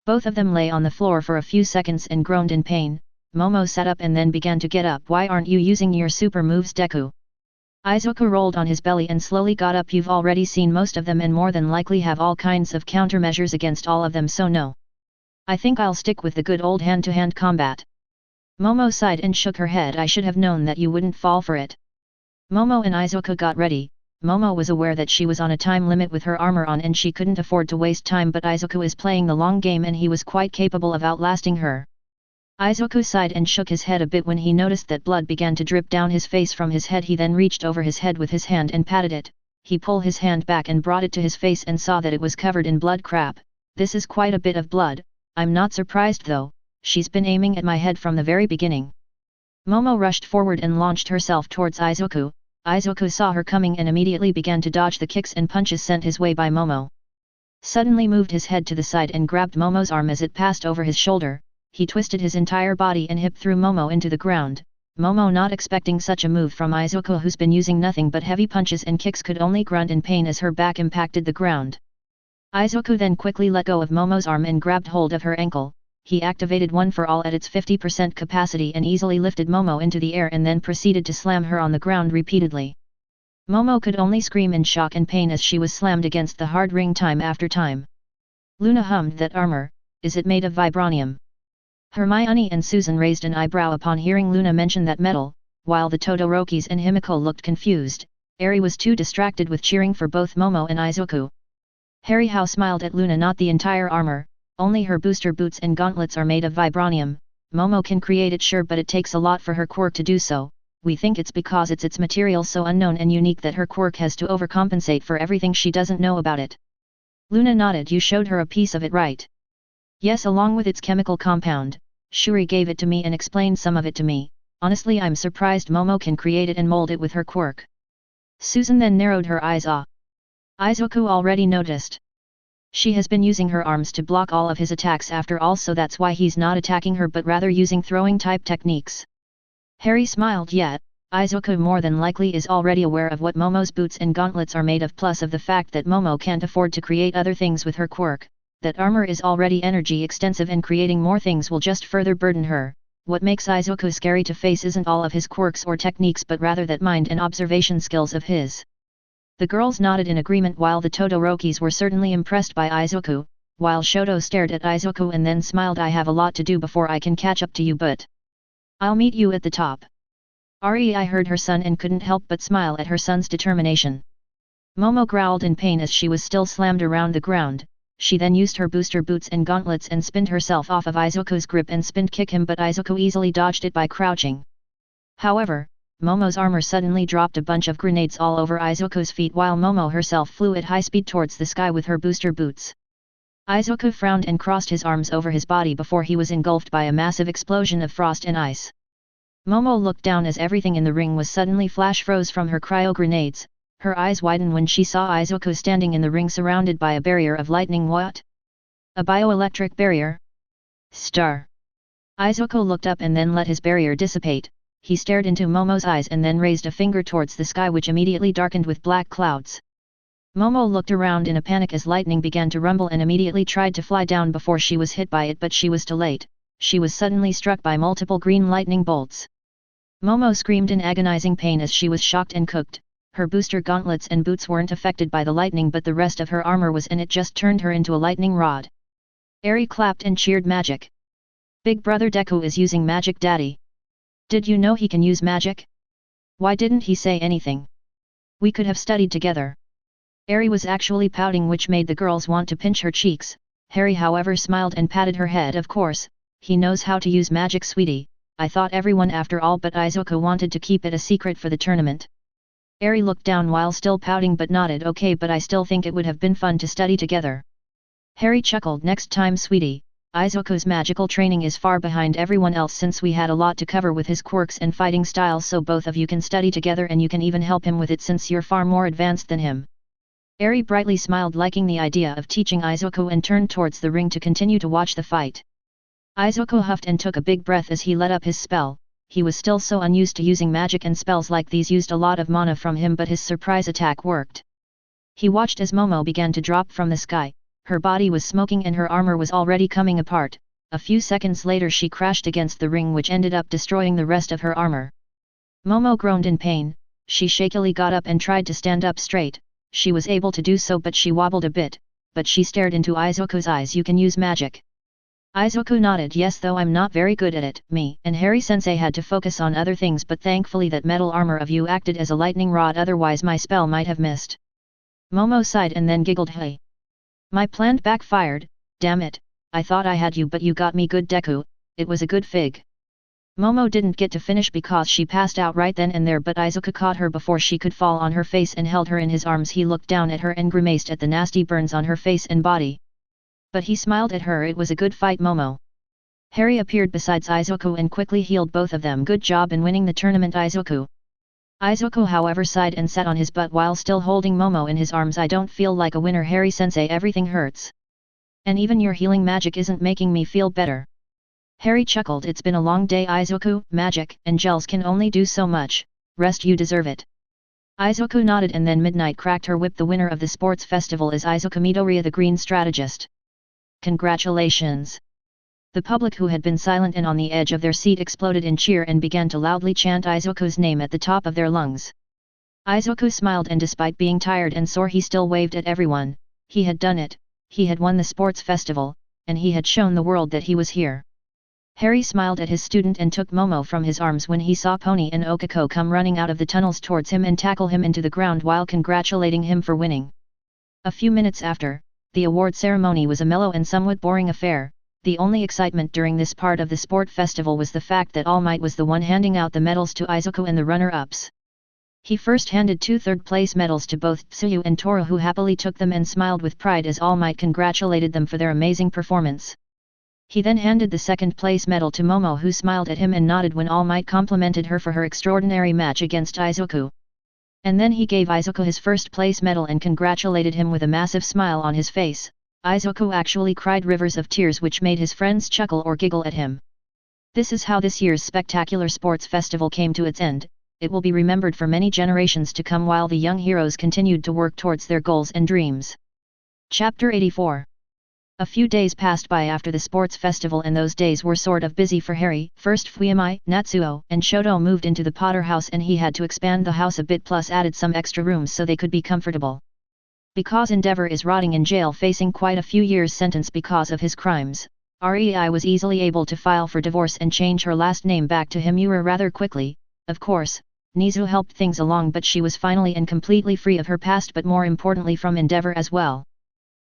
Both of them lay on the floor for a few seconds and groaned in pain. Momo sat up and then began to get up. Why aren't you using your super moves, Deku? Izuku rolled on his belly and slowly got up. You've already seen most of them and more than likely have all kinds of countermeasures against all of them, so no. I think I'll stick with the good old hand-to-hand combat. Momo sighed and shook her head. I should have known that you wouldn't fall for it. Momo and Izuku got ready. Momo was aware that she was on a time limit with her armor on and she couldn't afford to waste time, but Izuku is playing the long game and he was quite capable of outlasting her. Izuku sighed and shook his head a bit when he noticed that blood began to drip down his face from his head. He then reached over his head with his hand and patted it. He pulled his hand back and brought it to his face and saw that it was covered in blood. Crap, this is quite a bit of blood. I'm not surprised though, she's been aiming at my head from the very beginning. Momo rushed forward and launched herself towards Izuku. Izuku saw her coming and immediately began to dodge the kicks and punches sent his way by Momo. Suddenly moved his head to the side and grabbed Momo's arm as it passed over his shoulder. He twisted his entire body and hip threw Momo into the ground. Momo, not expecting such a move from Izuku, who's been using nothing but heavy punches and kicks, could only grunt in pain as her back impacted the ground. Izuku then quickly let go of Momo's arm and grabbed hold of her ankle. He activated One for All at its 50% capacity and easily lifted Momo into the air and then proceeded to slam her on the ground repeatedly. Momo could only scream in shock and pain as she was slammed against the hard ring time after time. Luna hummed, "That armor, is it made of vibranium?" Hermione and Susan raised an eyebrow upon hearing Luna mention that metal, while the Todorokis and Himiko looked confused. Eri was too distracted with cheering for both Momo and Izuku. Harry How smiled at Luna. "Not the entire armor, only her booster boots and gauntlets are made of vibranium. Momo can create it, sure, but it takes a lot for her quirk to do so. We think it's because it's its material so unknown and unique that her quirk has to overcompensate for everything she doesn't know about it." Luna nodded. "You showed her a piece of it, right?" "Yes, along with its chemical compound. Shuri gave it to me and explained some of it to me. Honestly, I'm surprised Momo can create it and mold it with her quirk." Susan then narrowed her eyes. Izuku already noticed. She has been using her arms to block all of his attacks after all, so that's why he's not attacking her but rather using throwing type techniques. Harry smiled. "Yet, Izuku more than likely is already aware of what Momo's boots and gauntlets are made of, plus of the fact that Momo can't afford to create other things with her quirk. That armor is already energy extensive and creating more things will just further burden her. What makes Izuku scary to face isn't all of his quirks or techniques but rather that mind and observation skills of his." The girls nodded in agreement while the Todorokis were certainly impressed by Izuku, while Shoto stared at Izuku and then smiled. "I have a lot to do before I can catch up to you, but I'll meet you at the top." Rei heard her son and couldn't help but smile at her son's determination. Momo growled in pain as she was still slammed around the ground. She then used her booster boots and gauntlets and spinned herself off of Izuku's grip and spinned kick him, but Izuku easily dodged it by crouching. However, Momo's armor suddenly dropped a bunch of grenades all over Izuku's feet while Momo herself flew at high speed towards the sky with her booster boots. Izuku frowned and crossed his arms over his body before he was engulfed by a massive explosion of frost and ice. Momo looked down as everything in the ring was suddenly flash froze from her cryo grenades. Her eyes widened when she saw Izuku standing in the ring surrounded by a barrier of lightning. "What? A bioelectric barrier? Star." Izuku looked up and then let his barrier dissipate. He stared into Momo's eyes and then raised a finger towards the sky, which immediately darkened with black clouds. Momo looked around in a panic as lightning began to rumble and immediately tried to fly down before she was hit by it, but she was too late. She was suddenly struck by multiple green lightning bolts. Momo screamed in agonizing pain as she was shocked and cooked. Her booster gauntlets and boots weren't affected by the lightning, but the rest of her armor was, and it just turned her into a lightning rod. Eri clapped and cheered. "Magic! Big brother Deku is using magic, daddy. Did you know he can use magic? Why didn't he say anything? We could have studied together." Eri was actually pouting, which made the girls want to pinch her cheeks. Harry, however, smiled and patted her head. "Of course, he knows how to use magic, sweetie. I thought everyone after all, but Izuku wanted to keep it a secret for the tournament." Eri looked down while still pouting but nodded. "Okay, but I still think it would have been fun to study together." Harry chuckled. "Next time, sweetie. Izuku's magical training is far behind everyone else since we had a lot to cover with his quirks and fighting style, so both of you can study together and you can even help him with it since you're far more advanced than him." Eri brightly smiled, liking the idea of teaching Izuku, and turned towards the ring to continue to watch the fight. Izuku huffed and took a big breath as he let up his spell. He was still so unused to using magic, and spells like these used a lot of mana from him, but his surprise attack worked. He watched as Momo began to drop from the sky. Her body was smoking and her armor was already coming apart. A few seconds later she crashed against the ring, which ended up destroying the rest of her armor. Momo groaned in pain. She shakily got up and tried to stand up straight. She was able to do so, but she wobbled a bit. But she stared into Izuku's eyes. "You can use magic?" Izuku nodded. "Yes, though I'm not very good at it." Me and Harry-sensei had to focus on other things, but thankfully that metal armor of you acted as a lightning rod, otherwise my spell might have missed. Momo sighed and then giggled. "Hey! My plan backfired, damn it. I thought I had you, but you got me good, Deku. It was a good fig." Momo didn't get to finish because she passed out right then and there, but Izuku caught her before she could fall on her face and held her in his arms. He looked down at her and grimaced at the nasty burns on her face and body. But he smiled at her. "It was a good fight, Momo. Harry appeared beside Izuku and quickly healed both of them. Good job in winning the tournament, Izuku. Izuku however sighed and sat on his butt while still holding Momo in his arms. I don't feel like a winner, Harry-sensei, everything hurts. And even your healing magic isn't making me feel better. Harry chuckled. It's been a long day, Izuku. Magic and gels can only do so much. Rest, you deserve it. Izuku nodded, and then Midnight cracked her whip. The winner of the sports festival is Izuku Midoriya, the green strategist. Congratulations! The public, who had been silent and on the edge of their seat, exploded in cheer and began to loudly chant Izuku's name at the top of their lungs. Izuku smiled, and despite being tired and sore he still waved at everyone. He had done it, he had won the sports festival, and he had shown the world that he was here. Harry smiled at his student and took Momo from his arms when he saw Pony and Okako come running out of the tunnels towards him and tackle him into the ground while congratulating him for winning. A few minutes after, the award ceremony was a mellow and somewhat boring affair. The only excitement during this part of the sport festival was the fact that All Might was the one handing out the medals to Izuku and the runner-ups. He first handed 2 third-place medals to both Tsuyu and Toru, who happily took them and smiled with pride as All Might congratulated them for their amazing performance. He then handed the second-place medal to Momo, who smiled at him and nodded when All Might complimented her for her extraordinary match against Izuku. And then he gave Izuku his first-place medal and congratulated him with a massive smile on his face. Izuku actually cried rivers of tears, which made his friends chuckle or giggle at him. This is how this year's spectacular sports festival came to its end. It will be remembered for many generations to come while the young heroes continued to work towards their goals and dreams. Chapter 84. A few days passed by after the sports festival, and those days were sort of busy for Harry. First, Fuyamai, Natsuo, and Shoto moved into the Potter house, and he had to expand the house a bit plus added some extra rooms so they could be comfortable. Because Endeavor is rotting in jail facing quite a few years' sentence because of his crimes, Rei was easily able to file for divorce and change her last name back to Himura rather quickly. Of course, Nizu helped things along, but she was finally and completely free of her past, but more importantly from Endeavor as well.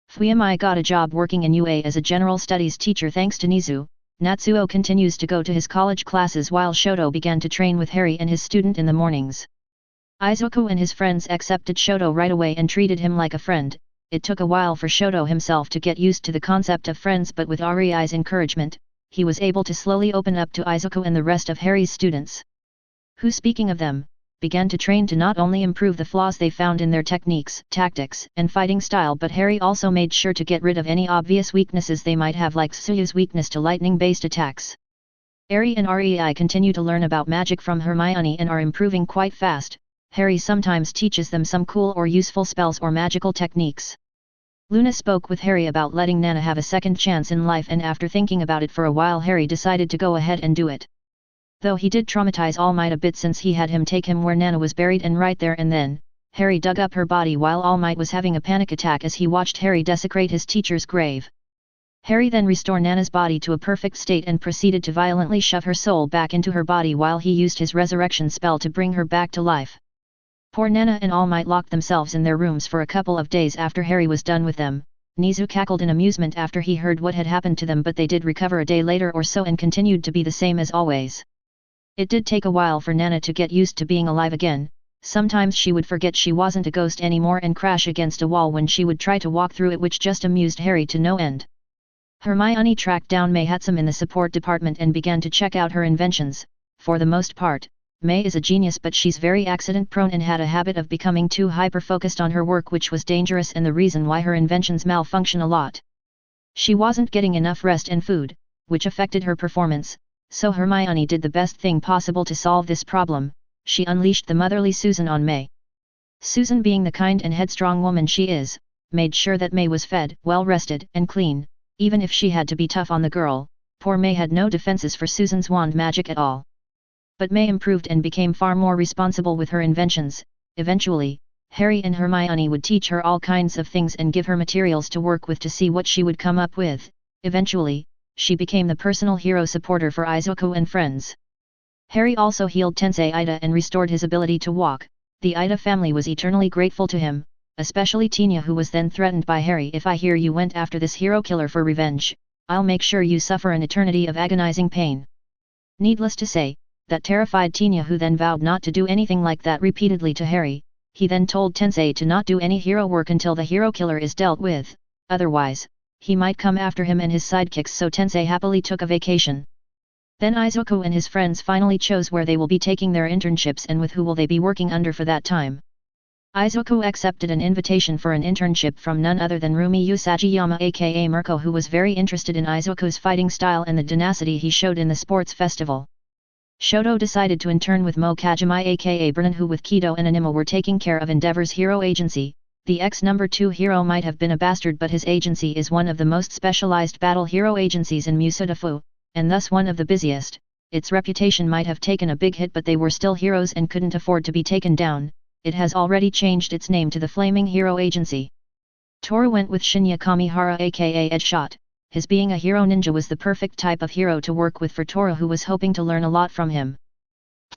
Fuyamai got a job working in UA as a general studies teacher thanks to Nizu. Natsuo continues to go to his college classes while Shoto began to train with Harry and his student in the mornings. Izuku and his friends accepted Shoto right away and treated him like a friend. It took a while for Shoto himself to get used to the concept of friends, but with Rei's encouragement, he was able to slowly open up to Izuku and the rest of Harry's students, who, speaking of them, began to train to not only improve the flaws they found in their techniques, tactics, and fighting style, but Harry also made sure to get rid of any obvious weaknesses they might have, like Tsuyu's weakness to lightning-based attacks. Harry and Rei continue to learn about magic from Hermione and are improving quite fast. Harry sometimes teaches them some cool or useful spells or magical techniques. Luna spoke with Harry about letting Nana have a second chance in life, and after thinking about it for a while, Harry decided to go ahead and do it. Though he did traumatize All Might a bit since he had him take him where Nana was buried, and right there and then, Harry dug up her body while All Might was having a panic attack as he watched Harry desecrate his teacher's grave. Harry then restored Nana's body to a perfect state and proceeded to violently shove her soul back into her body while he used his resurrection spell to bring her back to life. Poor Nana and All Might locked themselves in their rooms for a couple of days after Harry was done with them. Nizu cackled in amusement after he heard what had happened to them, but they did recover a day later or so and continued to be the same as always. It did take a while for Nana to get used to being alive again. Sometimes she would forget she wasn't a ghost anymore and crash against a wall when she would try to walk through it, which just amused Harry to no end. Hermione tracked down May Hatsum in the support department and began to check out her inventions. For the most part, May is a genius, but she's very accident-prone and had a habit of becoming too hyper-focused on her work, which was dangerous and the reason why her inventions malfunction a lot. She wasn't getting enough rest and food, which affected her performance, so Hermione did the best thing possible to solve this problem. She unleashed the motherly Susan on May. Susan, being the kind and headstrong woman she is, made sure that May was fed, well-rested, and clean, even if she had to be tough on the girl. Poor May had no defenses for Susan's wand magic at all. But May improved and became far more responsible with her inventions. Eventually, Harry and Hermione would teach her all kinds of things and give her materials to work with to see what she would come up with. Eventually, she became the personal hero supporter for Izuku and friends. Harry also healed Tensei Ida and restored his ability to walk. The Ida family was eternally grateful to him, especially Tina, who was then threatened by Harry. If I hear you went after this hero killer for revenge, I'll make sure you suffer an eternity of agonizing pain. Needless to say, that terrified Tina, who then vowed not to do anything like that repeatedly to Harry. He then told Tensei to not do any hero work until the hero killer is dealt with, otherwise, he might come after him and his sidekicks, so Tensei happily took a vacation. Then Izuku and his friends finally chose where they will be taking their internships and with who will they be working under for that time. Izuku accepted an invitation for an internship from none other than Rumi Usagiyama aka Mirko, who was very interested in Izuku's fighting style and the tenacity he showed in the sports festival. Shoto decided to intern with Mo Kajimi aka Brennan, who with Kido and Anima were taking care of Endeavor's hero agency. The ex-number 2 hero might have been a bastard, but his agency is one of the most specialized battle hero agencies in Musudafu, and thus one of the busiest. Its reputation might have taken a big hit, but they were still heroes and couldn't afford to be taken down. It has already changed its name to the Flaming Hero Agency. Toru went with Shinya Kamihara aka Edgeshot. His being a hero ninja was the perfect type of hero to work with for Toru, who was hoping to learn a lot from him.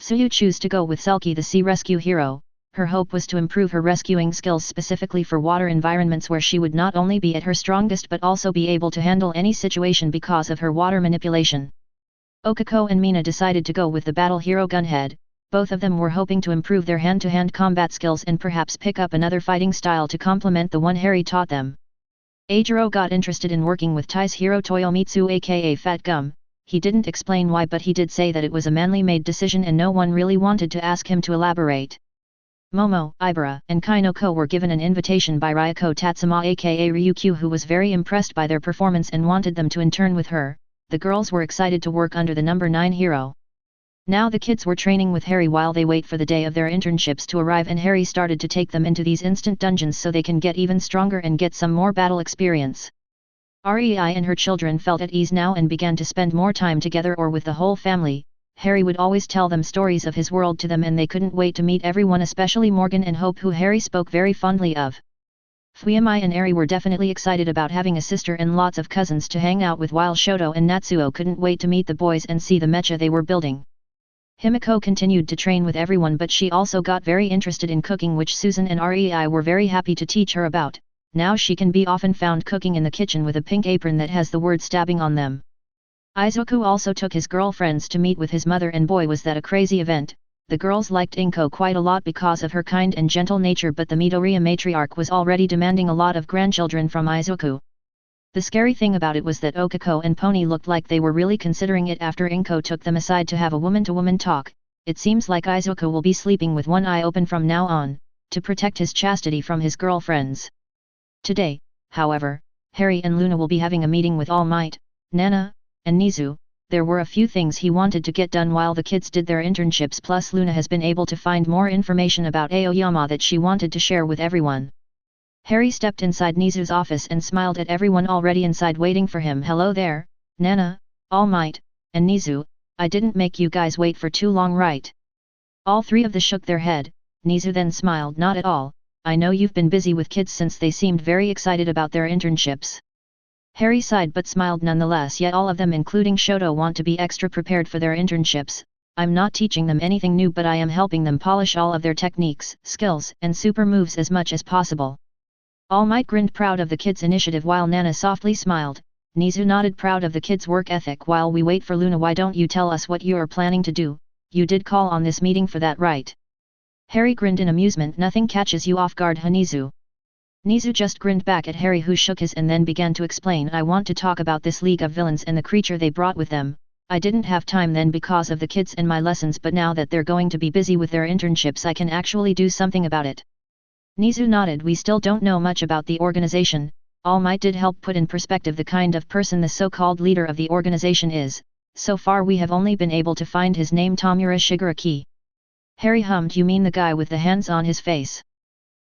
Tsuyu chose to go with Selkie, the sea rescue hero. Her hope was to improve her rescuing skills specifically for water environments, where she would not only be at her strongest but also be able to handle any situation because of her water manipulation. Okako and Mina decided to go with the battle hero Gunhead. Both of them were hoping to improve their hand-to-hand combat skills and perhaps pick up another fighting style to complement the one Harry taught them. Eijiro got interested in working with Tai's hero Toyomitsu aka Fat Gum. He didn't explain why, but he did say that it was a manly made decision and no one really wanted to ask him to elaborate. Momo, Ibara, and Kainoko were given an invitation by Ryoko Tatsuma aka Ryukyu, who was very impressed by their performance and wanted them to intern with her. The girls were excited to work under the number 9 hero. Now the kids were training with Harry while they wait for the day of their internships to arrive, and Harry started to take them into these instant dungeons so they can get even stronger and get some more battle experience. Rei and her children felt at ease now and began to spend more time together or with the whole family. Harry would always tell them stories of his world to them and they couldn't wait to meet everyone, especially Morgan and Hope, who Harry spoke very fondly of. Fuyumi and Eri were definitely excited about having a sister and lots of cousins to hang out with, while Shoto and Natsuo couldn't wait to meet the boys and see the mecha they were building. Himiko continued to train with everyone, but she also got very interested in cooking, which Susan and Rei were very happy to teach her about. Now she can be often found cooking in the kitchen with a pink apron that has the word stabbing on them. Izuku also took his girlfriends to meet with his mother, and boy was that a crazy event. The girls liked Inko quite a lot because of her kind and gentle nature, but the Midoriya matriarch was already demanding a lot of grandchildren from Izuku. The scary thing about it was that Okako and Pony looked like they were really considering it after Inko took them aside to have a woman-to-woman talk. It seems like Izuku will be sleeping with one eye open from now on, to protect his chastity from his girlfriends. Today, however, Harry and Luna will be having a meeting with All Might, Nana, and Nizu. There were a few things he wanted to get done while the kids did their internships, plus Luna has been able to find more information about Aoyama that she wanted to share with everyone. Harry stepped inside Nizu's office and smiled at everyone already inside waiting for him. Hello there, Nana, All Might, and Nizu. I didn't make you guys wait for too long, right? All three of them shook their head. Nizu then smiled. Not at all. I know you've been busy with kids since they seemed very excited about their internships. Harry sighed but smiled nonetheless. Yet all of them, including Shoto, want to be extra prepared for their internships. I'm not teaching them anything new, but I am helping them polish all of their techniques, skills, and super moves as much as possible. All Might grinned, proud of the kids' initiative, while Nana softly smiled. Nizu nodded, proud of the kids' work ethic. While we wait for Luna, why don't you tell us what you are planning to do? You did call on this meeting for that, right? Harry grinned in amusement. Nothing catches you off guard, huh, Nizu? Nizu just grinned back at Harry, who shook his and then began to explain. I want to talk about this League of Villains and the creature they brought with them. I didn't have time then because of the kids and my lessons, but now that they're going to be busy with their internships, I can actually do something about it. Nizu nodded. We still don't know much about the organization. All Might did help put in perspective the kind of person the so-called leader of the organization is. So far we have only been able to find his name, Tomura Shigaraki. Harry hummed. You mean the guy with the hands on his face?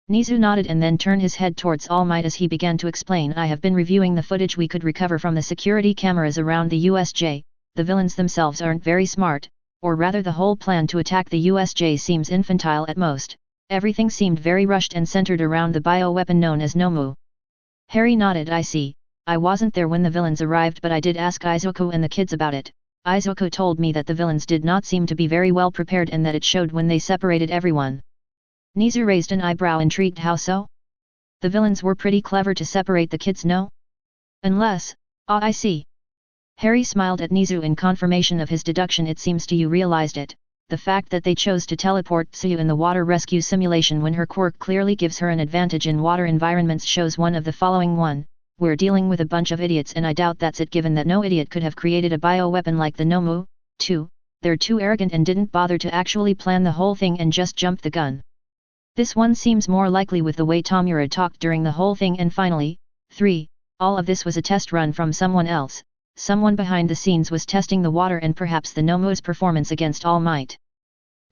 Nizu nodded and then turned his head towards All Might as he began to explain. I have been reviewing the footage we could recover from the security cameras around the USJ. The villains themselves aren't very smart, or rather the whole plan to attack the USJ seems infantile at most. Everything seemed very rushed and centered around the bioweapon known as Nomu. Harry nodded. I see. I wasn't there when the villains arrived, but I did ask Izuku and the kids about it. Izuku told me that the villains did not seem to be very well prepared and that it showed when they separated everyone. Nizu raised an eyebrow, intrigued. How so? The villains were pretty clever to separate the kids, no? Unless, I see. Harry smiled at Nizu in confirmation of his deduction. It seems to you realized it. The fact that they chose to teleport Tsuyu in the water rescue simulation when her quirk clearly gives her an advantage in water environments shows one of the following: 1. we're dealing with a bunch of idiots and I doubt that's it given that no idiot could have created a bioweapon like the Nomu. 2. They're too arrogant and didn't bother to actually plan the whole thing and just jumped the gun. This one seems more likely with the way Tomura talked during the whole thing. And finally, 3. All of this was a test run from someone else. Someone behind the scenes was testing the water and perhaps the Nomu's performance against All Might.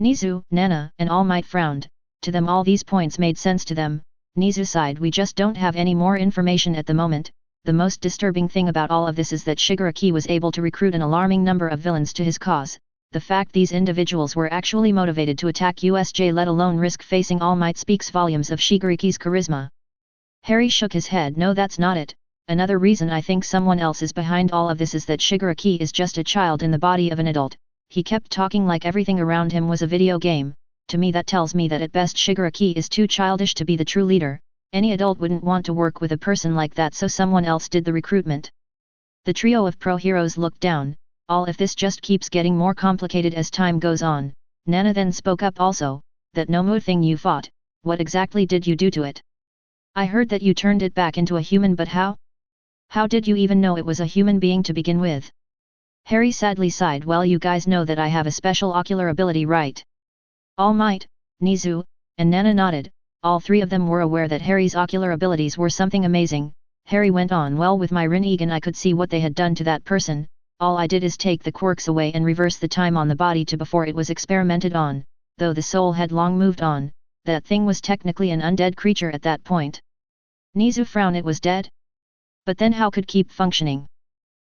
Nizu, Nana, and All Might frowned. To them all these points made sense to them. Nizu sighed. We just don't have any more information at the moment. The most disturbing thing about all of this is that Shigaraki was able to recruit an alarming number of villains to his cause. The fact these individuals were actually motivated to attack USJ let alone risk facing All Might speaks volumes of Shigaraki's charisma. Harry shook his head. No, that's not it. Another reason I think someone else is behind all of this is that Shigaraki is just a child in the body of an adult. He kept talking like everything around him was a video game. To me that tells me that at best Shigaraki is too childish to be the true leader. Any adult wouldn't want to work with a person like that, so someone else did the recruitment. The trio of pro-heroes looked down. All if this just keeps getting more complicated as time goes on. Nana then spoke up also. That Nomu thing you fought, what exactly did you do to it? I heard that you turned it back into a human, but how? How did you even know it was a human being to begin with? Harry sadly sighed. Well, you guys know that I have a special ocular ability, right? All Might, Nizu, and Nana nodded. All three of them were aware that Harry's ocular abilities were something amazing. Harry went on. Well, with my Rinnegan I could see what they had done to that person. All I did is take the quirks away and reverse the time on the body to before it was experimented on. Though the soul had long moved on, that thing was technically an undead creature at that point. Nizu frowned. It was dead? But then how could keep functioning?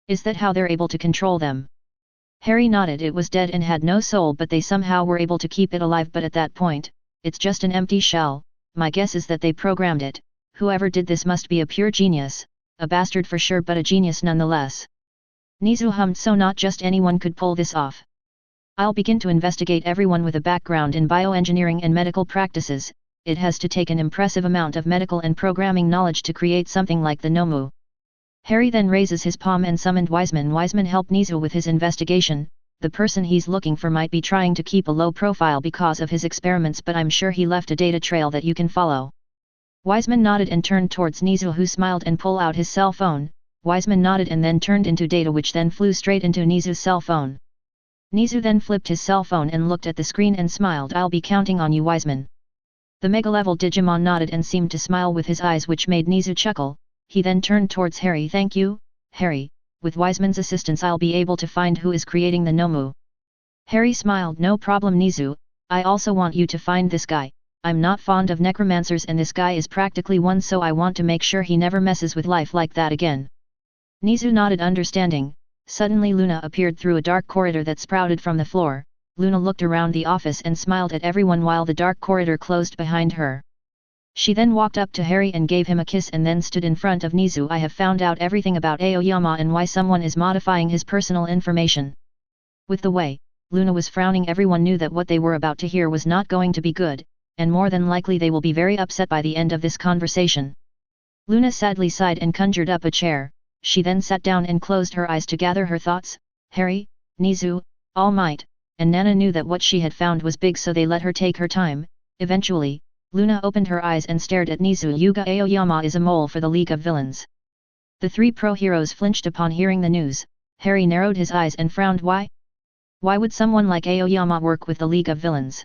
Is that how they're able to control them? Harry nodded. It was dead and had no soul, but they somehow were able to keep it alive. But at that point, it's just an empty shell. My guess is that they programmed it. Whoever did this must be a pure genius. A bastard for sure, but a genius nonetheless. Nizu hummed. So not just anyone could pull this off. I'll begin to investigate everyone with a background in bioengineering and medical practices. It has to take an impressive amount of medical and programming knowledge to create something like the Nomu. Harry then raises his palm and summoned Wiseman. Wiseman helped Nizu with his investigation. The person he's looking for might be trying to keep a low profile because of his experiments, but I'm sure he left a data trail that you can follow. Wiseman nodded and turned towards Nizu, who smiled and pulled out his cell phone. Wiseman nodded and then turned into data, which then flew straight into Nizu's cell phone. Nizu then flipped his cell phone and looked at the screen and smiled. I'll be counting on you, Wiseman. The mega-level Digimon nodded and seemed to smile with his eyes, which made Nizu chuckle. He then turned towards Harry. Thank you, Harry. With Wiseman's assistance I'll be able to find who is creating the Nomu. Harry smiled. No problem, Nizu. I also want you to find this guy. I'm not fond of necromancers and this guy is practically one, so I want to make sure he never messes with life like that again. Nizu nodded, understanding. Suddenly Luna appeared through a dark corridor that sprouted from the floor. Luna looked around the office and smiled at everyone while the dark corridor closed behind her. She then walked up to Harry and gave him a kiss and then stood in front of Nizu. I have found out everything about Aoyama and why someone is modifying his personal information. With the way Luna was frowning, everyone knew that what they were about to hear was not going to be good, and more than likely they will be very upset by the end of this conversation. Luna sadly sighed and conjured up a chair. She then sat down and closed her eyes to gather her thoughts. Harry, Nizu, All Might, and Nana knew that what she had found was big, so they let her take her time. Eventually, Luna opened her eyes and stared at Nizu. Yuga Aoyama is a mole for the League of Villains. The three pro-heroes flinched upon hearing the news. Harry narrowed his eyes and frowned. Why? Why would someone like Aoyama work with the League of Villains?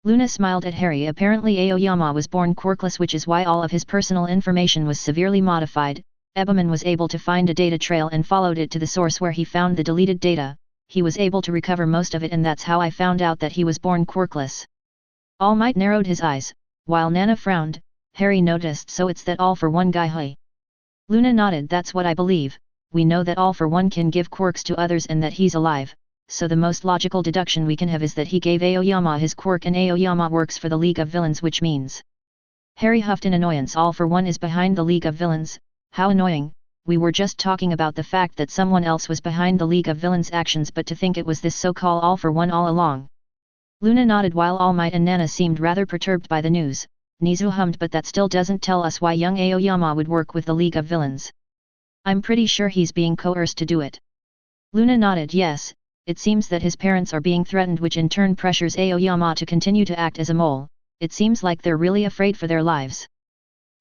Luna smiled at Harry. Apparently Aoyama was born quirkless, which is why all of his personal information was severely modified. Ebeman was able to find a data trail and followed it to the source where he found the deleted data. He was able to recover most of it, and that's how I found out that he was born quirkless. All Might narrowed his eyes. While Nana frowned, Harry noticed. So it's that All for One guy, huh? Luna nodded. That's what I believe. We know that All for One can give quirks to others and that he's alive, so the most logical deduction we can have is that he gave Aoyama his quirk and Aoyama works for the League of Villains, which means... Harry huffed in annoyance. All for One is behind the League of Villains? How annoying. We were just talking about the fact that someone else was behind the League of Villains' actions, but to think it was this so-called All for One all along. Luna nodded while All Might and Nana seemed rather perturbed by the news. Nizu hummed. But that still doesn't tell us why young Aoyama would work with the League of Villains. I'm pretty sure he's being coerced to do it. Luna nodded. Yes, it seems that his parents are being threatened, which in turn pressures Aoyama to continue to act as a mole. It seems like they're really afraid for their lives.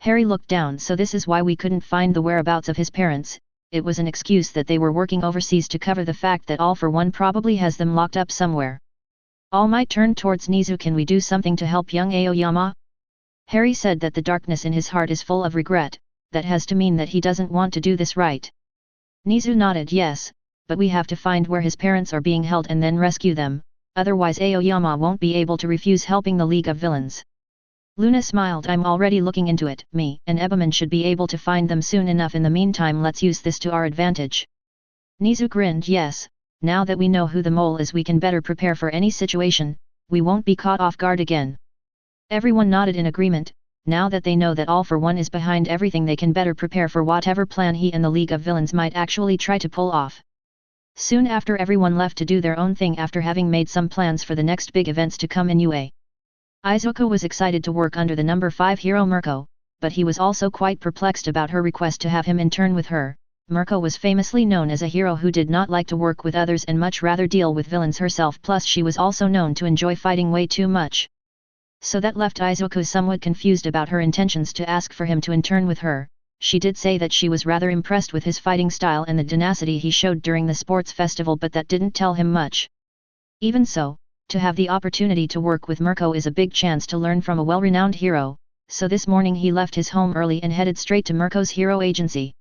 Harry looked down. So this is why we couldn't find the whereabouts of his parents. It was an excuse that they were working overseas to cover the fact that All for One probably has them locked up somewhere. All Might turned towards Nizu. Can we do something to help young Aoyama? Harry said that the darkness in his heart is full of regret. That has to mean that he doesn't want to do this right. Nizu nodded. Yes, but we have to find where his parents are being held and then rescue them, otherwise Aoyama won't be able to refuse helping the League of Villains. Luna smiled. I'm already looking into it. Me and Ebaman should be able to find them soon enough. In the meantime, let's use this to our advantage. Nizu grinned. Yes, now that we know who the mole is, we can better prepare for any situation. We won't be caught off guard again. Everyone nodded in agreement. Now that they know that All for One is behind everything, they can better prepare for whatever plan he and the League of Villains might actually try to pull off. Soon after, everyone left to do their own thing after having made some plans for the next big events to come in UA. Izuku was excited to work under the number 5 hero Mirko, but he was also quite perplexed about her request to have him intern with her. Mirko was famously known as a hero who did not like to work with others and much rather deal with villains herself, plus she was also known to enjoy fighting way too much. So that left Izuku somewhat confused about her intentions to ask for him to intern with her. She did say that she was rather impressed with his fighting style and the tenacity he showed during the sports festival, but that didn't tell him much. Even so, to have the opportunity to work with Mirko is a big chance to learn from a well-renowned hero, so this morning he left his home early and headed straight to Mirko's hero agency.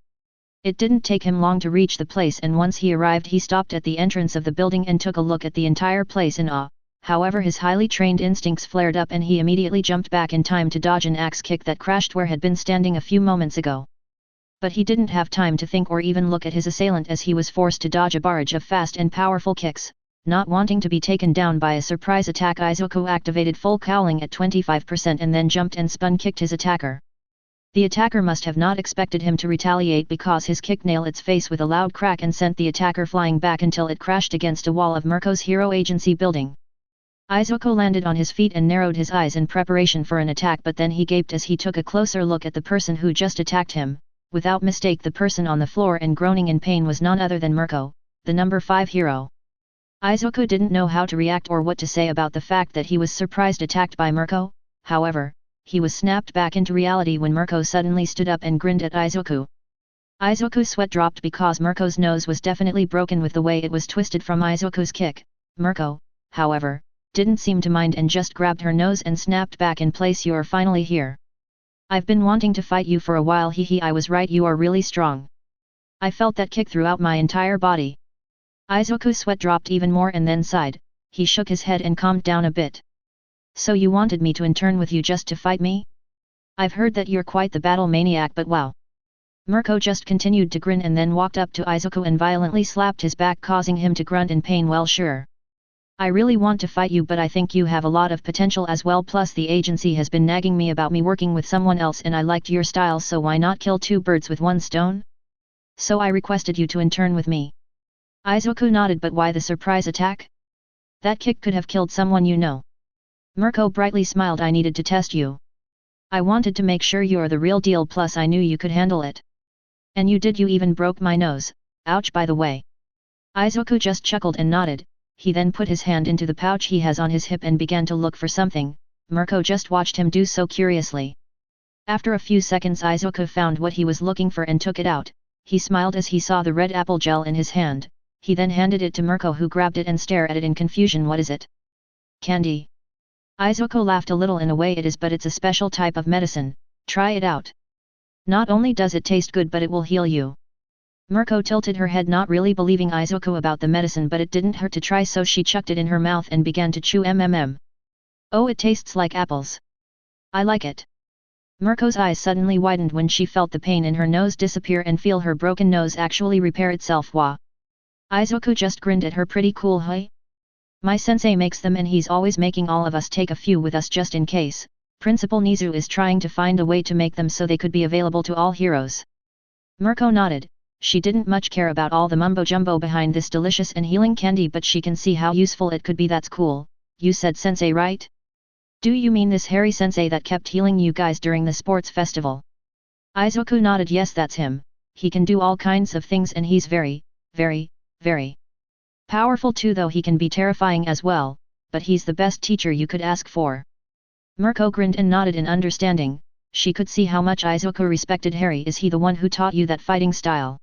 It didn't take him long to reach the place, and once he arrived he stopped at the entrance of the building and took a look at the entire place in awe. However, his highly trained instincts flared up and he immediately jumped back in time to dodge an axe kick that crashed where had been standing a few moments ago. But he didn't have time to think or even look at his assailant as he was forced to dodge a barrage of fast and powerful kicks. Not wanting to be taken down by a surprise attack, Izuku activated full cowling at 25% and then jumped and spun kicked his attacker. The attacker must have not expected him to retaliate because his kick nailed its face with a loud crack and sent the attacker flying back until it crashed against a wall of Mirko's hero agency building. Izuku landed on his feet and narrowed his eyes in preparation for an attack, but then he gaped as he took a closer look at the person who just attacked him. Without mistake, the person on the floor and groaning in pain was none other than Mirko, the number 5 hero. Izuku didn't know how to react or what to say about the fact that he was surprised attacked by Mirko. However, he was snapped back into reality when Mirko suddenly stood up and grinned at Izuku. Izuku's sweat dropped because Mirko's nose was definitely broken with the way it was twisted from Izuku's kick. Mirko, however, didn't seem to mind and just grabbed her nose and snapped back in place. You're finally here. I've been wanting to fight you for a while. Hehe, I was right, you are really strong. I felt that kick throughout my entire body. Izuku's sweat dropped even more and then sighed. He shook his head and calmed down a bit. So you wanted me to intern with you just to fight me? I've heard that you're quite the battle maniac, but wow. Mirko just continued to grin and then walked up to Izuku and violently slapped his back, causing him to grunt in pain. Well, sure. I really want to fight you, but I think you have a lot of potential as well, plus the agency has been nagging me about me working with someone else and I liked your style, so why not kill two birds with one stone? So I requested you to intern with me. Izuku nodded. But why the surprise attack? That kick could have killed someone you know. Mirko brightly smiled. I needed to test you. I wanted to make sure you're the real deal, plus I knew you could handle it. And you did, you even broke my nose. Ouch, by the way. Izuku just chuckled and nodded. He then put his hand into the pouch he has on his hip and began to look for something. Mirko just watched him do so curiously. After a few seconds, Izuku found what he was looking for and took it out. He smiled as he saw the red apple gel in his hand. He then handed it to Mirko, who grabbed it and stared at it in confusion. What is it? Candy. Izuku laughed a little. In a way it is, but it's a special type of medicine. Try it out. Not only does it taste good, but it will heal you. Mirko tilted her head, not really believing Izuku about the medicine, but it didn't hurt to try, so she chucked it in her mouth and began to chew. Oh, it tastes like apples. I like it. Mirko's eyes suddenly widened when she felt the pain in her nose disappear and feel her broken nose actually repair itself. Wah. Izuku just grinned at her. Pretty cool, huh? My sensei makes them and he's always making all of us take a few with us just in case. Principal Nizu is trying to find a way to make them so they could be available to all heroes. Mirko nodded. She didn't much care about all the mumbo-jumbo behind this delicious and healing candy, but she can see how useful it could be. That's cool. You said sensei, right? Do you mean this Harry sensei that kept healing you guys during the sports festival? Izuku nodded. Yes, that's him. He can do all kinds of things and he's very, very, very powerful too, though he can be terrifying as well, but he's the best teacher you could ask for. Mirko grinned and nodded in understanding. she could see how much Izuku respected Harry. Is he the one who taught you that fighting style?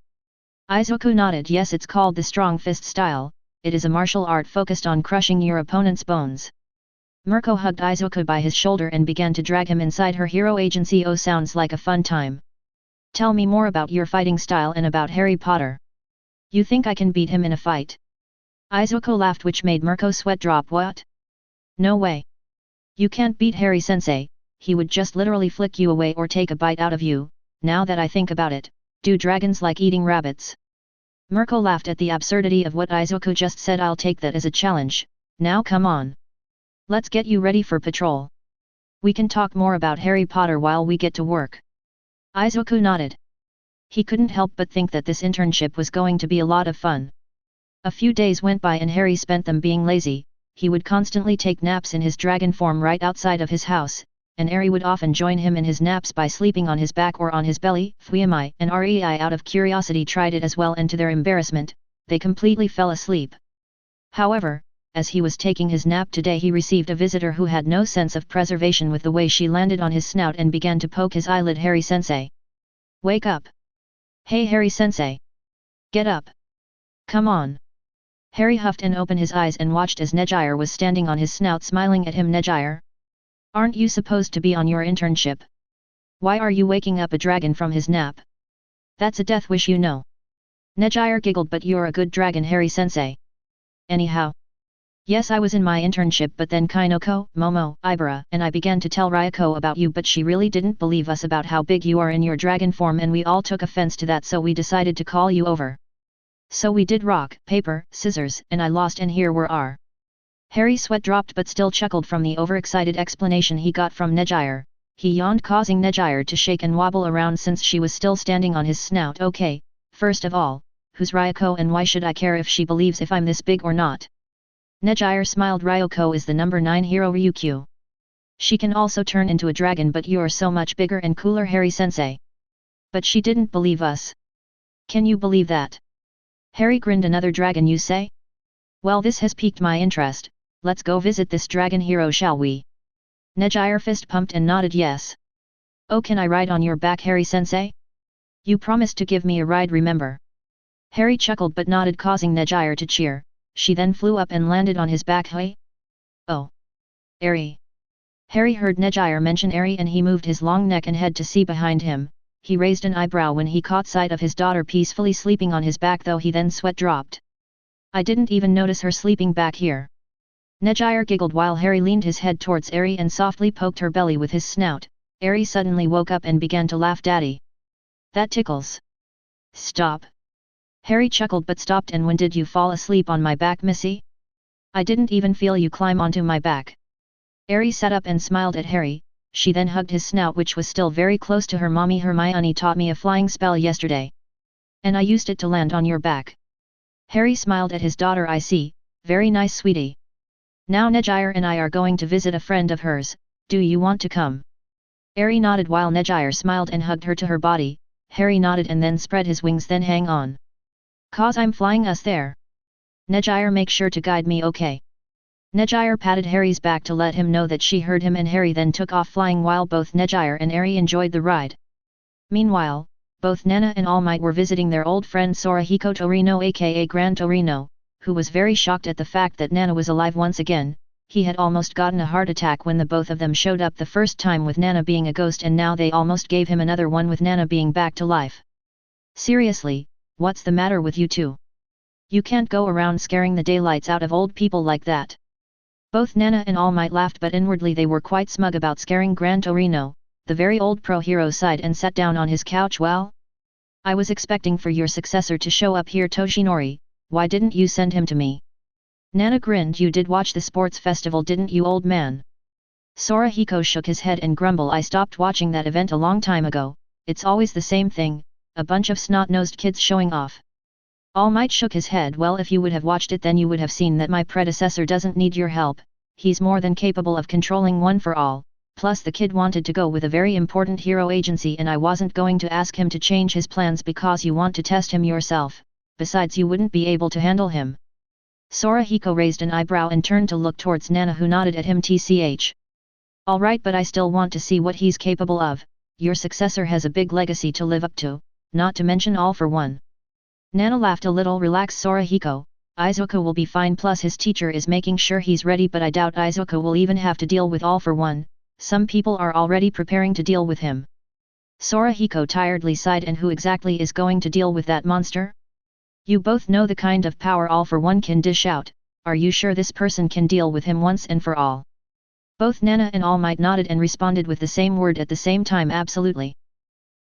Izuku nodded. Yes, it's called the strong fist style. It is a martial art focused on crushing your opponent's bones. Mirko hugged Izuku by his shoulder and began to drag him inside her hero agency. Oh, sounds like a fun time. Tell me more about your fighting style and about Harry Potter. You think I can beat him in a fight? Izuku laughed, which made Mirko sweat drop. What? No way. You can't beat Harry Sensei, he would just literally flick you away or take a bite out of you. Now that I think about it, do dragons like eating rabbits? Mirko laughed at the absurdity of what Izuku just said. I'll take that as a challenge. Now come on. Let's get you ready for patrol. We can talk more about Harry Potter while we get to work. Izuku nodded. He couldn't help but think that this internship was going to be a lot of fun. A few days went by and Harry spent them being lazy. He would constantly take naps in his dragon form right outside of his house, and Harry would often join him in his naps by sleeping on his back or on his belly. Fuyamai and Rei out of curiosity tried it as well, and to their embarrassment, they completely fell asleep. However, as he was taking his nap today, he received a visitor who had no sense of preservation with the way she landed on his snout and began to poke his eyelid. Harry Sensei. Wake up. Hey Harry Sensei. Get up. Come on. Harry huffed and opened his eyes and watched as Nejire was standing on his snout smiling at him. Nejire? Aren't you supposed to be on your internship? Why are you waking up a dragon from his nap? That's a death wish, you know. Nejire giggled. But you're a good dragon, Harry Sensei. Anyhow. Yes, I was in my internship, but then Kainoko, Momo, Ibara, and I began to tell Ryoko about you, but she really didn't believe us about how big you are in your dragon form, and we all took offense to that, so we decided to call you over. So we did rock, paper, scissors, and I lost, and here we are. Harry's sweat dropped but still chuckled from the overexcited explanation he got from Nejire. He yawned, causing Nejire to shake and wobble around since she was still standing on his snout. Okay, first of all, who's Ryoko and why should I care if she believes if I'm this big or not? Nejire smiled. Ryoko is the number 9 hero Ryukyu. She can also turn into a dragon, but you're so much bigger and cooler, Harry Sensei. But she didn't believe us. Can you believe that? Harry grinned. Another dragon, you say? Well, this has piqued my interest. Let's go visit this dragon hero, shall we? Nejire fist pumped and nodded yes. Oh, can I ride on your back, Harry Sensei? You promised to give me a ride, remember? Harry chuckled but nodded, causing Nejire to cheer. She then flew up and landed on his back. Hey? Oh. Eri. Harry heard Nejire mention Eri and he moved his long neck and head to see behind him. He raised an eyebrow when he caught sight of his daughter peacefully sleeping on his back, though he then sweat dropped. I didn't even notice her sleeping back here. Nejire giggled while Harry leaned his head towards Eri and softly poked her belly with his snout. Eri suddenly woke up and began to laugh. Daddy. That tickles. Stop. Harry chuckled but stopped. And when did you fall asleep on my back, Missy? I didn't even feel you climb onto my back. Eri sat up and smiled at Harry. She then hugged his snout, which was still very close to her. Mommy, Hermione taught me a flying spell yesterday. And I used it to land on your back. Harry smiled at his daughter. I see, very nice, sweetie. Now Nejire and I are going to visit a friend of hers. Do you want to come? Eri nodded while Nejire smiled and hugged her to her body. Harry nodded and then spread his wings. Then hang on. Cause I'm flying us there. Nejire, make sure to guide me, okay? Nejire patted Harry's back to let him know that she heard him, and Harry then took off flying while both Nejire and Eri enjoyed the ride. Meanwhile, both Nana and All Might were visiting their old friend Sorahiko Torino, aka Gran Torino, who was very shocked at the fact that Nana was alive once again. He had almost gotten a heart attack when the both of them showed up the first time with Nana being a ghost, and now they almost gave him another one with Nana being back to life. Seriously, what's the matter with you two? You can't go around scaring the daylights out of old people like that. Both Nana and All Might laughed, but inwardly they were quite smug about scaring Gran Torino. The very old pro-hero sighed and sat down on his couch. Well, I was expecting for your successor to show up here, Toshinori. Why didn't you send him to me? Nana grinned. You did watch the sports festival, didn't you, old man? Sorahiko shook his head and grumbled. I stopped watching that event a long time ago. It's always the same thing, a bunch of snot-nosed kids showing off. All Might shook his head. Well, if you would have watched it, then you would have seen that my predecessor doesn't need your help. He's more than capable of controlling one for all. Plus the kid wanted to go with a very important hero agency, and I wasn't going to ask him to change his plans because you want to test him yourself. Besides, you wouldn't be able to handle him. Sorahiko raised an eyebrow and turned to look towards Nana, who nodded at him. Tch. Alright, but I still want to see what he's capable of. your successor has a big legacy to live up to, not to mention All for One. Nana laughed a little. Relax Sorahiko, Izuku will be fine, plus his teacher is making sure he's ready, but I doubt Izuku will even have to deal with All for One, some people are already preparing to deal with him. Sorahiko tiredly sighed. And who exactly is going to deal with that monster? You both know the kind of power All for One can dish out, are you sure this person can deal with him once and for all? Both Nana and All Might nodded and responded with the same word at the same time, absolutely.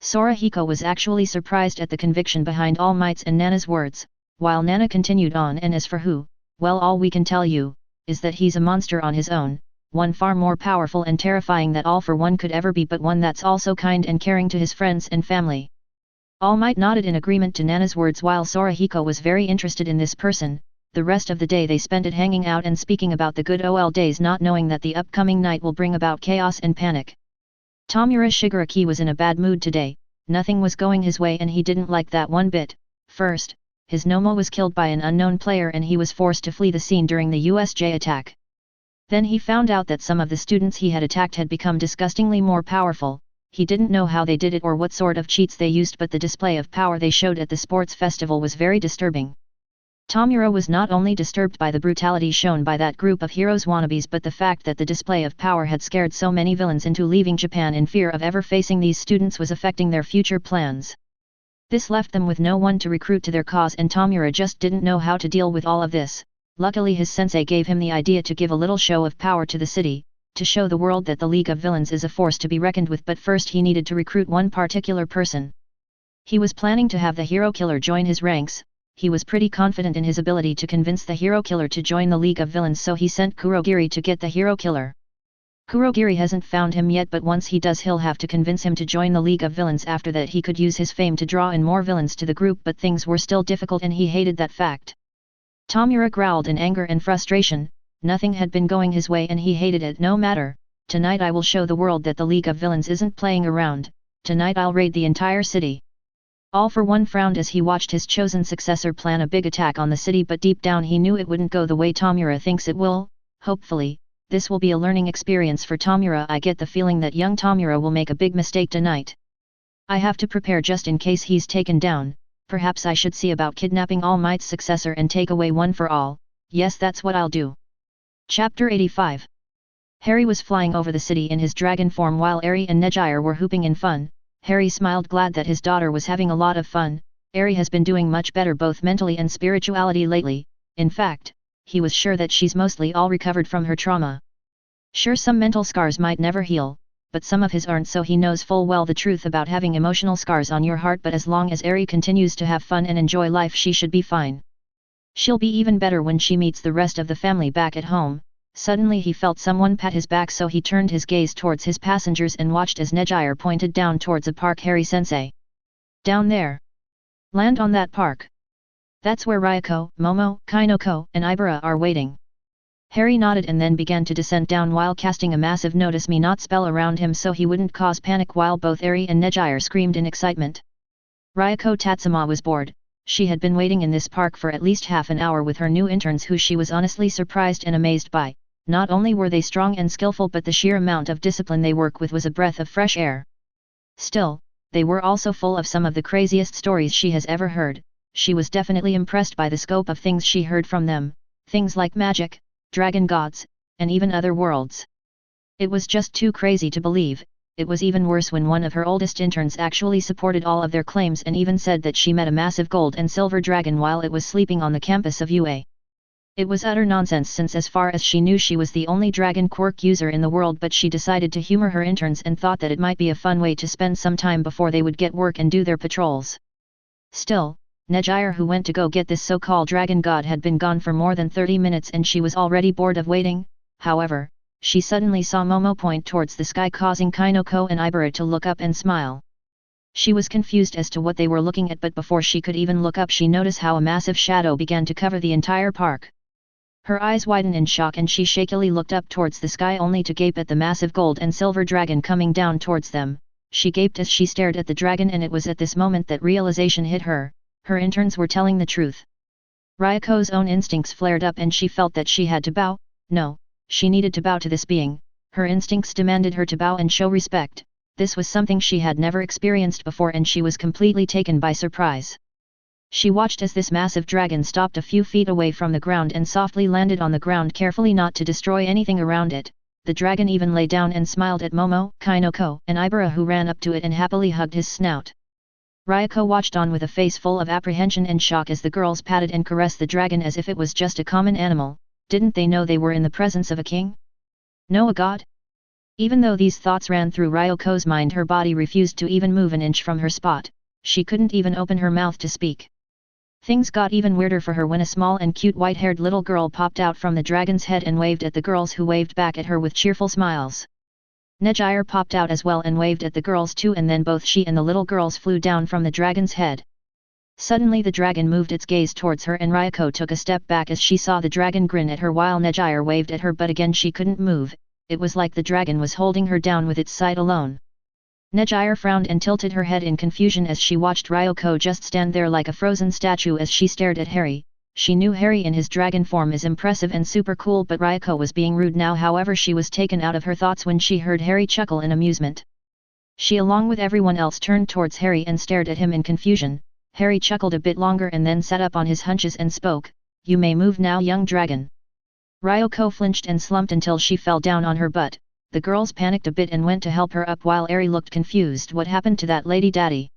Sorahiko was actually surprised at the conviction behind All Might's and Nana's words, while Nana continued on, and as for who, well, all we can tell you, is that he's a monster on his own, one far more powerful and terrifying that All for One could ever be, but one that's also kind and caring to his friends and family. All Might nodded in agreement to Nana's words while Sorahiko was very interested in this person. The rest of the day they spent it hanging out and speaking about the good old days, not knowing that the upcoming night will bring about chaos and panic. Tomura Shigaraki was in a bad mood today, nothing was going his way and he didn't like that one bit. First, his Nomo was killed by an unknown player and he was forced to flee the scene during the USJ attack. Then he found out that some of the students he had attacked had become disgustingly more powerful. He didn't know how they did it or what sort of cheats they used, but the display of power they showed at the sports festival was very disturbing. Tomura was not only disturbed by the brutality shown by that group of heroes wannabes, but the fact that the display of power had scared so many villains into leaving Japan in fear of ever facing these students was affecting their future plans. This left them with no one to recruit to their cause, and Tomura just didn't know how to deal with all of this. Luckily his sensei gave him the idea to give a little show of power to the city, to show the world that the League of Villains is a force to be reckoned with, but first he needed to recruit one particular person. He was planning to have the hero killer join his ranks. He was pretty confident in his ability to convince the hero killer to join the League of Villains, so he sent Kurogiri to get the hero killer. Kurogiri hasn't found him yet, but once he does he'll have to convince him to join the League of Villains. After that he could use his fame to draw in more villains to the group, but things were still difficult and he hated that fact. Tomura growled in anger and frustration. Nothing had been going his way and he hated it. No matter, tonight I will show the world that the League of Villains isn't playing around, tonight I'll raid the entire city. All for One frowned as he watched his chosen successor plan a big attack on the city, but deep down he knew it wouldn't go the way Tomura thinks it will. Hopefully, this will be a learning experience for Tomura. I get the feeling that young Tomura will make a big mistake tonight. I have to prepare just in case he's taken down. Perhaps I should see about kidnapping All Might's successor and take away One for All. Yes, that's what I'll do. Chapter 85. Harry was flying over the city in his dragon form while Eri and Nejire were hooping in fun. Harry smiled, glad that his daughter was having a lot of fun. Eri has been doing much better both mentally and spirituality lately. In fact, he was sure that she's mostly all recovered from her trauma. Sure, some mental scars might never heal, but some of his aren't, so he knows full well the truth about having emotional scars on your heart, but as long as Eri continues to have fun and enjoy life, she should be fine. She'll be even better when she meets the rest of the family back at home. Suddenly he felt someone pat his back, so he turned his gaze towards his passengers and watched as Nejire pointed down towards a park. Harry-sensei. Down there. Land on that park. That's where Ryoko, Momo, Kainoko, and Ibara are waiting. Harry nodded and then began to descend down while casting a massive notice me not spell around him so he wouldn't cause panic, while both Eri and Nejire screamed in excitement. Ryoko Tatsuma was bored. She had been waiting in this park for at least half an hour with her new interns, who she was honestly surprised and amazed by. Not only were they strong and skillful, but the sheer amount of discipline they work with was a breath of fresh air. Still, they were also full of some of the craziest stories she has ever heard. She was definitely impressed by the scope of things she heard from them, things like magic, dragon gods, and even other worlds. It was just too crazy to believe. It was even worse when one of her oldest interns actually supported all of their claims and even said that she met a massive gold and silver dragon while it was sleeping on the campus of UA. It was utter nonsense, since as far as she knew she was the only dragon quirk user in the world, but she decided to humor her interns and thought that it might be a fun way to spend some time before they would get work and do their patrols. Still, Nejire, who went to go get this so-called dragon god, had been gone for more than 30 minutes and she was already bored of waiting. However, she suddenly saw Momo point towards the sky, causing Kainoko and Ibara to look up and smile. She was confused as to what they were looking at, but before she could even look up she noticed how a massive shadow began to cover the entire park. Her eyes widened in shock and she shakily looked up towards the sky, only to gape at the massive gold and silver dragon coming down towards them. She gaped as she stared at the dragon, and it was at this moment that realization hit her. Her interns were telling the truth. Ryoko's own instincts flared up and she felt that she had to bow. No, she needed to bow to this being. Her instincts demanded her to bow and show respect. This was something she had never experienced before and she was completely taken by surprise. She watched as this massive dragon stopped a few feet away from the ground and softly landed on the ground carefully not to destroy anything around it. The dragon even lay down and smiled at Momo, Kainoko, and Ibara, who ran up to it and happily hugged his snout. Ryoko watched on with a face full of apprehension and shock as the girls patted and caressed the dragon as if it was just a common animal. Didn't they know they were in the presence of a king? No, a god? Even though these thoughts ran through Ryoko's mind, her body refused to even move an inch from her spot. She couldn't even open her mouth to speak. Things got even weirder for her when a small and cute white-haired little girl popped out from the dragon's head and waved at the girls, who waved back at her with cheerful smiles. Nejire popped out as well and waved at the girls too, and then both she and the little girls flew down from the dragon's head. Suddenly the dragon moved its gaze towards her and Ryoko took a step back as she saw the dragon grin at her while Nejire waved at her, but again she couldn't move. It was like the dragon was holding her down with its sight alone. Nejire frowned and tilted her head in confusion as she watched Ryoko just stand there like a frozen statue as she stared at Harry. She knew Harry in his dragon form is impressive and super cool, but Ryoko was being rude now. However, she was taken out of her thoughts when she heard Harry chuckle in amusement. She, along with everyone else, turned towards Harry and stared at him in confusion. Harry chuckled a bit longer and then sat up on his hunches and spoke, "You may move now, young dragon." Ryoko flinched and slumped until she fell down on her butt. The girls panicked a bit and went to help her up while Harry looked confused. What happened to that lady, daddy?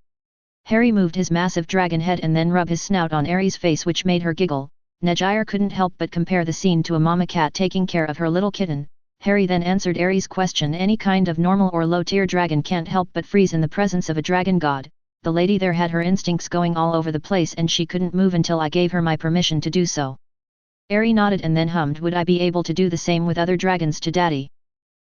Harry moved his massive dragon head and then rubbed his snout on Aries' face, which made her giggle. Nejire couldn't help but compare the scene to a mama cat taking care of her little kitten. Harry then answered Aries' question. Any kind of normal or low-tier dragon can't help but freeze in the presence of a dragon god. The lady there had her instincts going all over the place and she couldn't move until I gave her my permission to do so. Harry nodded and then hummed, "Would I be able to do the same with other dragons to daddy?"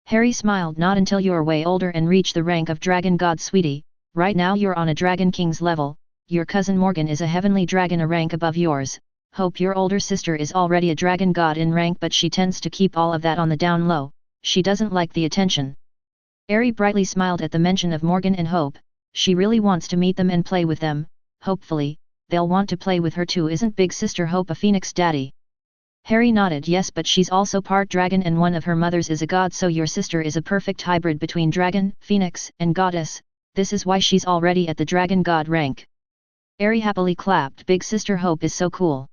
Harry smiled. "Not until you're way older and reach the rank of dragon god, sweetie. Right now you're on a dragon king's level. Your cousin Morgan is a heavenly dragon, a rank above yours. Hope your older sister is already a dragon god in rank, but she tends to keep all of that on the down low. She doesn't like the attention." Harry brightly smiled at the mention of Morgan and Hope. She really wants to meet them and play with them. Hopefully, they'll want to play with her too. Isn't big sister Hope a phoenix, daddy? Harry nodded. Yes, but she's also part dragon and one of her mothers is a god, so your sister is a perfect hybrid between dragon, phoenix, and goddess. This is why she's already at the dragon god rank. Harry happily clapped. Big sister Hope is so cool.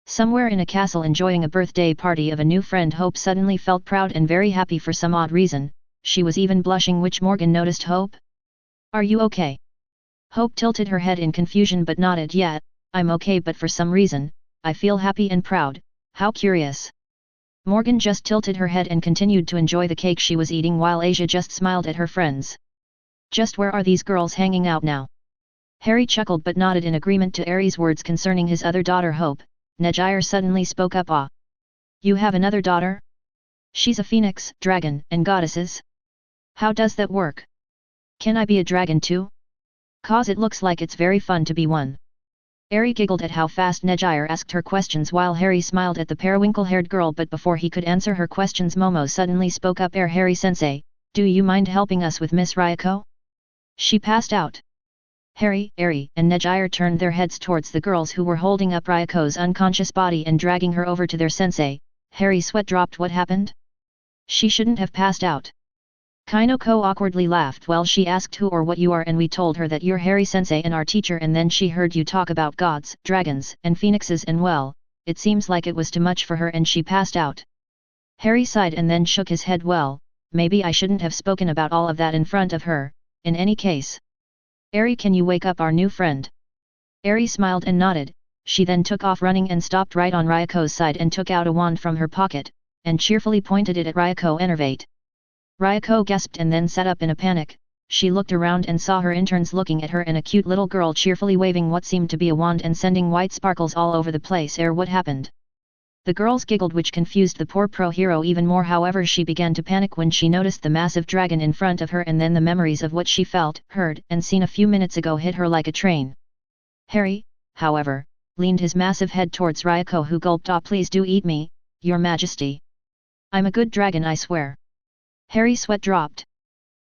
Somewhere in a castle enjoying a birthday party of a new friend, Hope suddenly felt proud and very happy for some odd reason. She was even blushing, which Morgan noticed. "Hope? Are you okay?" Hope tilted her head in confusion but nodded. "Yeah, I'm okay, but for some reason, I feel happy and proud." "How curious." Morgan just tilted her head and continued to enjoy the cake she was eating while Asia just smiled at her friends. "Just where are these girls hanging out now?" Harry chuckled but nodded in agreement to Aries' words concerning his other daughter Hope. Nejire suddenly spoke up. "Ah. You have another daughter? She's a phoenix, dragon, and goddesses? How does that work? Can I be a dragon too? 'Cause it looks like it's very fun to be one." Harry giggled at how fast Nejire asked her questions while Harry smiled at the periwinkle-haired girl, but before he could answer her questions, Momo suddenly spoke up. "Harry-sensei, do you mind helping us with Miss Ryoko? She passed out." Harry, Harry, and Nejire turned their heads towards the girls who were holding up Ryoko's unconscious body and dragging her over to their sensei. Harry's sweat dropped. "What happened? She shouldn't have passed out." Kainoko awkwardly laughed. "Well, she asked who or what you are and we told her that you're Harry-sensei and our teacher, and then she heard you talk about gods, dragons, and phoenixes, and well, it seems like it was too much for her and she passed out." Harry sighed and then shook his head. "Well, maybe I shouldn't have spoken about all of that in front of her. In any case, Harry, can you wake up our new friend?" Harry smiled and nodded. She then took off running and stopped right on Ryoko's side and took out a wand from her pocket, and cheerfully pointed it at Ryoko. "Enervate." Ryoko gasped and then sat up in a panic. She looked around and saw her interns looking at her and a cute little girl cheerfully waving what seemed to be a wand and sending white sparkles all over the place. What happened? The girls giggled, which confused the poor pro hero even more. However, she began to panic when she noticed the massive dragon in front of her, and then the memories of what she felt, heard, and seen a few minutes ago hit her like a train. Harry, however, leaned his massive head towards Ryoko, who gulped. "Ah, please do eat me, Your Majesty. I'm a good dragon, I swear." Harry's sweat dropped.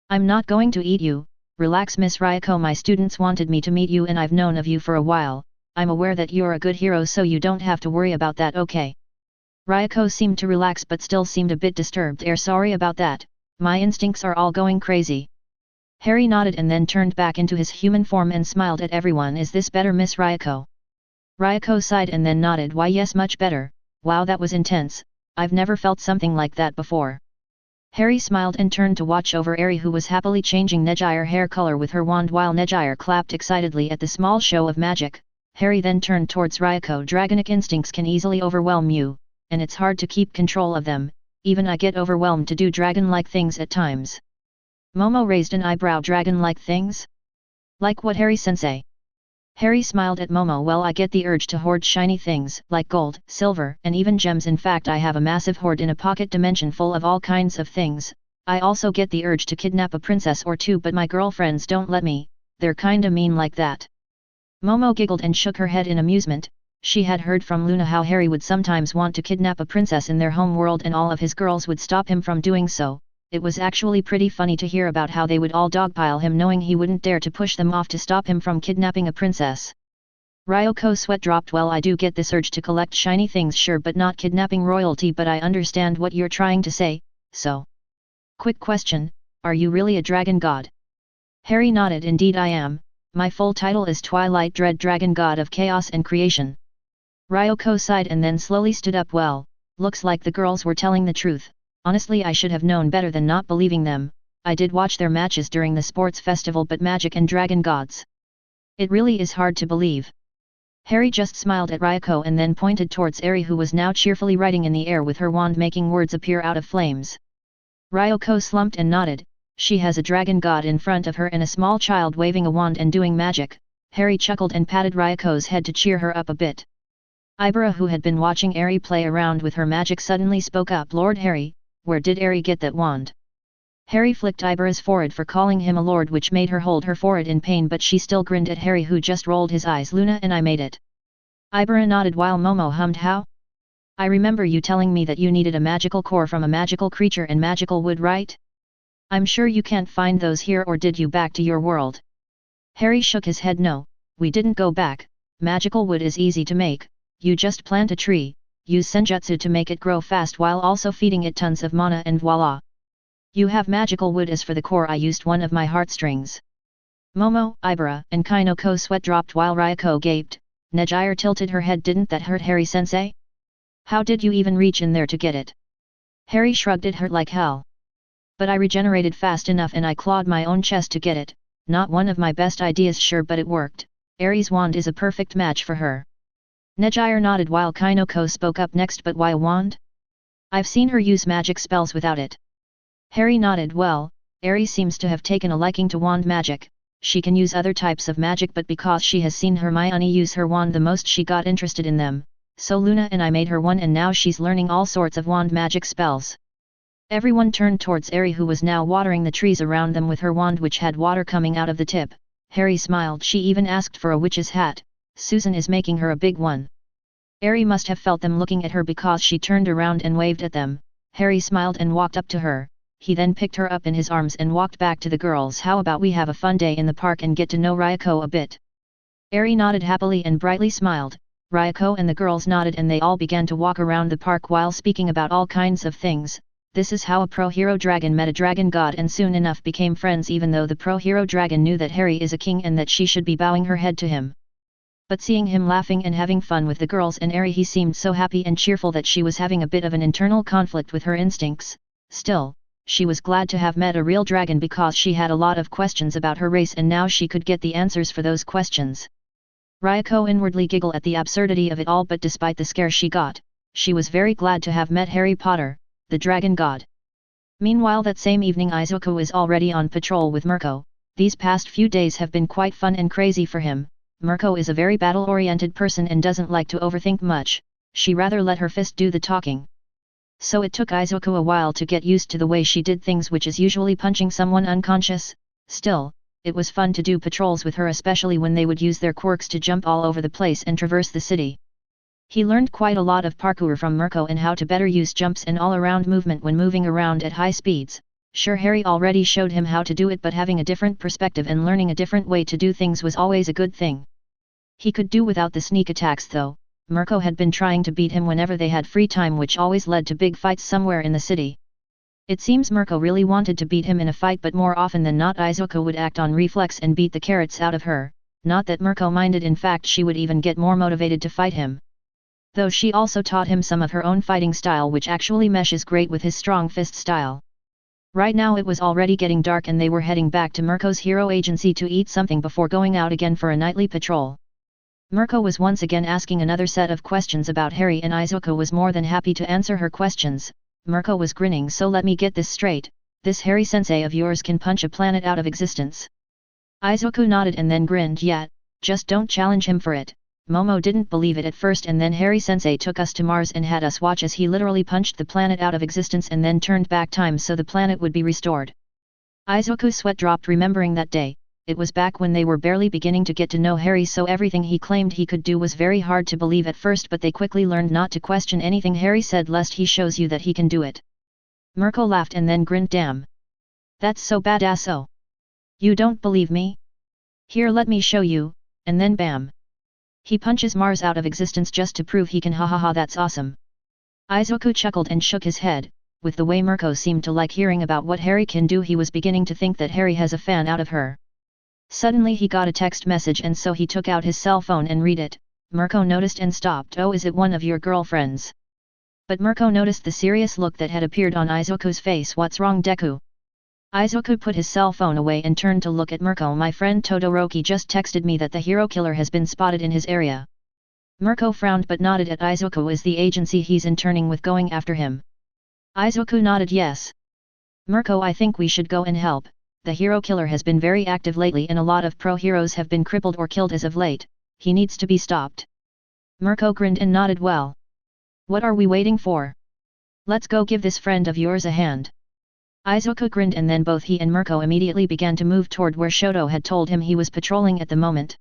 "I'm not going to eat you. Relax, Miss Ryoko. My students wanted me to meet you and I've known of you for a while. I'm aware that you're a good hero, so you don't have to worry about that, okay?" Ryoko seemed to relax but still seemed a bit disturbed. Sorry about that, my instincts are all going crazy." Harry nodded and then turned back into his human form and smiled at everyone. Is this better, Miss Ryoko? Ryoko sighed and then nodded. Why yes, much better. Wow, that was intense. I've never felt something like that before. Harry smiled and turned to watch over Eri, who was happily changing Nejire hair color with her wand while Nejire clapped excitedly at the small show of magic. Harry then turned towards Ryoko. Dragonic instincts can easily overwhelm you, and it's hard to keep control of them. Even I get overwhelmed to do dragon-like things at times. Momo raised an eyebrow. Dragon-like things? Like what, Harry-sensei? Harry smiled at Momo. Well, I get the urge to hoard shiny things, like gold, silver, and even gems. In fact, I have a massive hoard in a pocket dimension full of all kinds of things. I also get the urge to kidnap a princess or two, but my girlfriends don't let me. They're kinda mean like that. Momo giggled and shook her head in amusement. She had heard from Luna how Harry would sometimes want to kidnap a princess in their home world and all of his girls would stop him from doing so. It was actually pretty funny to hear about how they would all dogpile him knowing he wouldn't dare to push them off to stop him from kidnapping a princess. Ryoko's sweat dropped. Well, I do get this urge to collect shiny things, sure, but not kidnapping royalty. But I understand what you're trying to say, so. Quick question, are you really a dragon god? Harry nodded. Indeed I am. My full title is Twilight Dread, Dragon God of Chaos and Creation. Ryoko sighed and then slowly stood up. Well, looks like the girls were telling the truth. Honestly, I should have known better than not believing them. I did watch their matches during the sports festival, but magic and dragon gods. It really is hard to believe. Harry just smiled at Ryoko and then pointed towards Eri, who was now cheerfully writing in the air with her wand, making words appear out of flames. Ryoko slumped and nodded. She has a dragon god in front of her and a small child waving a wand and doing magic. Harry chuckled and patted Ryoko's head to cheer her up a bit. Ibara, who had been watching Eri play around with her magic, suddenly spoke up. Lord Harry, where did Eri get that wand? Harry flicked Ibara's forehead for calling him a lord, which made her hold her forehead in pain, but she still grinned at Harry, who just rolled his eyes. Luna and I made it. Ibara nodded while Momo hummed. How? I remember you telling me that you needed a magical core from a magical creature and magical wood, right? I'm sure you can't find those here, or did you back to your world? Harry shook his head. No, we didn't go back. Magical wood is easy to make. You just plant a tree, use senjutsu to make it grow fast while also feeding it tons of mana, and voila! You have magical wood. As for the core, I used one of my heartstrings. Momo, Ibara, and Kainoko's sweat dropped while Ryoko gaped. Nejire tilted her head. Didn't that hurt, Harry-sensei? How did you even reach in there to get it? Harry shrugged. It hurt like hell. But I regenerated fast enough and I clawed my own chest to get it. Not one of my best ideas, sure, but it worked. Eri's wand is a perfect match for her. Nejire nodded while Kainoko spoke up next. But why a wand? I've seen her use magic spells without it. Harry nodded. Well, Eri seems to have taken a liking to wand magic. She can use other types of magic, but because she has seen Hermione use her wand the most, she got interested in them. So Luna and I made her one, and now she's learning all sorts of wand magic spells. Everyone turned towards Eri, who was now watering the trees around them with her wand, which had water coming out of the tip. Harry smiled. She even asked for a witch's hat. Susan is making her a big one. Eri must have felt them looking at her because she turned around and waved at them. Harry smiled and walked up to her. He then picked her up in his arms and walked back to the girls. How about we have a fun day in the park and get to know Ryoko a bit? Eri nodded happily and brightly smiled. Ryoko and the girls nodded and they all began to walk around the park while speaking about all kinds of things. This is how a pro-hero dragon met a dragon god and soon enough became friends, even though the pro-hero dragon knew that Harry is a king and that she should be bowing her head to him. But seeing him laughing and having fun with the girls and Eri, he seemed so happy and cheerful that she was having a bit of an internal conflict with her instincts. Still, she was glad to have met a real dragon because she had a lot of questions about her race and now she could get the answers for those questions. Ryoko inwardly giggled at the absurdity of it all, but despite the scare she got, she was very glad to have met Harry Potter, the dragon god. Meanwhile, that same evening, Izuku is already on patrol with Mirko. These past few days have been quite fun and crazy for him. Mirko is a very battle-oriented person and doesn't like to overthink much. She rather let her fist do the talking. So it took Izuku a while to get used to the way she did things, which is usually punching someone unconscious. Still, it was fun to do patrols with her, especially when they would use their quirks to jump all over the place and traverse the city. He learned quite a lot of parkour from Mirko and how to better use jumps and all-around movement when moving around at high speeds. Sure, Harry already showed him how to do it, but having a different perspective and learning a different way to do things was always a good thing. He could do without the sneak attacks though. Mirko had been trying to beat him whenever they had free time, which always led to big fights somewhere in the city. It seems Mirko really wanted to beat him in a fight, but more often than not Izuku would act on reflex and beat the carrots out of her, not that Mirko minded, in fact she would even get more motivated to fight him. Though she also taught him some of her own fighting style which actually meshes great with his strong fist style. Right now it was already getting dark and they were heading back to Mirko's hero agency to eat something before going out again for a nightly patrol. Mirko was once again asking another set of questions about Harry and Izuku was more than happy to answer her questions. Mirko was grinning. So let me get this straight, this Harry sensei of yours can punch a planet out of existence? Izuku nodded and then grinned. Yeah, just don't challenge him for it. Momo didn't believe it at first and then Harry sensei took us to Mars and had us watch as he literally punched the planet out of existence and then turned back time so the planet would be restored. Izuku's sweat dropped remembering that day. It was back when they were barely beginning to get to know Harry, so everything he claimed he could do was very hard to believe at first, but they quickly learned not to question anything Harry said lest he shows you that he can do it. Mirko laughed and then grinned. Damn. That's so badass. Oh. You don't believe me? Here, let me show you, and then bam. He punches Mars out of existence just to prove he can. Hahaha, that's awesome. Izuku chuckled and shook his head. With the way Mirko seemed to like hearing about what Harry can do, he was beginning to think that Harry has a fan out of her. Suddenly he got a text message and so he took out his cell phone and read it. Mirko noticed and stopped. Oh, is it one of your girlfriends? But Mirko noticed the serious look that had appeared on Izuku's face. What's wrong, Deku? Izuku put his cell phone away and turned to look at Mirko. My friend Todoroki just texted me that the hero killer has been spotted in his area. Mirko frowned but nodded at Izuku. Is the agency he's interning with going after him? Izuku nodded yes. Mirko, I think we should go and help. The hero killer has been very active lately and a lot of pro heroes have been crippled or killed as of late. He needs to be stopped. Mirko grinned and nodded. Well. What are we waiting for? Let's go give this friend of yours a hand. Izuku grinned and then both he and Mirko immediately began to move toward where Shoto had told him he was patrolling at the moment.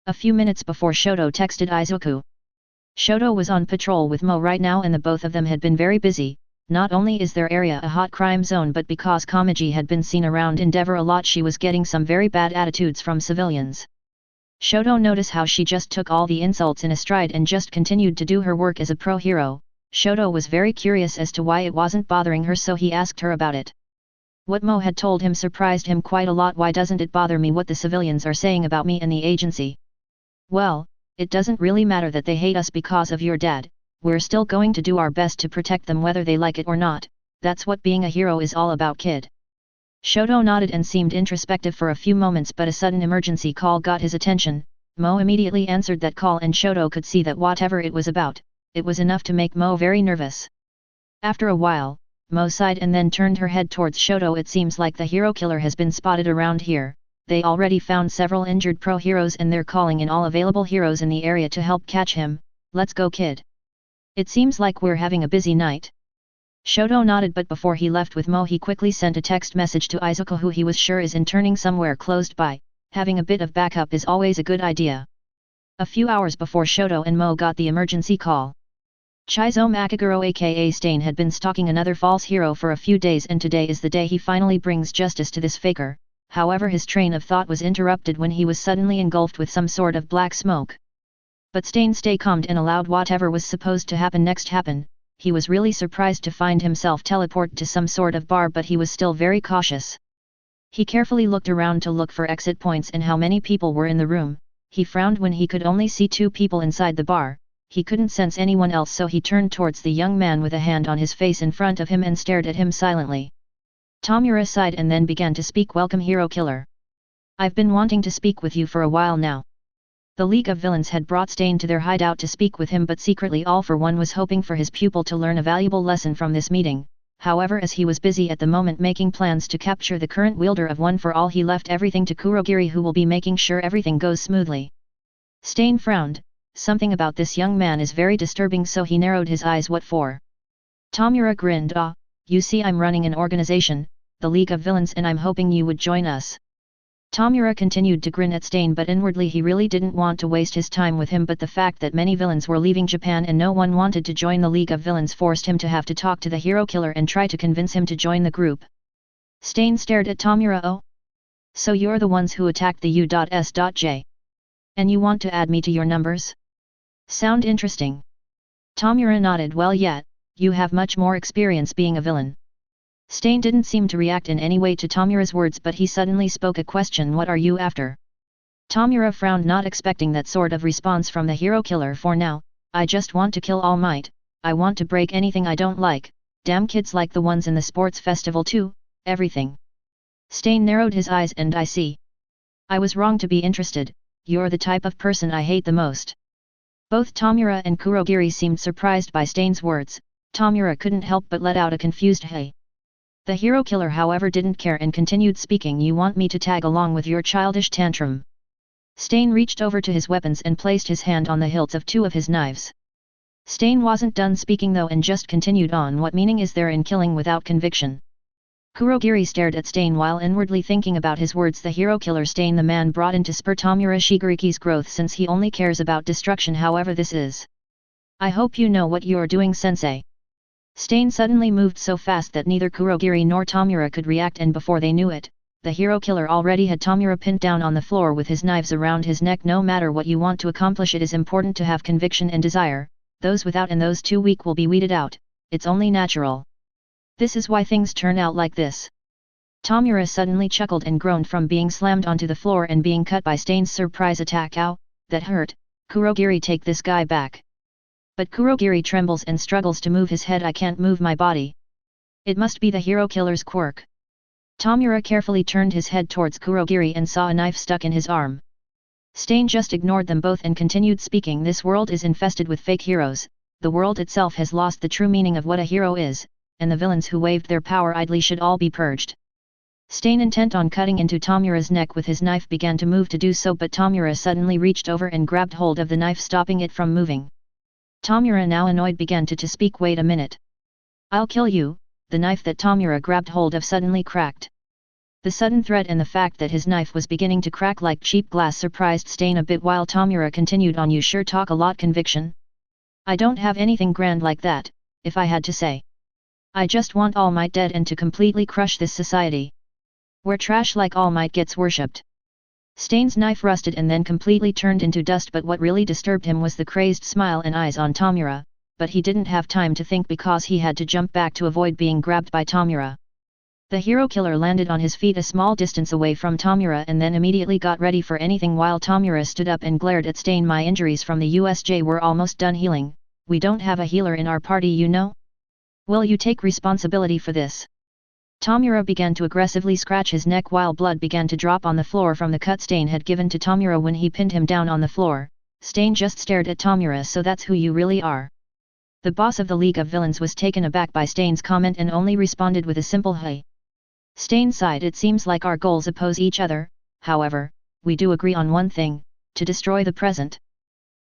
A few minutes before Shoto texted Izuku. Shoto was on patrol with Mo right now and the both of them had been very busy. Not only is their area a hot crime zone, but because Kamiji had been seen around Endeavor a lot, she was getting some very bad attitudes from civilians. Shoto noticed how she just took all the insults in a stride and just continued to do her work as a pro hero. Shoto was very curious as to why it wasn't bothering her, so he asked her about it. What Mo had told him surprised him quite a lot. Why doesn't it bother me what the civilians are saying about me and the agency? Well, it doesn't really matter that they hate us because of your dad. We're still going to do our best to protect them whether they like it or not. That's what being a hero is all about, kid. Shoto nodded and seemed introspective for a few moments, but a sudden emergency call got his attention. Mo immediately answered that call and Shoto could see that whatever it was about, it was enough to make Mo very nervous. After a while, Mo sighed and then turned her head towards Shoto. It seems like the hero killer has been spotted around here. They already found several injured pro heroes and they're calling in all available heroes in the area to help catch him. Let's go, kid. It seems like we're having a busy night. Shoto nodded, but before he left with Mo he quickly sent a text message to Izuku, who he was sure is interning somewhere close by. Having a bit of backup is always a good idea. A few hours before Shoto and Mo got the emergency call. Chizo Makaguro aka Stain had been stalking another false hero for a few days and today is the day he finally brings justice to this faker. However, his train of thought was interrupted when he was suddenly engulfed with some sort of black smoke. But Stain stayed calm and allowed whatever was supposed to happen next happen. He was really surprised to find himself teleport to some sort of bar, but he was still very cautious. He carefully looked around to look for exit points and how many people were in the room. He frowned when he could only see 2 people inside the bar. He couldn't sense anyone else, so he turned towards the young man with a hand on his face in front of him and stared at him silently. Tomura sighed and then began to speak. Welcome, hero killer. I've been wanting to speak with you for a while now. The League of Villains had brought Stain to their hideout to speak with him, but secretly All for One was hoping for his pupil to learn a valuable lesson from this meeting. However, as he was busy at the moment making plans to capture the current wielder of One for All, he left everything to Kurogiri, who will be making sure everything goes smoothly. Stain frowned. Something about this young man is very disturbing, so he narrowed his eyes. What for? Tomura grinned. Ah, you see, I'm running an organization, the League of Villains, and I'm hoping you would join us. Tomura continued to grin at Stain, but inwardly he really didn't want to waste his time with him, but the fact that many villains were leaving Japan and no one wanted to join the League of Villains forced him to have to talk to the hero killer and try to convince him to join the group. Stain stared at Tomura. Oh? So you're the ones who attacked the U.S.J. And you want to add me to your numbers? Sound interesting. Tomura nodded. Well, yeah, you have much more experience being a villain. Stain didn't seem to react in any way to Tomura's words, but he suddenly spoke a question. What are you after? Tomura frowned, not expecting that sort of response from the hero killer. For now, I just want to kill All Might. I want to break anything I don't like. Damn kids like the ones in the sports festival too, everything. Stain narrowed his eyes. And I see. I was wrong to be interested, you're the type of person I hate the most. Both Tomura and Kurogiri seemed surprised by Stain's words. Tomura couldn't help but let out a confused hey. The hero killer however didn't care and continued speaking. You want me to tag along with your childish tantrum? Stain reached over to his weapons and placed his hand on the hilts of two of his knives. Stain wasn't done speaking though and just continued on. What meaning is there in killing without conviction? Kurogiri stared at Stain while inwardly thinking about his words. The hero killer Stain, the man brought in to spur Tomura Shigeriki's growth, since he only cares about destruction. However, this is. I hope you know what you're doing, sensei. Stain suddenly moved so fast that neither Kurogiri nor Tomura could react, and before they knew it, the hero killer already had Tomura pinned down on the floor with his knives around his neck. No matter what you want to accomplish, it is important to have conviction and desire. Those without and those too weak will be weeded out. It's only natural. This is why things turn out like this. Tomura suddenly chuckled and groaned from being slammed onto the floor and being cut by Stain's surprise attack. Ow, that hurt. Kurogiri, take this guy back. But Kurogiri trembles and struggles to move his head. I can't move my body. It must be the hero killer's quirk. Tomura carefully turned his head towards Kurogiri and saw a knife stuck in his arm. Stain just ignored them both and continued speaking. This world is infested with fake heroes. The world itself has lost the true meaning of what a hero is, and the villains who waved their power idly should all be purged. Stain, intent on cutting into Tomura's neck with his knife, began to move to do so, but Tomura suddenly reached over and grabbed hold of the knife, stopping it from moving. Tomura, now annoyed, began to speak. Wait a minute. I'll kill you. The knife that Tomura grabbed hold of suddenly cracked. The sudden threat and the fact that his knife was beginning to crack like cheap glass surprised Stain a bit, while Tomura continued on. You sure talk a lot. Conviction? I don't have anything grand like that, if I had to say. I just want All Might dead and to completely crush this society, where trash like All Might gets worshipped. Stain's knife rusted and then completely turned into dust, but what really disturbed him was the crazed smile and eyes on Tomura, but he didn't have time to think because he had to jump back to avoid being grabbed by Tomura. The hero killer landed on his feet a small distance away from Tomura and then immediately got ready for anything while Tomura stood up and glared at Stain. My injuries from the USJ were almost done healing. We don't have a healer in our party, you know. Will you take responsibility for this? Tomura began to aggressively scratch his neck while blood began to drop on the floor from the cut Stain had given to Tomura when he pinned him down on the floor. Stain just stared at Tomura. So that's who you really are? The boss of the League of Villains was taken aback by Stain's comment and only responded with a simple hey. Stain sighed. It seems like our goals oppose each other. However, we do agree on one thing, to destroy the present.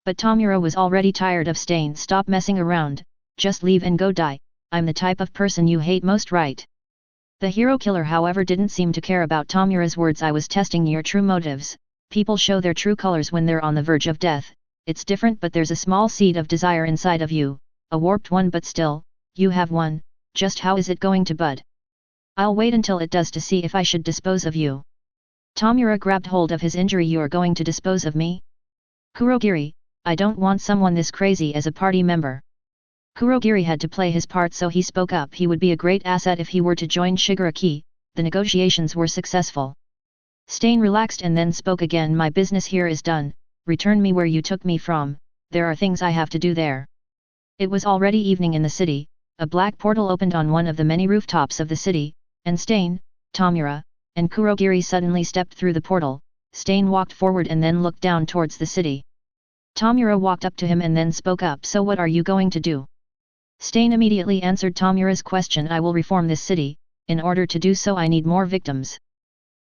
But Tomura was already tired of Stain. Stop messing around, just leave and go die. I'm the type of person you hate most, right? The hero killer however didn't seem to care about Tomura's words. I was testing your true motives. People show their true colors when they're on the verge of death. It's different, but there's a small seed of desire inside of you, a warped one, but still, you have one. Just how is it going to bud? I'll wait until it does to see if I should dispose of you. Tomura grabbed hold of his injury. You're going to dispose of me? Kurogiri, I don't want someone this crazy as a party member. Kurogiri had to play his part, so he spoke up. He would be a great asset if he were to join Shigaraki. The negotiations were successful. Stain relaxed and then spoke again. My business here is done. Return me where you took me from. There are things I have to do there. It was already evening in the city. A black portal opened on one of the many rooftops of the city, and Stain, Tomura, and Kurogiri suddenly stepped through the portal. Stain walked forward and then looked down towards the city. Tomura walked up to him and then spoke up. So what are you going to do? Stain immediately answered Tomura's question. I will reform this city. In order to do so I need more victims.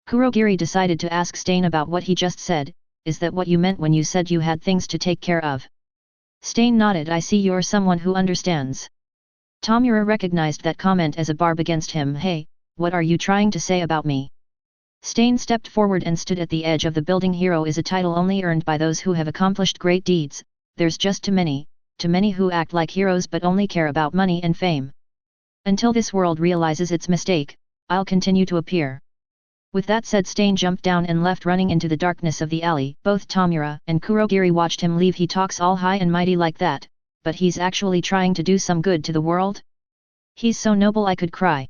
Kurogiri decided to ask Stain about what he just said. Is that what you meant when you said you had things to take care of? Stain nodded. I see you're someone who understands. Tomura recognized that comment as a barb against him. Hey, what are you trying to say about me? Stain stepped forward and stood at the edge of the building. Hero is a title only earned by those who have accomplished great deeds. There's just too many who act like heroes but only care about money and fame. Until this world realizes its mistake, I'll continue to appear. With that said, Stain jumped down and left, running into the darkness of the alley. Both Tomura and Kurogiri watched him leave. He talks all high and mighty like that, but he's actually trying to do some good to the world? He's so noble I could cry.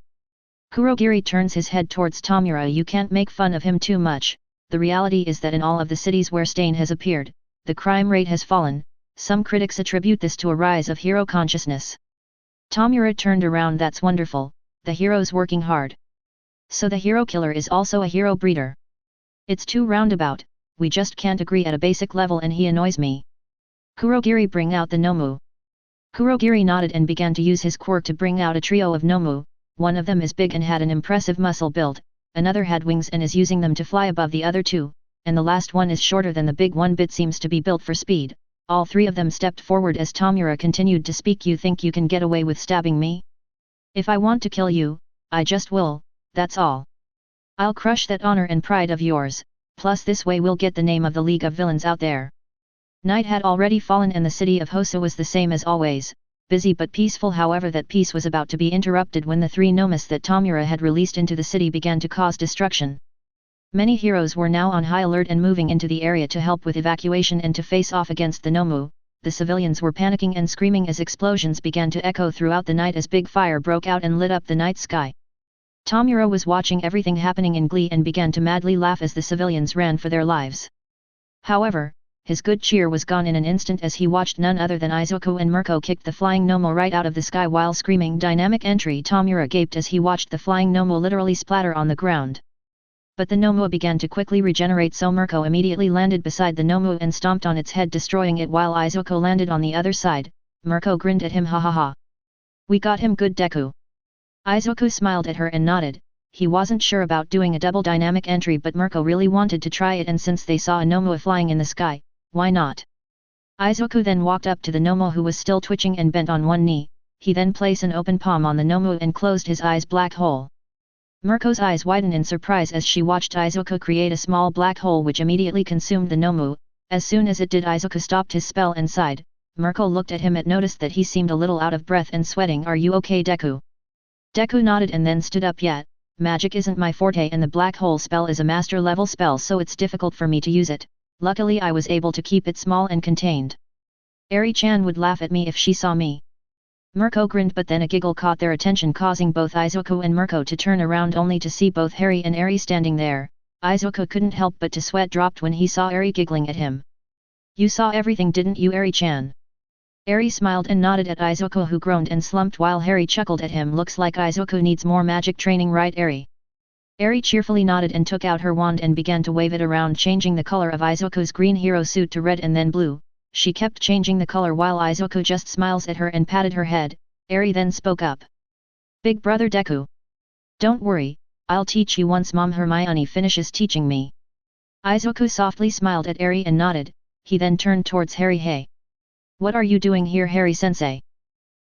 Kurogiri turns his head towards Tomura. You can't make fun of him too much. The reality is that in all of the cities where Stain has appeared, the crime rate has fallen. Some critics attribute this to a rise of hero consciousness. Tomura turned around. That's wonderful, the hero's working hard. So the hero killer is also a hero breeder. It's too roundabout, we just can't agree at a basic level and he annoys me. Kurogiri, bring out the Nomu. Kurogiri nodded and began to use his quirk to bring out a trio of Nomu. One of them is big and had an impressive muscle build, another had wings and is using them to fly above the other two, and the last one is shorter than the big one but seems to be built for speed. All three of them stepped forward as Tomura continued to speak. You think you can get away with stabbing me? If I want to kill you, I just will, that's all. I'll crush that honor and pride of yours, plus this way we'll get the name of the League of Villains out there. Night had already fallen and the city of Hosa was the same as always, busy but peaceful. However, that peace was about to be interrupted when the three Nomus that Tomura had released into the city began to cause destruction. Many heroes were now on high alert and moving into the area to help with evacuation and to face off against the Nomu. The civilians were panicking and screaming as explosions began to echo throughout the night as big fire broke out and lit up the night sky. Tomura was watching everything happening in glee and began to madly laugh as the civilians ran for their lives. However, his good cheer was gone in an instant as he watched none other than Izuku and Mirko kick the flying Nomu right out of the sky while screaming dynamic entry. Tomura gaped as he watched the flying Nomu literally splatter on the ground. But the Nomu began to quickly regenerate, so Mirko immediately landed beside the Nomu and stomped on its head, destroying it while Izuku landed on the other side. Mirko grinned at him. Ha ha ha. We got him good, Deku. Izuku smiled at her and nodded. He wasn't sure about doing a double dynamic entry, but Mirko really wanted to try it, and since they saw a Nomu flying in the sky, why not? Izuku then walked up to the Nomu who was still twitching and bent on one knee. He then placed an open palm on the Nomu and closed his eyes. Black hole. Mirko's eyes widened in surprise as she watched Izuku create a small black hole which immediately consumed the Nomu. As soon as it did, Izuku stopped his spell and sighed. Mirko looked at him and noticed that he seemed a little out of breath and sweating. Are you okay, Deku? Deku nodded and then stood up. Yet, magic isn't my forte and the black hole spell is a master level spell, so it's difficult for me to use it. Luckily I was able to keep it small and contained. Eri-chan would laugh at me if she saw me. Mirko grinned, but then a giggle caught their attention, causing both Izuku and Mirko to turn around only to see both Harry and Eri standing there. Izuku couldn't help but to sweat dropped when he saw Eri giggling at him. You saw everything, didn't you, Eri-chan? Eri smiled and nodded at Izuku, who groaned and slumped while Harry chuckled at him. Looks like Izuku needs more magic training, right, Eri? Eri cheerfully nodded and took out her wand and began to wave it around, changing the color of Izuku's green hero suit to red and then blue. She kept changing the color while Izuku just smiles at her and patted her head. Eri then spoke up. Big brother Deku. Don't worry, I'll teach you once Mom Hermione finishes teaching me. Izuku softly smiled at Eri and nodded. He then turned towards Harry. Hey. What are you doing here, Harry-sensei?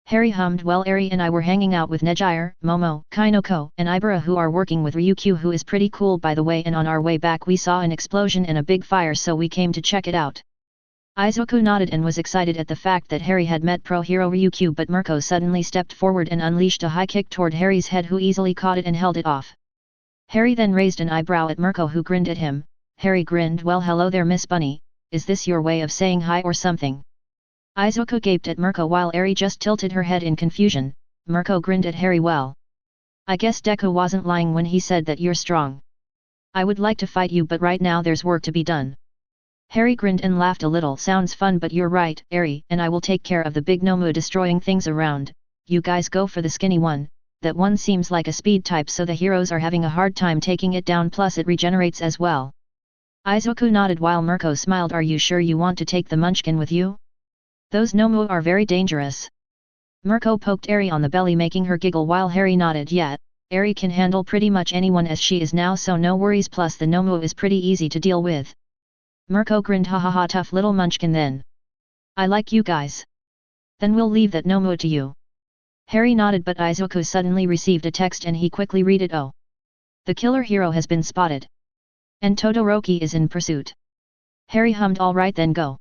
Harry hummed. Well, Eri and I were hanging out with Nejire, Momo, Kainoko, and Ibara, who are working with Ryukyu, who is pretty cool by the way, and on our way back we saw an explosion and a big fire, so we came to check it out. Izuku nodded and was excited at the fact that Harry had met pro-hero Ryukyu, but Mirko suddenly stepped forward and unleashed a high kick toward Harry's head, who easily caught it and held it off. Harry then raised an eyebrow at Mirko, who grinned at him. Harry grinned. Well, hello there, Miss Bunny, is this your way of saying hi or something? Izuku gaped at Mirko while Eri just tilted her head in confusion. Mirko grinned at Harry. Well, I guess Deku wasn't lying when he said that you're strong. I would like to fight you, but right now there's work to be done. Harry grinned and laughed a little. Sounds fun, but you're right, Eri, and I will take care of the big Nomu destroying things around. You guys go for the skinny one. That one seems like a speed type, so the heroes are having a hard time taking it down, plus it regenerates as well. Izuku nodded while Mirko smiled. Are you sure you want to take the Munchkin with you? Those Nomu are very dangerous. Mirko poked Eri on the belly, making her giggle while Harry nodded. Yet, Eri can handle pretty much anyone as she is now, so no worries, plus the Nomu is pretty easy to deal with. Mirko grinned. Ha ha ha, tough little Munchkin then. I like you guys. Then we'll leave that Nomu to you. Harry nodded, but Izuku suddenly received a text and he quickly read it. Oh. The killer hero has been spotted. And Todoroki is in pursuit. Harry hummed. Alright then, go.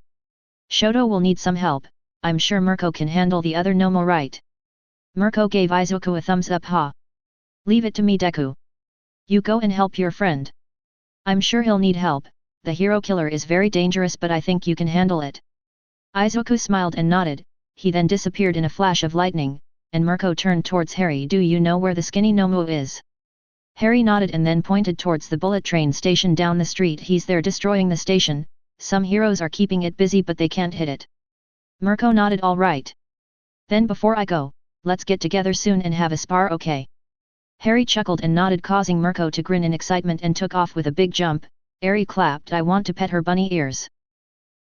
Shoto will need some help. I'm sure Mirko can handle the other Nomu, right? Mirko gave Izuku a thumbs up. Ha. Leave it to me, Deku. You go and help your friend. I'm sure he'll need help. The hero killer is very dangerous, but I think you can handle it. Izuku smiled and nodded. He then disappeared in a flash of lightning, and Mirko turned towards Harry. Do you know where the skinny Nomu is? Harry nodded and then pointed towards the bullet train station down the street. He's there destroying the station, some heroes are keeping it busy but they can't hit it. Mirko nodded. All right. Then before I go, let's get together soon and have a spar, okay? Harry chuckled and nodded, causing Mirko to grin in excitement and took off with a big jump. Harry clapped. I want to pet her bunny ears.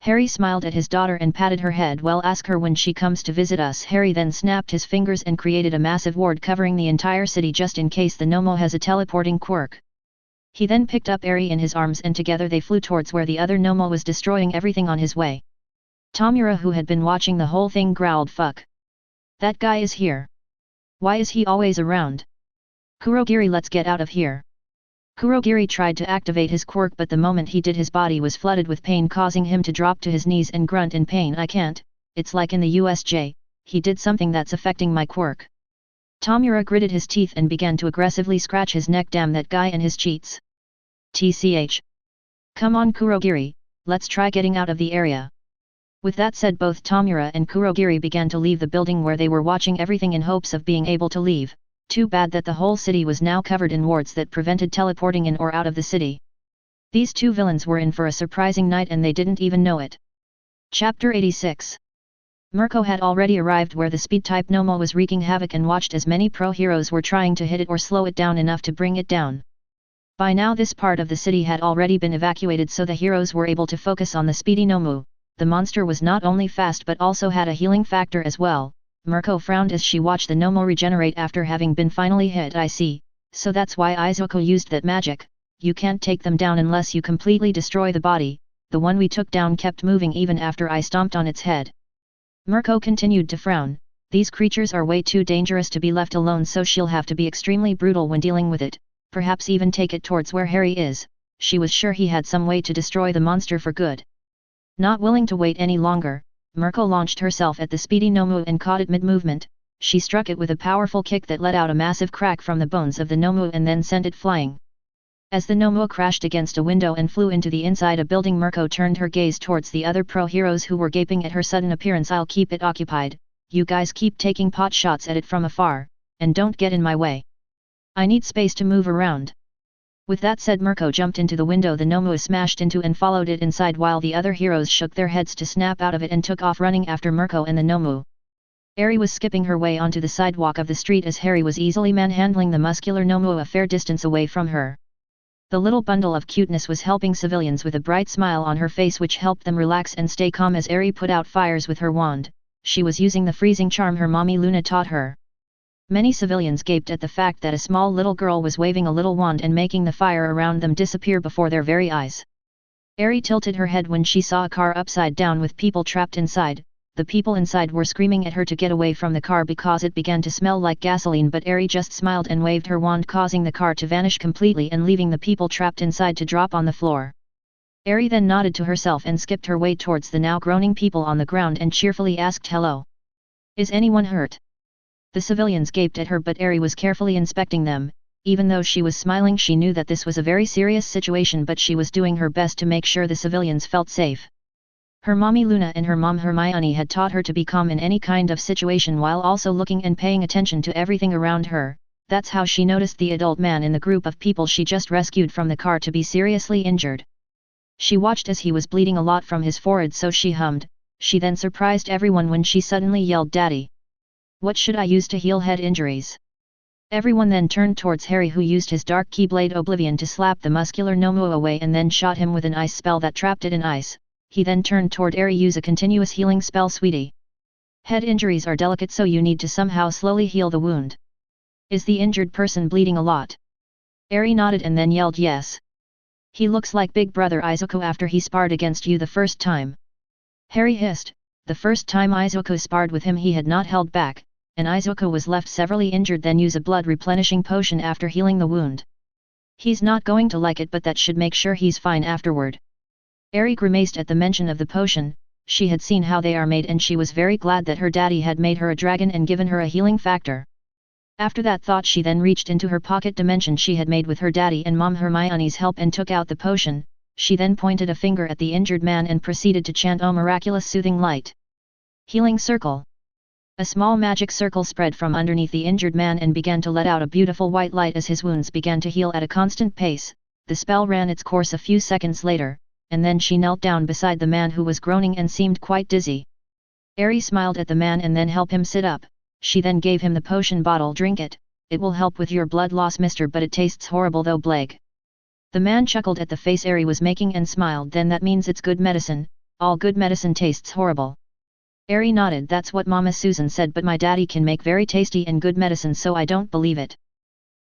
Harry smiled at his daughter and patted her head. Well, ask her when she comes to visit us. Harry then snapped his fingers and created a massive ward covering the entire city just in case the Nomo has a teleporting quirk. He then picked up Harry in his arms and together they flew towards where the other Nomo was destroying everything on his way. Tomura, who had been watching the whole thing, growled, "Fuck! That guy is here. Why is he always around? Kurogiri, let's get out of here." Kurogiri tried to activate his quirk but the moment he did his body was flooded with pain, causing him to drop to his knees and grunt in pain. I can't, it's like in the USJ, he did something that's affecting my quirk. Tomura gritted his teeth and began to aggressively scratch his neck. Damn that guy and his cheats. TCH. Come on Kurogiri, let's try getting out of the area. With that said, both Tomura and Kurogiri began to leave the building where they were watching everything in hopes of being able to leave. Too bad that the whole city was now covered in wards that prevented teleporting in or out of the city. These two villains were in for a surprising night and they didn't even know it. Chapter 86. Mirko had already arrived where the speed-type Nomo was wreaking havoc and watched as many pro-heroes were trying to hit it or slow it down enough to bring it down. By now this part of the city had already been evacuated, so the heroes were able to focus on the speedy Nomu. The monster was not only fast but also had a healing factor as well. Mirko frowned as she watched the Nomo regenerate after having been finally hit. I see, so that's why Izuku used that magic. You can't take them down unless you completely destroy the body. The one we took down kept moving even after I stomped on its head. Mirko continued to frown. These creatures are way too dangerous to be left alone, so she'll have to be extremely brutal when dealing with it, perhaps even take it towards where Harry is. She was sure he had some way to destroy the monster for good. Not willing to wait any longer, Mirko launched herself at the speedy Nomu and caught it mid-movement. She struck it with a powerful kick that let out a massive crack from the bones of the Nomu and then sent it flying. As the Nomu crashed against a window and flew into the inside a building, Mirko turned her gaze towards the other pro-heroes who were gaping at her sudden appearance. I'll keep it occupied, you guys keep taking pot shots at it from afar, and don't get in my way. I need space to move around. With that said, Mirko jumped into the window the Nomu smashed into and followed it inside while the other heroes shook their heads to snap out of it and took off running after Mirko and the Nomu. Eri was skipping her way onto the sidewalk of the street as Harry was easily manhandling the muscular Nomu a fair distance away from her. The little bundle of cuteness was helping civilians with a bright smile on her face which helped them relax and stay calm as Eri put out fires with her wand. She was using the freezing charm her mommy Luna taught her. Many civilians gaped at the fact that a small little girl was waving a little wand and making the fire around them disappear before their very eyes. Eri tilted her head when she saw a car upside down with people trapped inside. The people inside were screaming at her to get away from the car because it began to smell like gasoline, but Eri just smiled and waved her wand, causing the car to vanish completely and leaving the people trapped inside to drop on the floor. Eri then nodded to herself and skipped her way towards the now groaning people on the ground and cheerfully asked, "Hello? Is anyone hurt?" The civilians gaped at her, but Eri was carefully inspecting them. Even though she was smiling, she knew that this was a very serious situation, but she was doing her best to make sure the civilians felt safe. Her mommy Luna and her mom Hermione had taught her to be calm in any kind of situation while also looking and paying attention to everything around her. That's how she noticed the adult man in the group of people she just rescued from the car to be seriously injured. She watched as he was bleeding a lot from his forehead, so she hummed. She then surprised everyone when she suddenly yelled, "Daddy! What should I use to heal head injuries?" Everyone then turned towards Harry, who used his dark keyblade Oblivion to slap the muscular Nomu away and then shot him with an ice spell that trapped it in ice. He then turned toward Eri. "Use a continuous healing spell, sweetie. Head injuries are delicate, so you need to somehow slowly heal the wound. Is the injured person bleeding a lot?" Eri nodded and then yelled, "Yes. He looks like Big Brother Izuku after he sparred against you the first time." Harry hissed. The first time Izuku sparred with him he had not held back, and Izuku was left severely injured. Then use a blood replenishing potion after healing the wound. He's not going to like it, but that should make sure he's fine afterward. Eri grimaced at the mention of the potion. She had seen how they are made and she was very glad that her daddy had made her a dragon and given her a healing factor. After that thought, she then reached into her pocket dimension she had made with her daddy and mom Hermione's help and took out the potion. She then pointed a finger at the injured man and proceeded to chant, "Oh miraculous soothing light. Healing circle. A small magic circle spread from underneath the injured man and began to let out a beautiful white light as his wounds began to heal at a constant pace. The spell ran its course a few seconds later, and then she knelt down beside the man who was groaning and seemed quite dizzy. Eri smiled at the man and then helped him sit up. She then gave him the potion bottle. Drink it, it will help with your blood loss, mister, but it tastes horrible though, Blake. The man chuckled at the face Eri was making and smiled. Then that means it's good medicine. All good medicine tastes horrible. Eri nodded. That's what Mama Susan said, but my daddy can make very tasty and good medicine, so I don't believe it.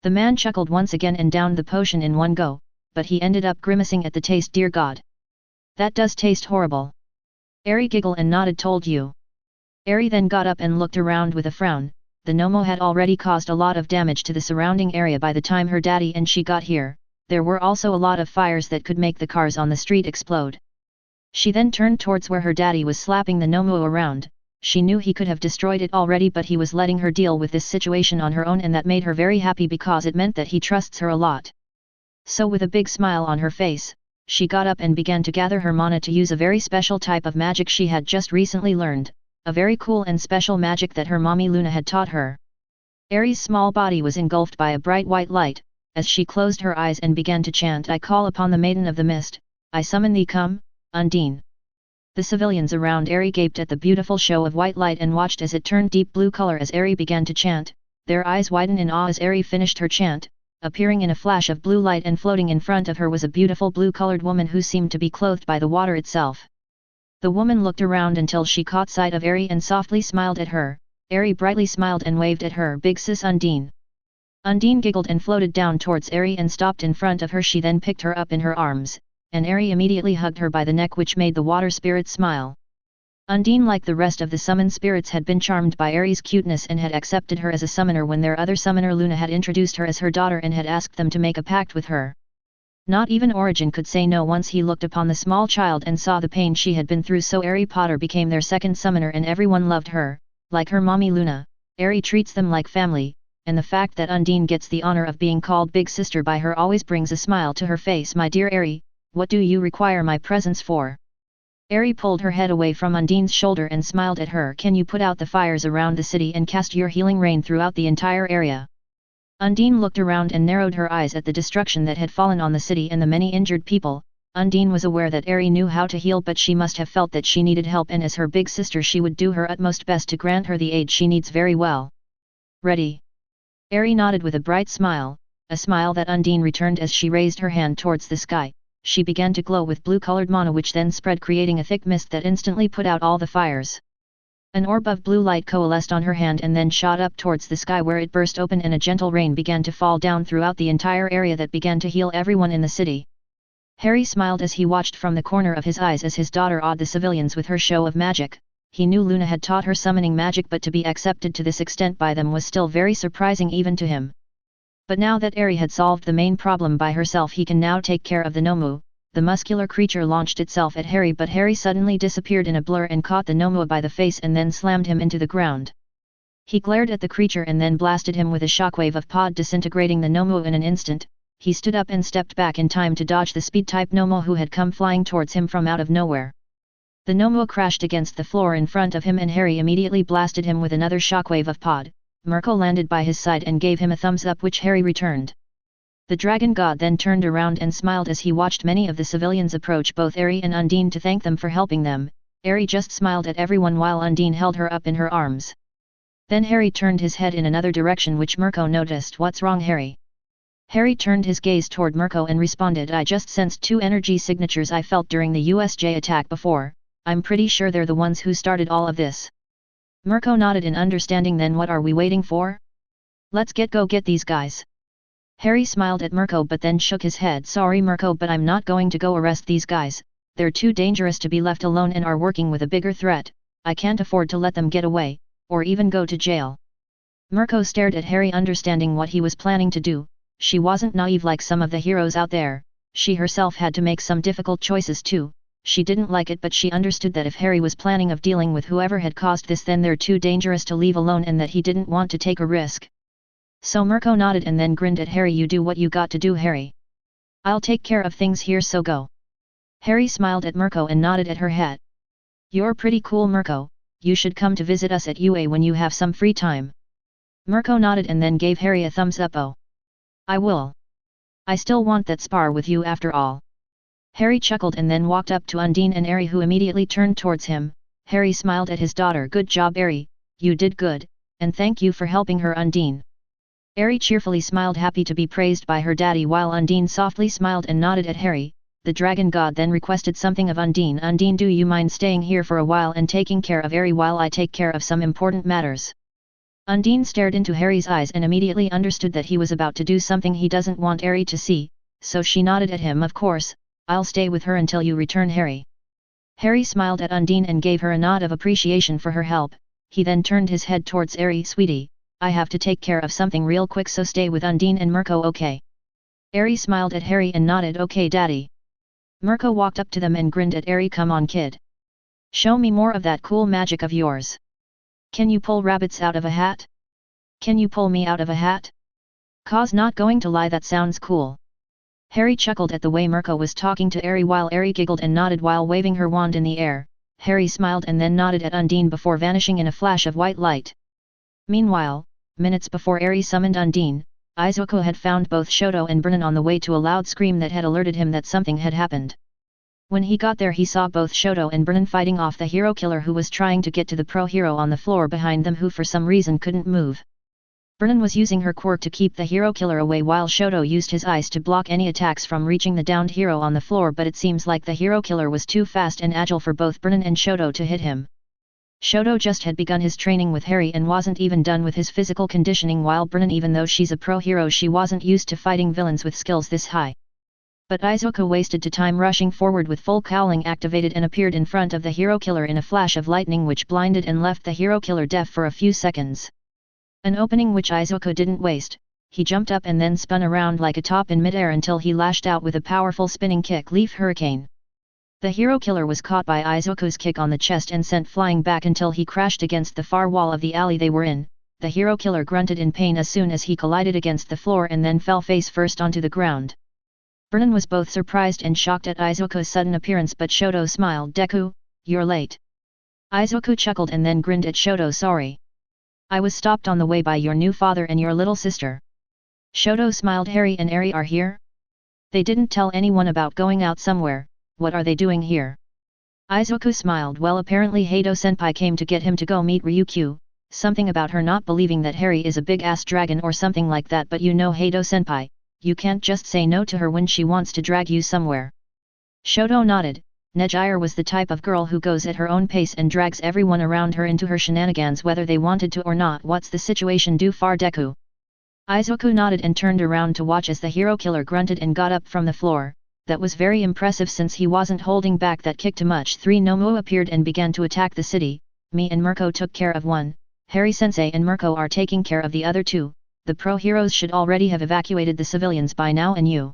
The man chuckled once again and downed the potion in one go, but he ended up grimacing at the taste. Dear God. That does taste horrible. Eri giggled and nodded. Told you. Eri then got up and looked around with a frown. The Nomo had already caused a lot of damage to the surrounding area by the time her daddy and she got here. There were also a lot of fires that could make the cars on the street explode. She then turned towards where her daddy was slapping the Nomo around. She knew he could have destroyed it already, but he was letting her deal with this situation on her own, and that made her very happy because it meant that he trusts her a lot. So with a big smile on her face, she got up and began to gather her mana to use a very special type of magic she had just recently learned, a very cool and special magic that her mommy Luna had taught her. Eri's small body was engulfed by a bright white light. As she closed her eyes and began to chant, I call upon the Maiden of the Mist, I summon thee, come, Undine. The civilians around Eri gaped at the beautiful show of white light and watched as it turned deep blue color as Eri began to chant. Their eyes widened in awe as Eri finished her chant. Appearing in a flash of blue light and floating in front of her was a beautiful blue-colored woman who seemed to be clothed by the water itself. The woman looked around until she caught sight of Eri and softly smiled at her. Eri brightly smiled and waved at her. Big sis Undine. Undine giggled and floated down towards Eri and stopped in front of her. She then picked her up in her arms, and Eri immediately hugged her by the neck, which made the water spirit smile. Undine, like the rest of the summoned spirits, had been charmed by Eri's cuteness and had accepted her as a summoner when their other summoner Luna had introduced her as her daughter and had asked them to make a pact with her. Not even Origin could say no once he looked upon the small child and saw the pain she had been through, so harrypotter became their second summoner and everyone loved her. Like her mommy Luna, Eri treats them like family, and the fact that Undine gets the honor of being called big sister by her always brings a smile to her face. My dear Eri, what do you require my presence for? Eri pulled her head away from Undine's shoulder and smiled at her. Can you put out the fires around the city and cast your healing rain throughout the entire area? Undine looked around and narrowed her eyes at the destruction that had fallen on the city and the many injured people. Undine was aware that Eri knew how to heal, but she must have felt that she needed help, and as her big sister she would do her utmost best to grant her the aid she needs. Very well. Ready? Eri nodded with a bright smile, a smile that Undine returned as she raised her hand towards the sky. She began to glow with blue-colored mana, which then spread, creating a thick mist that instantly put out all the fires. An orb of blue light coalesced on her hand and then shot up towards the sky, where it burst open and a gentle rain began to fall down throughout the entire area that began to heal everyone in the city. Harry smiled as he watched from the corner of his eyes as his daughter awed the civilians with her show of magic. He knew Luna had taught her summoning magic, but to be accepted to this extent by them was still very surprising even to him. But now that Eri had solved the main problem by herself, he can now take care of the Nomu. The muscular creature launched itself at Harry, but Harry suddenly disappeared in a blur and caught the Nomu by the face and then slammed him into the ground. He glared at the creature and then blasted him with a shockwave of pod, disintegrating the Nomu in an instant. He stood up and stepped back in time to dodge the speed-type Nomu who had come flying towards him from out of nowhere. The Nomu crashed against the floor in front of him and Harry immediately blasted him with another shockwave of pod. Mirko landed by his side and gave him a thumbs up, which Harry returned. The dragon god then turned around and smiled as he watched many of the civilians approach both Eri and Undine to thank them for helping them. Eri just smiled at everyone while Undine held her up in her arms. Then Harry turned his head in another direction, which Mirko noticed. What's wrong, Harry? Harry turned his gaze toward Mirko and responded, I just sensed 2 energy signatures I felt during the USJ attack before. I'm pretty sure they're the ones who started all of this. Mirko nodded in understanding. Then what are we waiting for? Let's go get these guys. Harry smiled at Mirko but then shook his head. Sorry Mirko, but I'm not going to go arrest these guys. They're too dangerous to be left alone and are working with a bigger threat. I can't afford to let them get away, or even go to jail. Mirko stared at Harry, understanding what he was planning to do. She wasn't naive like some of the heroes out there. She herself had to make some difficult choices too. She didn't like it, but she understood that if Harry was planning of dealing with whoever had caused this, then they're too dangerous to leave alone and that he didn't want to take a risk. So Mirko nodded and then grinned at Harry. You do what you got to do, Harry. I'll take care of things here, so go. Harry smiled at Mirko and nodded at her head. You're pretty cool, Mirko. you should come to visit us at UA when you have some free time. Mirko nodded and then gave Harry a thumbs up. Oh. I will. I still want that spar with you after all. Harry chuckled and then walked up to Undine and Ari, who immediately turned towards him. Harry smiled at his daughter. Good job, Ari, you did good, and thank you for helping her, Undine. Ari cheerfully smiled, happy to be praised by her daddy, while Undine softly smiled and nodded at Harry. The dragon god then requested something of Undine. Undine, do you mind staying here for a while and taking care of Ari while I take care of some important matters? Undine stared into Harry's eyes and immediately understood that he was about to do something he doesn't want Ari to see, so she nodded at him. Of course, I'll stay with her until you return, Harry. Harry smiled at Undine and gave her a nod of appreciation for her help. He then turned his head towards Ari. Sweetie, I have to take care of something real quick, so stay with Undine and Mirko, okay? Ari smiled at Harry and nodded. Okay, daddy. Mirko walked up to them and grinned at Ari. Come on, kid. Show me more of that cool magic of yours. Can you pull rabbits out of a hat? Can you pull me out of a hat? 'Cause not going to lie, that sounds cool. Harry chuckled at the way Mirko was talking to Ari, while Ari giggled and nodded while waving her wand in the air. Harry smiled and then nodded at Undine before vanishing in a flash of white light. Meanwhile, minutes before Ari summoned Undine, Izuku had found both Shoto and Brennan on the way to a loud scream that had alerted him that something had happened. When he got there, he saw both Shoto and Brennan fighting off the hero killer who was trying to get to the pro hero on the floor behind them, who for some reason couldn't move. Brennan was using her quirk to keep the hero killer away, while Shoto used his ice to block any attacks from reaching the downed hero on the floor, but it seems like the hero killer was too fast and agile for both Brennan and Shoto to hit him. Shoto just had begun his training with Harry and wasn't even done with his physical conditioning, while Brennan, even though she's a pro hero, she wasn't used to fighting villains with skills this high. But Izuku wasted time rushing forward with full cowling activated and appeared in front of the hero killer in a flash of lightning, which blinded and left the hero killer deaf for a few seconds. An opening which Izuku didn't waste. He jumped up and then spun around like a top in midair until he lashed out with a powerful spinning kick leaf hurricane. The hero killer was caught by Izuku's kick on the chest and sent flying back until he crashed against the far wall of the alley they were in. The hero killer grunted in pain as soon as he collided against the floor and then fell face first onto the ground. Brennan was both surprised and shocked at Izuku's sudden appearance, but Shoto smiled. Deku, you're late. Izuku chuckled and then grinned at Shoto. Sorry. I was stopped on the way by your new father and your little sister. Shoto smiled. Harry and Ari are here? They didn't tell anyone about going out somewhere. What are they doing here? Izuku smiled. Well, apparently Hado-senpai came to get him to go meet Ryukyu. Something about her not believing that Harry is a big-ass dragon or something like that, but you know Hado-senpai, you can't just say no to her when she wants to drag you somewhere. Shoto nodded. Nejire was the type of girl who goes at her own pace and drags everyone around her into her shenanigans whether they wanted to or not. What's the situation, do far, Deku? Izuku nodded and turned around to watch as the hero killer grunted and got up from the floor. That was very impressive since he wasn't holding back that kick too much. 3 Nomu appeared and began to attack the city. Me and Mirko took care of one. Harry-sensei and Mirko are taking care of the other 2. The pro heroes should already have evacuated the civilians by now, and you.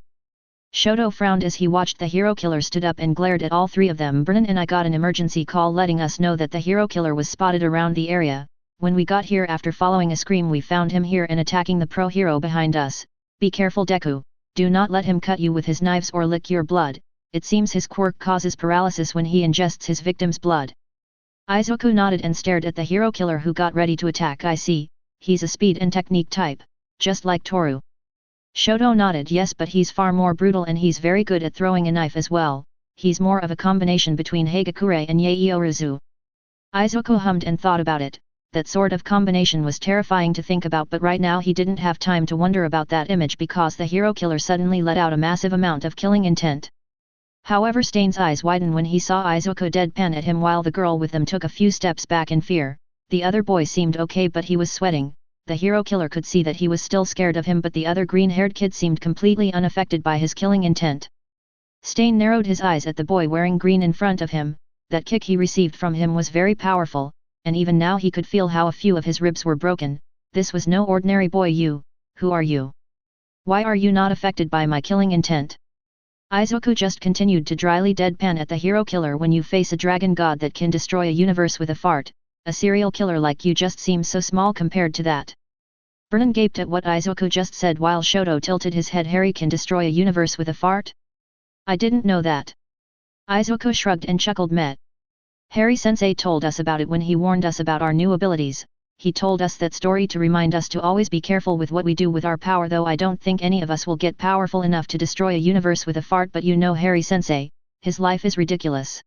Shoto frowned as he watched the hero killer stood up and glared at all 3 of them. Brennan and I got an emergency call letting us know that the hero killer was spotted around the area. When we got here after following a scream, we found him here and attacking the pro hero behind us. Be careful, Deku. Do not let him cut you with his knives or lick your blood. It seems his quirk causes paralysis when he ingests his victim's blood. Izuku nodded and stared at the hero killer who got ready to attack. I see, he's a speed and technique type, just like Toru. Shoto nodded. Yes, but he's far more brutal and he's very good at throwing a knife as well. He's more of a combination between Hagakure and Yaoyorozu. Izuku hummed and thought about it. That sort of combination was terrifying to think about, but right now he didn't have time to wonder about that image because the hero killer suddenly let out a massive amount of killing intent. However, Stain's eyes widened when he saw Izuku deadpan at him, while the girl with them took a few steps back in fear. The other boy seemed okay, but he was sweating. The hero killer could see that he was still scared of him, but the other green-haired kid seemed completely unaffected by his killing intent. Stain narrowed his eyes at the boy wearing green in front of him. That kick he received from him was very powerful, and even now he could feel how a few of his ribs were broken. This was no ordinary boy. You, who are you? Why are you not affected by my killing intent? Izuku just continued to dryly deadpan at the hero killer. When you face a dragon god that can destroy a universe with a fart, a serial killer like you just seems so small compared to that. Brennan gaped at what Izuku just said while Shoto tilted his head. Harry can destroy a universe with a fart? I didn't know that. Izuku shrugged and chuckled. Met. Harry-sensei told us about it when he warned us about our new abilities. He told us that story to remind us to always be careful with what we do with our power, though I don't think any of us will get powerful enough to destroy a universe with a fart, but you know Harry-sensei, his life is ridiculous.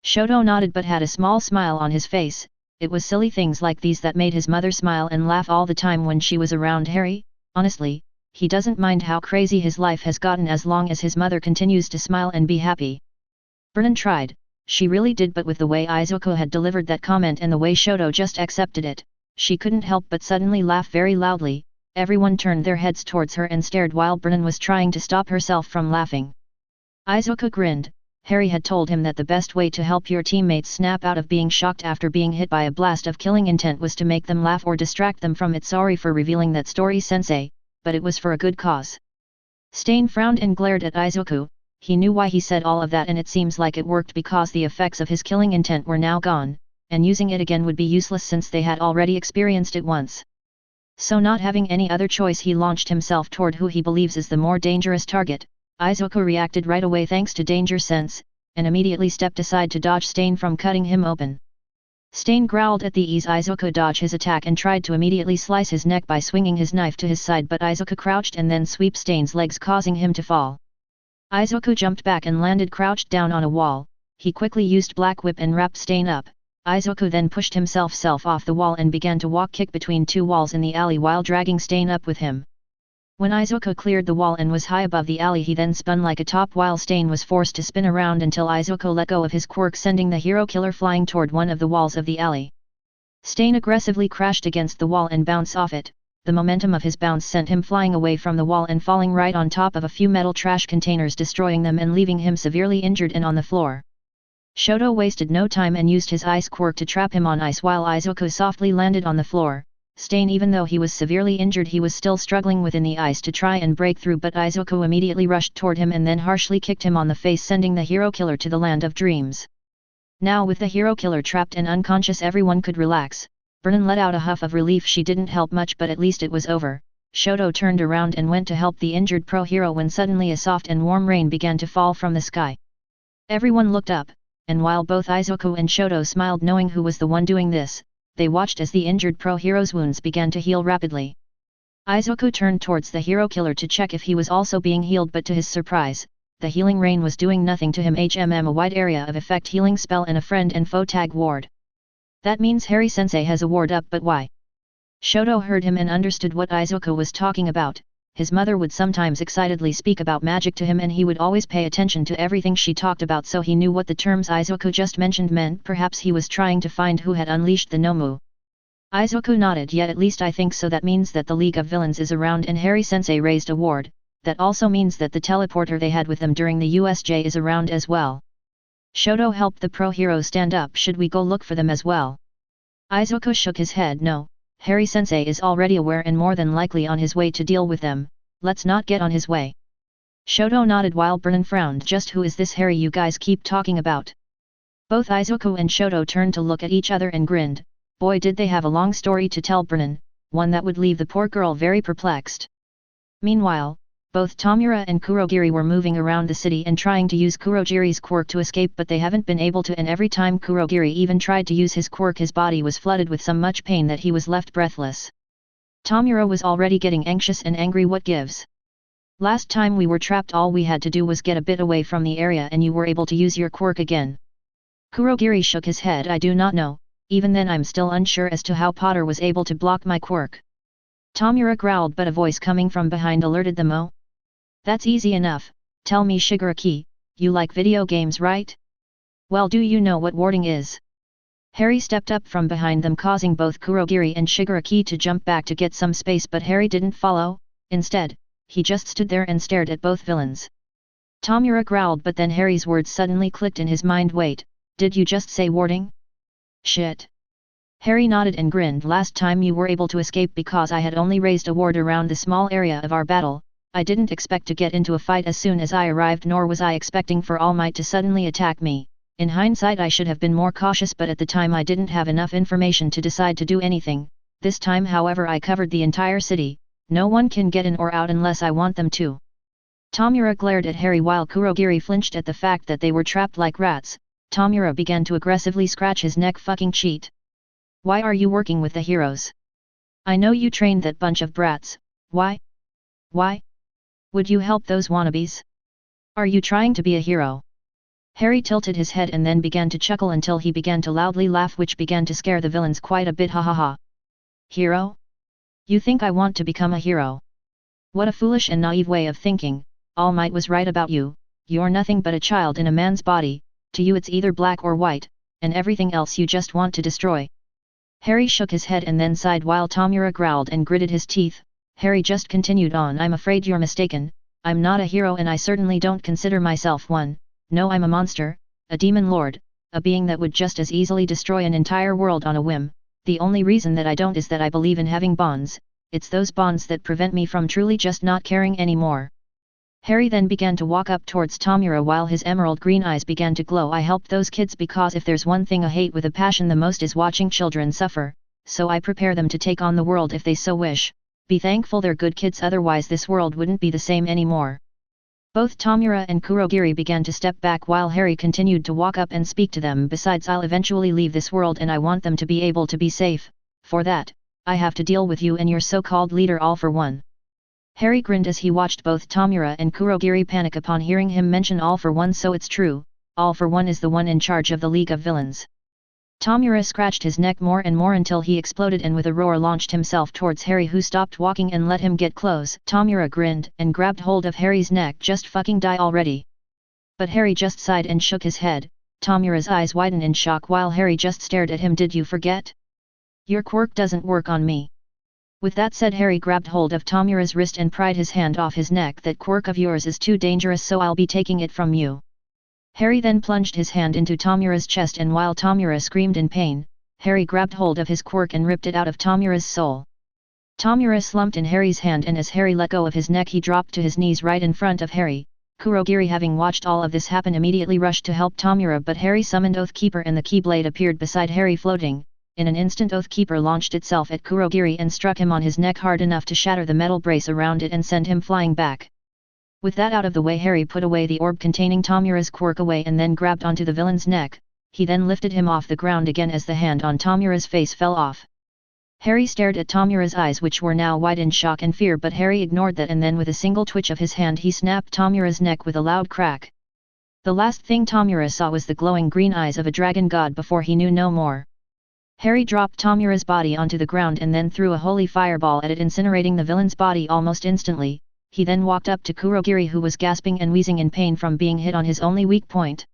Shoto nodded but had a small smile on his face. It was silly things like these that made his mother smile and laugh all the time when she was around Harry. Honestly, he doesn't mind how crazy his life has gotten as long as his mother continues to smile and be happy. Vernon tried, she really did, but with the way Izuku had delivered that comment and the way Shoto just accepted it, she couldn't help but suddenly laugh very loudly. Everyone turned their heads towards her and stared while Vernon was trying to stop herself from laughing. Izuku grinned. Harry had told him that the best way to help your teammates snap out of being shocked after being hit by a blast of killing intent was to make them laugh or distract them from it. Sorry for revealing that story, sensei, but it was for a good cause. Stain frowned and glared at Izuku. He knew why he said all of that, and it seems like it worked because the effects of his killing intent were now gone, and using it again would be useless since they had already experienced it once. So not having any other choice, he launched himself toward who he believes is the more dangerous target. Izuku reacted right away thanks to danger sense, and immediately stepped aside to dodge Stain from cutting him open. Stain growled at the ease Izuku dodged his attack and tried to immediately slice his neck by swinging his knife to his side, but Izuku crouched and then swept Stain's legs, causing him to fall. Izuku jumped back and landed crouched down on a wall. He quickly used Black Whip and wrapped Stain up. Izuku then pushed himself off the wall and began to walk kick between two walls in the alley while dragging Stain up with him. When Izuku cleared the wall and was high above the alley, he then spun like a top while Stain was forced to spin around until Izuku let go of his quirk, sending the hero killer flying toward one of the walls of the alley. Stain aggressively crashed against the wall and bounced off it. The momentum of his bounce sent him flying away from the wall and falling right on top of a few metal trash containers, destroying them and leaving him severely injured and on the floor. Shoto wasted no time and used his ice quirk to trap him on ice while Izuku softly landed on the floor. Stain, even though he was severely injured, he was still struggling within the ice to try and break through, but Izuku immediately rushed toward him and then harshly kicked him on the face, sending the hero killer to the land of dreams. Now with the hero killer trapped and unconscious, everyone could relax. Vernon let out a huff of relief. She didn't help much, but at least it was over. Shoto turned around and went to help the injured pro hero when suddenly a soft and warm rain began to fall from the sky. Everyone looked up, and while both Izuku and Shoto smiled knowing who was the one doing this, they watched as the injured pro hero's wounds began to heal rapidly. Izuku turned towards the hero killer to check if he was also being healed, but to his surprise, the healing rain was doing nothing to him. A wide area of effect healing spell and a friend and foe tag ward. That means Harry-sensei has a ward up, but why? Shoto heard him and understood what Izuku was talking about. His mother would sometimes excitedly speak about magic to him and he would always pay attention to everything she talked about, so he knew what the terms Izuku just mentioned meant. Perhaps he was trying to find who had unleashed the Nomu. Izuku nodded. Yet at least I think so. That means that the League of Villains is around and Harry-sensei raised a ward. That also means that the teleporter they had with them during the USJ is around as well. Shoto helped the pro hero stand up. Should we go look for them as well? Izuku shook his head. No. Harry-sensei is already aware and more than likely on his way to deal with them. Let's not get on his way. Shoto nodded while Vernon frowned. Just who is this Harry you guys keep talking about? Both Izuku and Shoto turned to look at each other and grinned. Boy, did they have a long story to tell Vernon, one that would leave the poor girl very perplexed. Meanwhile, both Tomura and Kurogiri were moving around the city and trying to use Kurogiri's quirk to escape, but they haven't been able to, and every time Kurogiri even tried to use his quirk, his body was flooded with so much pain that he was left breathless. Tomura was already getting anxious and angry. What gives? Last time we were trapped, all we had to do was get a bit away from the area and you were able to use your quirk again. Kurogiri shook his head. I do not know, even then I'm still unsure as to how Potter was able to block my quirk. Tomura growled, but a voice coming from behind alerted them. Oh? That's easy enough. Tell me, Shigaraki, you like video games, right? Well, do you know what warding is? Harry stepped up from behind them, causing both Kurogiri and Shigaraki to jump back to get some space, but Harry didn't follow. Instead, he just stood there and stared at both villains. Tomura growled, but then Harry's words suddenly clicked in his mind. Wait, did you just say warding? Shit. Harry nodded and grinned. Last time you were able to escape because I had only raised a ward around the small area of our battle. I didn't expect to get into a fight as soon as I arrived, nor was I expecting for All Might to suddenly attack me. In hindsight, I should have been more cautious, but at the time I didn't have enough information to decide to do anything. This time, however, I covered the entire city. No one can get in or out unless I want them to. Tomura glared at Harry while Kurogiri flinched at the fact that they were trapped like rats. Tomura began to aggressively scratch his neck. Fucking cheat. Why are you working with the heroes? I know you trained that bunch of brats, why? Why? Would you help those wannabes? Are you trying to be a hero? Harry tilted his head and then began to chuckle until he began to loudly laugh, which began to scare the villains quite a bit. Ha ha ha. Hero? You think I want to become a hero? What a foolish and naive way of thinking. All Might was right about you. You're nothing but a child in a man's body. To you it's either black or white, and everything else you just want to destroy. Harry shook his head and then sighed while Tomura growled and gritted his teeth. Harry just continued on. I'm afraid you're mistaken. I'm not a hero and I certainly don't consider myself one. No, I'm a monster, a demon lord, a being that would just as easily destroy an entire world on a whim. The only reason that I don't is that I believe in having bonds. It's those bonds that prevent me from truly just not caring anymore. Harry then began to walk up towards Tomura while his emerald green eyes began to glow. I help those kids because if there's one thing I hate with a passion the most is watching children suffer, so I prepare them to take on the world if they so wish. Be thankful they're good kids, otherwise this world wouldn't be the same anymore. Both Tomura and Kurogiri began to step back while Harry continued to walk up and speak to them. Besides, I'll eventually leave this world and I want them to be able to be safe. For that, I have to deal with you and your so-called leader all for one. Harry grinned as he watched both Tomura and Kurogiri panic upon hearing him mention All for One. So it's true, All for One is the one in charge of the League of Villains. Tomura scratched his neck more and more until he exploded and with a roar launched himself towards Harry, who stopped walking and let him get close. Tomura grinned and grabbed hold of Harry's neck. Just fucking die already. But Harry just sighed and shook his head. Tomura's eyes widened in shock while Harry just stared at him. Did you forget? Your quirk doesn't work on me. With that said, Harry grabbed hold of Tomura's wrist and pried his hand off his neck. That quirk of yours is too dangerous, so I'll be taking it from you. Harry then plunged his hand into Tomura's chest, and while Tomura screamed in pain, Harry grabbed hold of his quirk and ripped it out of Tomura's soul. Tomura slumped in Harry's hand, and as Harry let go of his neck he dropped to his knees right in front of Harry. Kurogiri, having watched all of this happen, immediately rushed to help Tomura, but Harry summoned Oathkeeper and the Keyblade appeared beside Harry floating. In an instant Oathkeeper launched itself at Kurogiri and struck him on his neck hard enough to shatter the metal brace around it and send him flying back. With that out of the way, Harry put away the orb containing Tomura's quirk away and then grabbed onto the villain's neck. He then lifted him off the ground again as the hand on Tomura's face fell off. Harry stared at Tomura's eyes, which were now wide in shock and fear, but Harry ignored that and then with a single twitch of his hand he snapped Tomura's neck with a loud crack. The last thing Tomura saw was the glowing green eyes of a dragon god before he knew no more. Harry dropped Tomura's body onto the ground and then threw a holy fireball at it, incinerating the villain's body almost instantly. He then walked up to Kurogiri, who was gasping and wheezing in pain from being hit on his only weak point.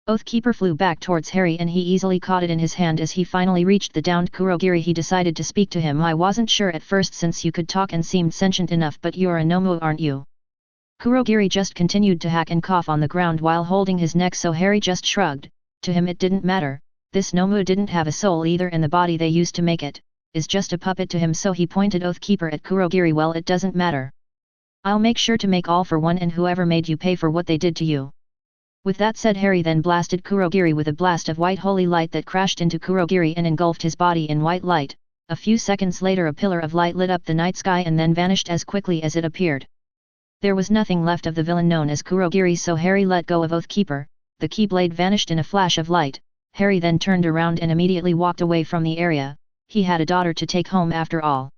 Oathkeeper flew back towards Harry and he easily caught it in his hand. As he finally reached the downed Kurogiri, he decided to speak to him. I wasn't sure at first since you could talk and seemed sentient enough, but you're a Nomu, aren't you? Kurogiri just continued to hack and cough on the ground while holding his neck, so Harry just shrugged. To him it didn't matter. This Nomu didn't have a soul either, and the body they used to make it is just a puppet to him, so he pointed Oathkeeper at Kurogiri. Well, it doesn't matter. I'll make sure to make All for One and whoever made you pay for what they did to you. With that said, Harry then blasted Kurogiri with a blast of white holy light that crashed into Kurogiri and engulfed his body in white light. A few seconds later a pillar of light lit up the night sky and then vanished as quickly as it appeared. There was nothing left of the villain known as Kurogiri, so Harry let go of Oathkeeper. The Keyblade vanished in a flash of light. Harry then turned around and immediately walked away from the area. He had a daughter to take home after all.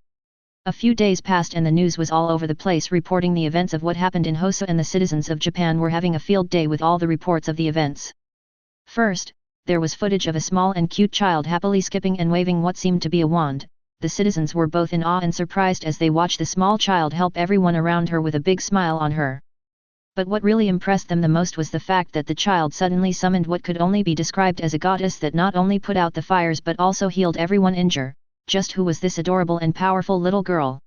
A few days passed and the news was all over the place reporting the events of what happened in Hoso, and the citizens of Japan were having a field day with all the reports of the events. First, there was footage of a small and cute child happily skipping and waving what seemed to be a wand. The citizens were both in awe and surprised as they watched the small child help everyone around her with a big smile on her. But what really impressed them the most was the fact that the child suddenly summoned what could only be described as a goddess that not only put out the fires but also healed everyone injured. Just who was this adorable and powerful little girl?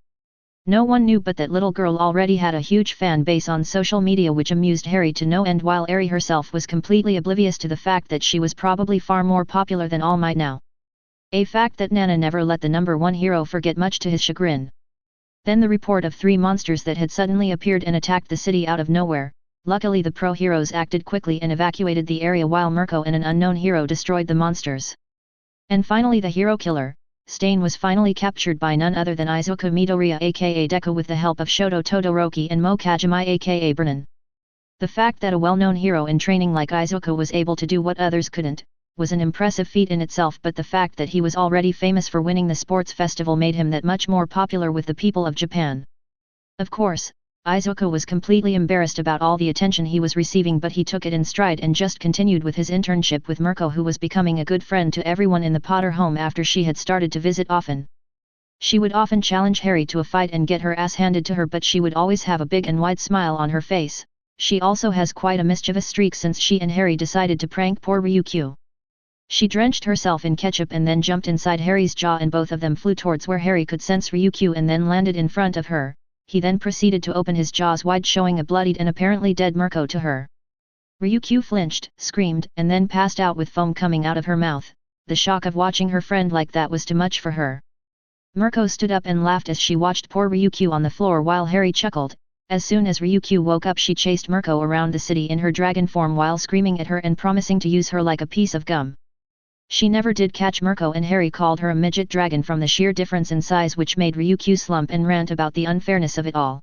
No one knew, but that little girl already had a huge fan base on social media, which amused Harry to no end, while Harry herself was completely oblivious to the fact that she was probably far more popular than All Might now. A fact that Nana never let the number one hero forget, much to his chagrin. Then the report of 3 monsters that had suddenly appeared and attacked the city out of nowhere. Luckily the pro heroes acted quickly and evacuated the area while Mirko and an unknown hero destroyed the monsters. And finally the hero killer, Stain, was finally captured by none other than Izuku Midoriya aka Deku with the help of Shoto Todoroki and Mo Kajima aka Brennan. The fact that a well-known hero in training like Izuku was able to do what others couldn't, was an impressive feat in itself, but the fact that he was already famous for winning the sports festival made him that much more popular with the people of Japan. Of course, Izuku was completely embarrassed about all the attention he was receiving, but he took it in stride and just continued with his internship with Mirko, who was becoming a good friend to everyone in the Potter home after she had started to visit often. She would often challenge Harry to a fight and get her ass handed to her, but she would always have a big and wide smile on her face. She also has quite a mischievous streak since she and Harry decided to prank poor Ryukyu. She drenched herself in ketchup and then jumped inside Harry's jaw, and both of them flew towards where Harry could sense Ryukyu and then landed in front of her. He then proceeded to open his jaws wide, showing a bloodied and apparently dead Mirko to her. Ryukyu flinched, screamed, and then passed out with foam coming out of her mouth. The shock of watching her friend like that was too much for her. Mirko stood up and laughed as she watched poor Ryukyu on the floor while Harry chuckled. As soon as Ryukyu woke up, she chased Mirko around the city in her dragon form while screaming at her and promising to use her like a piece of gum. She never did catch Mirko, and Harry called her a midget dragon from the sheer difference in size, which made Ryukyu slump and rant about the unfairness of it all.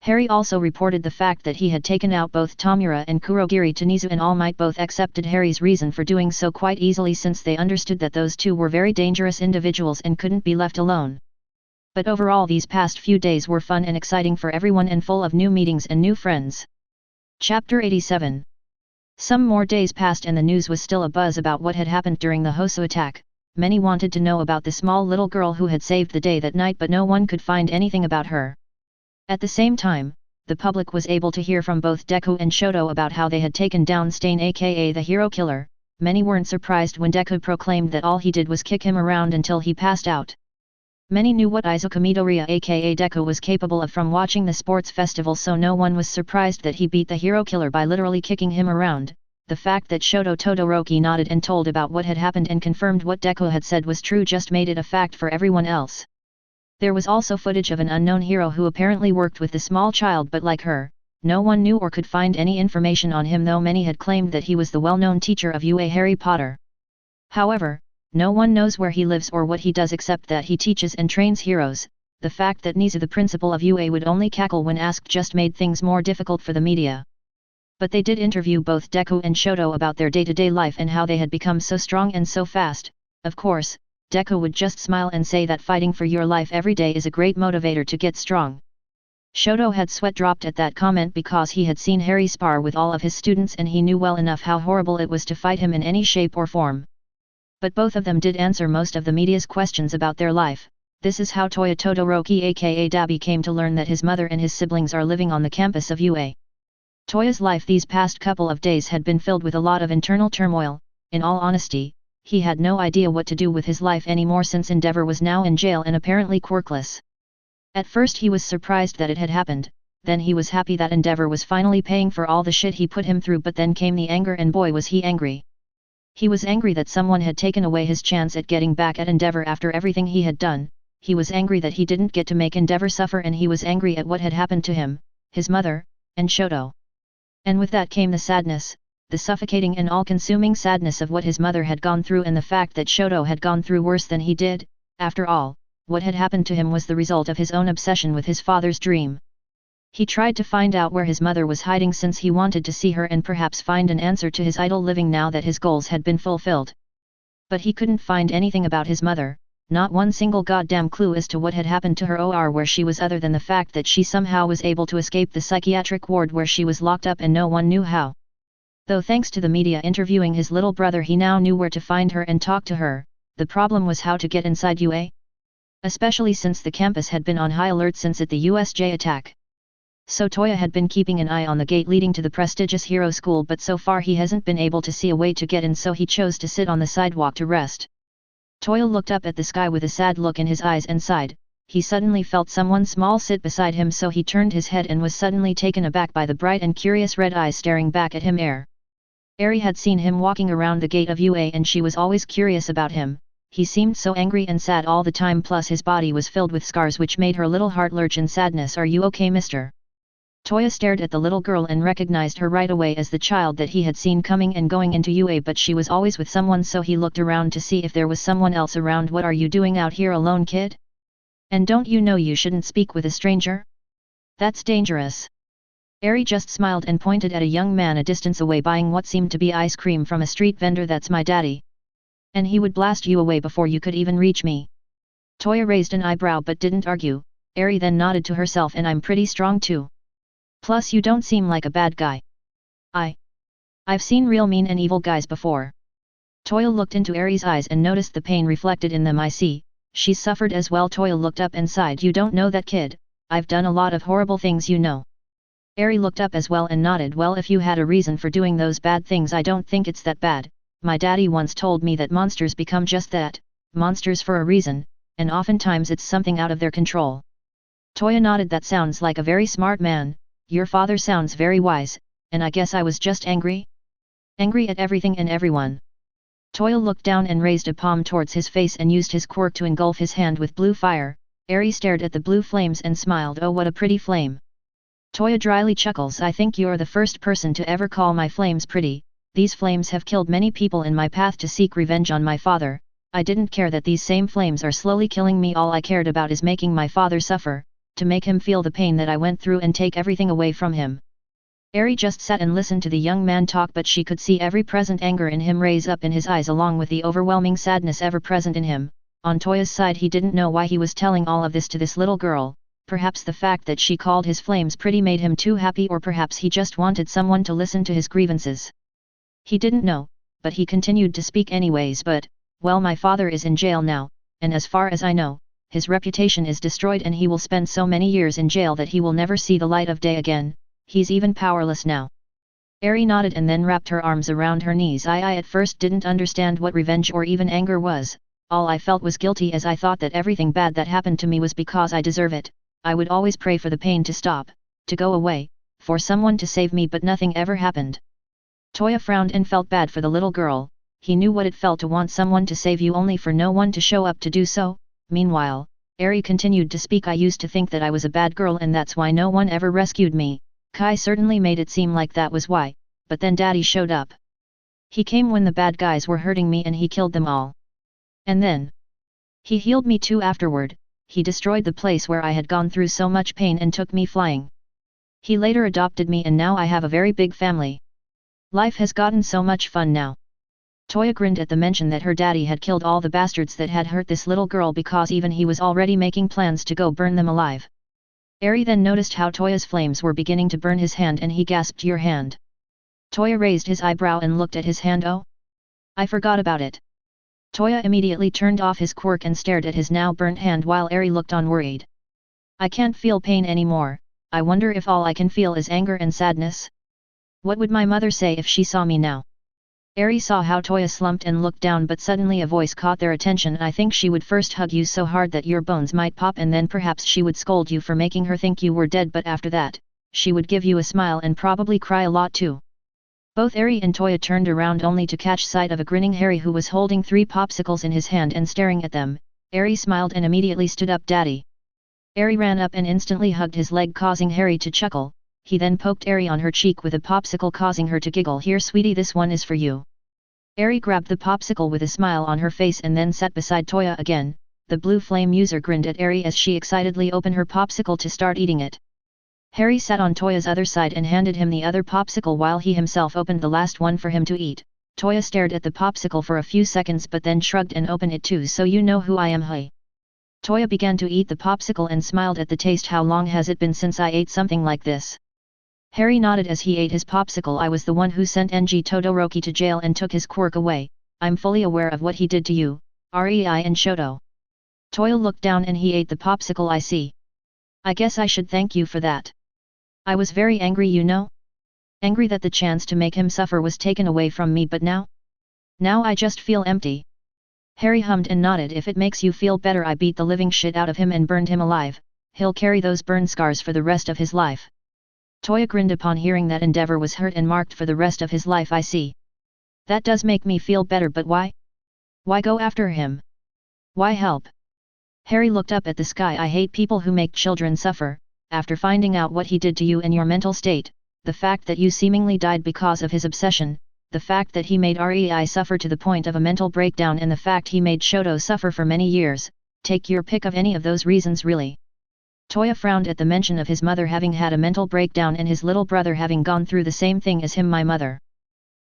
Harry also reported the fact that he had taken out both Tomura and Kurogiri to Nizu, and All Might both accepted Harry's reason for doing so quite easily, since they understood that those two were very dangerous individuals and couldn't be left alone. But overall, these past few days were fun and exciting for everyone and full of new meetings and new friends. Chapter 87. Some more days passed and the news was still abuzz about what had happened during the Hosu attack. Many wanted to know about the small little girl who had saved the day that night, but no one could find anything about her. At the same time, the public was able to hear from both Deku and Shoto about how they had taken down Stain, aka the hero killer. Many weren't surprised when Deku proclaimed that all he did was kick him around until he passed out. Many knew what Izuku Midoriya aka Deku was capable of from watching the sports festival, so no one was surprised that he beat the hero killer by literally kicking him around. The fact that Shoto Todoroki nodded and told about what had happened and confirmed what Deku had said was true just made it a fact for everyone else. There was also footage of an unknown hero who apparently worked with the small child, but like her, no one knew or could find any information on him, though many had claimed that he was the well-known teacher of UA Harry Potter. However, no one knows where he lives or what he does except that he teaches and trains heroes. The fact that Nizu, the principal of UA, would only cackle when asked just made things more difficult for the media. But they did interview both Deku and Shoto about their day-to-day life and how they had become so strong and so fast. Of course, Deku would just smile and say that fighting for your life every day is a great motivator to get strong. Shoto had sweat dropped at that comment because he had seen Harry spar with all of his students and he knew well enough how horrible it was to fight him in any shape or form. But both of them did answer most of the media's questions about their life. This is how Toya Todoroki aka Dabi came to learn that his mother and his siblings are living on the campus of UA. Toya's life these past couple of days had been filled with a lot of internal turmoil. In all honesty, he had no idea what to do with his life anymore since Endeavor was now in jail and apparently quirkless. At first he was surprised that it had happened, then he was happy that Endeavor was finally paying for all the shit he put him through, but then came the anger, and boy was he angry. He was angry that someone had taken away his chance at getting back at Endeavor after everything he had done. He was angry that he didn't get to make Endeavor suffer, and he was angry at what had happened to him, his mother, and Shoto. And with that came the sadness, the suffocating and all-consuming sadness of what his mother had gone through and the fact that Shoto had gone through worse than he did. After all, what had happened to him was the result of his own obsession with his father's dream. He tried to find out where his mother was hiding since he wanted to see her and perhaps find an answer to his idle living now that his goals had been fulfilled. But he couldn't find anything about his mother, not one single goddamn clue as to what had happened to her or where she was, other than the fact that she somehow was able to escape the psychiatric ward where she was locked up and no one knew how. Though thanks to the media interviewing his little brother he now knew where to find her and talk to her, the problem was how to get inside UA. Especially since the campus had been on high alert since the USJ attack. So Toya had been keeping an eye on the gate leading to the prestigious hero school, but so far he hasn't been able to see a way to get in, so he chose to sit on the sidewalk to rest. Toya looked up at the sky with a sad look in his eyes and sighed. He suddenly felt someone small sit beside him, so he turned his head and was suddenly taken aback by the bright and curious red eyes staring back at him. Eri had seen him walking around the gate of UA and she was always curious about him. He seemed so angry and sad all the time, plus his body was filled with scars which made her little heart lurch in sadness. "Are you okay, mister?" Toya stared at the little girl and recognized her right away as the child that he had seen coming and going into UA, but she was always with someone, so he looked around to see if there was someone else around. "What are you doing out here alone, kid? And don't you know you shouldn't speak with a stranger? That's dangerous." Eri just smiled and pointed at a young man a distance away buying what seemed to be ice cream from a street vendor. That's my daddy. And he would blast you away before you could even reach me. Toya raised an eyebrow but didn't argue. Eri then nodded to herself, and I'm pretty strong too. Plus you don't seem like a bad guy. I've seen real mean and evil guys before. Toya looked into Eri's eyes and noticed the pain reflected in them. I see, she's suffered as well. Toya looked up and sighed. You don't know that, kid, I've done a lot of horrible things, you know. Eri looked up as well and nodded. Well, if you had a reason for doing those bad things, I don't think it's that bad. My daddy once told me that monsters become just that, monsters for a reason, and oftentimes it's something out of their control. Toya nodded. That sounds like a very smart man. Your father sounds very wise, and I guess I was just angry? Angry at everything and everyone. Toya looked down and raised a palm towards his face and used his quirk to engulf his hand with blue fire. Eri stared at the blue flames and smiled. Oh, what a pretty flame. Toya dryly chuckles. I think you're the first person to ever call my flames pretty. These flames have killed many people in my path to seek revenge on my father. I didn't care that these same flames are slowly killing me. All I cared about is making my father suffer, to make him feel the pain that I went through and take everything away from him. Eri just sat and listened to the young man talk, but she could see every present anger in him raise up in his eyes along with the overwhelming sadness ever present in him. On Toya's side, he didn't know why he was telling all of this to this little girl. Perhaps the fact that she called his flames pretty made him too happy, or perhaps he just wanted someone to listen to his grievances. He didn't know, but he continued to speak anyways. But, well, my father is in jail now, and as far as I know, his reputation is destroyed and he will spend so many years in jail that he will never see the light of day again. He's even powerless now. Eri nodded and then wrapped her arms around her knees. I at first didn't understand what revenge or even anger was. All I felt was guilty, as I thought that everything bad that happened to me was because I deserve it. I would always pray for the pain to stop, to go away, for someone to save me, but nothing ever happened. Toya frowned and felt bad for the little girl. He knew what it felt to want someone to save you only for no one to show up to do so. Meanwhile, Eri continued to speak. I used to think that I was a bad girl and that's why no one ever rescued me. Kai certainly made it seem like that was why, but then Daddy showed up. He came when the bad guys were hurting me and he killed them all. And then he healed me too afterward. He destroyed the place where I had gone through so much pain and took me flying. He later adopted me and now I have a very big family. Life has gotten so much fun now. Toya grinned at the mention that her daddy had killed all the bastards that had hurt this little girl, because even he was already making plans to go burn them alive. Eri then noticed how Toya's flames were beginning to burn his hand and he gasped, your hand. Toya raised his eyebrow and looked at his hand. Oh, I forgot about it. Toya immediately turned off his quirk and stared at his now burnt hand while Eri looked on worried. I can't feel pain anymore. I wonder if all I can feel is anger and sadness? What would my mother say if she saw me now? Eri saw how Toya slumped and looked down, but suddenly a voice caught their attention. I think she would first hug you so hard that your bones might pop, and then perhaps she would scold you for making her think you were dead, but after that, she would give you a smile and probably cry a lot too. Both Eri and Toya turned around only to catch sight of a grinning Harry who was holding 3 popsicles in his hand and staring at them. Eri smiled and immediately stood up. Daddy. Eri ran up and instantly hugged his leg, causing Harry to chuckle. He then poked Eri on her cheek with a popsicle, causing her to giggle. Here sweetie, this one is for you. Eri grabbed the popsicle with a smile on her face and then sat beside Toya again. The blue flame user grinned at Eri as she excitedly opened her popsicle to start eating it. Harry sat on Toya's other side and handed him the other popsicle while he himself opened the last one for him to eat. Toya stared at the popsicle for a few seconds but then shrugged and opened it too. So you know who I am, hey? Toya began to eat the popsicle and smiled at the taste. How long has it been since I ate something like this? Harry nodded as he ate his popsicle. I was the one who sent NG Todoroki to jail and took his quirk away. I'm fully aware of what he did to you, Rei and Shoto. Toya looked down and he ate the popsicle. I see. I guess I should thank you for that. I was very angry, you know? Angry that the chance to make him suffer was taken away from me, but now I just feel empty. Harry hummed and nodded. If it makes you feel better, I beat the living shit out of him and burned him alive. He'll carry those burn scars for the rest of his life. Toya grinned upon hearing that Endeavor was hurt and marked for the rest of his life. I see. That does make me feel better, but why? Why go after him? Why help? Harry looked up at the sky. I hate people who make children suffer. After finding out what he did to you and your mental state, the fact that you seemingly died because of his obsession, the fact that he made Rei suffer to the point of a mental breakdown, and the fact he made Shoto suffer for many years, take your pick of any of those reasons really. Toya frowned at the mention of his mother having had a mental breakdown and his little brother having gone through the same thing as him. My mother.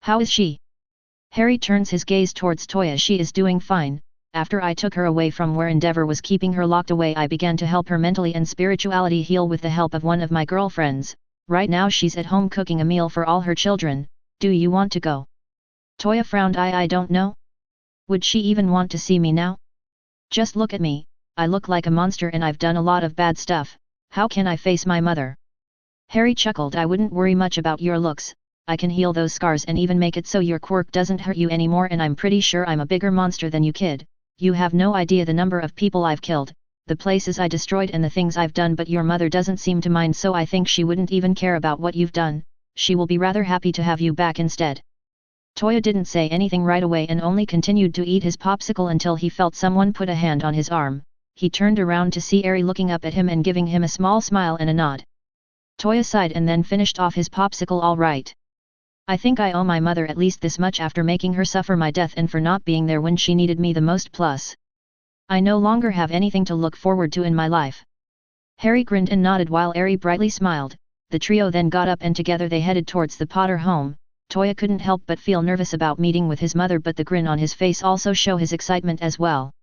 How is she? Harry turns his gaze towards Toya. She is doing fine. After I took her away from where Endeavor was keeping her locked away, I began to help her mentally and spirituality heal with the help of one of my girlfriends. Right now she's at home cooking a meal for all her children. Do you want to go? Toya frowned. I don't know. Would she even want to see me now? Just look at me, I look like a monster and I've done a lot of bad stuff. How can I face my mother? Harry chuckled. I wouldn't worry much about your looks. I can heal those scars and even make it so your quirk doesn't hurt you anymore, and I'm pretty sure I'm a bigger monster than you, kid. You have no idea the number of people I've killed, the places I destroyed and the things I've done, but your mother doesn't seem to mind, so I think she wouldn't even care about what you've done. She will be rather happy to have you back instead. Toya didn't say anything right away and only continued to eat his popsicle until he felt someone put a hand on his arm. He turned around to see Eri looking up at him and giving him a small smile and a nod. Toya sighed and then finished off his popsicle. All right. I think I owe my mother at least this much after making her suffer my death and for not being there when she needed me the most, plus I no longer have anything to look forward to in my life. Harry grinned and nodded while Eri brightly smiled. The trio then got up and together they headed towards the Potter home. Toya couldn't help but feel nervous about meeting with his mother, but the grin on his face also showed his excitement as well.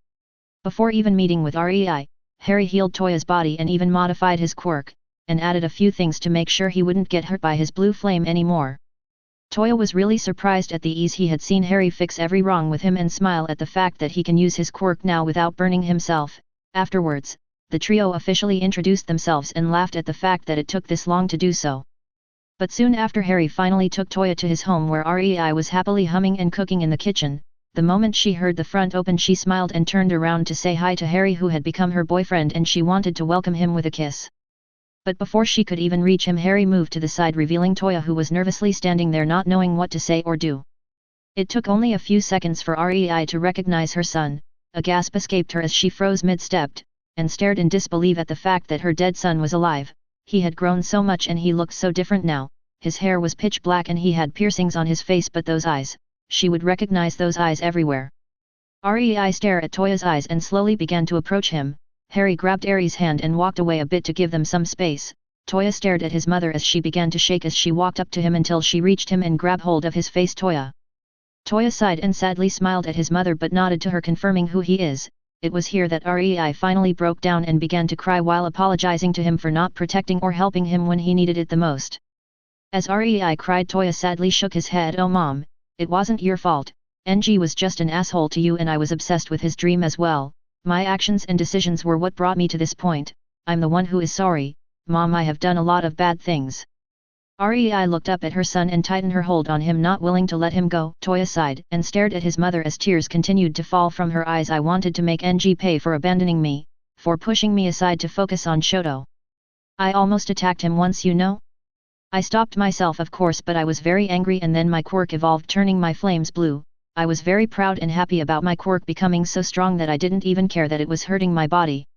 Before even meeting with Rei, Harry healed Toya's body and even modified his quirk, and added a few things to make sure he wouldn't get hurt by his blue flame anymore. Toya was really surprised at the ease he had seen Harry fix every wrong with him and smile at the fact that he can use his quirk now without burning himself. Afterwards, the trio officially introduced themselves and laughed at the fact that it took this long to do so. But soon after, Harry finally took Toya to his home where Rei was happily humming and cooking in the kitchen. The moment she heard the front open, she smiled and turned around to say hi to Harry, who had become her boyfriend, and she wanted to welcome him with a kiss. But before she could even reach him, Harry moved to the side, revealing Toya, who was nervously standing there not knowing what to say or do. It took only a few seconds for Rei to recognize her son. A gasp escaped her as she froze mid-stepped, and stared in disbelief at the fact that her dead son was alive. He had grown so much and he looked so different now. His hair was pitch black and he had piercings on his face, but those eyes, she would recognize those eyes everywhere. Rei stared at Toya's eyes and slowly began to approach him. Harry grabbed Eri's hand and walked away a bit to give them some space. Toya stared at his mother as she began to shake as she walked up to him until she reached him and grabbed hold of his face. Toya sighed and sadly smiled at his mother but nodded to her, confirming who he is. It was here that Rei finally broke down and began to cry while apologizing to him for not protecting or helping him when he needed it the most. As Rei cried, Toya sadly shook his head. Oh mom, it wasn't your fault. NG was just an asshole to you and I was obsessed with his dream as well. My actions and decisions were what brought me to this point. I'm the one who is sorry, Mom. I have done a lot of bad things. Rei looked up at her son and tightened her hold on him, not willing to let him go. Toya sighed and stared at his mother as tears continued to fall from her eyes. I wanted to make NG pay for abandoning me, for pushing me aside to focus on Shoto. I almost attacked him once, you know. I stopped myself of course, but I was very angry and then my quirk evolved, turning my flames blue. I was very proud and happy about my quirk becoming so strong that I didn't even care that it was hurting my body.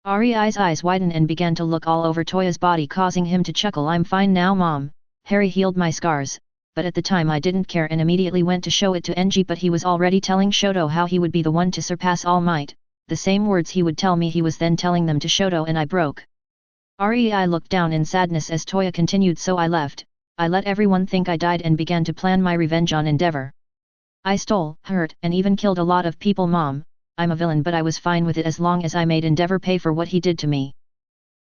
Rei's eyes widened and began to look all over Toya's body, causing him to chuckle. I'm fine now, Mom. Harry healed my scars, but at the time I didn't care and immediately went to show it to NG, but he was already telling Shoto how he would be the one to surpass All Might. The same words he would tell me, he was then telling them to Shoto, and I broke. Rei looked down in sadness as Toya continued. So I left. I let everyone think I died and began to plan my revenge on Endeavor. I stole, hurt, and even killed a lot of people, Mom. I'm a villain, but I was fine with it as long as I made Endeavor pay for what he did to me.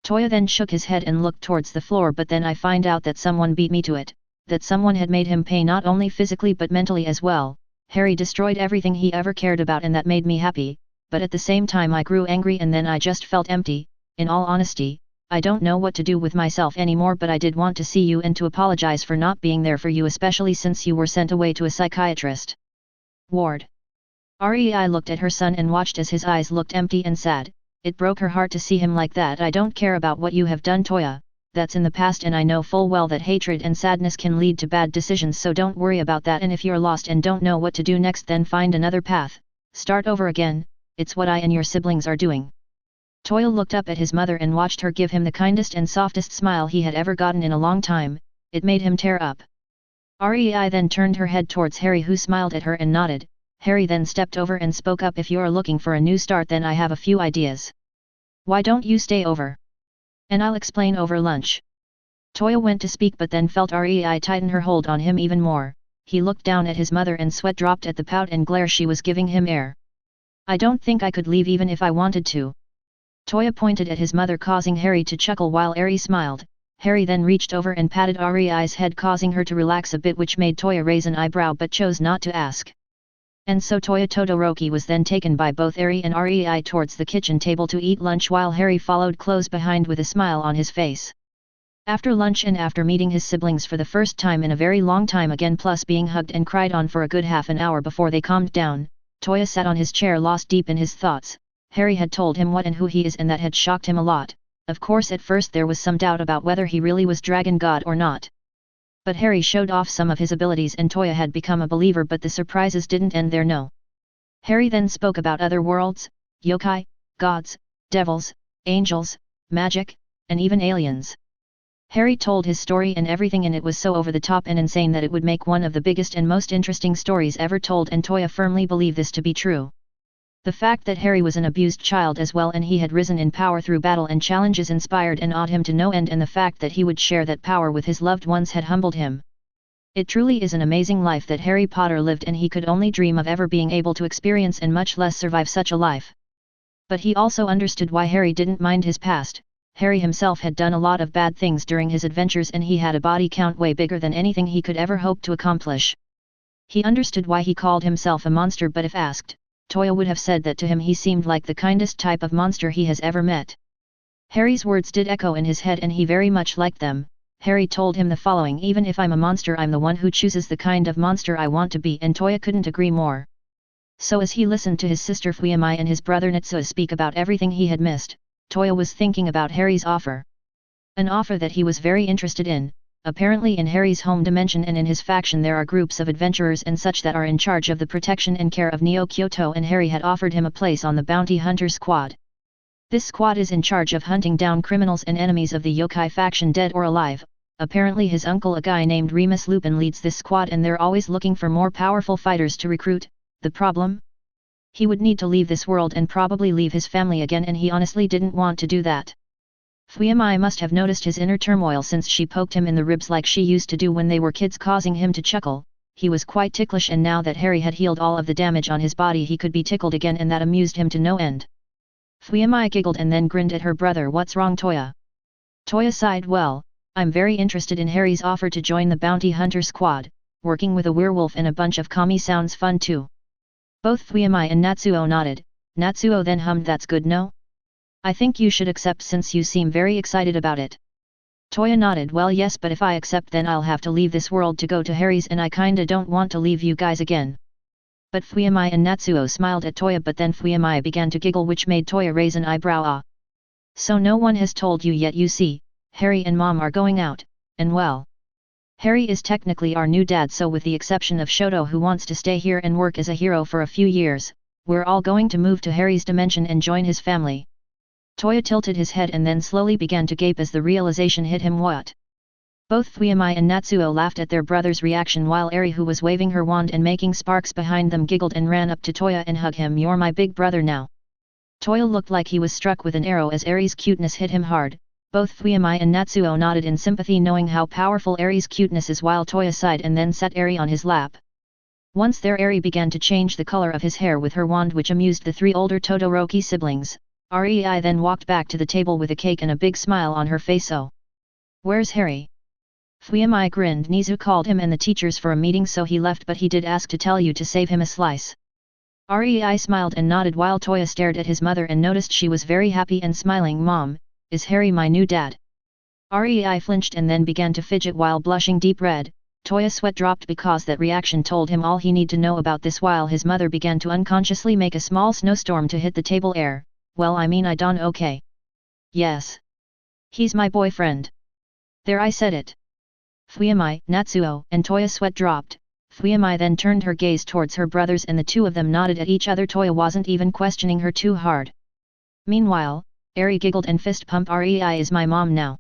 Toya then shook his head and looked towards the floor, but then I find out that someone beat me to it, that someone had made him pay not only physically but mentally as well. Harry destroyed everything he ever cared about and that made me happy, but at the same time I grew angry and then I just felt empty. In all honesty, I don't know what to do with myself anymore, but I did want to see you and to apologize for not being there for you, especially since you were sent away to a psychiatrist ward. Rei looked at her son and watched as his eyes looked empty and sad. It broke her heart to see him like that. I don't care about what you have done, Toya. That's in the past and I know full well that hatred and sadness can lead to bad decisions, so don't worry about that, and if you're lost and don't know what to do next, then find another path. Start over again. It's what I and your siblings are doing. Toya looked up at his mother and watched her give him the kindest and softest smile he had ever gotten in a long time. It made him tear up. Rei then turned her head towards Harry, who smiled at her and nodded. Harry then stepped over and spoke up. If you're looking for a new start, then I have a few ideas. Why don't you stay over? And I'll explain over lunch. Toya went to speak but then felt Rei tighten her hold on him even more. He looked down at his mother and sweat dropped at the pout and glare she was giving him air. I don't think I could leave even if I wanted to. Toya pointed at his mother causing Harry to chuckle while Eri smiled. Harry then reached over and patted Rei's head causing her to relax a bit which made Toya raise an eyebrow but chose not to ask. And so Toya Todoroki was then taken by both Eri and Rei towards the kitchen table to eat lunch while Harry followed close behind with a smile on his face. After lunch and after meeting his siblings for the first time in a very long time again plus being hugged and cried on for a good half an hour before they calmed down, Toya sat on his chair lost deep in his thoughts. Harry had told him what and who he is and that had shocked him a lot. Of course at first there was some doubt about whether he really was Dragon God or not. But Harry showed off some of his abilities and Toya had become a believer but the surprises didn't end there no. Harry then spoke about other worlds, yokai, gods, devils, angels, magic, and even aliens. Harry told his story and everything and it was so over the top and insane that it would make one of the biggest and most interesting stories ever told and Toya firmly believed this to be true. The fact that Harry was an abused child as well and he had risen in power through battle and challenges inspired and awed him to no end and the fact that he would share that power with his loved ones had humbled him. It truly is an amazing life that Harry Potter lived and he could only dream of ever being able to experience and much less survive such a life. But he also understood why Harry didn't mind his past. Harry himself had done a lot of bad things during his adventures and he had a body count way bigger than anything he could ever hope to accomplish. He understood why he called himself a monster but if asked, Toya would have said that to him he seemed like the kindest type of monster he has ever met. Harry's words did echo in his head and he very much liked them. Harry told him the following: even if I'm a monster I'm the one who chooses the kind of monster I want to be, and Toya couldn't agree more. So as he listened to his sister Fuyamai and his brother Natsuo speak about everything he had missed, Toya was thinking about Harry's offer. An offer that he was very interested in. Apparently in Harry's home dimension and in his faction there are groups of adventurers and such that are in charge of the protection and care of Neo Kyoto and Harry had offered him a place on the Bounty Hunter Squad. This squad is in charge of hunting down criminals and enemies of the yokai faction dead or alive. Apparently his uncle a guy named Remus Lupin leads this squad and they're always looking for more powerful fighters to recruit. The problem? He would need to leave this world and probably leave his family again and he honestly didn't want to do that. Fuyamai must have noticed his inner turmoil since she poked him in the ribs like she used to do when they were kids causing him to chuckle. He was quite ticklish and now that Harry had healed all of the damage on his body he could be tickled again and that amused him to no end. Fuyamai giggled and then grinned at her brother. What's wrong Toya? Toya sighed. Well, I'm very interested in Harry's offer to join the Bounty Hunter Squad. Working with a werewolf and a bunch of kami sounds fun too. Both Fuyamai and Natsuo nodded. Natsuo then hummed, that's good no? I think you should accept since you seem very excited about it. Toya nodded. Well yes, but if I accept then I'll have to leave this world to go to Harry's and I kinda don't want to leave you guys again. But Fuyamai and Natsuo smiled at Toya but then Fuyamai began to giggle which made Toya raise an eyebrow. Ah. So no one has told you yet. You see, Harry and Mom are going out, and well. Harry is technically our new dad so with the exception of Shoto who wants to stay here and work as a hero for a few years, we're all going to move to Harry's dimension and join his family. Toya tilted his head and then slowly began to gape as the realization hit him. What? Both Fuyamai and Natsuo laughed at their brother's reaction while Eri who was waving her wand and making sparks behind them giggled and ran up to Toya and hugged him. You're my big brother now. Toya looked like he was struck with an arrow as Eri's cuteness hit him hard. Both Fuyamai and Natsuo nodded in sympathy knowing how powerful Eri's cuteness is while Toya sighed and then set Eri on his lap. Once there Eri began to change the color of his hair with her wand which amused the three older Todoroki siblings. Rei then walked back to the table with a cake and a big smile on her face. Oh. Where's Harry? Fuyamai grinned. Nizu called him and the teachers for a meeting so he left but he did ask to tell you to save him a slice. Rei smiled and nodded while Toya stared at his mother and noticed she was very happy and smiling. Mom, is Harry my new dad? Rei flinched and then began to fidget while blushing deep red. Toya's sweat dropped because that reaction told him all he need to know about this while his mother began to unconsciously make a small snowstorm to hit the table air. Well I mean I done okay. Yes. He's my boyfriend. There I said it. Fuyamai, Natsuo, and Toya sweat dropped. Fuyamai then turned her gaze towards her brothers and the two of them nodded at each other. Toya wasn't even questioning her too hard. Meanwhile, Eri giggled and fist pumped. Rei is my mom now.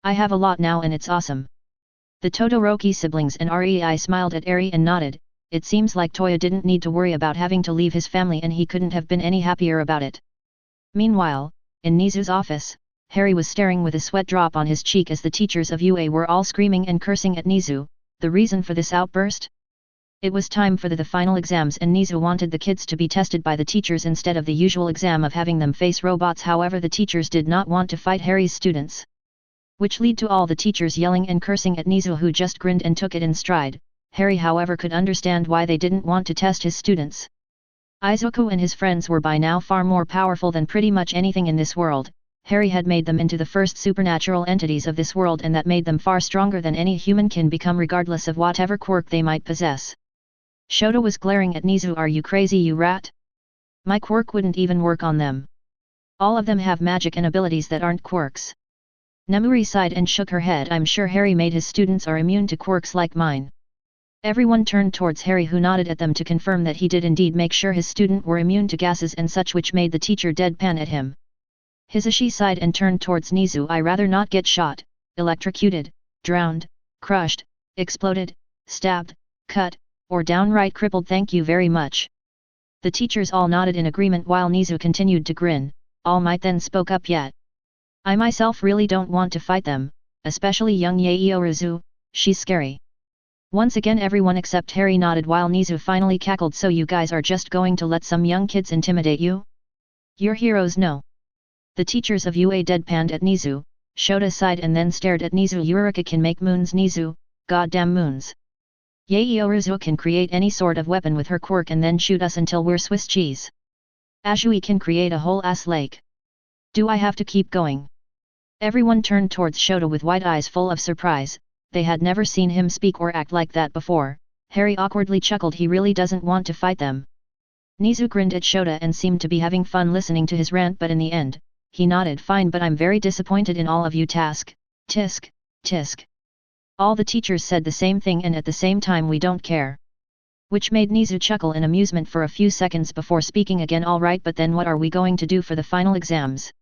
I have a lot now and it's awesome. The Todoroki siblings and Rei smiled at Eri and nodded. It seems like Toya didn't need to worry about having to leave his family and he couldn't have been any happier about it. Meanwhile, in Nizu's office, Harry was staring with a sweat drop on his cheek as the teachers of UA were all screaming and cursing at Nizu. The reason for this outburst? It was time for the final exams and Nizu wanted the kids to be tested by the teachers instead of the usual exam of having them face robots. However, the teachers did not want to fight Harry's students, which led to all the teachers yelling and cursing at Nizu, who just grinned and took it in stride. Harry, however, could understand why they didn't want to test his students. Izuku and his friends were by now far more powerful than pretty much anything in this world. Harry had made them into the first supernatural entities of this world, and that made them far stronger than any human can become, regardless of whatever quirk they might possess. Shoto was glaring at Nizu. Are you crazy, you rat? My quirk wouldn't even work on them. All of them have magic and abilities that aren't quirks. Nemuri sighed and shook her head. I'm sure Harry made his students are immune to quirks like mine. Everyone turned towards Harry, who nodded at them to confirm that he did indeed make sure his student were immune to gases and such, which made the teacher deadpan at him. Hisashi sighed and turned towards Nizu. I rather not get shot, electrocuted, drowned, crushed, exploded, stabbed, cut, or downright crippled. Thank you very much. The teachers all nodded in agreement while Nizu continued to grin. All Might then spoke up. Yet I myself really don't want to fight them, especially young Yaoyorozu, she's scary. Once again everyone except Harry nodded while Nizu finally cackled. So you guys are just going to let some young kids intimidate you? Your heroes know. The teachers of UA deadpanned at Nizu. Shota sighed and then stared at Nizu. Eureka can make moons, Nizu, goddamn moons. Yaoyorozu can create any sort of weapon with her quirk and then shoot us until we're Swiss cheese. Ashui can create a whole ass lake. Do I have to keep going? Everyone turned towards Shota with wide eyes full of surprise. They had never seen him speak or act like that before. Harry awkwardly chuckled. He really doesn't want to fight them. Nizu grinned at Shota and seemed to be having fun listening to his rant, but in the end, he nodded. Fine, but I'm very disappointed in all of you. Task, tisk, tisk. All the teachers said the same thing and at the same time we don't care. Which made Nizu chuckle in amusement for a few seconds before speaking again. All right, but then what are we going to do for the final exams?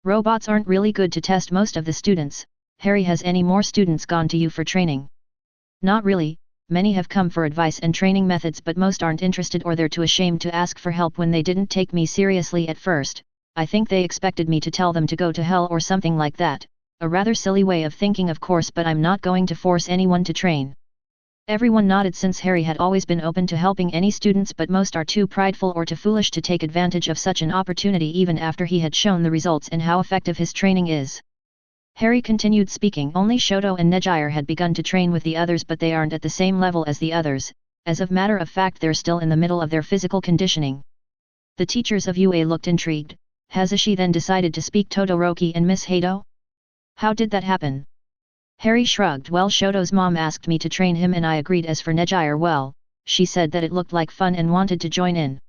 Robots aren't really good to test most of the students. Harry, has any more students gone to you for training? Not really, many have come for advice and training methods, but most aren't interested or they're too ashamed to ask for help when they didn't take me seriously at first. I think they expected me to tell them to go to hell or something like that. A rather silly way of thinking, of course, but I'm not going to force anyone to train. Everyone nodded since Harry had always been open to helping any students, but most are too prideful or too foolish to take advantage of such an opportunity even after he had shown the results and how effective his training is. Harry continued speaking. Only Shoto and Nejire had begun to train with the others, but they aren't at the same level as the others. As a matter of fact, they're still in the middle of their physical conditioning. The teachers of UA looked intrigued. Hazushi then decided to speak. Todoroki and Miss Hato? How did that happen? Harry shrugged. Well, Shoto's mom asked me to train him and I agreed. As for Nejire, well, she said that it looked like fun and wanted to join in.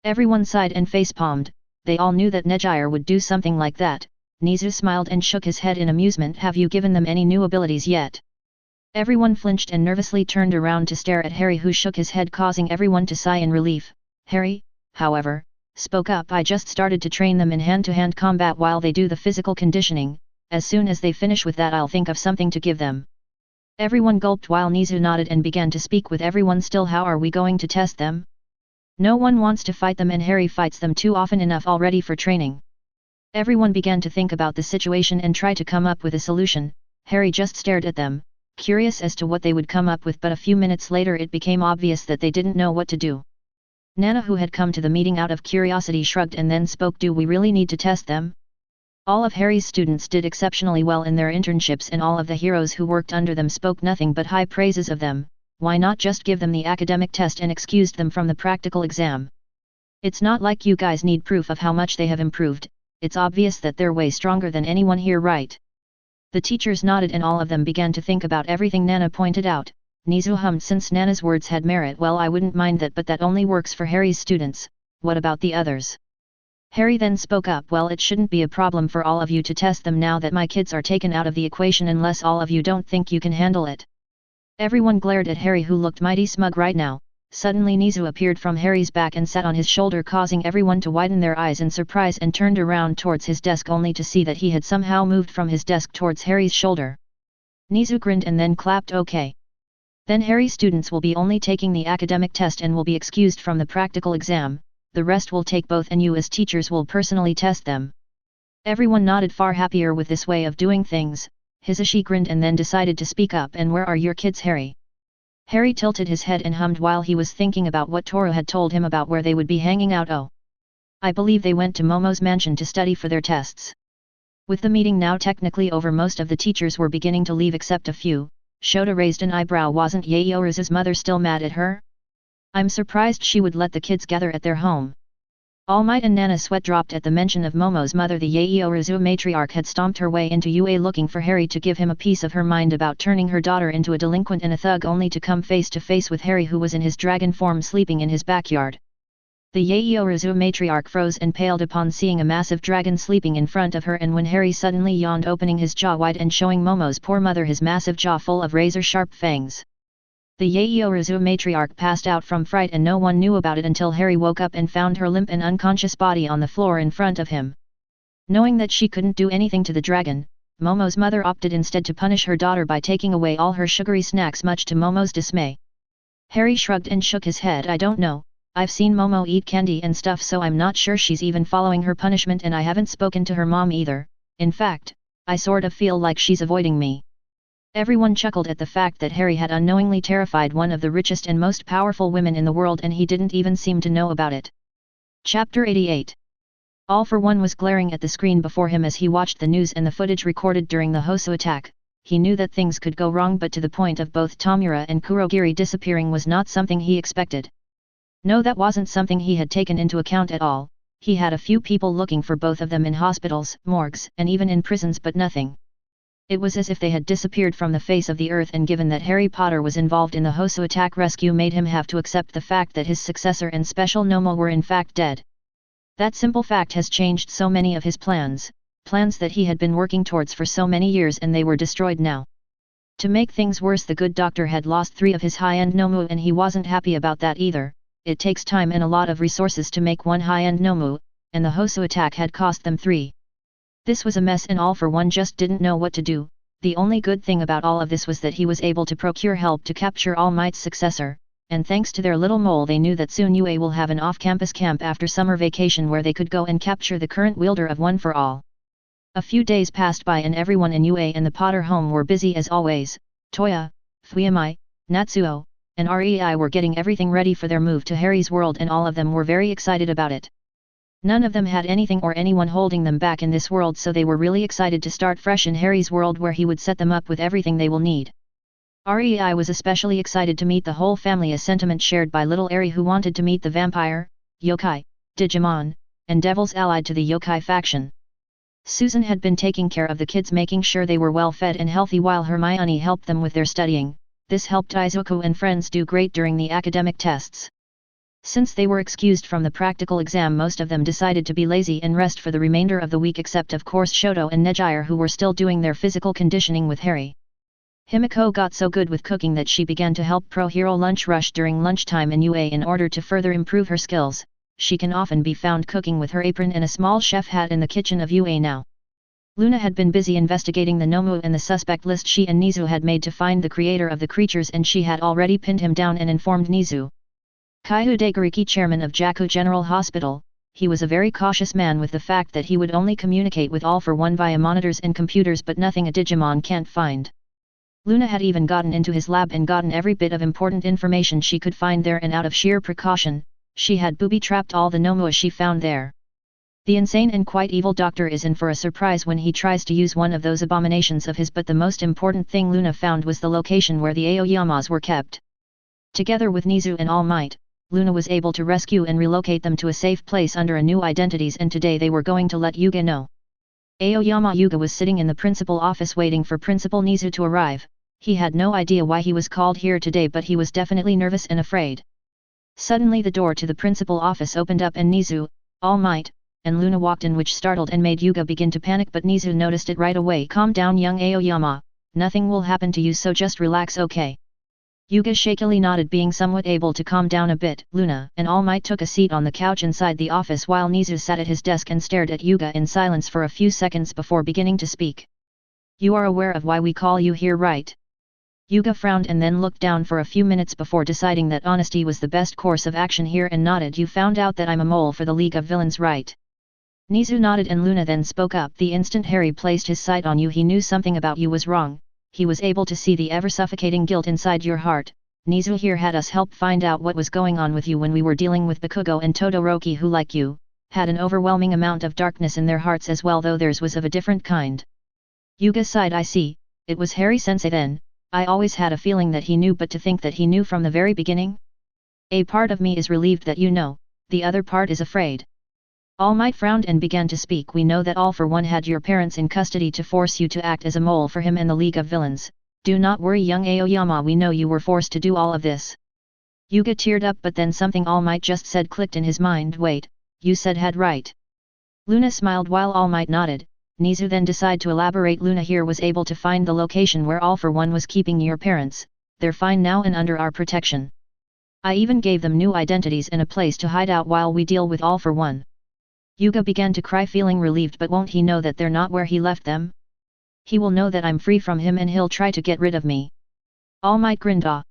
Everyone sighed and facepalmed. They all knew that Nejire would do something like that. Nizu smiled and shook his head in amusement. Have you given them any new abilities yet? Everyone flinched and nervously turned around to stare at Harry, who shook his head, causing everyone to sigh in relief. Harry, however, spoke up. I just started to train them in hand-to-hand combat while they do the physical conditioning. As soon as they finish with that, I'll think of something to give them. Everyone gulped while Nizu nodded and began to speak with everyone still. How are we going to test them? No one wants to fight them and Harry fights them too often enough already for training. Everyone began to think about the situation and try to come up with a solution. Harry just stared at them, curious as to what they would come up with, but a few minutes later it became obvious that they didn't know what to do. Nana, who had come to the meeting out of curiosity, shrugged and then spoke. Do we really need to test them? All of Harry's students did exceptionally well in their internships and all of the heroes who worked under them spoke nothing but high praises of them. Why not just give them the academic test and excused them from the practical exam? It's not like you guys need proof of how much they have improved. It's obvious that they're way stronger than anyone here, right? The teachers nodded and all of them began to think about everything Nana pointed out. Nizu hummed since Nana's words had merit. Well, I wouldn't mind that, but that only works for Harry's students. What about the others? Harry then spoke up. Well, it shouldn't be a problem for all of you to test them now that my kids are taken out of the equation, unless all of you don't think you can handle it. Everyone glared at Harry, who looked mighty smug right now. Suddenly Nizu appeared from Harry's back and sat on his shoulder, causing everyone to widen their eyes in surprise and turned around towards his desk only to see that he had somehow moved from his desk towards Harry's shoulder. Nizu grinned and then clapped. Okay. Then Harry's students will be only taking the academic test and will be excused from the practical exam. The rest will take both and you as teachers will personally test them. Everyone nodded, far happier with this way of doing things. Hisashi grinned and then decided to speak up. And where are your kids, Harry? Harry tilted his head and hummed while he was thinking about what Toru had told him about where they would be hanging out. Oh, I believe they went to Momo's mansion to study for their tests. With the meeting now technically over, most of the teachers were beginning to leave except a few. Shota raised an eyebrow. Wasn't Yaoru's mother still mad at her? I'm surprised she would let the kids gather at their home. All Might and Nana's sweat dropped at the mention of Momo's mother. The Yaoru matriarch had stomped her way into UA looking for Harry to give him a piece of her mind about turning her daughter into a delinquent and a thug, only to come face to face with Harry, who was in his dragon form sleeping in his backyard. The Yaoru matriarch froze and paled upon seeing a massive dragon sleeping in front of her, and when Harry suddenly yawned, opening his jaw wide and showing Momo's poor mother his massive jaw full of razor-sharp fangs. The Yaoru matriarch passed out from fright, and no one knew about it until Harry woke up and found her limp and unconscious body on the floor in front of him. Knowing that she couldn't do anything to the dragon, Momo's mother opted instead to punish her daughter by taking away all her sugary snacks, much to Momo's dismay. Harry shrugged and shook his head. I don't know, I've seen Momo eat candy and stuff, so I'm not sure she's even following her punishment, and I haven't spoken to her mom either. In fact, I sort of feel like she's avoiding me. Everyone chuckled at the fact that Harry had unknowingly terrified one of the richest and most powerful women in the world, and he didn't even seem to know about it. Chapter 88. All for One was glaring at the screen before him as he watched the news and the footage recorded during the Hoso attack. He knew that things could go wrong, but to the point of both Tomura and Kurogiri disappearing was not something he expected. No, that wasn't something he had taken into account at all. He had a few people looking for both of them in hospitals, morgues, and even in prisons, but nothing. It was as if they had disappeared from the face of the earth, and given that Harry Potter was involved in the Hoso attack rescue made him have to accept the fact that his successor and special Nomo were in fact dead. That simple fact has changed so many of his plans that he had been working towards for so many years, and they were destroyed now. To make things worse, the good doctor had lost 3 of his high-end Nomu, and he wasn't happy about that either. It takes time and a lot of resources to make one high-end Nomu, and the Hoso attack had cost them 3. This was a mess, and All for One just didn't know what to do. The only good thing about all of this was that he was able to procure help to capture All Might's successor, and thanks to their little mole they knew that soon UA will have an off-campus camp after summer vacation where they could go and capture the current wielder of One for All. A few days passed by and everyone in UA and the Potter home were busy as always. Toya, Fuyamai, Natsuo, and Rei were getting everything ready for their move to Harry's world, and all of them were very excited about it. None of them had anything or anyone holding them back in this world, so they were really excited to start fresh in Harry's world where he would set them up with everything they will need. Rei was especially excited to meet the whole family, a sentiment shared by little Eri, who wanted to meet the vampire, yokai, Digimon, and devils allied to the yokai faction. Susan had been taking care of the kids, making sure they were well fed and healthy, while Hermione helped them with their studying. This helped Izuku and friends do great during the academic tests. Since they were excused from the practical exam, most of them decided to be lazy and rest for the remainder of the week, except of course Shoto and Nejire, who were still doing their physical conditioning with Harry. Himiko got so good with cooking that she began to help Pro Hero Lunch Rush during lunchtime in UA in order to further improve her skills. She can often be found cooking with her apron and a small chef hat in the kitchen of UA now. Luna had been busy investigating the Nomu and the suspect list she and Nizu had made to find the creator of the creatures, and she had already pinned him down and informed Nizu. Kaihu Daigoriki, chairman of Jaku General Hospital, he was a very cautious man with the fact that he would only communicate with All for One via monitors and computers, but nothing a Digimon can't find. Luna had even gotten into his lab and gotten every bit of important information she could find there, and out of sheer precaution, she had booby-trapped all the Nomua she found there. The insane and quite evil doctor is in for a surprise when he tries to use one of those abominations of his, but the most important thing Luna found was the location where the Aoyamas were kept. Together with Nizu and All Might, Luna was able to rescue and relocate them to a safe place under a new identities, and today they were going to let Yuga know. Aoyama Yuga was sitting in the principal office waiting for Principal Nizu to arrive. He had no idea why he was called here today, but he was definitely nervous and afraid. Suddenly the door to the principal office opened up and Nizu, All Might, and Luna walked in, which startled and made Yuga begin to panic, but Nizu noticed it right away. Calm down, young Aoyama, nothing will happen to you, so just relax, okay? Yuga shakily nodded, being somewhat able to calm down a bit. Luna and All Might took a seat on the couch inside the office while Nizu sat at his desk and stared at Yuga in silence for a few seconds before beginning to speak. You are aware of why we call you here, right? Yuga frowned and then looked down for a few minutes before deciding that honesty was the best course of action here and nodded. You found out that I'm a mole for the League of Villains, right? Nizu nodded and Luna then spoke up. The instant Harry placed his sight on you, he knew something about you was wrong. He was able to see the ever-suffocating guilt inside your heart. Nizu here had us help find out what was going on with you when we were dealing with Bakugo and Todoroki, who, like you, had an overwhelming amount of darkness in their hearts as well, though theirs was of a different kind. Yuga sighed. I see, it was Harry-sensei then. I always had a feeling that he knew, but to think that he knew from the very beginning? A part of me is relieved that you know, the other part is afraid. All Might frowned and began to speak. We know that All For One had your parents in custody to force you to act as a mole for him and the League of Villains. Do not worry, young Aoyama, we know you were forced to do all of this. Yuga teared up, but then something All Might just said clicked in his mind. Wait, you said had right. Luna smiled while All Might nodded. Nizu then decided to elaborate. Luna here was able to find the location where All For One was keeping your parents. They're fine now and under our protection. I even gave them new identities and a place to hide out while we deal with All For One. Yuga began to cry, feeling relieved, but won't he know that they're not where he left them? He will know that I'm free from him and he'll try to get rid of me. All Might grinned. Ah.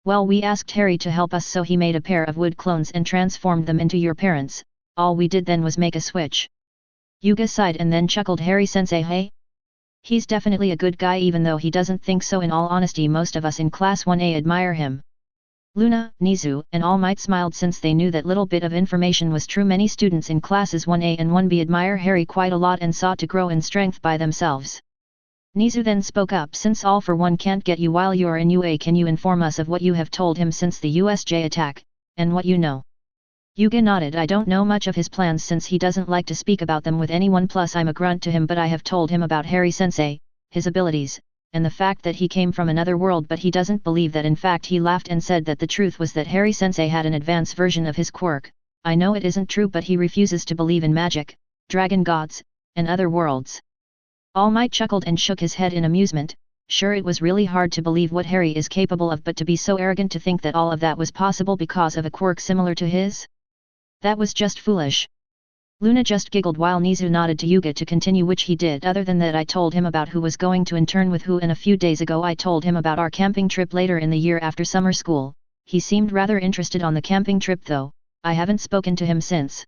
Well, we asked Harry to help us, so he made a pair of wood clones and transformed them into your parents. All we did then was make a switch. Yuga sighed and then chuckled. Harry-sensei, hey? He's definitely a good guy, even though he doesn't think so. In all honesty, most of us in Class 1A admire him. Luna, Nizu, and All Might smiled since they knew that little bit of information was true. Many students in Classes 1A and 1B admire Harry quite a lot and sought to grow in strength by themselves. Nizu then spoke up. Since All For One can't get you while you're in UA, can you inform us of what you have told him since the USJ attack, and what you know? Yuga nodded. I don't know much of his plans since he doesn't like to speak about them with anyone, plus I'm a grunt to him, but I have told him about Harry-sensei, his abilities, and the fact that he came from another world, but he doesn't believe that. In fact, he laughed and said that the truth was that Harry-sensei had an advanced version of his quirk. I know it isn't true, but he refuses to believe in magic, dragon gods, and other worlds. All Might chuckled and shook his head in amusement. Sure, it was really hard to believe what Harry is capable of, but to be so arrogant to think that all of that was possible because of a quirk similar to his? That was just foolish. Luna just giggled while Nizu nodded to Yuga to continue, which he did. Other than that, I told him about who was going to intern with who, and a few days ago I told him about our camping trip later in the year after summer school. He seemed rather interested on the camping trip though. I haven't spoken to him since.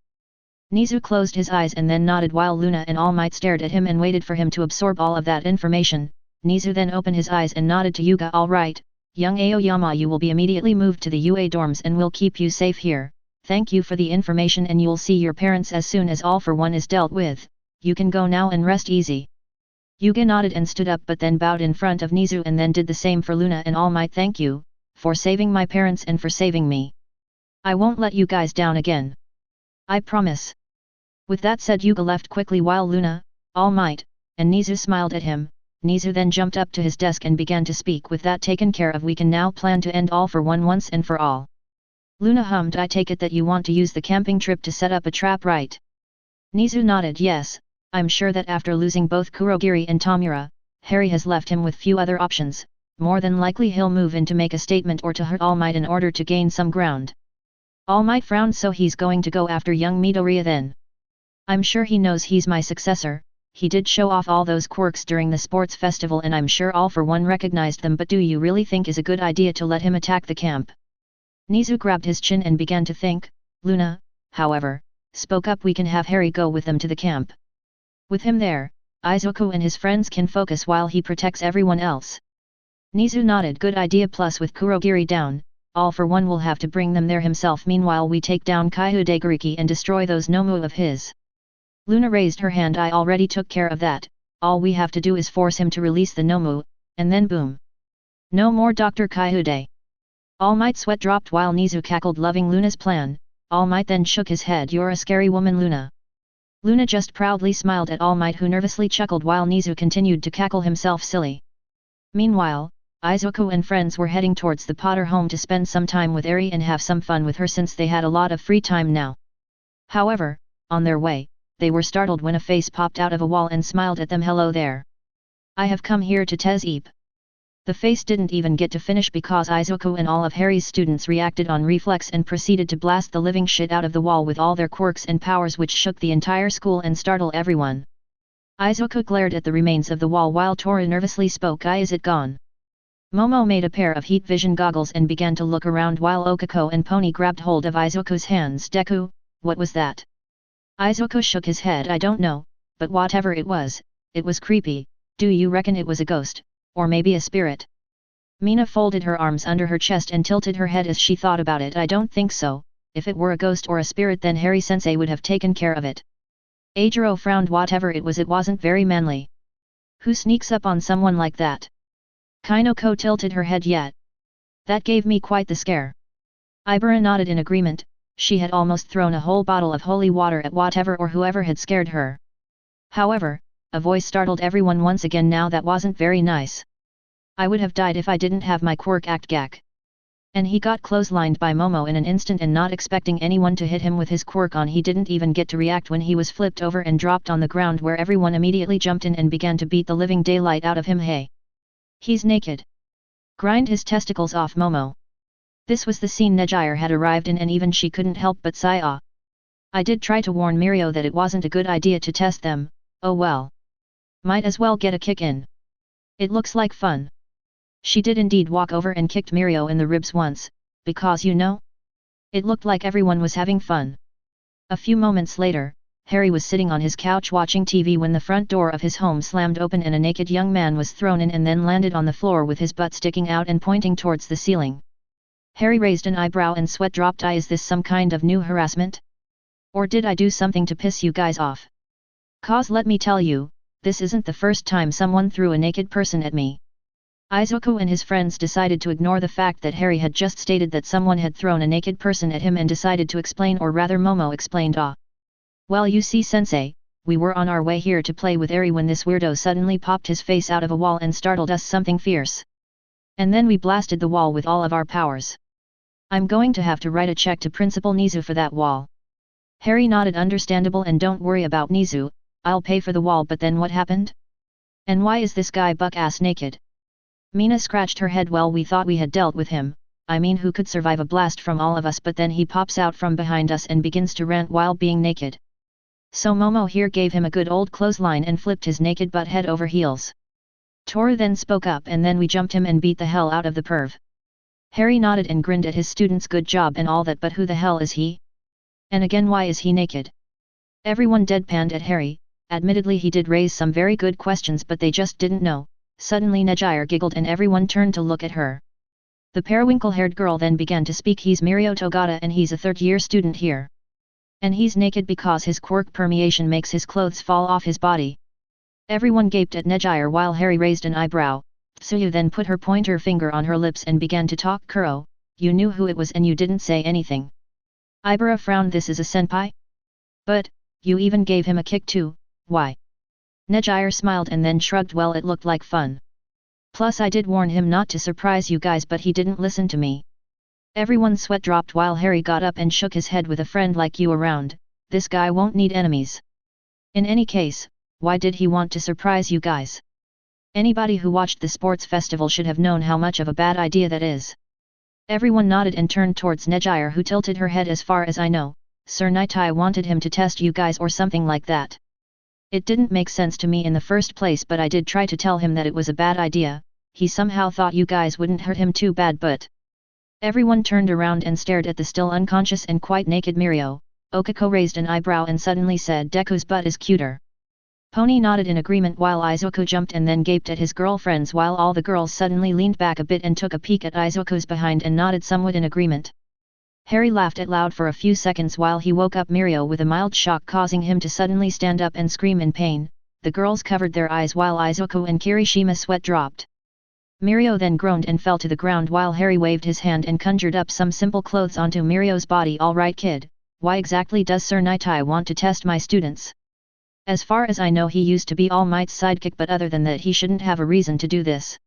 Nizu closed his eyes and then nodded while Luna and All Might stared at him and waited for him to absorb all of that information. Nizu then opened his eyes and nodded to Yuga. All right, young Aoyama, you will be immediately moved to the UA dorms and we'll keep you safe here. Thank you for the information, and you'll see your parents as soon as All For One is dealt with. You can go now and rest easy. Yuga nodded and stood up, but then bowed in front of Nizu and then did the same for Luna and All Might. Thank you, for saving my parents and for saving me. I won't let you guys down again. I promise. With that said, Yuga left quickly while Luna, All Might, and Nizu smiled at him. Nizu then jumped up to his desk and began to speak. With that taken care of, we can now plan to end All For One once and for all. Luna hummed. I take it that you want to use the camping trip to set up a trap, right? Nizu nodded. Yes, I'm sure that after losing both Kurogiri and Tamura, Harry has left him with few other options. More than likely he'll move in to make a statement or to hurt All Might in order to gain some ground. All Might frowned. So he's going to go after young Midoriya then? I'm sure he knows he's my successor. He did show off all those quirks during the sports festival and I'm sure All For One recognized them, but do you really think is a good idea to let him attack the camp? Nizu grabbed his chin and began to think. Luna, however, spoke up. We can have Harry go with them to the camp. With him there, Izuku and his friends can focus while he protects everyone else. Nizu nodded. Good idea. Plus with Kurogiri down, All For One will have to bring them there himself. Meanwhile we take down Kaihudeguriki and destroy those Nomu of his. Luna raised her hand. I already took care of that. All we have to do is force him to release the Nomu, and then boom. No more Dr. Kaihude. All Might sweat dropped while Nizu cackled, loving Luna's plan. All Might then shook his head. You're a scary woman, Luna. Luna just proudly smiled at All Might, who nervously chuckled while Nizu continued to cackle himself silly. Meanwhile, Izuku and friends were heading towards the Potter home to spend some time with Eri and have some fun with her since they had a lot of free time now. However, on their way, they were startled when a face popped out of a wall and smiled at them. Hello there. I have come here to Tezeep. The face didn't even get to finish because Izuku and all of Harry's students reacted on reflex and proceeded to blast the living shit out of the wall with all their quirks and powers, which shook the entire school and startled everyone. Izuku glared at the remains of the wall while Toru nervously spoke. Is it gone? Momo made a pair of heat vision goggles and began to look around while Okako and Pony grabbed hold of Izuku's hands. Deku, what was that? Izuku shook his head. I don't know, but whatever it was creepy. Do you reckon it was a ghost, or maybe a spirit? Mina folded her arms under her chest and tilted her head as she thought about it. I don't think so. If it were a ghost or a spirit then Harry-sensei would have taken care of it. Eijiro frowned. Whatever it wasn't very manly. Who sneaks up on someone like that? Kinoko tilted her head. Yet. That gave me quite the scare. Ibara nodded in agreement. She had almost thrown a whole bottle of holy water at whatever or whoever had scared her. However, a voice startled everyone once again. Now that wasn't very nice. I would have died if I didn't have my quirk. Act gak. And he got clotheslined by Momo in an instant, and not expecting anyone to hit him with his quirk on, he didn't even get to react when he was flipped over and dropped on the ground, where everyone immediately jumped in and began to beat the living daylight out of him. Hey! He's naked! Grind his testicles off, Momo! This was the scene Nejire had arrived in, and even she couldn't help but sigh. Ah! I did try to warn Mirio that it wasn't a good idea to test them. Oh well. Might as well get a kick in. It looks like fun. She did indeed walk over and kicked Mirio in the ribs once, because you know? It looked like everyone was having fun. A few moments later, Harry was sitting on his couch watching TV when the front door of his home slammed open and a naked young man was thrown in and then landed on the floor with his butt sticking out and pointing towards the ceiling. Harry raised an eyebrow and sweat dropped. Is this some kind of new harassment? Or did I do something to piss you guys off? 'Cause let me tell you, this isn't the first time someone threw a naked person at me. Izuku and his friends decided to ignore the fact that Harry had just stated that someone had thrown a naked person at him and decided to explain, or rather Momo explained. Well, you see, sensei, we were on our way here to play with Eri when this weirdo suddenly popped his face out of a wall and startled us something fierce. And then we blasted the wall with all of our powers. I'm going to have to write a check to Principal Nizu for that wall. Harry nodded. Understandable, and don't worry about Nizu, I'll pay for the wall. But then what happened? And why is this guy buck-ass naked? Mina scratched her head. Well, we thought we had dealt with him, I mean who could survive a blast from all of us, but then he pops out from behind us and begins to rant while being naked. So Momo here gave him a good old clothesline and flipped his naked butt head over heels. Toru then spoke up, and then we jumped him and beat the hell out of the perv. Harry nodded and grinned at his students. Good job and all that, but who the hell is he? And again, why is he naked? Everyone deadpanned at Harry. Admittedly, he did raise some very good questions, but they just didn't know. Suddenly Nejire giggled and everyone turned to look at her. The periwinkle-haired girl then began to speak. He's Mirio Togata and he's a third-year student here. And he's naked because his quirk permeation makes his clothes fall off his body. Everyone gaped at Nejire while Harry raised an eyebrow. Tsuyu then put her pointer finger on her lips and began to talk. Kuro, you knew who it was and you didn't say anything. Ibara frowned. This is a senpai? But, you even gave him a kick too, why? Nejire smiled and then shrugged. Well, it looked like fun. Plus I did warn him not to surprise you guys, but he didn't listen to me. Everyone's sweat dropped while Harry got up and shook his head. With a friend like you around, this guy won't need enemies. In any case, why did he want to surprise you guys? Anybody who watched the sports festival should have known how much of a bad idea that is. Everyone nodded and turned towards Nejire, who tilted her head. As far as I know, Sir Nitai wanted him to test you guys or something like that. It didn't make sense to me in the first place, but I did try to tell him that it was a bad idea. He somehow thought you guys wouldn't hurt him too bad. But everyone turned around and stared at the still unconscious and quite naked Mirio. Okako raised an eyebrow and suddenly said, Deku's butt is cuter. Pony nodded in agreement while Izuku jumped and then gaped at his girlfriends, while all the girls suddenly leaned back a bit and took a peek at Izuku's behind and nodded somewhat in agreement. Harry laughed out loud for a few seconds while he woke up Mirio with a mild shock, causing him to suddenly stand up and scream in pain. The girls covered their eyes while Izuku and Kirishima's sweat dropped. Mirio then groaned and fell to the ground while Harry waved his hand and conjured up some simple clothes onto Mirio's body. All right, kid, why exactly does Sir Nitai want to test my students? As far as I know, he used to be All Might's sidekick, but other than that he shouldn't have a reason to do this.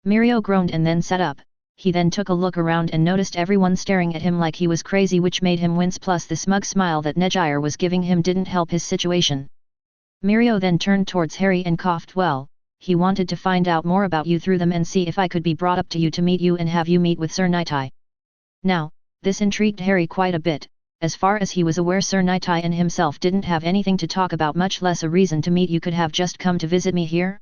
Mirio groaned and then sat up. He then took a look around and noticed everyone staring at him like he was crazy, which made him wince, plus the smug smile that Nejire was giving him didn't help his situation. Mirio then turned towards Harry and coughed. Well, he wanted to find out more about you through them and see if I could be brought up to you to meet you and have you meet with Sir Nitai. Now, this intrigued Harry quite a bit. As far as he was aware, Sir Nitai and himself didn't have anything to talk about, much less a reason to meet. You could have just come to visit me here?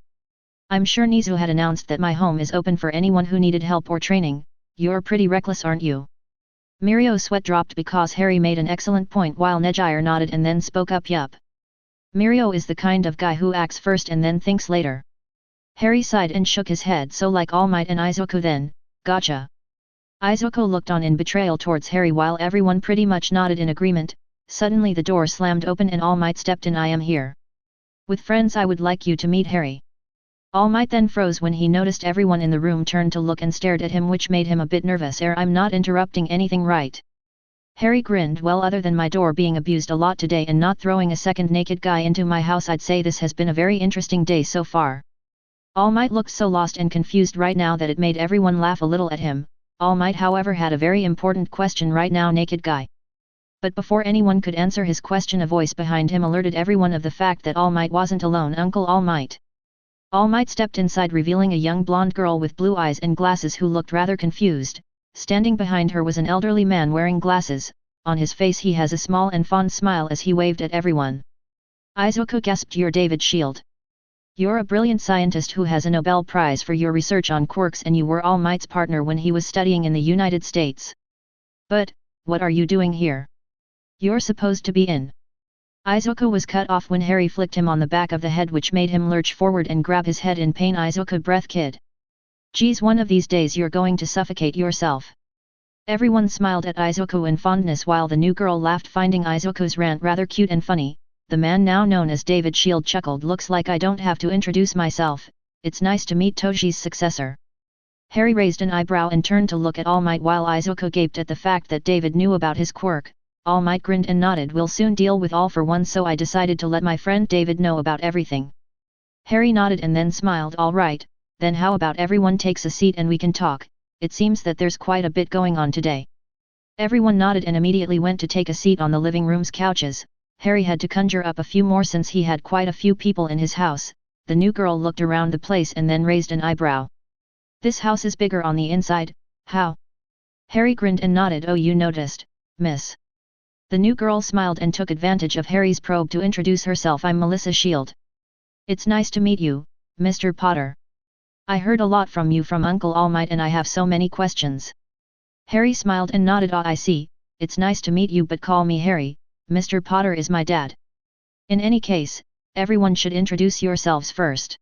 I'm sure Nizu had announced that my home is open for anyone who needed help or training. You're pretty reckless, aren't you? Mirio's sweat dropped because Harry made an excellent point while Nejire nodded and then spoke up. Yup. Mirio is the kind of guy who acts first and then thinks later. Harry sighed and shook his head. So like All Might and Izuku then, gotcha. Izuku looked on in betrayal towards Harry while everyone pretty much nodded in agreement. Suddenly the door slammed open and All Might stepped in. I am here. With friends, I would like you to meet Harry. All Might then froze when he noticed everyone in the room turned to look and stared at him, which made him a bit nervous. I'm not interrupting anything, right? Harry grinned. Well, other than my door being abused a lot today and not throwing a second naked guy into my house, I'd say this has been a very interesting day so far. All Might looked so lost and confused right now that it made everyone laugh a little at him. All Might, however, had a very important question right now. Naked guy. But before anyone could answer his question, a voice behind him alerted everyone of the fact that All Might wasn't alone. Uncle All Might. All Might stepped inside, revealing a young blonde girl with blue eyes and glasses who looked rather confused. Standing behind her was an elderly man wearing glasses. On his face he has a small and fond smile as he waved at everyone. Izuku gasped. You're David Shield. You're a brilliant scientist who has a Nobel Prize for your research on quirks, and you were All Might's partner when he was studying in the United States. But, what are you doing here? You're supposed to be in. Izuku was cut off when Harry flicked him on the back of the head, which made him lurch forward and grab his head in pain. Izuku breath, kid. Geez, one of these days you're going to suffocate yourself. Everyone smiled at Izuku in fondness while the new girl laughed, finding Izuku's rant rather cute and funny. The man now known as David Shield chuckled. Looks like I don't have to introduce myself, it's nice to meet Toji's successor. Harry raised an eyebrow and turned to look at All Might while Izuku gaped at the fact that David knew about his quirk. All Might grinned and nodded. We'll soon deal with all for one, so I decided to let my friend David know about everything. Harry nodded and then smiled. All right, then how about everyone takes a seat and we can talk, it seems that there's quite a bit going on today. Everyone nodded and immediately went to take a seat on the living room's couches. Harry had to conjure up a few more since he had quite a few people in his house. The new girl looked around the place and then raised an eyebrow. This house is bigger on the inside, how? Harry grinned and nodded. Oh, you noticed, miss. The new girl smiled and took advantage of Harry's probe to introduce herself. I'm Melissa Shield. It's nice to meet you, Mr. Potter. I heard a lot from you from Uncle All Might and I have so many questions. Harry smiled and nodded. Ah, I see, it's nice to meet you, but call me Harry, Mr. Potter is my dad. In any case, everyone should introduce yourselves first.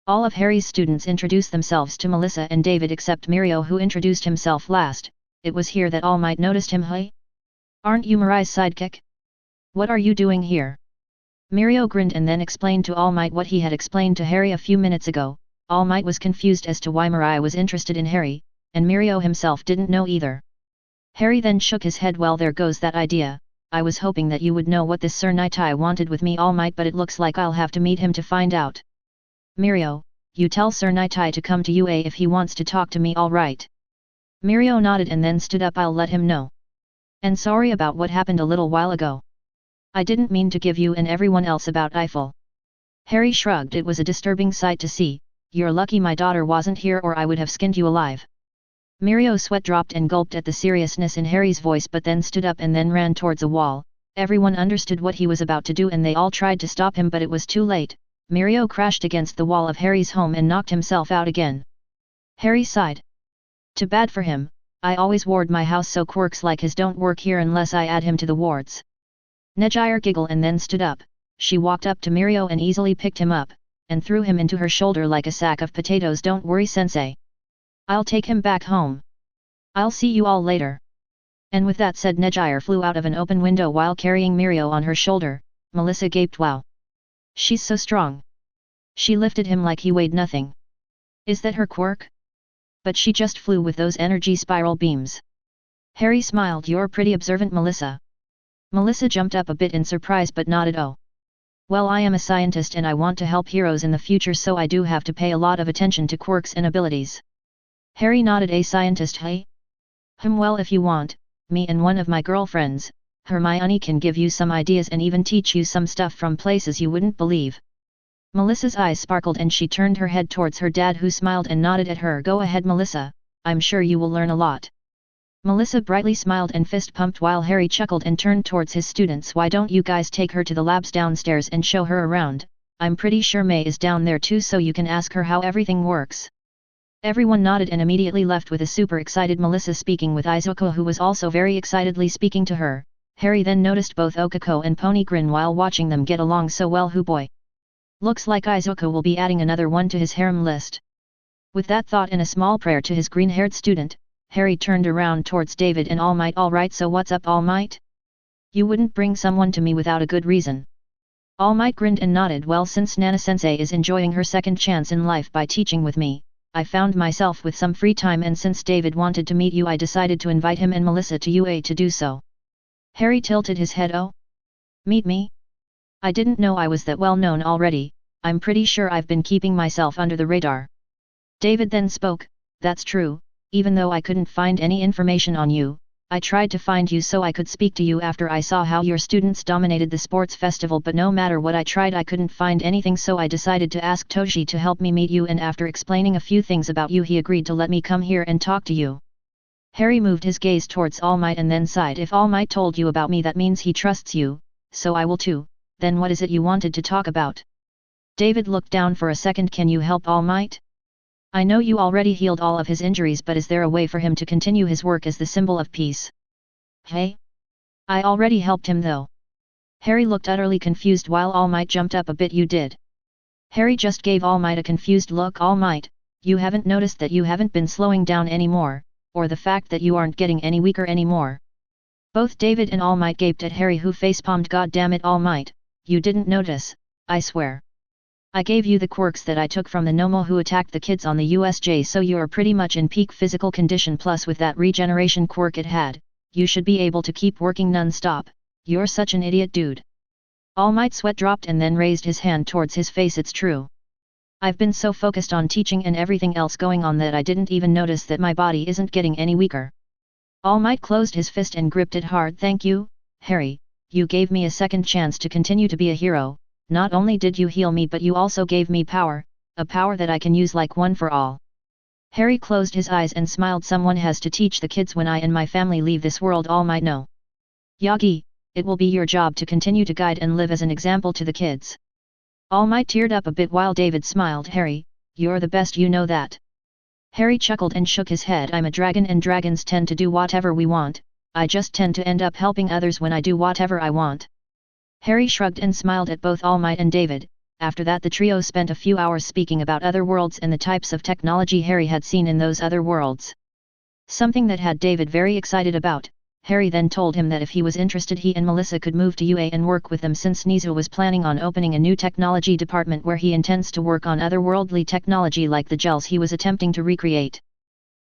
All of Harry's students introduced themselves to Melissa and David except Mirio, who introduced himself last. It was here that All Might noticed him. Hey? Aren't you Mirai's sidekick? What are you doing here? Mirio grinned and then explained to All Might what he had explained to Harry a few minutes ago. All Might was confused as to why Mirai was interested in Harry, and Mirio himself didn't know either. Harry then shook his head. Well, there goes that idea. I was hoping that you would know what this Sir Nightai wanted with me, All Might, but it looks like I'll have to meet him to find out. Mirio, you tell Sir Nightai to come to UA if he wants to talk to me, all right? Mirio nodded and then stood up. I'll let him know. And sorry about what happened a little while ago. I didn't mean to give you and everyone else about Eiffel. Harry shrugged. It was a disturbing sight to see. You're lucky my daughter wasn't here or I would have skinned you alive. Mirio's sweat dropped and gulped at the seriousness in Harry's voice, but then stood up and then ran towards a wall. Everyone understood what he was about to do and they all tried to stop him, but it was too late. Mirio crashed against the wall of Harry's home and knocked himself out again. Harry sighed. Too bad for him. I always ward my house so quirks like his don't work here unless I add him to the wards. Nejire giggled and then stood up. She walked up to Mirio and easily picked him up, and threw him into her shoulder like a sack of potatoes. Don't worry, sensei. I'll take him back home. I'll see you all later. And with that said, Nejire flew out of an open window while carrying Mirio on her shoulder. Melissa gaped. Wow. She's so strong. She lifted him like he weighed nothing. Is that her quirk? But she just flew with those energy spiral beams. Harry smiled. You're pretty observant, Melissa. Melissa jumped up a bit in surprise but nodded. Oh. Well, I am a scientist and I want to help heroes in the future, so I do have to pay a lot of attention to quirks and abilities. Harry nodded. A scientist, hey? Well, if you want, me and one of my girlfriends, Hermione, can give you some ideas and even teach you some stuff from places you wouldn't believe. Melissa's eyes sparkled and she turned her head towards her dad, who smiled and nodded at her. Go ahead, Melissa, I'm sure you will learn a lot. Melissa brightly smiled and fist pumped while Harry chuckled and turned towards his students. Why don't you guys take her to the labs downstairs and show her around? I'm pretty sure May is down there too, so you can ask her how everything works. Everyone nodded and immediately left with a super excited Melissa speaking with Izuku, who was also very excitedly speaking to her. Harry then noticed both Okako and Pony grin while watching them get along so well. Who boy? Looks like Izuku will be adding another one to his harem list. With that thought and a small prayer to his green-haired student, Harry turned around towards David and All Might. All right, so what's up, All Might? You wouldn't bring someone to me without a good reason. All Might grinned and nodded. Well, since Nana-sensei is enjoying her second chance in life by teaching with me, I found myself with some free time, and since David wanted to meet you, I decided to invite him and Melissa to UA to do so. Harry tilted his head. Oh? Meet me? I didn't know I was that well known already. I'm pretty sure I've been keeping myself under the radar. David then spoke. That's true, even though I couldn't find any information on you, I tried to find you so I could speak to you after I saw how your students dominated the sports festival, but no matter what I tried I couldn't find anything, so I decided to ask Toji to help me meet you, and after explaining a few things about you he agreed to let me come here and talk to you. Harry moved his gaze towards All Might and then sighed. If All Might told you about me, that means he trusts you, so I will too. Then what is it you wanted to talk about? David looked down for a second. Can you help All Might? I know you already healed all of his injuries, but is there a way for him to continue his work as the symbol of peace? Hey? I already helped him though. Harry looked utterly confused while All Might jumped up a bit. You did? Harry just gave All Might a confused look. All Might, you haven't noticed that you haven't been slowing down anymore, or the fact that you aren't getting any weaker anymore? Both David and All Might gaped at Harry, who facepalmed. God damn it, All Might, you didn't notice, I swear. I gave you the quirks that I took from the Nomo who attacked the kids on the USJ, so you are pretty much in peak physical condition, plus with that regeneration quirk it had, you should be able to keep working non-stop. You're such an idiot, dude. All Might's sweat dropped and then raised his hand towards his face. It's true. I've been so focused on teaching and everything else going on that I didn't even notice that my body isn't getting any weaker. All Might closed his fist and gripped it hard. Thank you, Harry, you gave me a second chance to continue to be a hero. Not only did you heal me, but you also gave me power, a power that I can use like one for all. Harry closed his eyes and smiled. Someone has to teach the kids when I and my family leave this world. All Might know. Yagi, it will be your job to continue to guide and live as an example to the kids. All Might teared up a bit while David smiled. Harry, you're the best, you know that. Harry chuckled and shook his head. I'm a dragon and dragons tend to do whatever we want, I just tend to end up helping others when I do whatever I want. Harry shrugged and smiled at both All Might and David. After that the trio spent a few hours speaking about other worlds and the types of technology Harry had seen in those other worlds. Something that had David very excited about. Harry then told him that if he was interested he and Melissa could move to UA and work with them, since Nizu was planning on opening a new technology department where he intends to work on otherworldly technology like the gels he was attempting to recreate.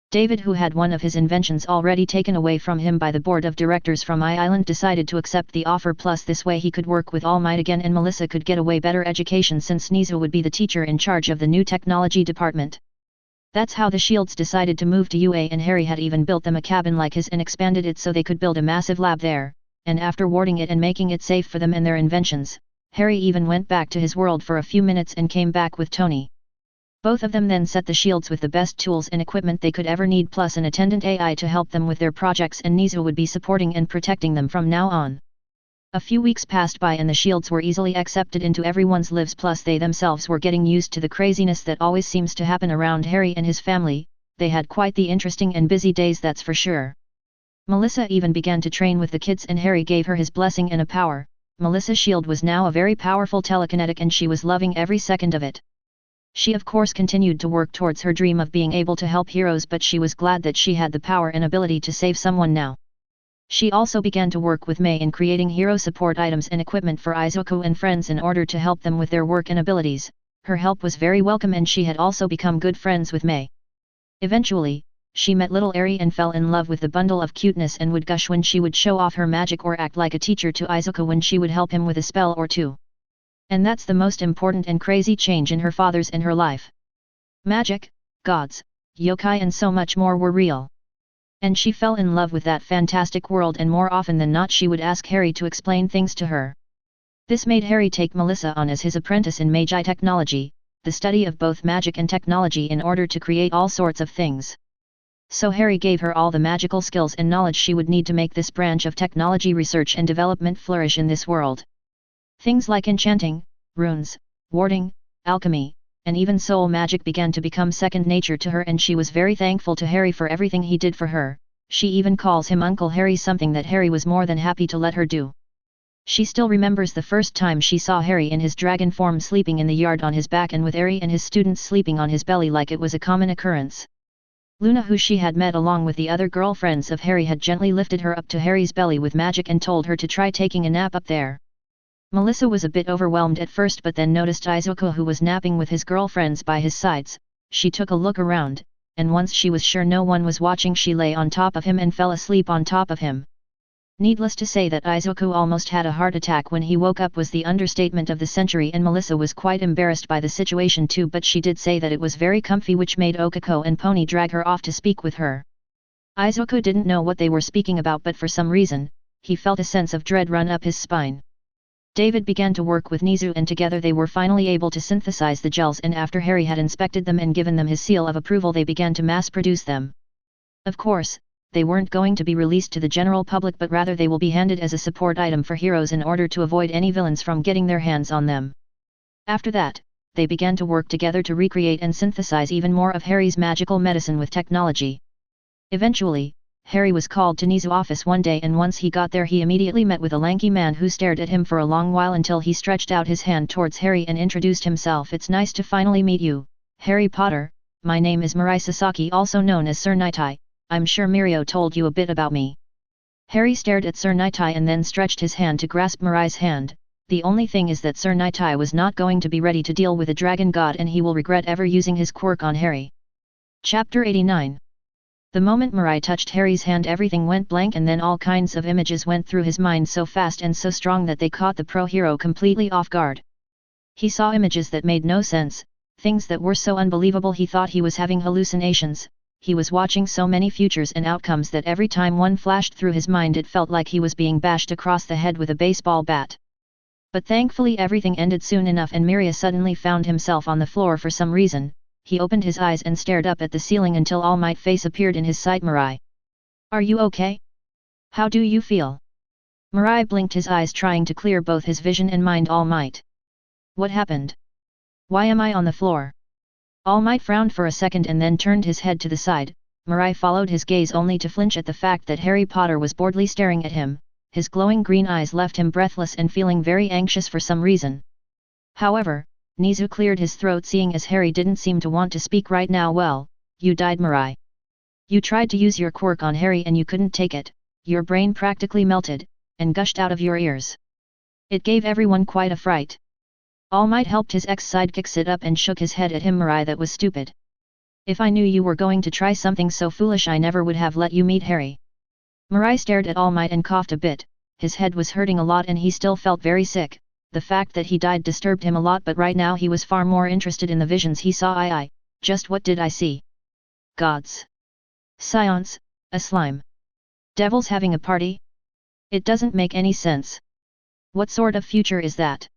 David, who had one of his inventions already taken away from him by the board of directors from I-Island, decided to accept the offer, plus this way he could work with All Might again and Melissa could get a way better education since Nizu would be the teacher in charge of the new technology department. That's how the Shields decided to move to UA, and Harry had even built them a cabin like his and expanded it so they could build a massive lab there, and after warding it and making it safe for them and their inventions, Harry even went back to his world for a few minutes and came back with Tony. Both of them then set the Shields with the best tools and equipment they could ever need, plus an attendant AI to help them with their projects, and Nizu would be supporting and protecting them from now on. A few weeks passed by and the Shields were easily accepted into everyone's lives, plus they themselves were getting used to the craziness that always seems to happen around Harry and his family. They had quite the interesting and busy days, that's for sure. Melissa even began to train with the kids and Harry gave her his blessing and a power. Melissa's shield was now a very powerful telekinetic and she was loving every second of it. She of course continued to work towards her dream of being able to help heroes, but she was glad that she had the power and ability to save someone now. She also began to work with Mei in creating hero support items and equipment for Izuku and friends in order to help them with their work and abilities. Her help was very welcome and she had also become good friends with Mei. Eventually, she met little Eri and fell in love with the bundle of cuteness and would gush when she would show off her magic or act like a teacher to Izuku when she would help him with a spell or two. And that's the most important and crazy change in her father's and her life. Magic, gods, yokai and so much more were real. And she fell in love with that fantastic world, and more often than not she would ask Harry to explain things to her. This made Harry take Melissa on as his apprentice in Magi technology, the study of both magic and technology in order to create all sorts of things. So Harry gave her all the magical skills and knowledge she would need to make this branch of technology research and development flourish in this world. Things like enchanting, runes, warding, alchemy, and even soul magic began to become second nature to her, and she was very thankful to Harry for everything he did for her. She even calls him Uncle Harry, something that Harry was more than happy to let her do. She still remembers the first time she saw Harry in his dragon form sleeping in the yard on his back, and with Harry and his students sleeping on his belly like it was a common occurrence. Luna, who she had met along with the other girlfriends of Harry, had gently lifted her up to Harry's belly with magic and told her to try taking a nap up there. Melissa was a bit overwhelmed at first, but then noticed Izuku, who was napping with his girlfriends by his sides. She took a look around, and once she was sure no one was watching, she lay on top of him and fell asleep on top of him. Needless to say that Izuku almost had a heart attack when he woke up was the understatement of the century, and Melissa was quite embarrassed by the situation too, but she did say that it was very comfy, which made Okako and Pony drag her off to speak with her. Izuku didn't know what they were speaking about, but for some reason, he felt a sense of dread run up his spine. David began to work with Nizu, and together they were finally able to synthesize the gels, and after Harry had inspected them and given them his seal of approval, they began to mass produce them. Of course, they weren't going to be released to the general public, but rather they will be handed as a support item for heroes in order to avoid any villains from getting their hands on them. After that, they began to work together to recreate and synthesize even more of Harry's magical medicine with technology. Eventually, Harry was called to Nizu's office one day, and once he got there he immediately met with a lanky man who stared at him for a long while until he stretched out his hand towards Harry and introduced himself. "It's nice to finally meet you, Harry Potter. My name is Mirai Sasaki, also known as Sir Nightai. I'm sure Mirio told you a bit about me." Harry stared at Sir Nightai and then stretched his hand to grasp Mirai's hand. The only thing is that Sir Nightai was not going to be ready to deal with a dragon god, and he will regret ever using his quirk on Harry. Chapter 89. The moment Mirai touched Harry's hand, everything went blank, and then all kinds of images went through his mind so fast and so strong that they caught the pro-hero completely off guard. He saw images that made no sense, things that were so unbelievable he thought he was having hallucinations. He was watching so many futures and outcomes that every time one flashed through his mind it felt like he was being bashed across the head with a baseball bat. But thankfully everything ended soon enough, and Miria suddenly found himself on the floor for some reason. He opened his eyes and stared up at the ceiling until All Might face appeared in his sight. "Mirai. Are you okay? How do you feel?" Mirai blinked his eyes, trying to clear both his vision and mind. "All Might. What happened? Why am I on the floor?" All Might frowned for a second and then turned his head to the side. Mirai followed his gaze only to flinch at the fact that Harry Potter was boredly staring at him. His glowing green eyes left him breathless and feeling very anxious for some reason. However, Nizu cleared his throat, seeing as Harry didn't seem to want to speak right now. "Well, you died, Mirai. You tried to use your quirk on Harry and you couldn't take it. Your brain practically melted, and gushed out of your ears. It gave everyone quite a fright." All Might helped his ex-sidekick sit up and shook his head at him. "Mirai, that was stupid. If I knew you were going to try something so foolish I never would have let you meet Harry." Mirai stared at All Might and coughed a bit. His head was hurting a lot and he still felt very sick. The fact that he died disturbed him a lot, but right now he was far more interested in the visions he saw. Just what did I see? Gods. Scions, a slime. Devils having a party? It doesn't make any sense. What sort of future is that?"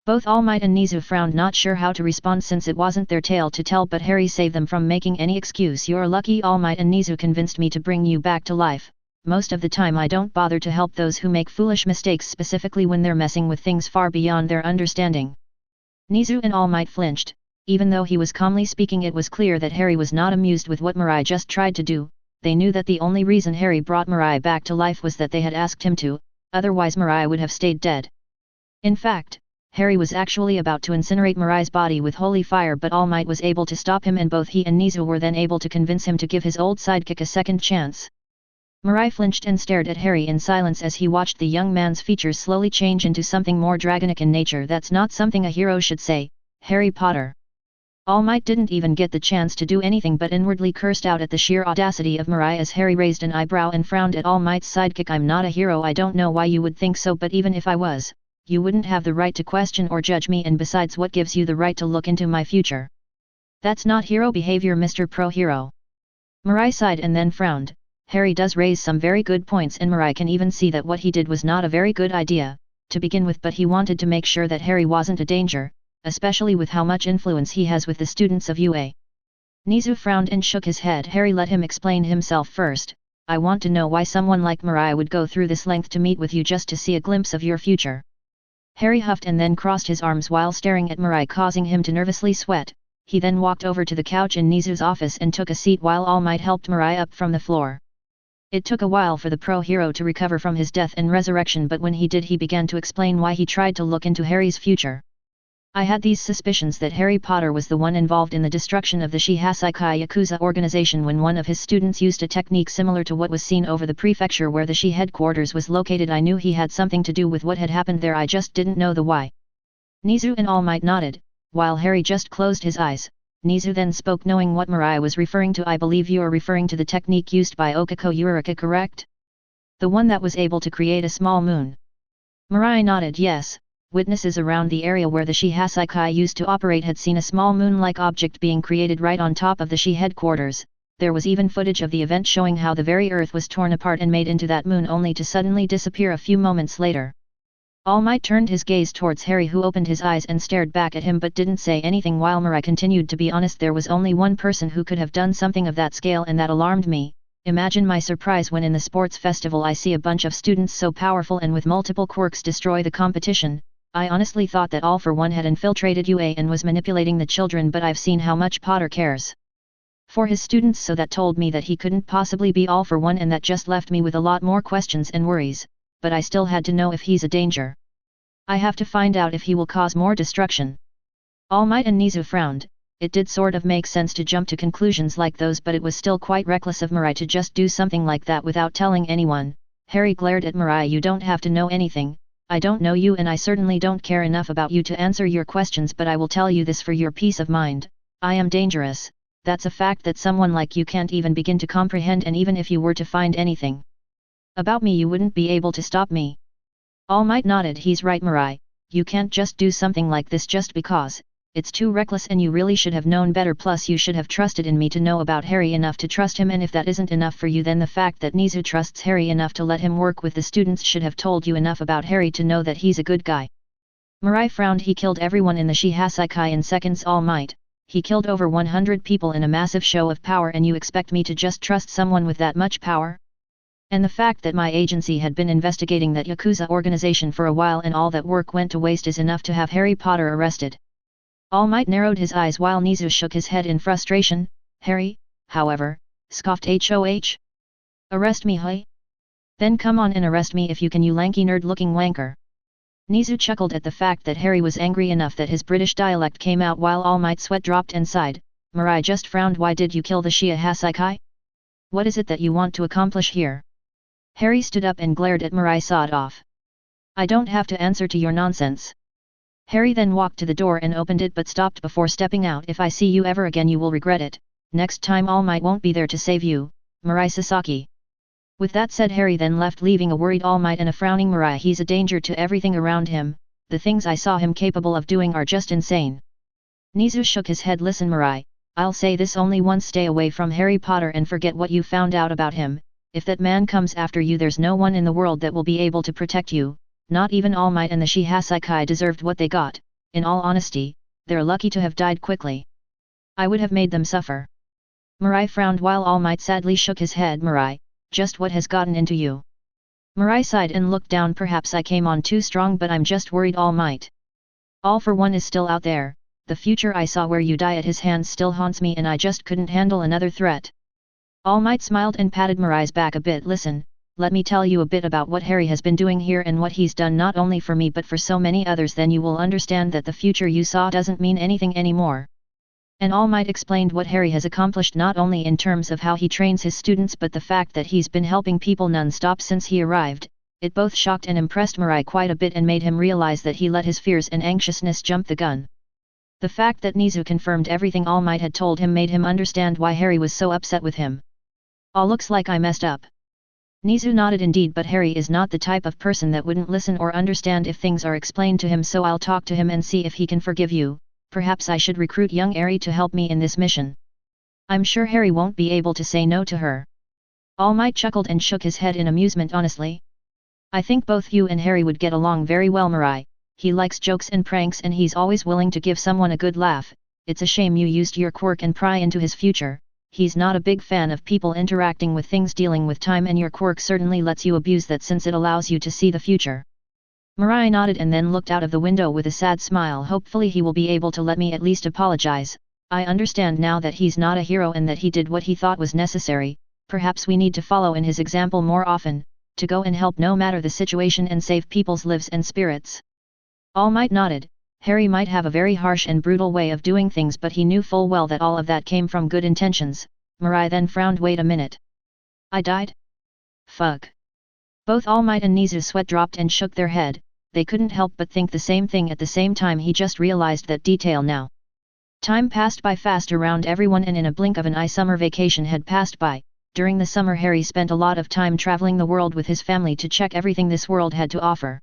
Both All Might and Nizu frowned, not sure how to respond since it wasn't their tale to tell, but Harry saved them from making any excuse. "You're lucky All Might and Nizu convinced me to bring you back to life. Most of the time I don't bother to help those who make foolish mistakes, specifically when they're messing with things far beyond their understanding." Nizu and All Might flinched. Even though he was calmly speaking, it was clear that Harry was not amused with what Mirai just tried to do. They knew that the only reason Harry brought Mirai back to life was that they had asked him to, otherwise Mirai would have stayed dead. In fact, Harry was actually about to incinerate Mirai's body with holy fire, but All Might was able to stop him, and both he and Nizu were then able to convince him to give his old sidekick a second chance. Mirai flinched and stared at Harry in silence as he watched the young man's features slowly change into something more dragonic in nature. "That's not something a hero should say, Harry Potter." All Might didn't even get the chance to do anything but inwardly cursed out at the sheer audacity of Mirai as Harry raised an eyebrow and frowned at All Might's sidekick. "I'm not a hero. I don't know why you would think so, but even if I was, you wouldn't have the right to question or judge me, and besides, what gives you the right to look into my future? That's not hero behavior, Mr. Pro-Hero." Mirai sighed and then frowned. Harry does raise some very good points, and Mirai can even see that what he did was not a very good idea, to begin with, but he wanted to make sure that Harry wasn't a danger, especially with how much influence he has with the students of UA. Nizu frowned and shook his head. "Harry, let him explain himself first. I want to know why someone like Mirai would go through this length to meet with you just to see a glimpse of your future." Harry huffed and then crossed his arms while staring at Mirai, causing him to nervously sweat. He then walked over to the couch in Nizu's office and took a seat while All Might helped Mirai up from the floor. It took a while for the pro-hero to recover from his death and resurrection, but when he did, he began to explain why he tried to look into Harry's future. I had these suspicions that Harry Potter was the one involved in the destruction of the Shihasekai Yakuza organization when one of his students used a technique similar to what was seen over the prefecture where the Shi headquarters was located. I knew he had something to do with what had happened there, I just didn't know the why. Nizu and All Might nodded, while Harry just closed his eyes. Nizu then spoke, knowing what Mirai was referring to. I believe you are referring to the technique used by Okako Uraraka, correct? The one that was able to create a small moon. Mirai nodded yes. Witnesses around the area where the Shihasekai used to operate had seen a small moon-like object being created right on top of the Shi headquarters. There was even footage of the event showing how the very earth was torn apart and made into that moon only to suddenly disappear a few moments later. All Might turned his gaze towards Harry, who opened his eyes and stared back at him but didn't say anything, while Mirai continued. To be honest, there was only one person who could have done something of that scale, and that alarmed me. Imagine my surprise when in the sports festival I see a bunch of students so powerful and with multiple quirks destroy the competition. I honestly thought that All for One had infiltrated UA and was manipulating the children, but I've seen how much Potter cares for his students, so that told me that he couldn't possibly be All for One, and that just left me with a lot more questions and worries, but I still had to know if he's a danger. I have to find out if he will cause more destruction. All Might and Nizu frowned. It did sort of make sense to jump to conclusions like those, but it was still quite reckless of Mirai to just do something like that without telling anyone. Harry glared at Mirai. You don't have to know anything. I don't know you, and I certainly don't care enough about you to answer your questions, but I will tell you this for your peace of mind. I am dangerous. That's a fact that someone like you can't even begin to comprehend, and even if you were to find anything about me, you wouldn't be able to stop me. All Might nodded. He's right, Mirai. You can't just do something like this just because. It's too reckless, and you really should have known better. Plus you should have trusted in me to know about Harry enough to trust him, and if that isn't enough for you, then the fact that Nizu trusts Harry enough to let him work with the students should have told you enough about Harry to know that he's a good guy. Mirai frowned. He killed everyone in the Shihasekai in seconds. All Might. He killed over 100 people in a massive show of power, and you expect me to just trust someone with that much power? And the fact that my agency had been investigating that Yakuza organization for a while and all that work went to waste is enough to have Harry Potter arrested. All Might narrowed his eyes while Nizu shook his head in frustration. Harry, however, scoffed HOH. Arrest me, huh? Then come on and arrest me if you can, you lanky nerd-looking wanker. Nizu chuckled at the fact that Harry was angry enough that his British dialect came out, while All Might's sweat dropped and sighed. Mirai just frowned. Why did you kill the Shihasekai? What is it that you want to accomplish here? Harry stood up and glared at Mirai. Sawed off. I don't have to answer to your nonsense. Harry then walked to the door and opened it, but stopped before stepping out. If I see you ever again, you will regret it. Next time All Might won't be there to save you. Mirai Sasaki. With that said, Harry then left, leaving a worried All Might and a frowning Mirai. He's a danger to everything around him. The things I saw him capable of doing are just insane. Nizu shook his head. Listen, Mirai, I'll say this only once: stay away from Harry Potter and forget what you found out about him. If that man comes after you, there's no one in the world that will be able to protect you. Not even All Might and the Shihasekai deserved what they got. In all honesty, they're lucky to have died quickly. I would have made them suffer. Mirai frowned while All Might sadly shook his head. Mirai, just what has gotten into you? Mirai sighed and looked down. Perhaps I came on too strong, but I'm just worried. All Might. All for One is still out there. The future I saw where you die at his hands still haunts me, and I just couldn't handle another threat. All Might smiled and patted Mirai's back a bit. Listen, let me tell you a bit about what Harry has been doing here and what he's done not only for me but for so many others. Then you will understand that the future you saw doesn't mean anything anymore. And All Might explained what Harry has accomplished, not only in terms of how he trains his students but the fact that he's been helping people non-stop since he arrived. It both shocked and impressed Mirai quite a bit and made him realize that he let his fears and anxiousness jump the gun. The fact that Nizu confirmed everything All Might had told him made him understand why Harry was so upset with him. Looks like I messed up. Nizu nodded. Indeed, but Harry is not the type of person that wouldn't listen or understand if things are explained to him, so I'll talk to him and see if he can forgive you. Perhaps I should recruit young Ari to help me in this mission. I'm sure Harry won't be able to say no to her. All Might chuckled and shook his head in amusement. Honestly, I think both you and Harry would get along very well, Mirai. He likes jokes and pranks and he's always willing to give someone a good laugh. It's a shame you used your quirk and pry into his future. He's not a big fan of people interacting with things dealing with time, and your quirk certainly lets you abuse that since it allows you to see the future. Mirai nodded and then looked out of the window with a sad smile. Hopefully he will be able to let me at least apologize. I understand now that he's not a hero and that he did what he thought was necessary. Perhaps we need to follow in his example more often, to go and help no matter the situation and save people's lives and spirits." All Might nodded. Harry might have a very harsh and brutal way of doing things, but he knew full well that all of that came from good intentions. Mirai then frowned. "Wait a minute. I died? Fuck." Both All Might and Nizu's sweat dropped and shook their head. They couldn't help but think the same thing at the same time. He just realized that detail now. Time passed by fast around everyone, and in a blink of an eye summer vacation had passed by. During the summer Harry spent a lot of time traveling the world with his family to check everything this world had to offer.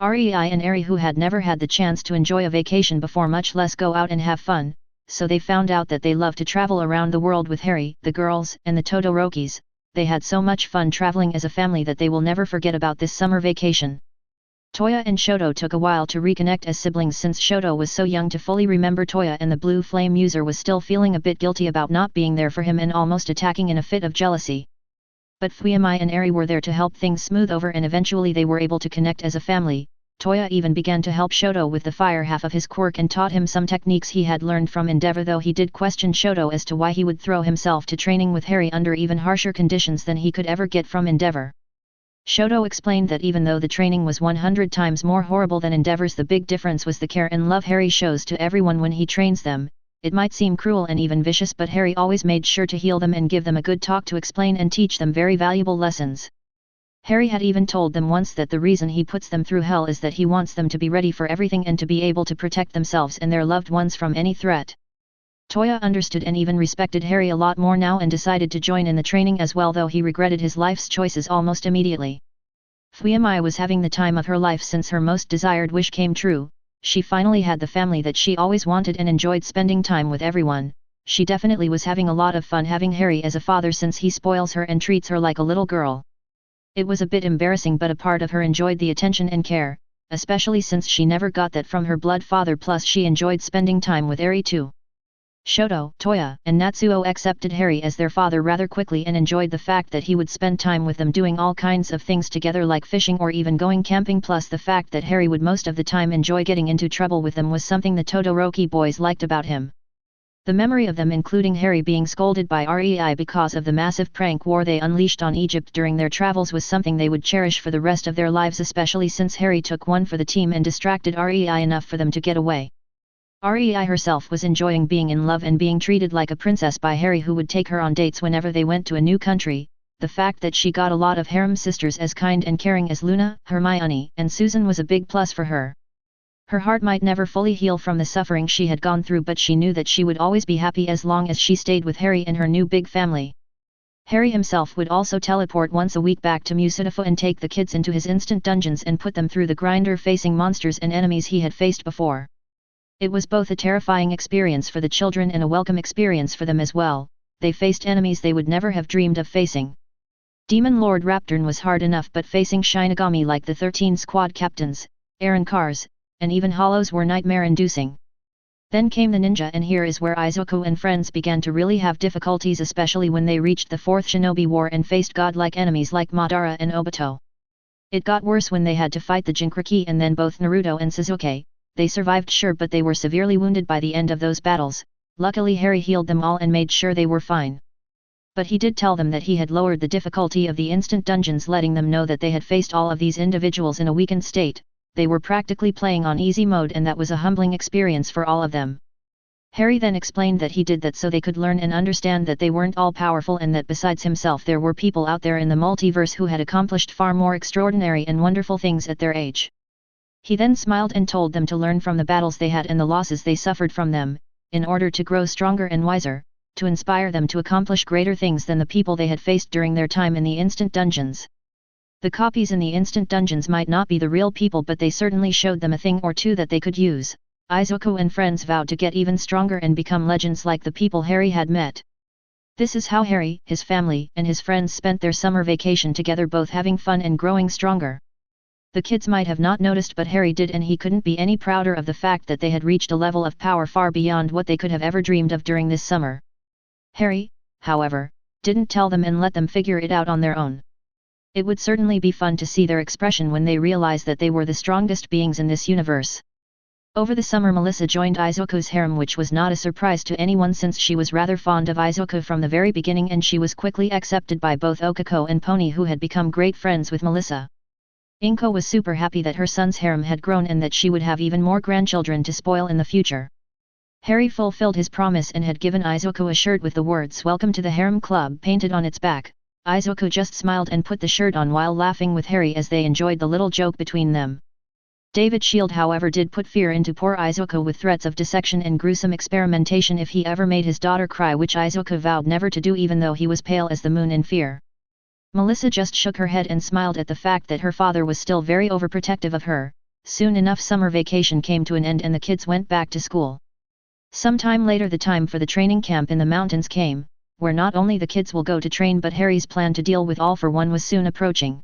Rei and Eri, who had never had the chance to enjoy a vacation before, much less go out and have fun, so they found out that they loved to travel around the world with Harry, the girls, and the Todorokis. They had so much fun traveling as a family that they will never forget about this summer vacation. Toya and Shoto took a while to reconnect as siblings, since Shoto was so young to fully remember Toya, and the Blue Flame user was still feeling a bit guilty about not being there for him and almost attacking in a fit of jealousy. But Fuyamai and Eri were there to help things smooth over, and eventually they were able to connect as a family. Toya even began to help Shoto with the fire half of his quirk and taught him some techniques he had learned from Endeavor, though he did question Shoto as to why he would throw himself to training with Harry under even harsher conditions than he could ever get from Endeavor. Shoto explained that even though the training was 100 times more horrible than Endeavor's, the big difference was the care and love Harry shows to everyone when he trains them. It might seem cruel and even vicious, but Harry always made sure to heal them and give them a good talk to explain and teach them very valuable lessons. Harry had even told them once that the reason he puts them through hell is that he wants them to be ready for everything and to be able to protect themselves and their loved ones from any threat. Toya understood and even respected Harry a lot more now and decided to join in the training as well, though he regretted his life's choices almost immediately. Fuyamai was having the time of her life since her most desired wish came true. She finally had the family that she always wanted and enjoyed spending time with everyone. She definitely was having a lot of fun having Harry as a father, since he spoils her and treats her like a little girl. It was a bit embarrassing, but a part of her enjoyed the attention and care, especially since she never got that from her blood father, plus she enjoyed spending time with Eri too. Shoto, Toya, and Natsuo accepted Harry as their father rather quickly and enjoyed the fact that he would spend time with them doing all kinds of things together, like fishing or even going camping, plus the fact that Harry would most of the time enjoy getting into trouble with them was something the Todoroki boys liked about him. The memory of them, including Harry being scolded by Rei because of the massive prank war they unleashed on Egypt during their travels, was something they would cherish for the rest of their lives, especially since Harry took one for the team and distracted Rei enough for them to get away. Rei herself was enjoying being in love and being treated like a princess by Harry, who would take her on dates whenever they went to a new country. The fact that she got a lot of harem sisters as kind and caring as Luna, Hermione, and Susan was a big plus for her. Her heart might never fully heal from the suffering she had gone through, but she knew that she would always be happy as long as she stayed with Harry and her new big family. Harry himself would also teleport once a week back to Musutafu and take the kids into his instant dungeons and put them through the grinder, facing monsters and enemies he had faced before. It was both a terrifying experience for the children and a welcome experience for them as well. They faced enemies they would never have dreamed of facing. Demon Lord Raptorn was hard enough, but facing Shinigami like the 13 squad captains, Aaron Cars, and even Hollows were nightmare-inducing. Then came the ninja, and here is where Izuku and friends began to really have difficulties, especially when they reached the 4th Shinobi War and faced godlike enemies like Madara and Obito. It got worse when they had to fight the Jinchuriki and then both Naruto and Sasuke. They survived sure, but they were severely wounded by the end of those battles. Luckily Harry healed them all and made sure they were fine. But he did tell them that he had lowered the difficulty of the instant dungeons, letting them know that they had faced all of these individuals in a weakened state. They were practically playing on easy mode, and that was a humbling experience for all of them. Harry then explained that he did that so they could learn and understand that they weren't all powerful, and that besides himself there were people out there in the multiverse who had accomplished far more extraordinary and wonderful things at their age. He then smiled and told them to learn from the battles they had and the losses they suffered from them, in order to grow stronger and wiser, to inspire them to accomplish greater things than the people they had faced during their time in the instant dungeons. The copies in the instant dungeons might not be the real people, but they certainly showed them a thing or two that they could use. Izuku and friends vowed to get even stronger and become legends like the people Harry had met. This is how Harry, his family, and his friends spent their summer vacation together, both having fun and growing stronger. The kids might have not noticed, but Harry did, and he couldn't be any prouder of the fact that they had reached a level of power far beyond what they could have ever dreamed of during this summer. Harry, however, didn't tell them and let them figure it out on their own. It would certainly be fun to see their expression when they realize that they were the strongest beings in this universe. Over the summer Melissa joined Izuku's harem, which was not a surprise to anyone since she was rather fond of Izuku from the very beginning, and she was quickly accepted by both Okako and Pony, who had become great friends with Melissa. Inko was super happy that her son's harem had grown and that she would have even more grandchildren to spoil in the future. Harry fulfilled his promise and had given Izuku a shirt with the words "Welcome to the Harem Club" painted on its back. Izuku just smiled and put the shirt on while laughing with Harry as they enjoyed the little joke between them. David Shield, however, did put fear into poor Izuku with threats of dissection and gruesome experimentation if he ever made his daughter cry, which Izuku vowed never to do even though he was pale as the moon in fear. Melissa just shook her head and smiled at the fact that her father was still very overprotective of her. Soon enough summer vacation came to an end and the kids went back to school. Sometime later the time for the training camp in the mountains came, where not only the kids will go to train but Harry's plan to deal with All for One was soon approaching.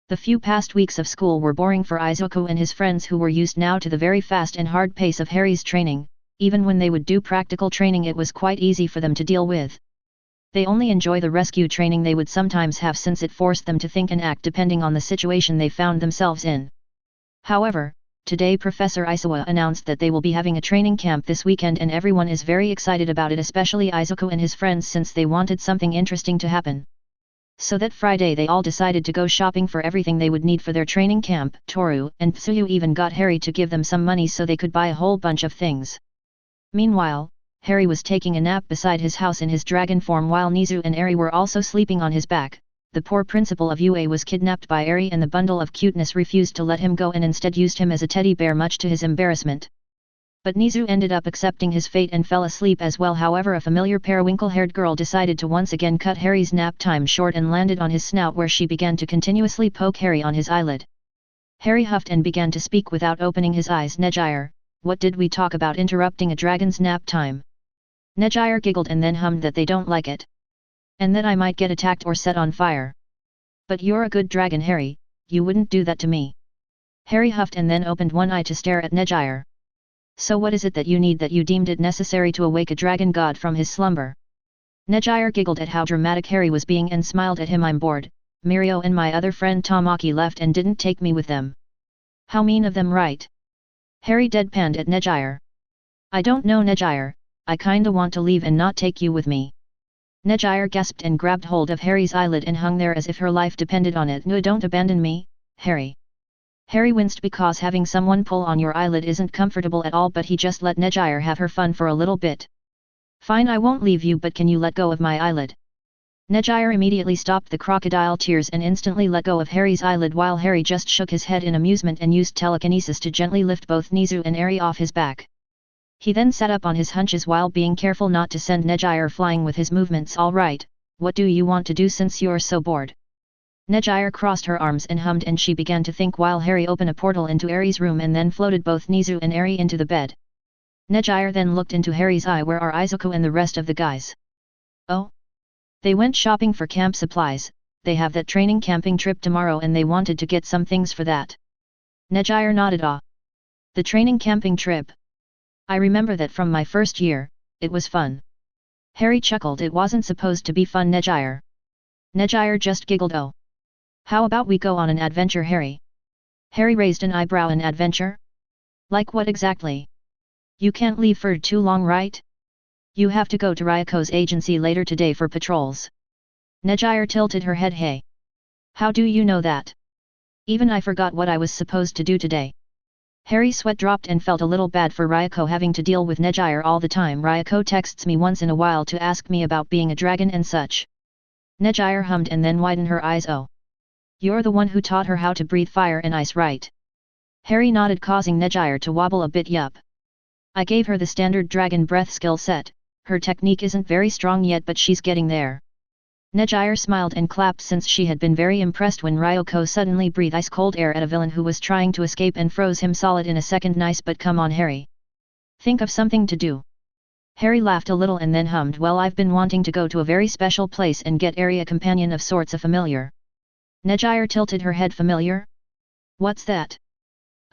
The few past weeks of school were boring for Izuku and his friends, who were used now to the very fast and hard pace of Harry's training. Even when they would do practical training it was quite easy for them to deal with. They only enjoy the rescue training they would sometimes have, since it forced them to think and act depending on the situation they found themselves in. However, today Professor Isawa announced that they will be having a training camp this weekend and everyone is very excited about it, especially Izuku and his friends, since they wanted something interesting to happen. So that Friday they all decided to go shopping for everything they would need for their training camp. Toru and Tsuyu even got Harry to give them some money so they could buy a whole bunch of things. Meanwhile, Harry was taking a nap beside his house in his dragon form while Nizu and Eri were also sleeping on his back. The poor principal of UA was kidnapped by Eri and the bundle of cuteness refused to let him go and instead used him as a teddy bear, much to his embarrassment. But Nizu ended up accepting his fate and fell asleep as well. However, a familiar periwinkle-haired girl decided to once again cut Harry's nap time short and landed on his snout, where she began to continuously poke Harry on his eyelid. Harry huffed and began to speak without opening his eyes. "Nejire, what did we talk about interrupting a dragon's nap time?" Nejire giggled and then hummed that they don't like it. "And that I might get attacked or set on fire." "But you're a good dragon, Harry, you wouldn't do that to me." Harry huffed and then opened one eye to stare at Nejire. "So what is it that you need that you deemed it necessary to awake a dragon god from his slumber?" Nejire giggled at how dramatic Harry was being and smiled at him. "I'm bored. Mirio and my other friend Tamaki left and didn't take me with them." "How mean of them, right?" Harry deadpanned at Nejire. "I don't know, Nejire, I kinda want to leave and not take you with me." Nejire gasped and grabbed hold of Harry's eyelid and hung there as if her life depended on it. "No, don't abandon me, Harry." Harry winced because having someone pull on your eyelid isn't comfortable at all, but he just let Nejire have her fun for a little bit. "Fine, I won't leave you, but can you let go of my eyelid?" Nejire immediately stopped the crocodile tears and instantly let go of Harry's eyelid, while Harry just shook his head in amusement and used telekinesis to gently lift both Nizu and Eri off his back. He then sat up on his hunches while being careful not to send Nejire flying with his movements. "All right, what do you want to do since you're so bored?" Nejire crossed her arms and hummed, and she began to think while Harry opened a portal into Eri's room and then floated both Nizu and Eri into the bed. Nejire then looked into Harry's eye. "Where are Izuku and the rest of the guys?" "Oh? They went shopping for camp supplies. They have that training camping trip tomorrow and they wanted to get some things for that." Nejire nodded. "Ah. The training camping trip. I remember that from my first year, it was fun." Harry chuckled. "It wasn't supposed to be fun, Nejire." Nejire just giggled. "Oh. How about we go on an adventure, Harry?" Harry raised an eyebrow. "An adventure? Like what exactly? You can't leave for too long, right? You have to go to Ryako's agency later today for patrols." Nejire tilted her head. "Hey. How do you know that? Even I forgot what I was supposed to do today." Harry's sweat dropped and felt a little bad for Ryako having to deal with Nejire all the time. "Ryako texts me once in a while to ask me about being a dragon and such." Nejire hummed and then widened her eyes. "Oh. You're the one who taught her how to breathe fire and ice, right?" Harry nodded, causing Nejire to wobble a bit. "Yup. I gave her the standard dragon breath skill set. Her technique isn't very strong yet, but she's getting there." Nejire smiled and clapped, since she had been very impressed when Ryoko suddenly breathed ice-cold air at a villain who was trying to escape and froze him solid in a second. "Nice, but come on, Harry. Think of something to do." Harry laughed a little and then hummed. "Well, I've been wanting to go to a very special place and get Eri a companion of sorts, a familiar." Nejire tilted her head. "Familiar? What's that?"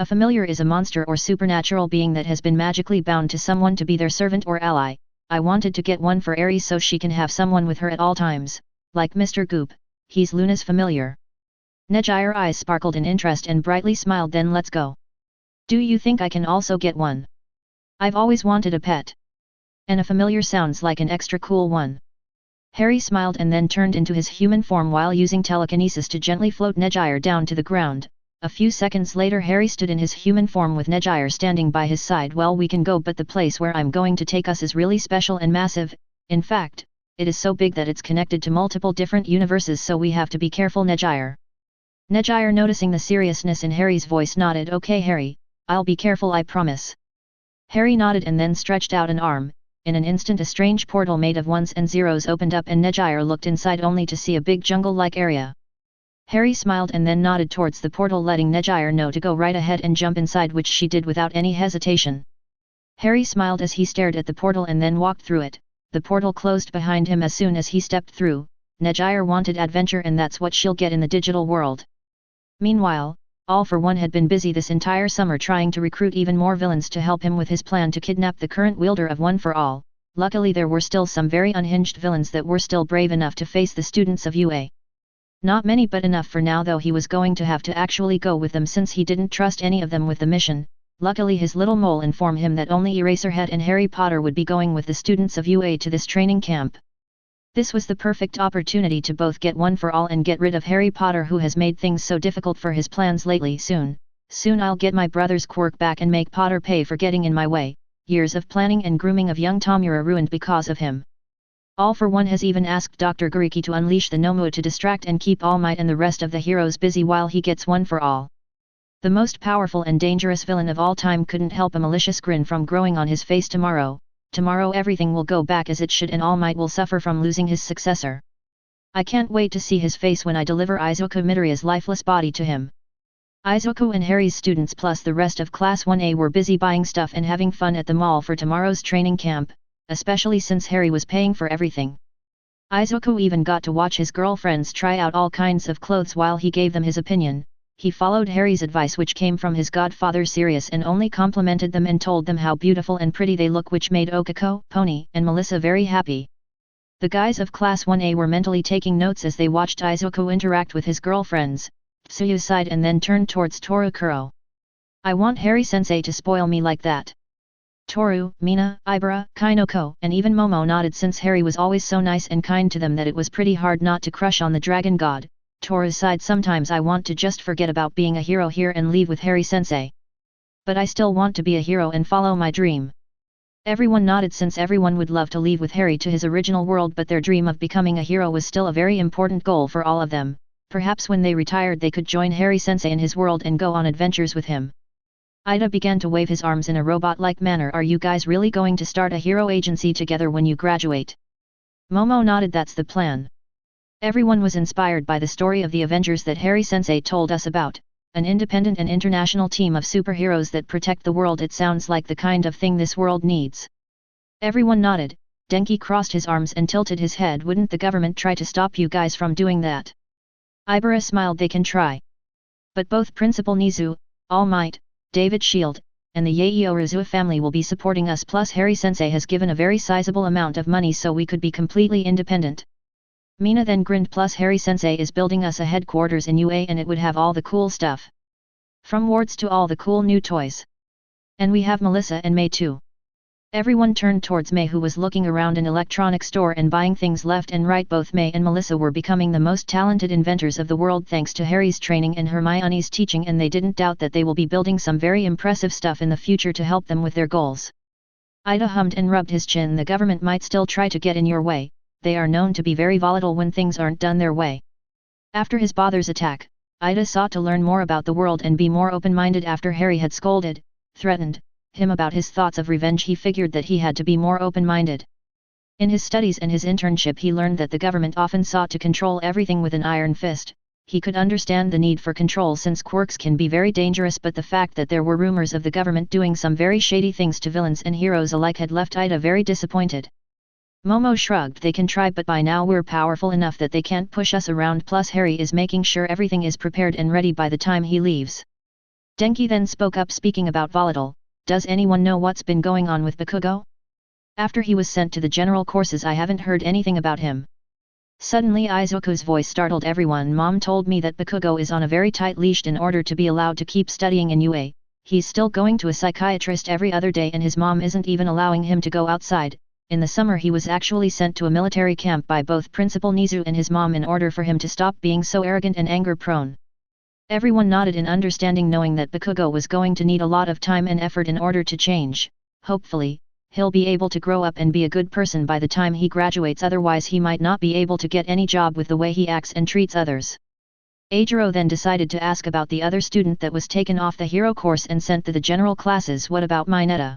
"A familiar is a monster or supernatural being that has been magically bound to someone to be their servant or ally. I wanted to get one for Eri so she can have someone with her at all times, like Mr. Goop. He's Luna's familiar." Nejire's eyes sparkled in interest and brightly smiled. "Then let's go." Do you think I can also get one? I've always wanted a pet. And a familiar sounds like an extra cool one. Harry smiled and then turned into his human form while using telekinesis to gently float Nedjire down to the ground. A few seconds later Harry stood in his human form with Nedjire standing by his side. Well, we can go, but the place where I'm going to take us is really special and massive. In fact, it is so big that it's connected to multiple different universes, so we have to be careful. Nedjire, noticing the seriousness in Harry's voice, nodded. Okay Harry, I'll be careful, I promise. Harry nodded and then stretched out an arm. In an instant a strange portal made of ones and zeros opened up and Nedjire looked inside only to see a big jungle-like area. Harry smiled and then nodded towards the portal, letting Nedjire know to go right ahead and jump inside, which she did without any hesitation. Harry smiled as he stared at the portal and then walked through it. The portal closed behind him as soon as he stepped through. Nedjire wanted adventure, and that's what she'll get in the digital world. Meanwhile, All for One had been busy this entire summer trying to recruit even more villains to help him with his plan to kidnap the current wielder of One for All. Luckily there were still some very unhinged villains that were still brave enough to face the students of UA. Not many, but enough for now, though he was going to have to actually go with them since he didn't trust any of them with the mission. Luckily his little mole informed him that only Eraserhead and Harry Potter would be going with the students of UA to this training camp. This was the perfect opportunity to both get One for All and get rid of Harry Potter, who has made things so difficult for his plans lately. Soon I'll get my brother's quirk back and make Potter pay for getting in my way. Years of planning and grooming of young Tomura ruined because of him. All for One has even asked Dr. Gariki to unleash the Nomu to distract and keep All Might and the rest of the heroes busy while he gets One for All. The most powerful and dangerous villain of all time couldn't help a malicious grin from growing on his face. Tomorrow everything will go back as it should, and All Might will suffer from losing his successor. I can't wait to see his face when I deliver Izuku Midoriya's lifeless body to him. Izuku and Harry's students plus the rest of Class 1A were busy buying stuff and having fun at the mall for tomorrow's training camp, especially since Harry was paying for everything. Izuku even got to watch his girlfriends try out all kinds of clothes while he gave them his opinion. He followed Harry's advice, which came from his godfather Sirius, and only complimented them and told them how beautiful and pretty they look, which made Okako, Pony, and Melissa very happy. The guys of Class 1A were mentally taking notes as they watched Izuku interact with his girlfriends. Tsuyu sighed and then turned towards Toru Kuro. I want Harry-sensei to spoil me like that. Toru, Mina, Ibara, Kainoko, and even Momo nodded, since Harry was always so nice and kind to them that it was pretty hard not to crush on the dragon god. Toru sighed. Sometimes I want to just forget about being a hero here and leave with Harry-sensei. But I still want to be a hero and follow my dream. Everyone nodded, since everyone would love to leave with Harry to his original world, but their dream of becoming a hero was still a very important goal for all of them. Perhaps when they retired they could join Harry-sensei in his world and go on adventures with him. Ida began to wave his arms in a robot-like manner. Are you guys really going to start a hero agency together when you graduate? Momo nodded. That's the plan. Everyone was inspired by the story of the Avengers that Harry-sensei told us about, an independent and international team of superheroes that protect the world. It sounds like the kind of thing this world needs. Everyone nodded. Denki crossed his arms and tilted his head. Wouldn't the government try to stop you guys from doing that? Ibara smiled. They can try. But both Principal Nizu, All Might, David Shield, and the Yaio Rizua family will be supporting us, plus Harry-sensei has given a very sizable amount of money so we could be completely independent. Mina then grinned. Plus Harry-sensei is building us a headquarters in UA and it would have all the cool stuff. From wards to all the cool new toys. And we have Melissa and May too. Everyone turned towards May, who was looking around an electronic store and buying things left and right. Both May and Melissa were becoming the most talented inventors of the world thanks to Harry's training and Hermione's teaching, and they didn't doubt that they will be building some very impressive stuff in the future to help them with their goals. Ida hummed and rubbed his chin. The government might still try to get in your way. They are known to be very volatile when things aren't done their way. After his father's attack, Ida sought to learn more about the world and be more open-minded. After Harry had threatened him about his thoughts of revenge, he figured that he had to be more open-minded. In his studies and his internship he learned that the government often sought to control everything with an iron fist. He could understand the need for control since quirks can be very dangerous, but the fact that there were rumors of the government doing some very shady things to villains and heroes alike had left Ida very disappointed. Momo shrugged. They can try, but by now we're powerful enough that they can't push us around, plus Harry is making sure everything is prepared and ready by the time he leaves. Denki then spoke up, speaking about volatile. Does anyone know what's been going on with Bakugo? After he was sent to the general courses I haven't heard anything about him. Suddenly Izuku's voice startled everyone. Mom told me that Bakugo is on a very tight leash in order to be allowed to keep studying in UA. he's still going to a psychiatrist every other day and his mom isn't even allowing him to go outside. In the summer he was actually sent to a military camp by both Principal Nizu and his mom in order for him to stop being so arrogant and anger-prone. Everyone nodded in understanding, knowing that Bakugo was going to need a lot of time and effort in order to change. Hopefully, he'll be able to grow up and be a good person by the time he graduates, otherwise he might not be able to get any job with the way he acts and treats others. Eijiro then decided to ask about the other student that was taken off the hero course and sent to the general classes. What about Mineta?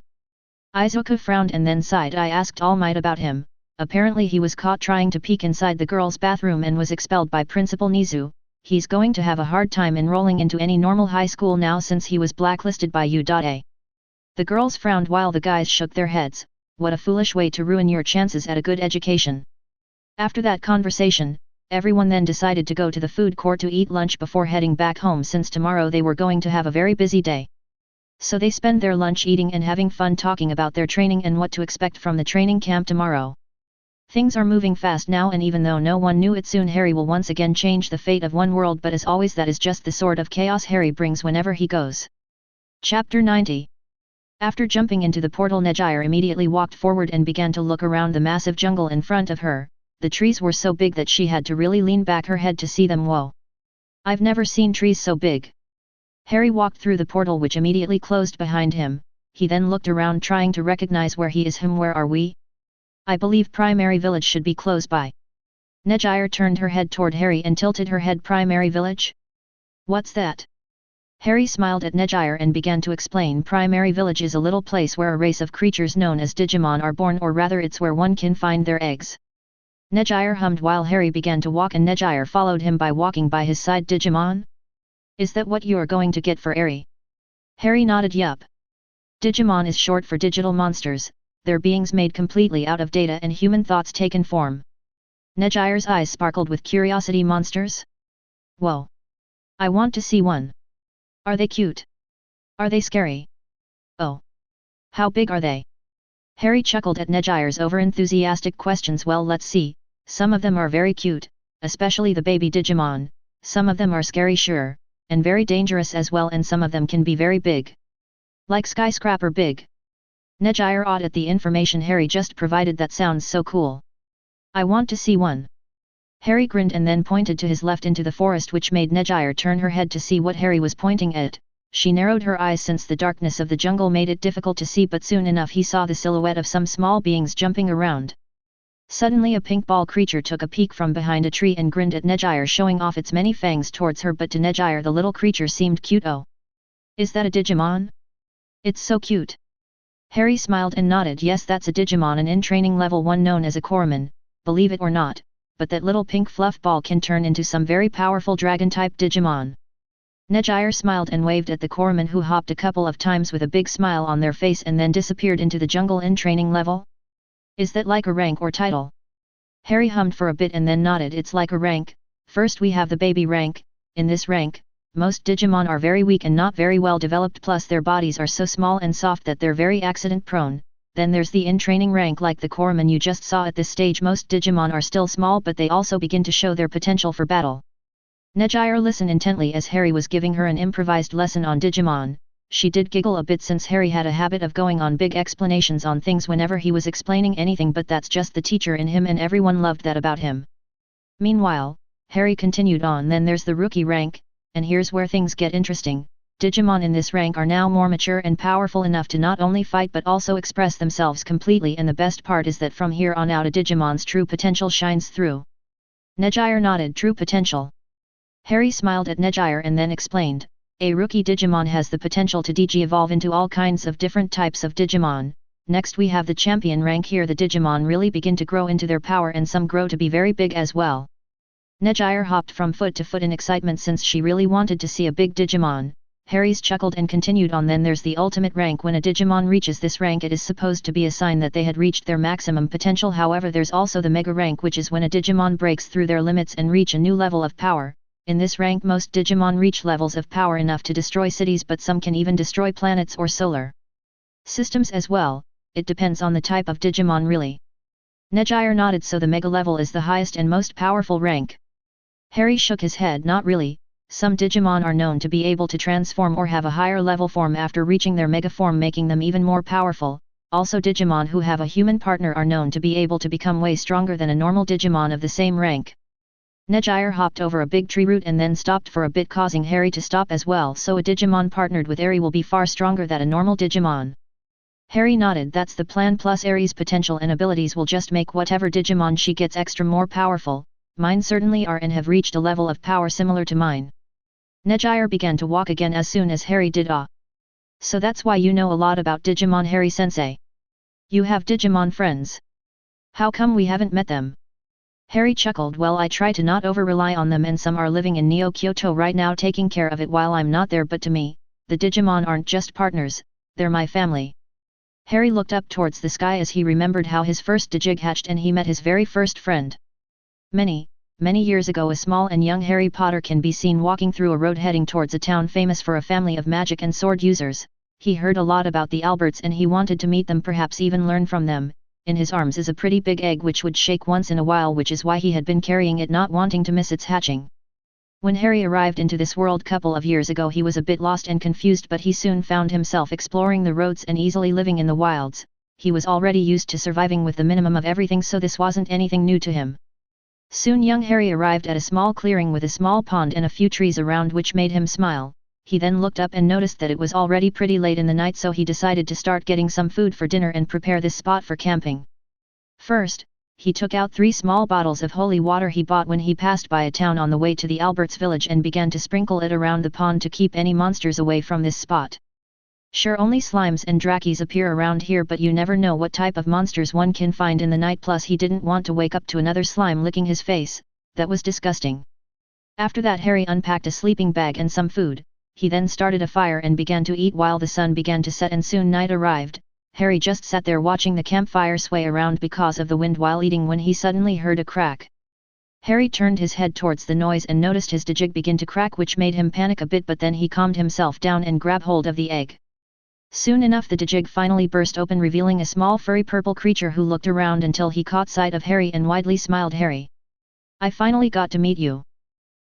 Izuku frowned and then sighed. I asked All Might about him. Apparently he was caught trying to peek inside the girls' bathroom and was expelled by Principal Nizu. He's going to have a hard time enrolling into any normal high school now since he was blacklisted by U.A. The girls frowned while the guys shook their heads. What a foolish way to ruin your chances at a good education. After that conversation, everyone then decided to go to the food court to eat lunch before heading back home, since tomorrow they were going to have a very busy day. So they spend their lunch eating and having fun talking about their training and what to expect from the training camp tomorrow. Things are moving fast now, and even though no one knew it, soon Harry will once again change the fate of one world, but as always that is just the sort of chaos Harry brings whenever he goes. Chapter 90. After jumping into the portal, Nejire immediately walked forward and began to look around the massive jungle in front of her. The trees were so big that she had to really lean back her head to see them. Whoa! I've never seen trees so big. Harry walked through the portal, which immediately closed behind him. He then looked around trying to recognize where he is. Where are we? I believe Primary Village should be close by. Nejire turned her head toward Harry and tilted her head. Primary Village? What's that? Harry smiled at Nejire and began to explain. Primary Village is a little place where a race of creatures known as Digimon are born, or rather it's where one can find their eggs. Nejire hummed while Harry began to walk, and Nejire followed him by walking by his side. Digimon? Is that what you're going to get for Eri? Harry nodded. Yup. Digimon is short for digital monsters. They're beings made completely out of data and human thoughts taken form. Nejire's eyes sparkled with curiosity. Monsters? Whoa! I want to see one. Are they cute? Are they scary? Oh! How big are they? Harry chuckled at Nejire's over-enthusiastic questions. Well, let's see. Some of them are very cute, especially the baby Digimon. Some of them are scary, sure, and very dangerous as well, and some of them can be very big. Like skyscraper big. Nejire awed at the information Harry just provided. That sounds so cool. I want to see one. Harry grinned and then pointed to his left into the forest, which made Nejire turn her head to see what Harry was pointing at. She narrowed her eyes since the darkness of the jungle made it difficult to see, but soon enough he saw the silhouette of some small beings jumping around. Suddenly a pink ball creature took a peek from behind a tree and grinned at Nejire, showing off its many fangs towards her, but to Nejire the little creature seemed cute. Oh! Is that a Digimon? It's so cute. Harry smiled and nodded. Yes, that's a Digimon, an in-training level 1 known as a Coromon, believe it or not, but that little pink fluff ball can turn into some very powerful dragon-type Digimon. Nejire smiled and waved at the Coromon, who hopped a couple of times with a big smile on their face and then disappeared into the jungle. In training level? Is that like a rank or title? Harry hummed for a bit and then nodded. It's like a rank. First we have the baby rank. In this rank, most Digimon are very weak and not very well developed, plus their bodies are so small and soft that they're very accident prone. Then there's the in-training rank, like the Coromon you just saw. At this stage most Digimon are still small, but they also begin to show their potential for battle. Nejire listened intently as Harry was giving her an improvised lesson on Digimon. She did giggle a bit since Harry had a habit of going on big explanations on things whenever he was explaining anything, but that's just the teacher in him and everyone loved that about him. Meanwhile, Harry continued on. Then there's the rookie rank, and here's where things get interesting. Digimon in this rank are now more mature and powerful enough to not only fight but also express themselves completely, and the best part is that from here on out a Digimon's true potential shines through. Nejire nodded. True potential. Harry smiled at Nejire and then explained. A rookie Digimon has the potential to digi-evolve into all kinds of different types of Digimon. Next we have the champion rank. Here the Digimon really begin to grow into their power, and some grow to be very big as well. Nejire hopped from foot to foot in excitement since she really wanted to see a big Digimon. Harry's chuckled and continued on. Then there's the ultimate rank. When a Digimon reaches this rank it is supposed to be a sign that they had reached their maximum potential. However, there's also the mega rank, which is when a Digimon breaks through their limits and reach a new level of power. In this rank most Digimon reach levels of power enough to destroy cities, but some can even destroy planets or solar systems as well. It depends on the type of Digimon really. Nejire nodded. So the mega level is the highest and most powerful rank? Harry shook his head. Not really, Some Digimon are known to be able to transform or have a higher level form after reaching their mega form, making them even more powerful. Also, Digimon who have a human partner are known to be able to become way stronger than a normal Digimon of the same rank. Nejire hopped over a big tree root and then stopped for a bit, causing Harry to stop as well, so a Digimon partnered with Eri will be far stronger than a normal Digimon. Harry nodded. That's the plan, plus Eri's potential and abilities will just make whatever Digimon she gets extra more powerful. Mine certainly are and have reached a level of power similar to mine. Nejire began to walk again as soon as Harry did. Ah. So that's why you know a lot about Digimon, Harry-sensei. You have Digimon friends. How come we haven't met them? Harry chuckled. Well, I try to not over-rely on them, and some are living in Neo Kyoto right now taking care of it while I'm not there, but to me, the Digimon aren't just partners, they're my family. Harry looked up towards the sky as he remembered how his first Digig hatched and he met his very first friend. Many years ago, a small and young Harry Potter can be seen walking through a road heading towards a town famous for a family of magic and sword users. He heard a lot about the Alberts and he wanted to meet them, perhaps even learn from them. In his arms is a pretty big egg which would shake once in a while, which is why he had been carrying it, not wanting to miss its hatching. When Harry arrived into this world couple of years ago, he was a bit lost and confused, but he soon found himself exploring the roads and easily living in the wilds. He was already used to surviving with the minimum of everything, so this wasn't anything new to him. Soon young Harry arrived at a small clearing with a small pond and a few trees around, which made him smile. He then looked up and noticed that it was already pretty late in the night, so he decided to start getting some food for dinner and prepare this spot for camping. First, he took out 3 small bottles of holy water he bought when he passed by a town on the way to the Alberts village and began to sprinkle it around the pond to keep any monsters away from this spot. Sure, only slimes and drakis appear around here, but you never know what type of monsters one can find in the night, plus he didn't want to wake up to another slime licking his face. That was disgusting. After that, Harry unpacked a sleeping bag and some food. He then started a fire and began to eat while the sun began to set and soon night arrived. Harry just sat there watching the campfire sway around because of the wind while eating when he suddenly heard a crack. Harry turned his head towards the noise and noticed his Digig begin to crack, which made him panic a bit, but then he calmed himself down and grabbed hold of the egg. Soon enough the Digig finally burst open, revealing a small furry purple creature who looked around until he caught sight of Harry and widely smiled. Harry, I finally got to meet you.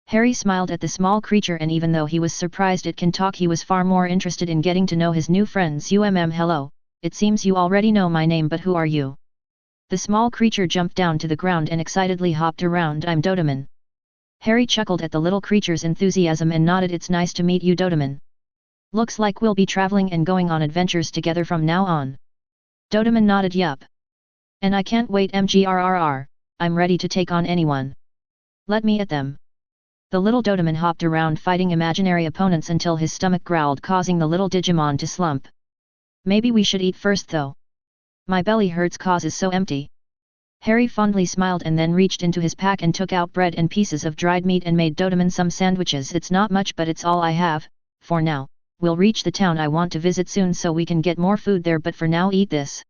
Harry smiled at the small creature, and even though he was surprised it can talk, he was far more interested in getting to know his new friends. Hello, it seems you already know my name, but who are you? The small creature jumped down to the ground and excitedly hopped around. I'm Dodaman. Harry chuckled at the little creature's enthusiasm and nodded. It's nice to meet you, Dodaman. Looks like we'll be traveling and going on adventures together from now on. Dodaman nodded. Yup. And I can't wait. MGRRR, I'm ready to take on anyone. Let me at them. The little Dodaman hopped around fighting imaginary opponents until his stomach growled, causing the little Digimon to slump. Maybe we should eat first though. My belly hurts cause is so empty. Harry fondly smiled and then reached into his pack and took out bread and pieces of dried meat and made Dodaman some sandwiches. It's not much, but it's all I have, for now. We'll reach the town I want to visit soon so we can get more food there, but for now eat this.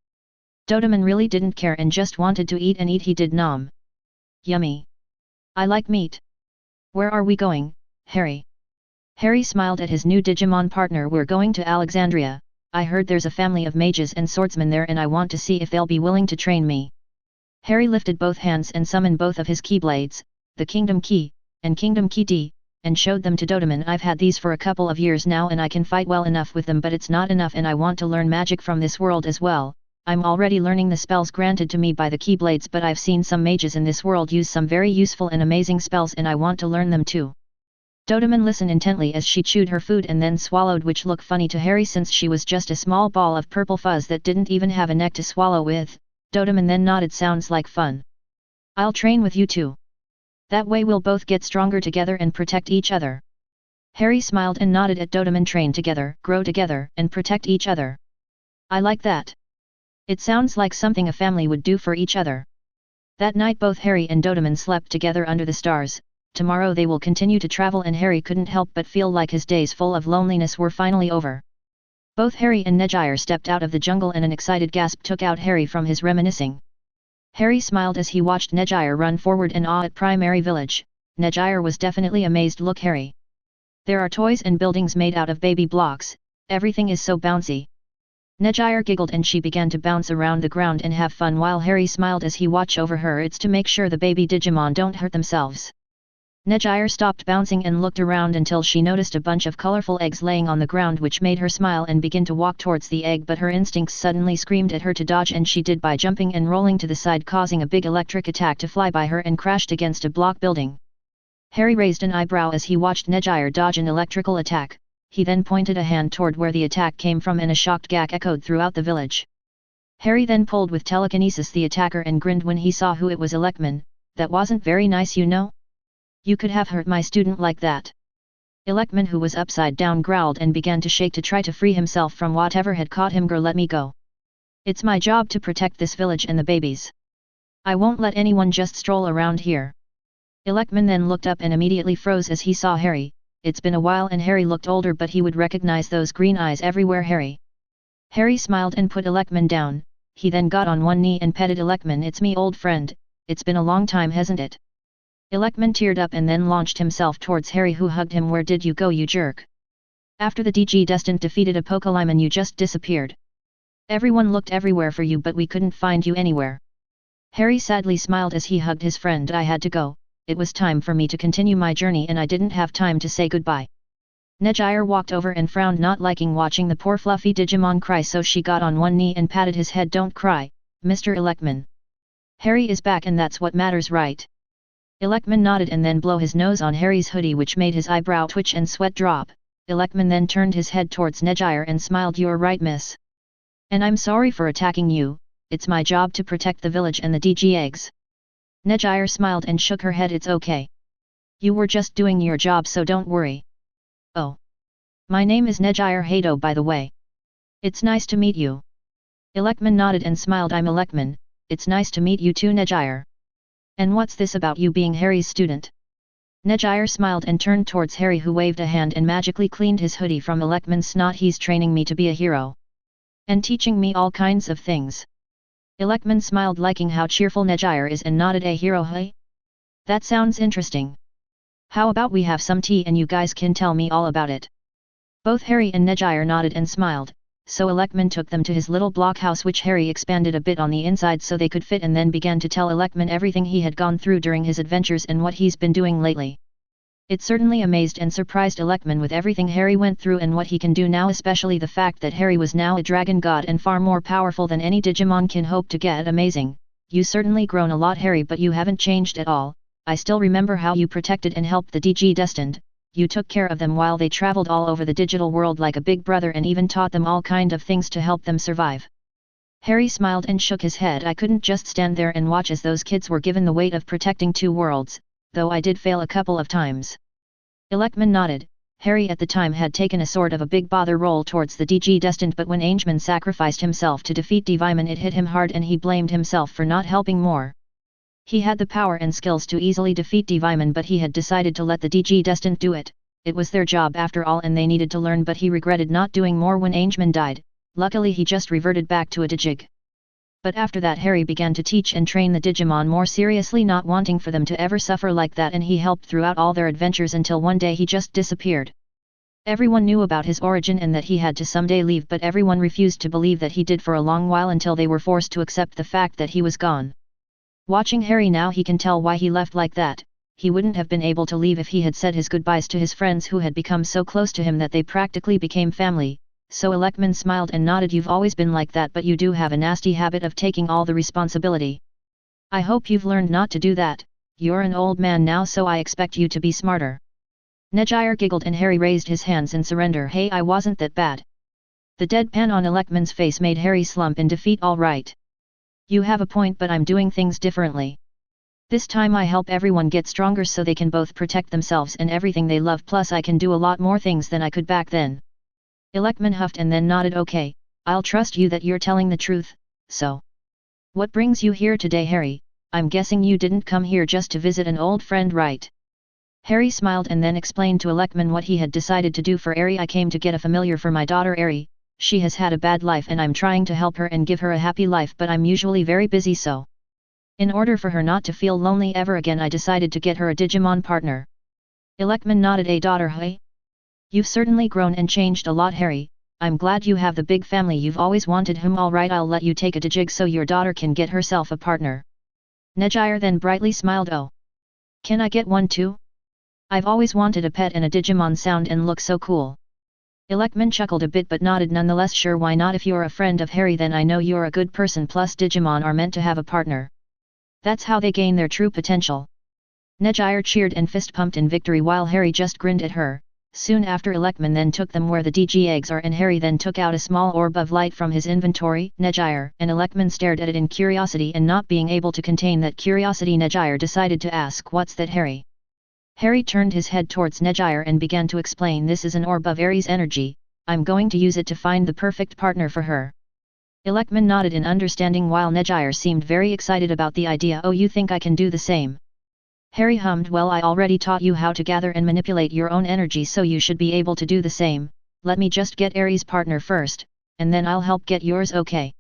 Dodaman really didn't care and just wanted to eat and eat. He did. Nom. Yummy. I like meat. Where are we going, Harry? Harry smiled at his new Digimon partner. We're going to Alexandria. I heard there's a family of mages and swordsmen there and I want to see if they'll be willing to train me. Harry lifted both hands and summoned both of his Keyblades, the Kingdom Key, and Kingdom Key D, and showed them to Dodaman. I've had these for a couple of years now and I can fight well enough with them, but it's not enough and I want to learn magic from this world as well. I'm already learning the spells granted to me by the Keyblades, but I've seen some mages in this world use some very useful and amazing spells and I want to learn them too. Dodaman listened intently as she chewed her food and then swallowed, which looked funny to Harry since she was just a small ball of purple fuzz that didn't even have a neck to swallow with. Dodaman then nodded. Sounds like fun. I'll train with you too. That way we'll both get stronger together and protect each other. Harry smiled and nodded at Dodaman. Train together, grow together, and protect each other. I like that. It sounds like something a family would do for each other. That night both Harry and Dodaman slept together under the stars. Tomorrow they will continue to travel and Harry couldn't help but feel like his days full of loneliness were finally over. Both Harry and Nejire stepped out of the jungle and an excited gasp took out Harry from his reminiscing. Harry smiled as he watched Nejire run forward and awe at Primary Village. Nejire was definitely amazed. Look, Harry. There are toys and buildings made out of baby blocks. Everything is so bouncy. Nejire giggled and she began to bounce around the ground and have fun while Harry smiled as he watched over her. It's to make sure the baby Digimon don't hurt themselves. Nejire stopped bouncing and looked around until she noticed a bunch of colorful eggs laying on the ground, which made her smile and begin to walk towards the egg, but her instincts suddenly screamed at her to dodge, and she did by jumping and rolling to the side, causing a big electric attack to fly by her and crashed against a block building. Harry raised an eyebrow as he watched Nejire dodge an electrical attack. He then pointed a hand toward where the attack came from and a shocked gag echoed throughout the village. Harry then pulled with telekinesis the attacker and grinned when he saw who it was. Electman, that wasn't very nice, you know? You could have hurt my student like that. Electman, who was upside down, growled and began to shake to try to free himself from whatever had caught him. Grr, let me go. It's my job to protect this village and the babies. I won't let anyone just stroll around here. Electman then looked up and immediately froze as he saw Harry. It's been a while and Harry looked older, but he would recognize those green eyes everywhere. Harry smiled and put Electman down. He then got on one knee and petted Electman. It's me, old friend. It's been a long time, hasn't it? Electman teared up and then launched himself towards Harry, who hugged him. Where did you go, you jerk? After the DG Destined defeated a Pokemon, you just disappeared. Everyone looked everywhere for you, but we couldn't find you anywhere. Harry sadly smiled as he hugged his friend. I had to go. It was time for me to continue my journey and I didn't have time to say goodbye. Nejire walked over and frowned, not liking watching the poor fluffy Digimon cry, so she got on one knee and patted his head. Don't cry, Mr. Electman. Harry is back and that's what matters, right? Electman nodded and then blew his nose on Harry's hoodie, which made his eyebrow twitch and sweat drop. Electman then turned his head towards Nejire and smiled. You're right, miss. And I'm sorry for attacking you, it's my job to protect the village and the DG eggs. Nejire smiled and shook her head. It's okay. You were just doing your job, so don't worry. Oh. My name is Nejire Hado, by the way. It's nice to meet you. Electman nodded and smiled. I'm Electman, it's nice to meet you too, Nejire. And what's this about you being Harry's student? Nejire smiled and turned towards Harry, who waved a hand and magically cleaned his hoodie from Electman's snot. He's training me to be a hero. And teaching me all kinds of things. Electman smiled, liking how cheerful Nejire is, and nodded. A hero, hey? That sounds interesting. How about we have some tea and you guys can tell me all about it? Both Harry and Nejire nodded and smiled, so Electman took them to his little blockhouse, which Harry expanded a bit on the inside so they could fit, and then began to tell Electman everything he had gone through during his adventures and what he's been doing lately. It certainly amazed and surprised Electman with everything Harry went through and what he can do now, especially the fact that Harry was now a dragon god and far more powerful than any Digimon can hope to get. Amazing. You certainly grown a lot, Harry, but you haven't changed at all. I still remember how you protected and helped the DG Destined. You took care of them while they traveled all over the digital world like a big brother, and even taught them all kind of things to help them survive. Harry smiled and shook his head. I couldn't just stand there and watch as those kids were given the weight of protecting two worlds, though I did fail a couple of times. Electman nodded. Harry at the time had taken a sort of a big bother role towards the DG Destined, but when Angeman sacrificed himself to defeat Deviman, it hit him hard and he blamed himself for not helping more. He had the power and skills to easily defeat Deviman, but he had decided to let the DG Destined do it. It was their job after all and they needed to learn, but he regretted not doing more when Angeman died. Luckily he just reverted back to a Digig. But after that Harry began to teach and train the Digimon more seriously, not wanting for them to ever suffer like that, and he helped throughout all their adventures until one day he just disappeared. Everyone knew about his origin and that he had to someday leave, but everyone refused to believe that he did for a long while until they were forced to accept the fact that he was gone. Watching Harry now, he can tell why he left like that. He wouldn't have been able to leave if he had said his goodbyes to his friends who had become so close to him that they practically became family. So Electman smiled and nodded. You've always been like that, but you do have a nasty habit of taking all the responsibility. I hope you've learned not to do that. You're an old man now, so I expect you to be smarter. Nejire giggled and Harry raised his hands in surrender. Hey, I wasn't that bad. The deadpan on Electman's face made Harry slump in defeat. All right. You have a point, but I'm doing things differently. This time I help everyone get stronger so they can both protect themselves and everything they love, plus I can do a lot more things than I could back then. Electman huffed and then nodded. Okay, I'll trust you that you're telling the truth. So, what brings you here today, Harry? I'm guessing you didn't come here just to visit an old friend, right? Harry smiled and then explained to Electman what he had decided to do for Eri. I came to get a familiar for my daughter Eri. She has had a bad life and I'm trying to help her and give her a happy life, but I'm usually very busy, so in order for her not to feel lonely ever again, I decided to get her a Digimon partner. Electman nodded. A daughter, hey? You've certainly grown and changed a lot, Harry. I'm glad you have the big family you've always wanted. Alright, I'll let you take a Digig so your daughter can get herself a partner. Nejire then brightly smiled. Oh. Can I get one too? I've always wanted a pet and a Digimon sound and look so cool. Electman chuckled a bit but nodded nonetheless. Sure, why not? If you're a friend of Harry, then I know you're a good person, plus Digimon are meant to have a partner. That's how they gain their true potential. Nejire cheered and fist pumped in victory while Harry just grinned at her. Soon after, Electman then took them where the DG eggs are, and Harry then took out a small orb of light from his inventory. Nejire and Electman stared at it in curiosity, and not being able to contain that curiosity, Nejire decided to ask, "What's that, Harry?" Harry turned his head towards Nejire and began to explain, "This is an orb of Aries energy, I'm going to use it to find the perfect partner for her." Electman nodded in understanding while Nejire seemed very excited about the idea. "Oh, you think I can do the same?" Harry hummed, "Well, I already taught you how to gather and manipulate your own energy, so you should be able to do the same. Let me just get Aries' partner first, and then I'll help get yours, okay?"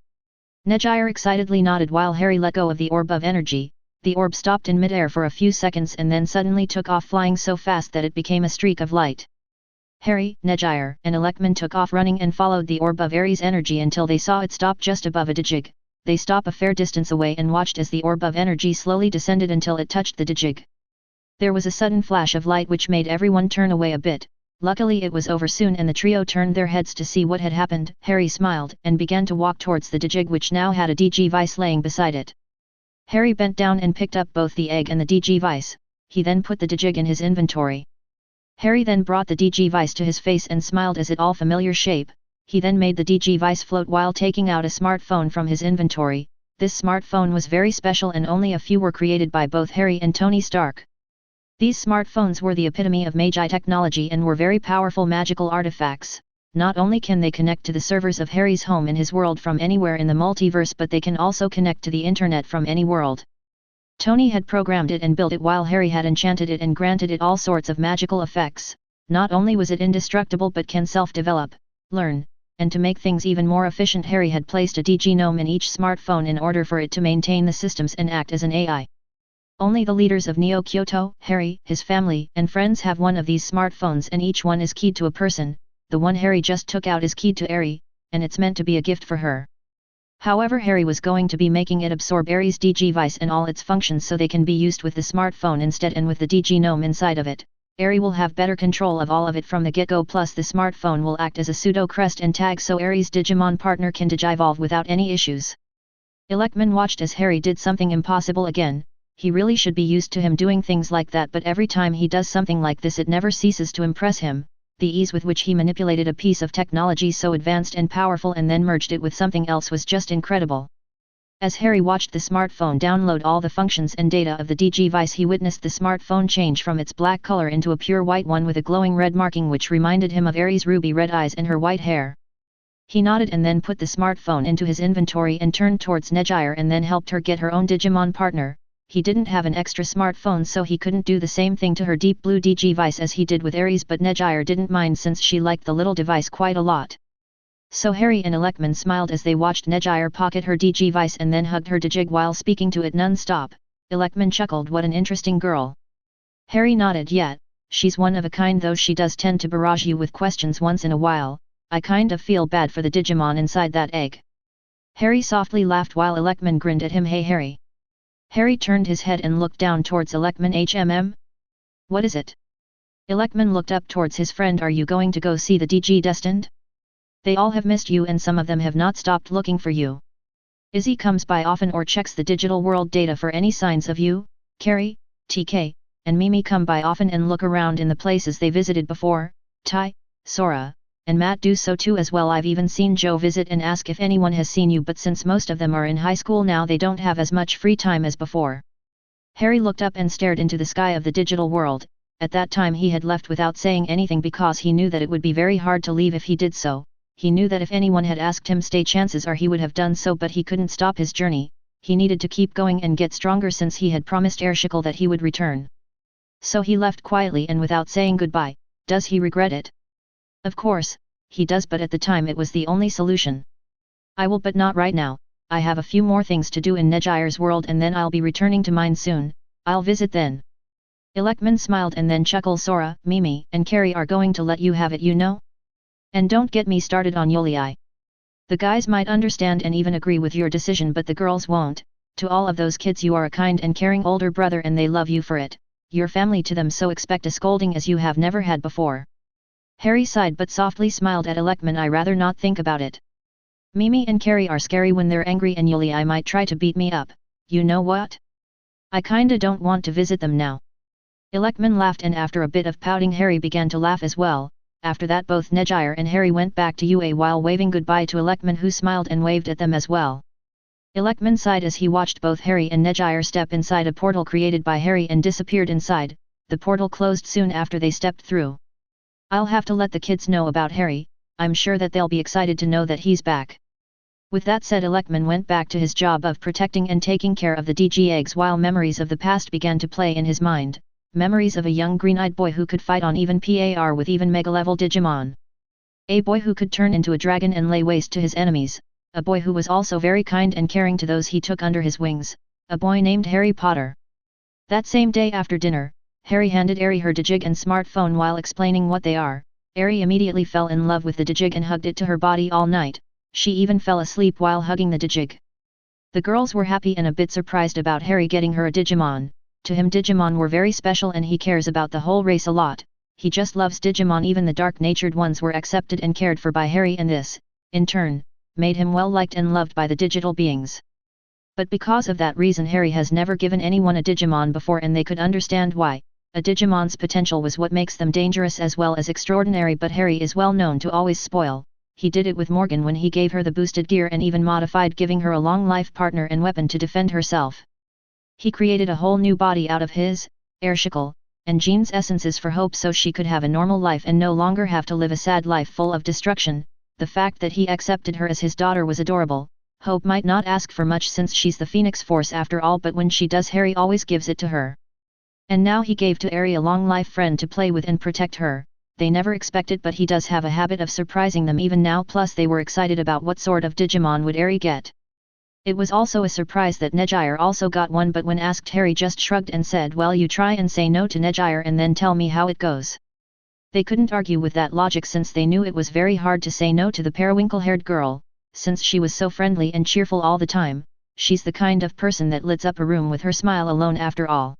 Nejire excitedly nodded while Harry let go of the orb of energy. The orb stopped in midair for a few seconds and then suddenly took off, flying so fast that it became a streak of light. Harry, Nejire, and Electman took off running and followed the orb of Aries energy until they saw it stop just above a Digig. They stopped a fair distance away and watched as the orb of energy slowly descended until it touched the Digig. There was a sudden flash of light which made everyone turn away a bit. Luckily it was over soon and the trio turned their heads to see what had happened. Harry smiled and began to walk towards the Digig, which now had a DG vice laying beside it. Harry bent down and picked up both the egg and the DG vice. He then put the Digig in his inventory. Harry then brought the DG vice to his face and smiled as it all familiar shape. He then made the DG vice float while taking out a smartphone from his inventory. This smartphone was very special and only a few were created by both Harry and Tony Stark. These smartphones were the epitome of Magi technology and were very powerful magical artifacts. Not only can they connect to the servers of Harry's home in his world from anywhere in the multiverse, but they can also connect to the internet from any world. Tony had programmed it and built it while Harry had enchanted it and granted it all sorts of magical effects. Not only was it indestructible but can self-develop, learn, and to make things even more efficient, Harry had placed a DG gnome in each smartphone in order for it to maintain the systems and act as an AI. Only the leaders of Neo Kyoto, Harry, his family, and friends have one of these smartphones, and each one is keyed to a person. The one Harry just took out is keyed to Aerie, and it's meant to be a gift for her. However, Harry was going to be making it absorb Aerie's DG vice and all its functions so they can be used with the smartphone instead, and with the DG gnome inside of it, Aerie will have better control of all of it from the get-go, plus the smartphone will act as a pseudo crest and tag so Aerie's Digimon partner can digivolve without any issues. Electman watched as Harry did something impossible again. He really should be used to him doing things like that, but every time he does something like this it never ceases to impress him. The ease with which he manipulated a piece of technology so advanced and powerful and then merged it with something else was just incredible. As Harry watched the smartphone download all the functions and data of the DG vice, he witnessed the smartphone change from its black color into a pure white one with a glowing red marking which reminded him of Aerie's ruby red eyes and her white hair. He nodded and then put the smartphone into his inventory and turned towards Nejire and then helped her get her own Digimon partner. He didn't have an extra smartphone, so he couldn't do the same thing to her deep blue DG vice as he did with Aries, but Nejire didn't mind since she liked the little device quite a lot. So Harry and Electman smiled as they watched Nejire pocket her DG vice and then hugged her Digig while speaking to it non-stop. Electman chuckled, "What an interesting girl." Harry nodded, "Yeah, she's one of a kind, though she does tend to barrage you with questions once in a while. I kind of feel bad for the Digimon inside that egg." Harry softly laughed while Electman grinned at him. "Hey Harry." Harry turned his head and looked down towards Electman. "What is it?" Electman looked up towards his friend. "Are you going to go see the DG Destined? They all have missed you and some of them have not stopped looking for you. Izzy comes by often or checks the digital world data for any signs of you. Carrie, TK, and Mimi come by often and look around in the places they visited before. Tai, Sora, and Matt do so too as well. I've even seen Joe visit and ask if anyone has seen you, but since most of them are in high school now they don't have as much free time as before." Harry looked up and stared into the sky of the digital world. At that time he had left without saying anything because he knew that it would be very hard to leave if he did so. He knew that if anyone had asked him stay, chances are he would have done so, but he couldn't stop his journey. He needed to keep going and get stronger since he had promised Airshikal that he would return. So he left quietly and without saying goodbye. Does he regret it? Of course, he does, but at the time it was the only solution. "I will, but not right now. I have a few more things to do in Nejire's world and then I'll be returning to mine soon. I'll visit then." Electman smiled and then chuckled. "Sora, Mimi, and Carrie are going to let you have it, you know? And don't get me started on Yuli. The guys might understand and even agree with your decision, but the girls won't. To all of those kids you are a kind and caring older brother and they love you for it. your family to them, so expect a scolding as you have never had before. Harry sighed but softly smiled at Electman. I rather not think about it. Mimi and Carrie are scary when they're angry, and Yuli I might try to beat me up, you know what? I kinda don't want to visit them now. Electman laughed, and after a bit of pouting Harry began to laugh as well. After that both Nedjire and Harry went back to UA while waving goodbye to Electman, who smiled and waved at them as well. Electman sighed as he watched both Harry and Nedjire step inside a portal created by Harry and disappeared inside. The portal closed soon after they stepped through. I'll have to let the kids know about Harry, I'm sure that they'll be excited to know that he's back. With that said, Electman went back to his job of protecting and taking care of the DG eggs while memories of the past began to play in his mind. Memories of a young green-eyed boy who could fight on even par with even mega-level Digimon. A boy who could turn into a dragon and lay waste to his enemies. A boy who was also very kind and caring to those he took under his wings. A boy named Harry Potter. That same day after dinner, Harry handed Eri her Digig and smartphone. While explaining what they are, Eri immediately fell in love with the Digig and hugged it to her body all night. She even fell asleep while hugging the Digig. The girls were happy and a bit surprised about Harry getting her a Digimon. To him Digimon were very special and he cares about the whole race a lot. He just loves Digimon. Even the dark-natured ones were accepted and cared for by Harry, and this, in turn, made him well liked and loved by the digital beings. But because of that reason Harry has never given anyone a Digimon before, and they could understand why. A Digimon's potential was what makes them dangerous as well as extraordinary, but Harry is well known to always spoil. He did it with Morgan when he gave her the boosted gear and even modified, giving her a long-life partner and weapon to defend herself. He created a whole new body out of his, Airshikle, and Jean's essences for Hope so she could have a normal life and no longer have to live a sad life full of destruction. The fact that he accepted her as his daughter was adorable. Hope might not ask for much since she's the Phoenix Force after all, but when she does Harry always gives it to her. And now he gave to Eri a long-life friend to play with and protect her. They never expect it, but he does have a habit of surprising them even now, plus they were excited about what sort of Digimon would Eri get. It was also a surprise that Nedjire also got one, but when asked Harry just shrugged and said, well, you try and say no to Nedjire and then tell me how it goes. They couldn't argue with that logic since they knew it was very hard to say no to the periwinkle-haired girl, since she was so friendly and cheerful all the time. She's the kind of person that lights up a room with her smile alone after all.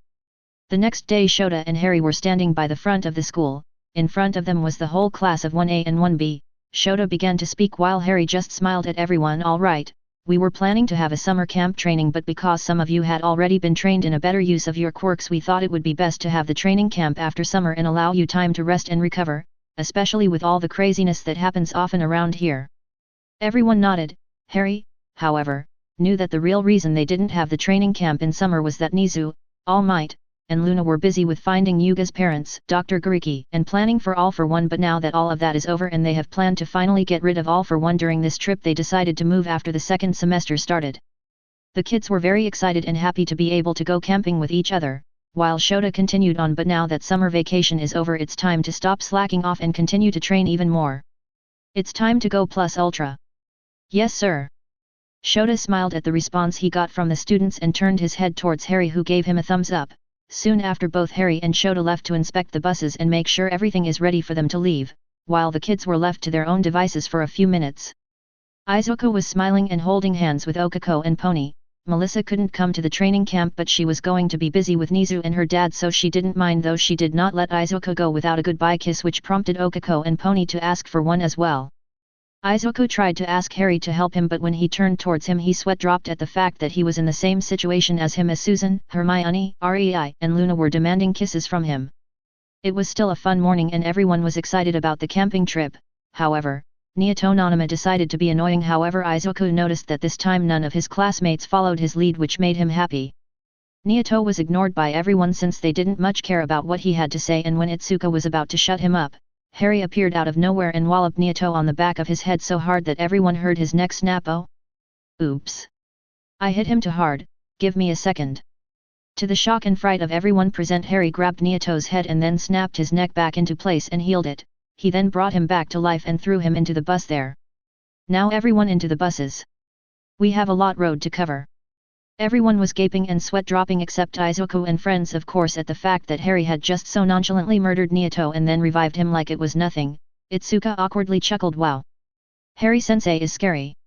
The next day Shota and Harry were standing by the front of the school. In front of them was the whole class of 1A and 1B. Shota began to speak while Harry just smiled at everyone. All right. We were planning to have a summer camp training, but because some of you had already been trained in a better use of your quirks, we thought it would be best to have the training camp after summer and allow you time to rest and recover, especially with all the craziness that happens often around here. Everyone nodded. Harry, however, knew that the real reason they didn't have the training camp in summer was that Nizu, All Might, and Luna were busy with finding Yuga's parents, Dr. Gariki, and planning for All for One. But now that all of that is over and they have planned to finally get rid of All for One during this trip, they decided to move after the second semester started. The kids were very excited and happy to be able to go camping with each other, while Shota continued on. But now that summer vacation is over, it's time to stop slacking off and continue to train even more. It's time to go plus ultra. Yes sir. Shota smiled at the response he got from the students and turned his head towards Harry, who gave him a thumbs up. Soon after, both Harry and Shota left to inspect the buses and make sure everything is ready for them to leave, while the kids were left to their own devices for a few minutes. Izuku was smiling and holding hands with Okako and Pony. Melissa couldn't come to the training camp, but she was going to be busy with Nizu and her dad, so she didn't mind, though she did not let Izuku go without a goodbye kiss, which prompted Okako and Pony to ask for one as well. Izuku tried to ask Harry to help him, but when he turned towards him he sweat dropped at the fact that he was in the same situation as him, as Susan, Hermione, Rei, and Luna were demanding kisses from him. It was still a fun morning and everyone was excited about the camping trip. However, Nyato Nanama decided to be annoying. However, Izuku noticed that this time none of his classmates followed his lead, which made him happy. Nyato was ignored by everyone since they didn't much care about what he had to say, and when Itsuka was about to shut him up, Harry appeared out of nowhere and walloped Nyato on the back of his head so hard that everyone heard his neck snap. Oh! Oops! I hit him too hard, give me a second. To the shock and fright of everyone present, Harry grabbed Nyato's head and then snapped his neck back into place and healed it. He then brought him back to life and threw him into the bus there. Now everyone into the buses. We have a lot road to cover. Everyone was gaping and sweat dropping except Izuku and friends, of course, at the fact that Harry had just so nonchalantly murdered Nyato and then revived him like it was nothing. Itsuka awkwardly chuckled, wow. Harry-sensei is scary.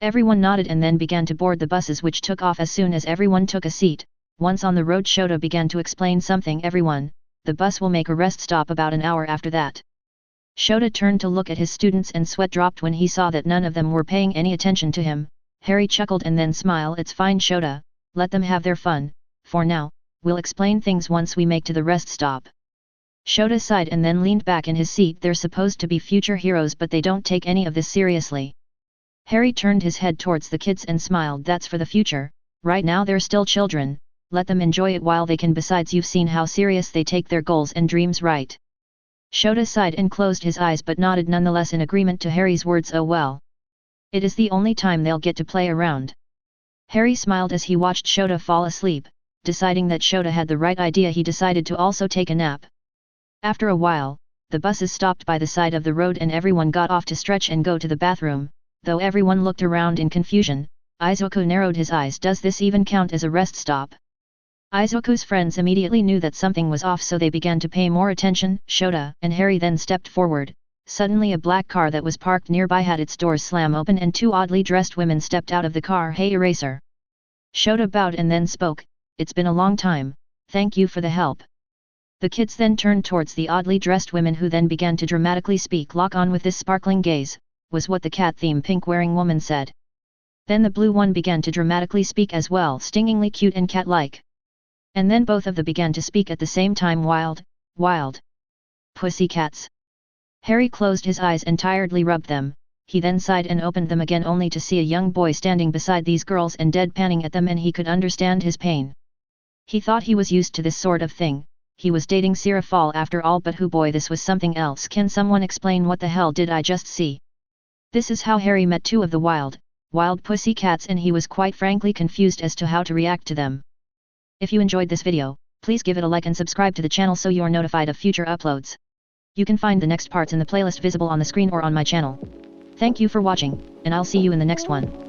Everyone nodded and then began to board the buses, which took off as soon as everyone took a seat. Once on the road, Shota began to explain something. Everyone, the bus will make a rest stop about an hour after that. Shota turned to look at his students and sweat dropped when he saw that none of them were paying any attention to him. Harry chuckled and then smiled. It's fine, Shota, let them have their fun. For now, we'll explain things once we make to the rest stop. Shota sighed and then leaned back in his seat. They're supposed to be future heroes, but they don't take any of this seriously. Harry turned his head towards the kids and smiled. That's for the future, right now they're still children, let them enjoy it while they can. Besides, you've seen how serious they take their goals and dreams, right? Shota sighed and closed his eyes but nodded nonetheless in agreement to Harry's words. Oh well. It is the only time they'll get to play around. Harry smiled as he watched Shota fall asleep. Deciding that Shota had the right idea, he decided to also take a nap. After a while, the buses stopped by the side of the road and everyone got off to stretch and go to the bathroom. Though everyone looked around in confusion, Izuku narrowed his eyes. Does this even count as a rest stop? Izuku's friends immediately knew that something was off, so they began to pay more attention. Shota and Harry then stepped forward. Suddenly a black car that was parked nearby had its doors slam open and two oddly dressed women stepped out of the car. Hey, Eraser! Shota bowed and then spoke. It's been a long time, thank you for the help. The kids then turned towards the oddly dressed women, who then began to dramatically speak. Lock on with this sparkling gaze, was what the cat theme pink wearing woman said. Then the blue one began to dramatically speak as well, stingingly cute and cat-like. And then both of them began to speak at the same time. Wild, wild. Pussycats. Harry closed his eyes and tiredly rubbed them. He then sighed and opened them again, only to see a young boy standing beside these girls and deadpanning at them, and he could understand his pain. He thought he was used to this sort of thing. He was dating Sierra Fall after all, but boy, this was something else. Can someone explain what the hell did I just see? This is how Harry met two of the wild pussycats, and he was quite frankly confused as to how to react to them. If you enjoyed this video, please give it a like and subscribe to the channel so you are notified of future uploads. You can find the next parts in the playlist visible on the screen or on my channel. Thank you for watching, and I'll see you in the next one.